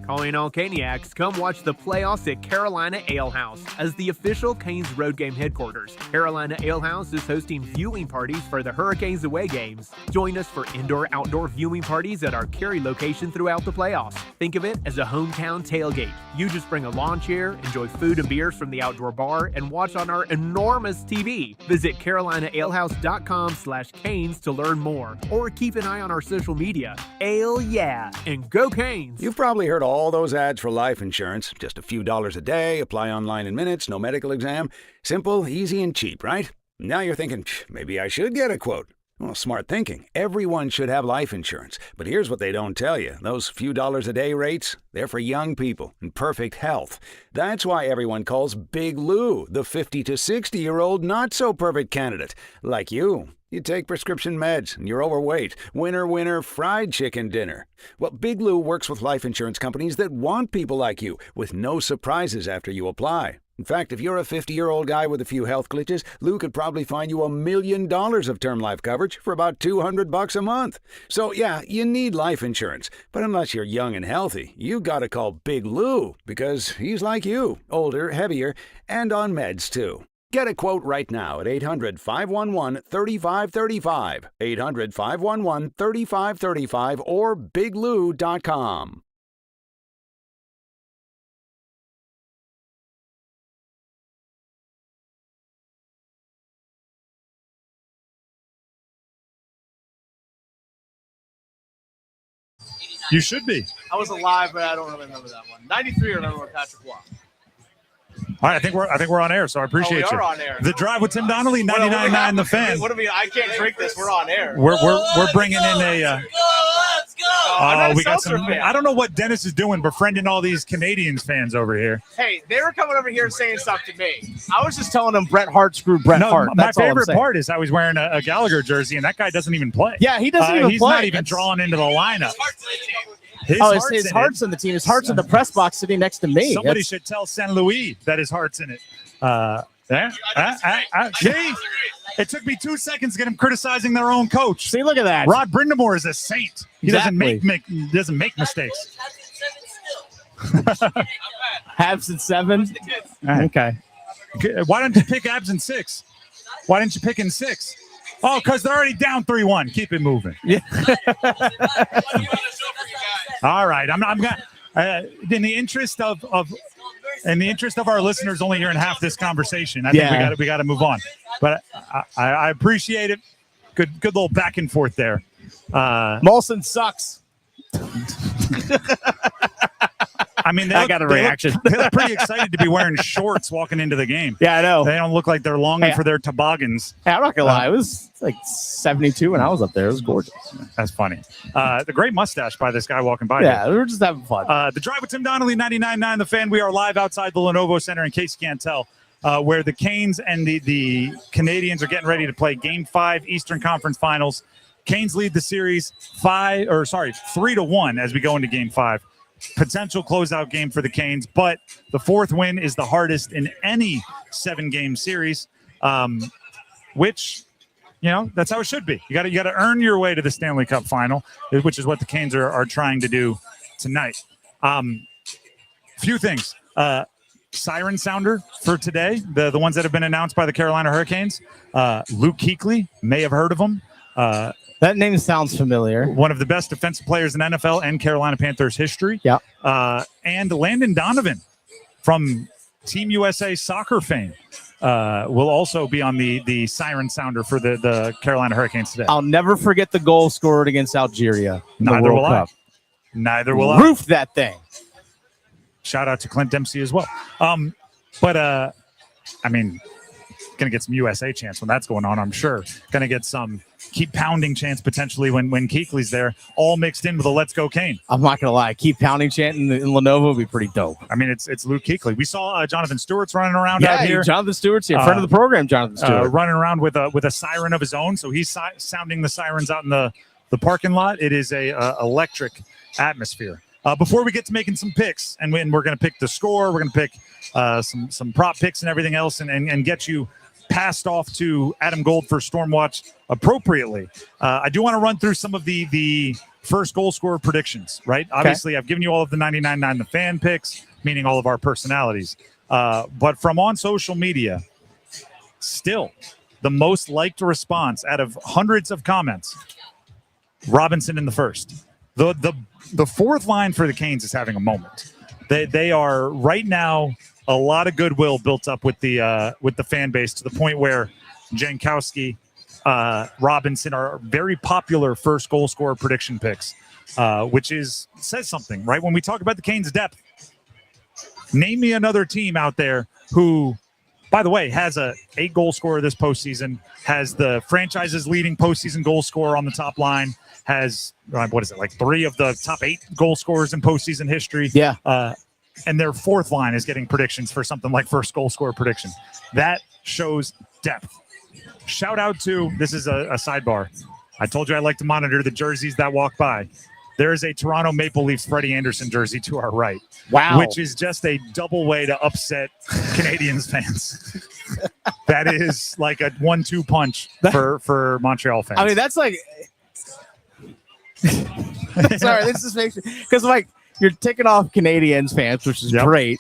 S10: Calling all Caniacs, come watch the playoffs at Carolina Ale House as the official Canes road game headquarters. Carolina Ale House is hosting viewing parties for the Hurricanes away games. Join us for indoor-outdoor viewing parties at our Cary location throughout the playoffs. Think of it as a hometown tailgate. You just bring a lawn chair, enjoy food and beers from the outdoor bar, and watch on our enormous TV. Visit CarolinaAlehouse.com/Canes to learn more, or keep an eye on our social media. Ale yeah, and go Canes!
S13: You've probably heard all those ads for life insurance. Just a few dollars a day, apply online in minutes, no medical exam. Simple, easy, and cheap, right? Now you're thinking, maybe I should get a quote. Well, smart thinking. Everyone should have life insurance. But here's what they don't tell you. Those few dollars a day rates, they're for young people in perfect health. That's why everyone calls Big Lou the 50 to 60-year-old not-so-perfect candidate. Like you. You take prescription meds, and you're overweight. Winner, winner, fried chicken dinner. Well, Big Lou works with life insurance companies that want people like you, with no surprises after you apply. In fact, if you're a 50-year-old guy with a few health glitches, Lou could probably find you $1 million of term life coverage for about $200 a month. So, yeah, you need life insurance. But unless you're young and healthy, you gotta call Big Lou, because he's like you, older, heavier, and on meds, too. Get a quote right now at 800-511-3535, 800-511-3535, or biglou.com.
S5: You should be.
S19: I was alive, but I don't really remember that one. 93, I remember when Patrick won.
S5: All right, I think we're on air, so I appreciate you.
S19: We are on air.
S5: The Drive with Tim Donnelly, 99.9 The Fan.
S19: What do we? I can't drink this. We're on air.
S5: We're bringing in a.
S19: Let's go!
S6: I'm not a
S5: we got
S6: seltzer
S5: some.
S6: fan.
S5: I don't know what Dennis is doing, befriending all these Canadiens fans over here.
S6: Hey, they were coming over here saying stuff to me. I was just telling them Bret Hart screwed Bret Hart.
S5: My
S6: That's all I'm
S5: favorite
S6: saying.
S5: part is how he's wearing a Gallagher jersey, and that guy doesn't even play.
S6: Yeah, he doesn't even
S5: he's
S6: play.
S5: Not even drawn into the lineup. His
S6: heart's in the team. His heart's in the press box sitting next to me.
S5: Somebody should tell St. Louis that his heart's in it. See? It took me 2 seconds to get him criticizing their own coach.
S6: See, look at that.
S5: Rod Brindamore is a saint. He
S6: Exactly.
S5: doesn't make mistakes.
S6: Habs at 7. Okay.
S5: Why don't you pick Abs in 6? Why didn't you pick in 6? Oh, because they're already down 3-1. Keep it moving.
S6: Yeah.
S5: All right. I'm gonna in the interest of our listeners only hearing half this conversation. I think we got to move on. But I appreciate it. Good little back and forth there.
S6: Molson sucks.
S5: I mean,
S6: I got a reaction.
S5: They look pretty excited to be wearing shorts walking into the game.
S6: Yeah, I know.
S5: They don't look like they're longing for their toboggans.
S6: Hey, I'm not gonna lie. It was like 72 when I was up there. It was gorgeous.
S5: That's funny. The great mustache by this guy walking by.
S6: Yeah, we were just having fun.
S5: The Drive with Tim Donnelly, 99.9 The Fan. We are live outside the Lenovo Center, in case you can't tell, where the Canes and the Canadiens are getting ready to play Game 5 Eastern Conference Finals. Canes lead the series 3-1 as we go into Game 5. Potential closeout game for the Canes, but the fourth win is the hardest in any 7-game series, which, that's how it should be. You got to earn your way to the Stanley Cup final, which is what the Canes are trying to do tonight. Few things. Siren sounder for today, the ones that have been announced by the Carolina Hurricanes. Luke Kuechly, may have heard of him.
S6: That name sounds familiar.
S5: One of the best defensive players in NFL and Carolina Panthers history.
S6: Yeah.
S5: And Landon Donovan from Team USA soccer fame will also be on the siren sounder for the Carolina Hurricanes today.
S6: I'll never forget the goal scored against Algeria in the
S5: Neither
S6: World
S5: will
S6: Cup.
S5: Neither will I.
S6: Roofed that thing.
S5: Shout out to Clint Dempsey as well. Going to get some USA chance when that's going on, I'm sure. Going to get some keep pounding chance potentially when Kuechly's there, all mixed in with a let's go Kane.
S6: I'm not going to lie. Keep pounding chant in Lenovo would be pretty dope.
S5: I mean, it's Luke Kuechly. We saw Jonathan Stewart's running around out here.
S6: Jonathan Stewart's here, friend of the program, Jonathan Stewart.
S5: Running around with a siren of his own. So he's sounding the sirens out in the parking lot. It is a electric atmosphere. Before we get to making some picks, and when we're going to pick the score, we're going to pick some prop picks and everything else and get you passed off to Adam Gold for Stormwatch appropriately. I do want to run through some of the first goal scorer predictions, right? Okay. Obviously, I've given you all of the 99.9 The Fan picks, meaning all of our personalities. But from on social media, still the most liked response out of hundreds of comments, Robinson in the first. The fourth line for the Canes is having a moment. They are right now a lot of goodwill built up with the fan base to the point where Jankowski, Robinson are very popular first goal scorer prediction picks, which says something, right? When we talk about the Canes' depth, name me another team out there who, by the way, has a 8 goal scorer this postseason, has the franchise's leading postseason goal scorer on the top line, has, 3 of the top 8 goal scorers in postseason history.
S6: Yeah.
S5: And their fourth line is getting predictions for something like first goal scorer prediction. That shows depth. Shout out to, this is a sidebar. I told you I like to monitor the jerseys that walk by. There is a Toronto Maple Leafs Freddie Anderson jersey to our right.
S6: Wow.
S5: Which is just a double way to upset Canadiens fans. That is like a 1-2 punch for Montreal fans.
S6: I mean, that's like... Sorry, this just makes me... Because, you're ticking off Canadiens fans, which is great.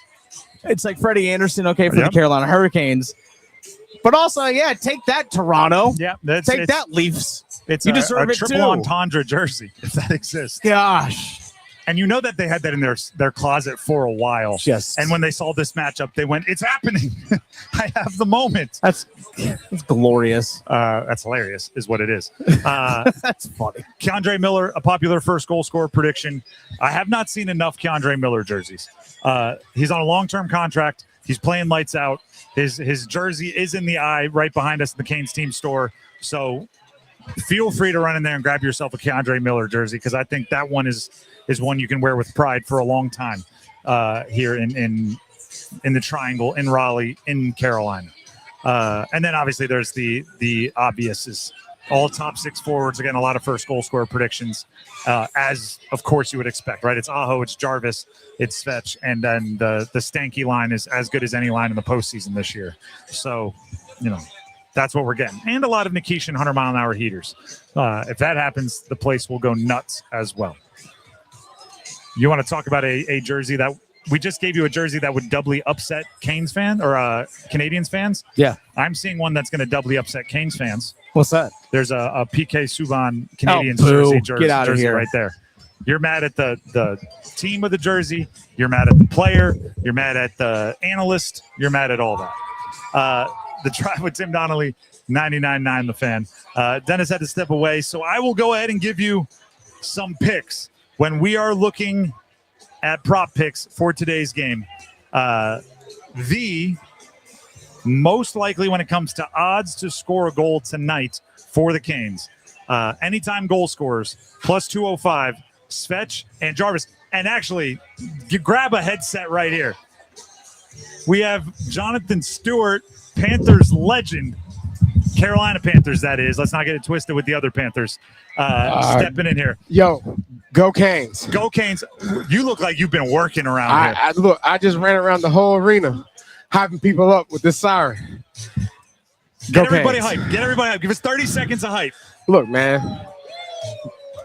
S6: It's like Freddie Anderson, okay, for the Carolina Hurricanes. But also, take that, Toronto.
S5: Yeah,
S6: take that, Leafs.
S5: You deserve a triple entendre jersey, if that exists.
S6: Gosh.
S5: And you know that they had that in their closet for a while.
S6: Yes.
S5: And when they saw this matchup, they went, it's happening. I have the moment.
S6: That's glorious.
S5: That's hilarious, is what it is.
S6: That's funny.
S5: Keandre Miller, a popular first goal scorer prediction. I have not seen enough Keandre Miller jerseys. He's on a long-term contract. He's playing lights out. His jersey is in the eye right behind us in the Canes team store. So feel free to run in there and grab yourself a Keandre Miller jersey, because I think that one is one you can wear with pride for a long time here in the Triangle, in Raleigh, in Carolina. And then obviously there's the obvious is all top 6 forwards. Again, a lot of first goal scorer predictions, as of course you would expect, right? It's Aho, it's Jarvis, it's Svetch, and then the Stanky line is as good as any line in the postseason this year. So, that's what we're getting. And a lot of Nikishin 100-mile-an-hour heaters. If that happens, the place will go nuts as well. You want to talk about a jersey that we just gave you, a jersey that would doubly upset Canes fan or Canadiens fans?
S6: Yeah.
S5: I'm seeing one that's going to doubly upset Canes fans.
S6: What's that?
S5: There's a PK Subban Canadiens jersey
S6: here.
S5: right there. You're mad at the team of the jersey. You're mad at the player. You're mad at the analyst. You're mad at all that. The Drive with Tim Donnelly, 99.9 The Fan. Dennis had to step away, so I will go ahead and give you some picks when we are looking at prop picks for today's game. The most likely when it comes to odds to score a goal tonight for the Canes, anytime goal scorers, plus 205, Svetch and Jarvis. And actually, you grab a headset right here. We have Jonathan Stewart, Panthers legend, Carolina Panthers, that is. Let's not get it twisted with the other Panthers. Stepping in here.
S11: Yo, go Canes.
S5: Go Canes. You look like you've been working around here.
S11: I just ran around the whole arena, hyping people up with this siren.
S5: Get everybody hyped. Get everybody hyped. Give us 30 seconds of hype.
S11: Look, man.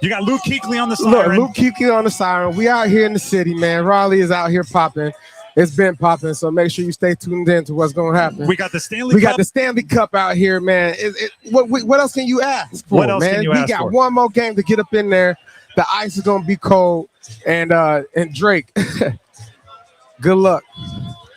S5: You got Luke Kuechly on the siren.
S11: Luke Kuechly on the siren. We out here in the city, man. Raleigh is out here popping. It's been popping, so make sure you stay tuned in to what's going to happen.
S5: We got the Stanley Cup.
S11: We got the Stanley Cup out here, man. What else can you ask for,
S5: What else
S11: man?
S5: can you
S11: we
S5: ask
S11: got
S5: for?
S11: one more game to get up in there. The ice is going to be cold, and Drake, good luck.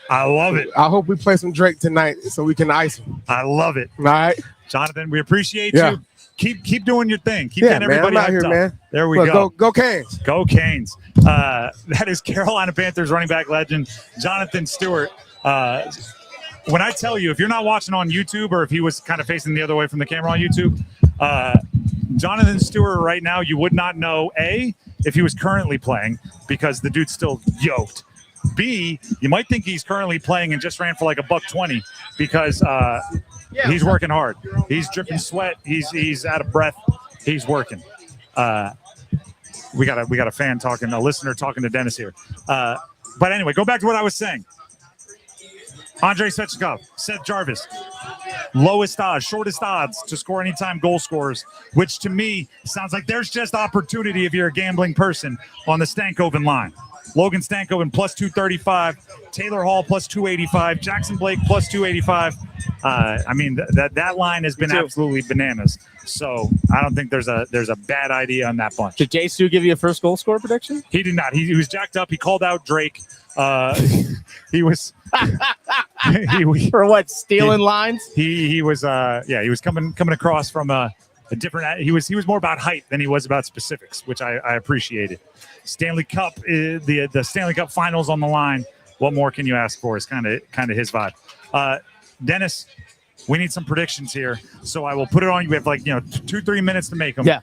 S5: I love it.
S11: I hope we play some Drake tonight so we can ice him.
S5: I love it.
S11: All right.
S5: Jonathan, we appreciate you. Keep doing your thing. Keep getting everybody
S11: I'm out
S5: hyped
S11: here,
S5: up.
S11: man.
S5: There we
S11: Look,
S5: go.
S11: Go Canes.
S5: Go Canes. That is Carolina Panthers running back legend Jonathan Stewart. When I tell you, if you're not watching on YouTube, or if he was kind of facing the other way from the camera on YouTube, Jonathan Stewart right now, you would not know, A, if he was currently playing, because the dude's still yoked. B, you might think he's currently playing and just ran for like $120 because he's working hard. He's dripping sweat. He's out of breath. He's working. We got a fan talking, a listener talking to Dennis here. But anyway, go back to what I was saying. Andrei Svechnikov, Seth Jarvis, lowest odds, shortest odds to score anytime goal scorers, which to me sounds like there's just opportunity if you're a gambling person on the Stankoven line. Logan Stankoven plus 235, Taylor Hall plus 285, Jackson Blake plus 285. I mean, that line has been absolutely bananas. So I don't think there's a bad idea on that bunch.
S6: Did Jay Stu give you a first goal score prediction?
S5: He did not. He was jacked up. He called out Drake. He was
S6: for what, stealing lines?
S5: He was he was coming across from a different. He was more about height than he was about specifics, which I appreciated. Stanley Cup, the Stanley Cup Finals on the line. What more can you ask for? Is kind of his vibe. Dennis, we need some predictions here, so I will put it on you. We have 2-3 minutes to make them.
S6: Yeah.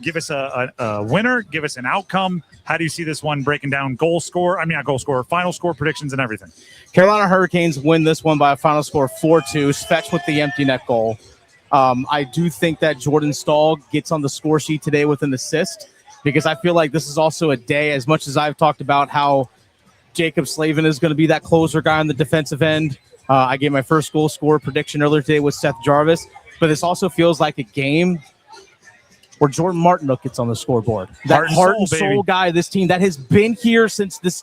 S5: Give us a winner. Give us an outcome. How do you see this one breaking down? Final score predictions and everything.
S6: Carolina Hurricanes win this one by a final score of 4-2. Svetch with the empty net goal. I do think that Jordan Stahl gets on the score sheet today with an assist, because I feel like this is also a day, as much as I've talked about how Jacob Slavin is going to be that closer guy on the defensive end. I gave my first goal scorer prediction earlier today with Seth Jarvis, but this also feels like a game where Jordan Martinook gets on the scoreboard. That heart and soul guy of this team that has been here since this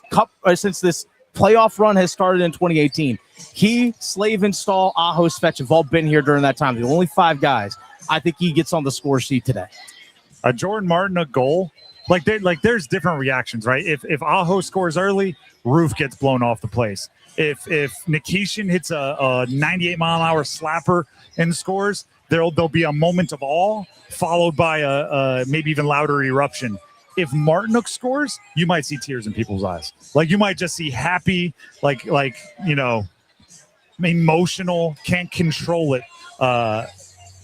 S6: playoff run has started in 2018. He, Slavin, Stahl, Aho, Svetch have all been here during that time. The only 5 guys. I think he gets on the score sheet today.
S5: A Jordan Martinook goal, there's different reactions, right? If Aho scores early, roof gets blown off the place. If Nikishin hits a 98-mile-an-hour slapper and scores, there'll be a moment of awe followed by a maybe even louder eruption. If Martinook scores, you might see tears in people's eyes. You might just see happy, emotional, can't control it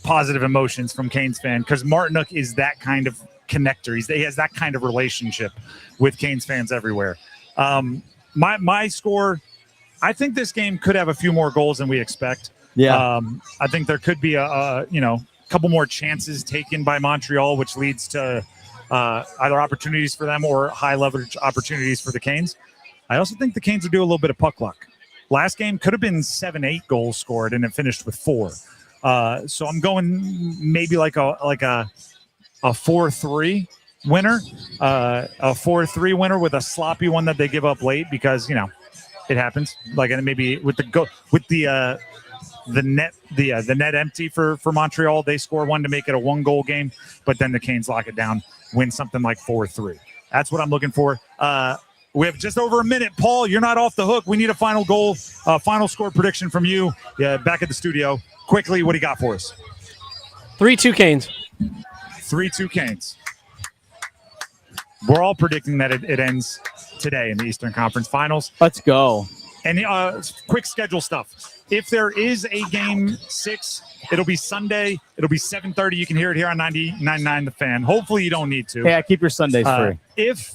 S5: positive emotions from Canes fan because Martinook is that kind of connector. He has that kind of relationship with Canes fans everywhere. My score, I think this game could have a few more goals than we expect.
S6: Yeah.
S5: I think there could be a couple more chances taken by Montreal, which leads to either opportunities for them or high leverage opportunities for the Canes. I also think the Canes will do a little bit of puck luck. Last game could have been 7-8 goals scored, and it finished with 4. So I'm going maybe like a 4-3 winner, a 4-3 winner with a sloppy one that they give up late because it happens. Like, and maybe with the net empty for Montreal, they score one to make it a 1-goal game, but then the Canes lock it down, win something like 4-3. That's what I'm looking for. We have just over a minute. Paul, you're not off the hook. We need a final goal, final score prediction from you back at the studio. Quickly, what do you got for us?
S12: 3-2 Canes.
S5: 3-2 Canes. We're all predicting that it ends today in the Eastern Conference Finals.
S12: Let's go.
S5: And quick schedule stuff. If there is a Game 6, it'll be Sunday. It'll be 7:30. You can hear it here on 99.9 The Fan. Hopefully you don't need to.
S6: Yeah, keep your Sundays free.
S5: If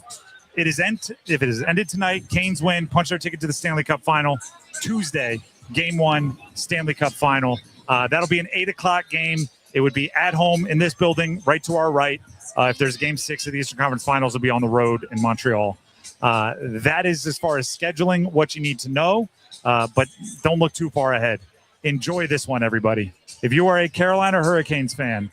S5: it is ended tonight, Canes win, punch their ticket to the Stanley Cup Final. Tuesday, Game 1, Stanley Cup Final. That'll be an 8 o'clock game. It would be at home in this building, right to our right. If there's Game 6 of the Eastern Conference Finals, it'll be on the road in Montreal. That is, as far as scheduling, what you need to know. But don't look too far ahead. Enjoy this one, everybody. If you are a Carolina Hurricanes fan,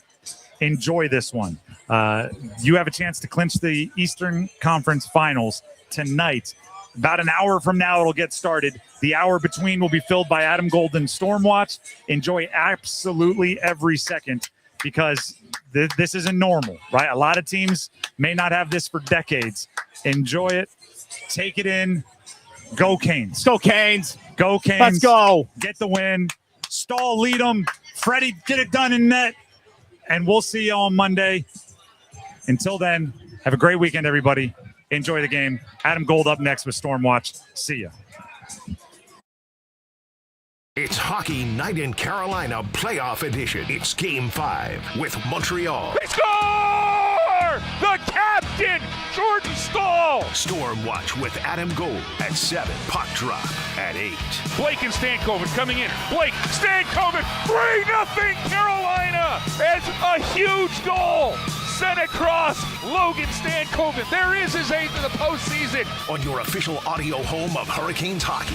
S5: enjoy this one. You have a chance to clinch the Eastern Conference Finals tonight. About an hour from now, it'll get started. The hour between will be filled by Adam Golden's Stormwatch. Enjoy absolutely every second because this isn't normal, right? A lot of teams may not have this for decades. Enjoy it. Take it in. Go Canes.
S6: Go Canes.
S5: Go Canes.
S6: Let's go.
S5: Get the win. Stahl, lead them. Freddie, get it done in net. And we'll see you on Monday. Until then, have a great weekend, everybody. Enjoy the game. Adam Gold up next with Stormwatch. See ya.
S18: It's Hockey Night in Carolina Playoff Edition. It's Game 5 with Montreal.
S4: They score! The captain, Jordan Stahl.
S18: Stormwatch with Adam Gold at 7. Puck drop at 8.
S4: Blake and Stankoven coming in. Blake, Stankoven, 3-0 Carolina. It's a huge goal. Sent across Logan Stankoven. There is his 8th in the postseason.
S18: On your official audio home of Hurricanes hockey,